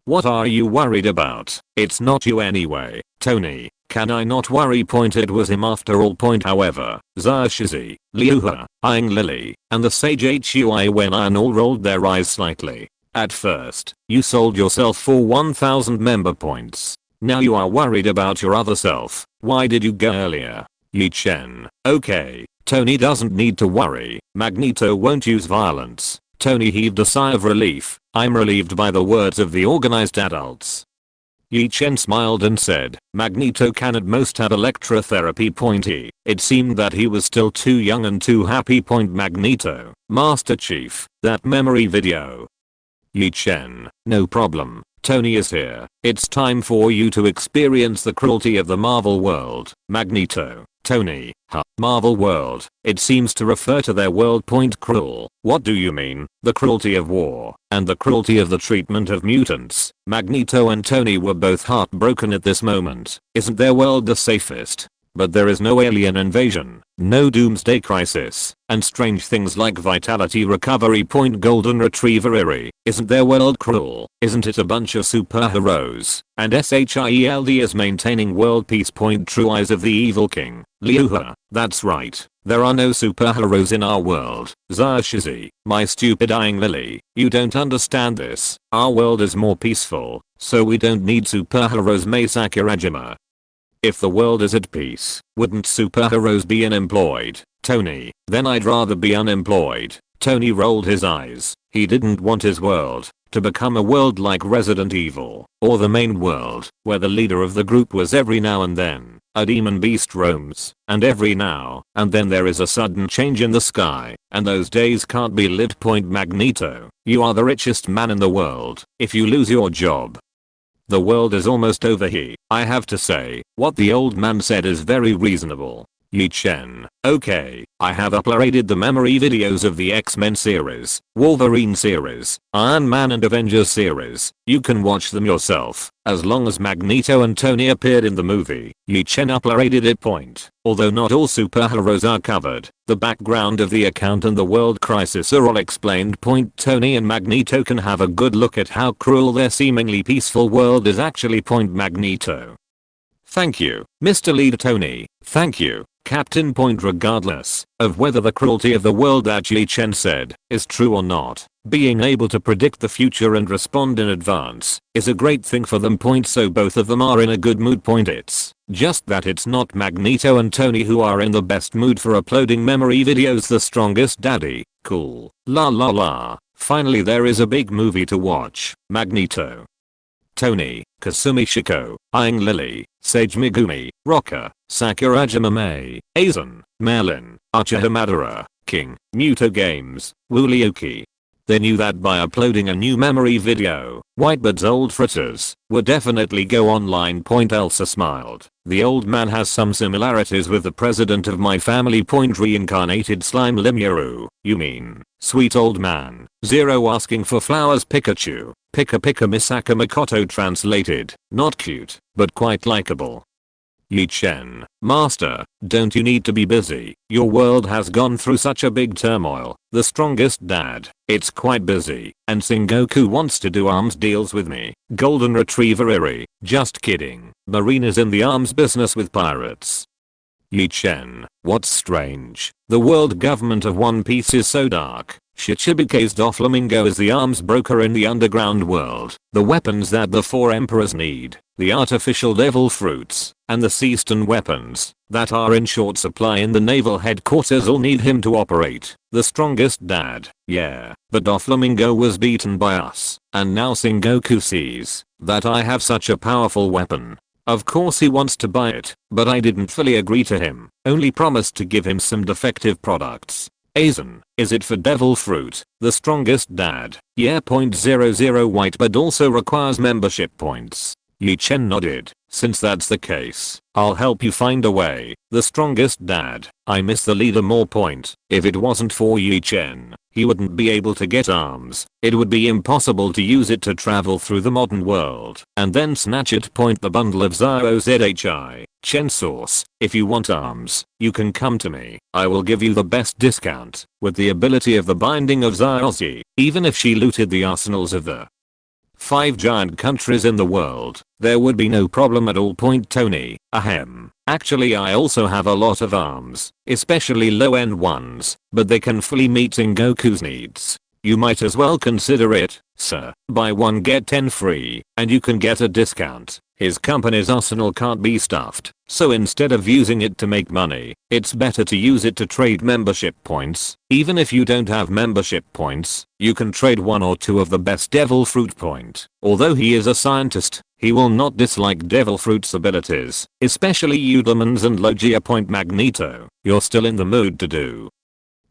[SPEAKER 1] What are you worried about? It's not you anyway, Tony. Can I not worry? It was him after all. However, Zai, Liuha, eyeing Lily, and the sage Hui Wen all rolled their eyes slightly. At first, you sold yourself for 1000 member points. Now you are worried about your other self. Why did you go earlier? Yi Chen, okay, Tony doesn't need to worry. Magneto won't use violence. Tony heaved a sigh of relief. I'm relieved by the words of the organized adults. Yi Chen smiled and said, Magneto can at most have electrotherapy. It seemed that he was still too young and too happy. Magneto, Master Chief, that memory video. Yi Chen, no problem. Tony is here. It's time for you to experience the cruelty of the Marvel world. Magneto, Tony, Marvel world. It seems to refer to their world. Cruel. What do you mean? The cruelty of war, and the cruelty of the treatment of mutants. Magneto and Tony were both heartbroken at this moment. Isn't their world the safest? But there is no alien invasion, no doomsday crisis, and strange things like vitality recovery. Golden Retriever Eerie. Isn't their world cruel? Isn't it a bunch of superheroes? And SHIELD is maintaining world peace. True eyes of the Evil King. Liuha, that's right. There are no superheroes in our world. Zai, my stupid eyeing Lily, you don't understand this. Our world is more peaceful. so we don't need superheroes, May Sakurajima. If the world is at peace, wouldn't superheroes be unemployed, Tony? Then I'd rather be unemployed. Tony rolled his eyes. He didn't want his world to become a world like Resident Evil, or the main world, where the leader of the group was every now and then a demon beast roams, and every now and then there is a sudden change in the sky, and those days can't be lived. Magneto, you are the richest man in the world if you lose your job. The world is almost over here. I have to say, what the old man said is very reasonable. Chen. Okay, I have uploaded the memory videos of the X-Men series, Wolverine series, Iron Man and Avengers series. You can watch them yourself, as long as Magneto and Tony appeared in the movie. Chen uploaded it. Although not all superheroes are covered, the background of the account and the world crisis are all explained. Tony and Magneto can have a good look at how cruel their seemingly peaceful world is actually. Magneto. Thank you, Mr. Leader Tony. Thank you, Captain. Regardless of whether the cruelty of the world that Chen said is true or not, being able to predict the future and respond in advance is a great thing for them. So both of them are in a good mood. It's just that it's not Magneto and Tony who are in the best mood for uploading memory videos. The strongest daddy. Cool. La la la. Finally there is a big movie to watch. Magneto. Tony, Kasumi Shiko, Aang Lily, Sage Megumi, Rocker, Sakurajima May, Aizen, Merlin, Uchiha Madara, King, Muto Games, Woolyuki. They knew that by uploading a new memory video, Whitebeard's old fritters would definitely go online. Elsa smiled. The old man has some similarities with the president of my family. Reincarnated slime Limuru. You mean, sweet old man. Zero asking for flowers. Pikachu. Pika Pika Misaka Makoto. Translated, not cute, but quite likable. Chen, master, don't you need to be busy? Your world has gone through such a big turmoil. The strongest dad, it's quite busy, and Sengoku wants to do arms deals with me. Golden Retriever Iri, just kidding. Marina's in the arms business with pirates. Chen, what's strange? The world government of One Piece is so dark. Shichibuke's Doflamingo is the arms broker in the underground world. The weapons that the four emperors need, the artificial devil fruits, and the Seaston weapons that are in short supply in the naval headquarters all need him to operate. The strongest dad, yeah, but Doflamingo was beaten by us, and now Sengoku sees that I have such a powerful weapon. Of course he wants to buy it, but I didn't fully agree to him, only promised to give him some defective products. Aizen, is it for devil fruit? The strongest dad, yeah. 0.00 Whitebeard also requires membership points. Chen nodded. Since that's the case, I'll help you find a way. The strongest dad, I miss the leader more. If it wasn't for Chen, he wouldn't be able to get arms. It would be impossible to use it to travel through the modern world and then snatch it. The bundle of ZOZHI. Chen source, if you want arms, you can come to me. I will give you the best discount with the ability of the binding of Ziozi, even if she looted the arsenals of the 5 giant countries in the world, there would be no problem at all. Tony, ahem. Actually I also have a lot of arms, especially low end ones, but they can fully meet Sengoku's needs. You might as well consider it, sir. Buy one get 10 free, and you can get a discount. His company's arsenal can't be stuffed, so instead of using it to make money, it's better to use it to trade membership points. Even if you don't have membership points, you can trade 1 or 2 of the best devil fruit point. Although he is a scientist, he will not dislike devil fruit's abilities, especially Udemons and Logia. Magneto, you're still in the mood to do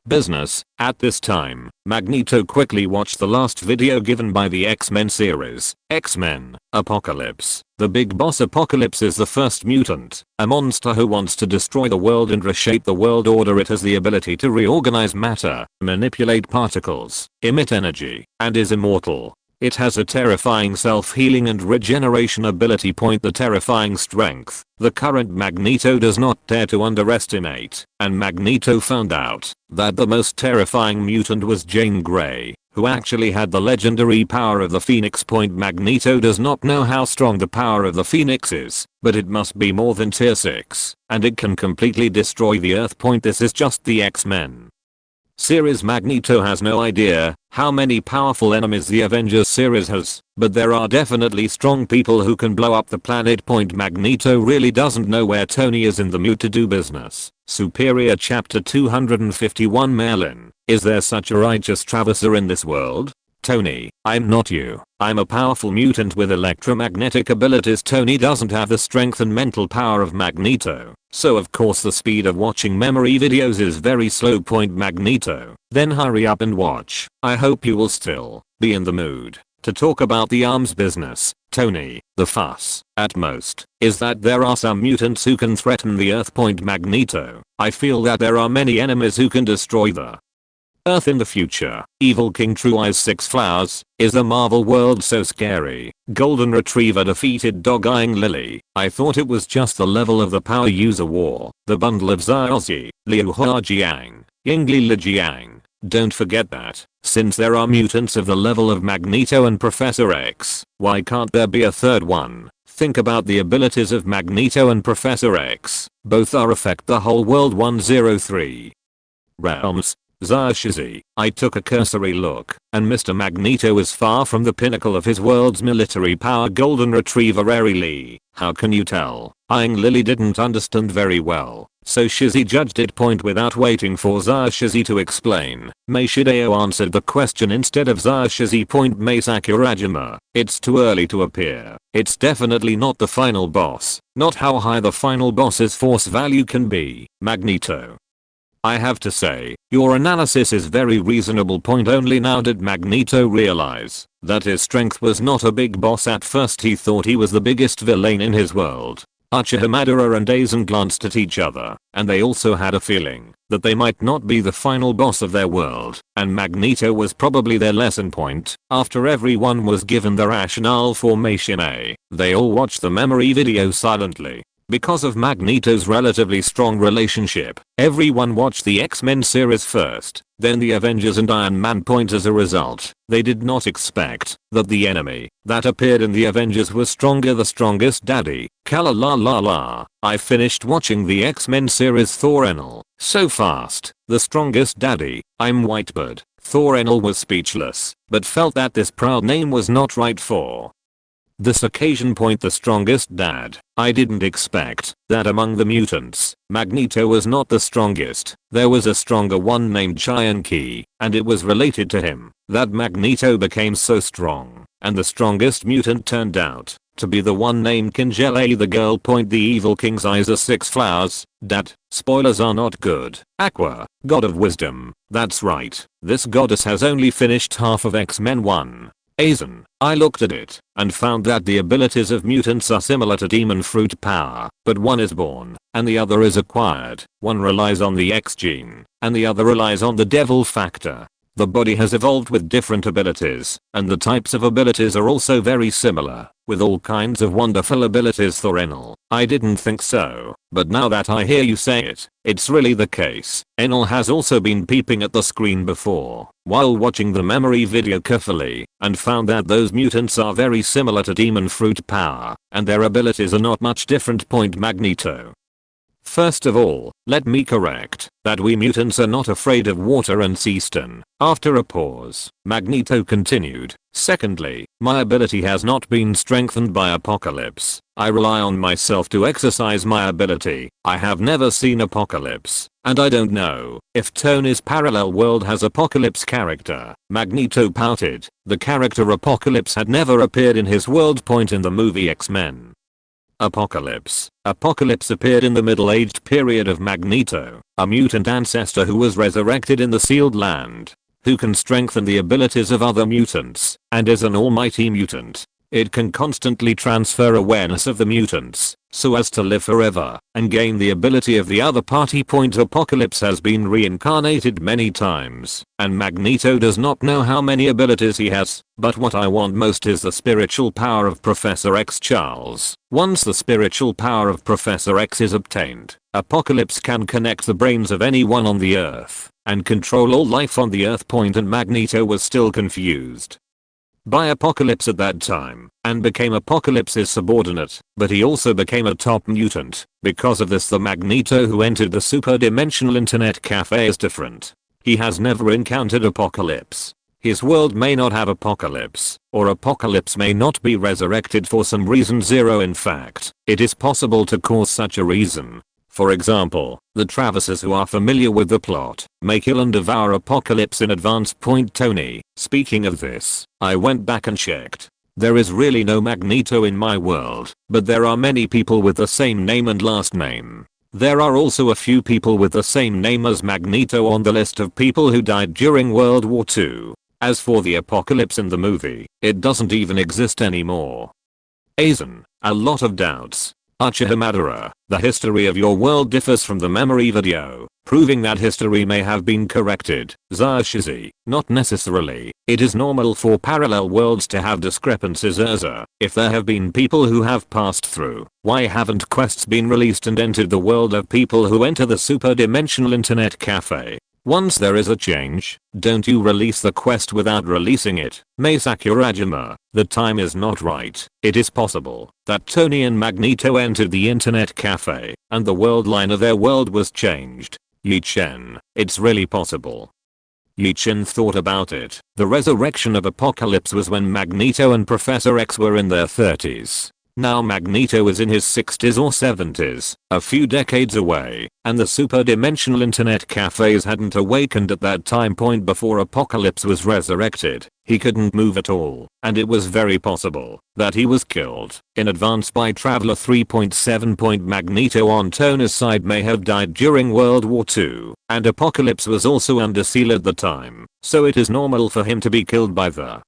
[SPEAKER 1] business. At this time, Magneto quickly watched the last video given by the X-Men series, X-Men, Apocalypse. The big boss Apocalypse is the first mutant, a monster who wants to destroy the world and reshape the world order. It has the ability to reorganize matter, manipulate particles, emit energy, and is immortal. It has a terrifying self-healing and regeneration ability. The terrifying strength, the current Magneto does not dare to underestimate, and Magneto found out that the most terrifying mutant was Jane Grey, who actually had the legendary power of the Phoenix. Magneto does not know how strong the power of the Phoenix is, but it must be more than tier 6, and it can completely destroy the Earth. This is just the X-Men. series. Magneto has no idea how many powerful enemies the Avengers series has, but there are definitely strong people who can blow up the planet. Magneto really doesn't know where Tony is in the mood to do business. Superior Chapter 251 Merlin, is there such a righteous traverser in this world? Tony, I'm not you. I'm a powerful mutant with electromagnetic abilities. Tony doesn't have the strength and mental power of Magneto, so of course the speed of watching memory videos is very slow. Magneto, then hurry up and watch. I hope you will still be in the mood to talk about the arms business. Tony, the fuss, at most, is that there are some mutants who can threaten the Earth. Magneto, I feel that there are many enemies who can destroy the Earth in the future. Evil King True Eyes 6 Flowers, is the Marvel world so scary? Golden Retriever defeated Dog-Eyeing Lily. I thought it was just the level of the Power User War. The bundle of Xiaozi, Liu Huajiang, Yingli Lijiang. Don't forget that, since there are mutants of the level of Magneto and Professor X, why can't there be a third one? Think about the abilities of Magneto and Professor X. Both are affect the whole world. 103 realms. Xiaozi. I took a cursory look, and Mr. Magneto is far from the pinnacle of his world's military power. Golden Retriever Eri Lee. How can you tell? Eyeing Lily didn't understand very well, so Shizzy judged it. Without waiting for Xiaozi to explain, Mei Shideo answered the question instead of Xiaozi. Mei Sakurajima. It's too early to appear. It's definitely not the final boss. Not how high the final boss's force value can be. Magneto. I have to say, your analysis is very reasonable. Only now did Magneto realize that his strength was not a big boss. At first he thought he was the biggest villain in his world. Uchiha Madara and Aizen glanced at each other, and they also had a feeling that they might not be the final boss of their world, and Magneto was probably their lesson point. After everyone was given the rationale for Meishime, they all watched the memory video silently. Because of Magneto's relatively strong relationship, everyone watched the X-Men series first, then the Avengers and Iron Man. As a result, they did not expect that the enemy that appeared in the Avengers was stronger. The strongest daddy. Kala la la la. I finished watching the X-Men series Thor-Enel so fast. The strongest daddy. I'm Whitebird. Thor-Enel was speechless, but felt that this proud name was not right for this occasion. The strongest dad. I didn't expect that among the mutants, Magneto was not the strongest. There was a stronger one named Chianki, and it was related to him that Magneto became so strong, and the strongest mutant turned out to be the one named Kingele the girl. The evil king's eyes are 6 flowers. Dad, spoilers are not good. Aqua, god of wisdom. That's right, this goddess has only finished half of X-Men 1. Aizen. I looked at it and found that the abilities of mutants are similar to demon fruit power, but one is born and the other is acquired. One relies on the X gene and the other relies on the devil factor. The body has evolved with different abilities, and the types of abilities are also very similar, with all kinds of wonderful abilities. Thor-Enel. I didn't think so, but now that I hear you say it, it's really the case. Enel has also been peeping at the screen before, while watching the memory video carefully, and found that those mutants are very similar to demon fruit power, and their abilities are not much different. Magneto. First of all, let me correct that we mutants are not afraid of water and sea stone. After a pause, Magneto continued. Secondly, my ability has not been strengthened by Apocalypse. I rely on myself to exercise my ability. I have never seen Apocalypse, and I don't know if Tony's parallel world has Apocalypse character. Magneto pouted. The character Apocalypse had never appeared in his world. In the movie X-Men Apocalypse appeared in the middle-aged period of Magneto, a mutant ancestor who was resurrected in the sealed land, who can strengthen the abilities of other mutants, and is an almighty mutant. It can constantly transfer awareness of the mutants, so as to live forever, and gain the ability of the other party. Apocalypse has been reincarnated many times, and Magneto does not know how many abilities he has, but what I want most is the spiritual power of Professor X. Charles. Once the spiritual power of Professor X is obtained, Apocalypse can connect the brains of anyone on the Earth, and control all life on the Earth. And Magneto was still confused by Apocalypse at that time, and became Apocalypse's subordinate, but he also became a top mutant. Because of this, the Magneto who entered the Superdimensional Internet Café is different. He has never encountered apocalypse. His world may not have apocalypse, or apocalypse may not be resurrected for some reason. 0 In fact, it is possible to cause such a reason. For example, the Travisers who are familiar with the plot may kill and devour Apocalypse in advance. Tony, speaking of this, I went back and checked. There is really no Magneto in my world, but there are many people with the same name and last name. There are also a few people with the same name as Magneto on the list of people who died during World War II. As for the apocalypse in the movie, it doesn't even exist anymore. Aizen, a lot of doubts. Uchiha Madara, the history of your world differs from the memory video, proving that history may have been corrected. Zaishizi, not necessarily. It is normal for parallel worlds to have discrepancies. Urza, if there have been people who have passed through, why haven't quests been released and entered the world of people who enter the Superdimensional Internet Cafe? Once there is a change, don't you release the quest without releasing it? Mei Sakurajima, the time is not right. It is possible that Tony and Magneto entered the internet cafe, and the world line of their world was changed. Yi Chen, it's really possible. Yi Chen thought about it. The resurrection of Apocalypse was when Magneto and Professor X were in their 30s. Now Magneto is in his 60s or 70s, a few decades away, and the superdimensional internet cafes hadn't awakened at that time point before Apocalypse was resurrected. He couldn't move at all, and it was very possible that he was killed in advance by Traveler 3.7. Magneto on Tony's side may have died during World War II, and Apocalypse was also under seal at the time, so it is normal for him to be killed by the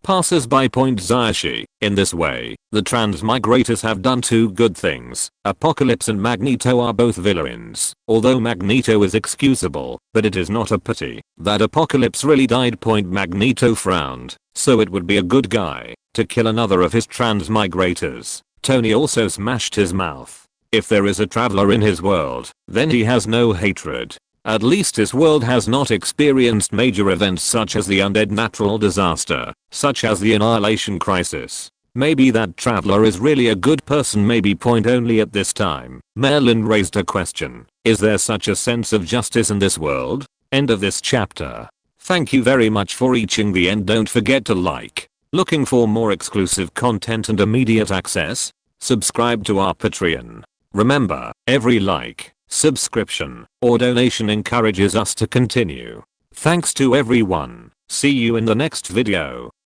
[SPEAKER 1] passers-by. Zayashi, in this way, the transmigrators have done two good things. Apocalypse and Magneto are both villains, although Magneto is excusable, but it is not a pity that Apocalypse really died. Magneto frowned, so it would be a good guy to kill another of his transmigrators. Tony also smashed his mouth. If there is a traveler in his world, then he has no hatred. At least his world has not experienced major events such as the undead natural disaster, such as the Annihilation Crisis. Maybe that traveler is really a good person. Maybe. Only at this time, Merlin raised a question. Is there such a sense of justice in this world? End of this chapter. Thank you very much for reaching the end. Don't forget to like. Looking for more exclusive content and immediate access? Subscribe to our Patreon. Remember, every like, subscription, or donation encourages us to continue. Thanks to everyone. See you in the next video.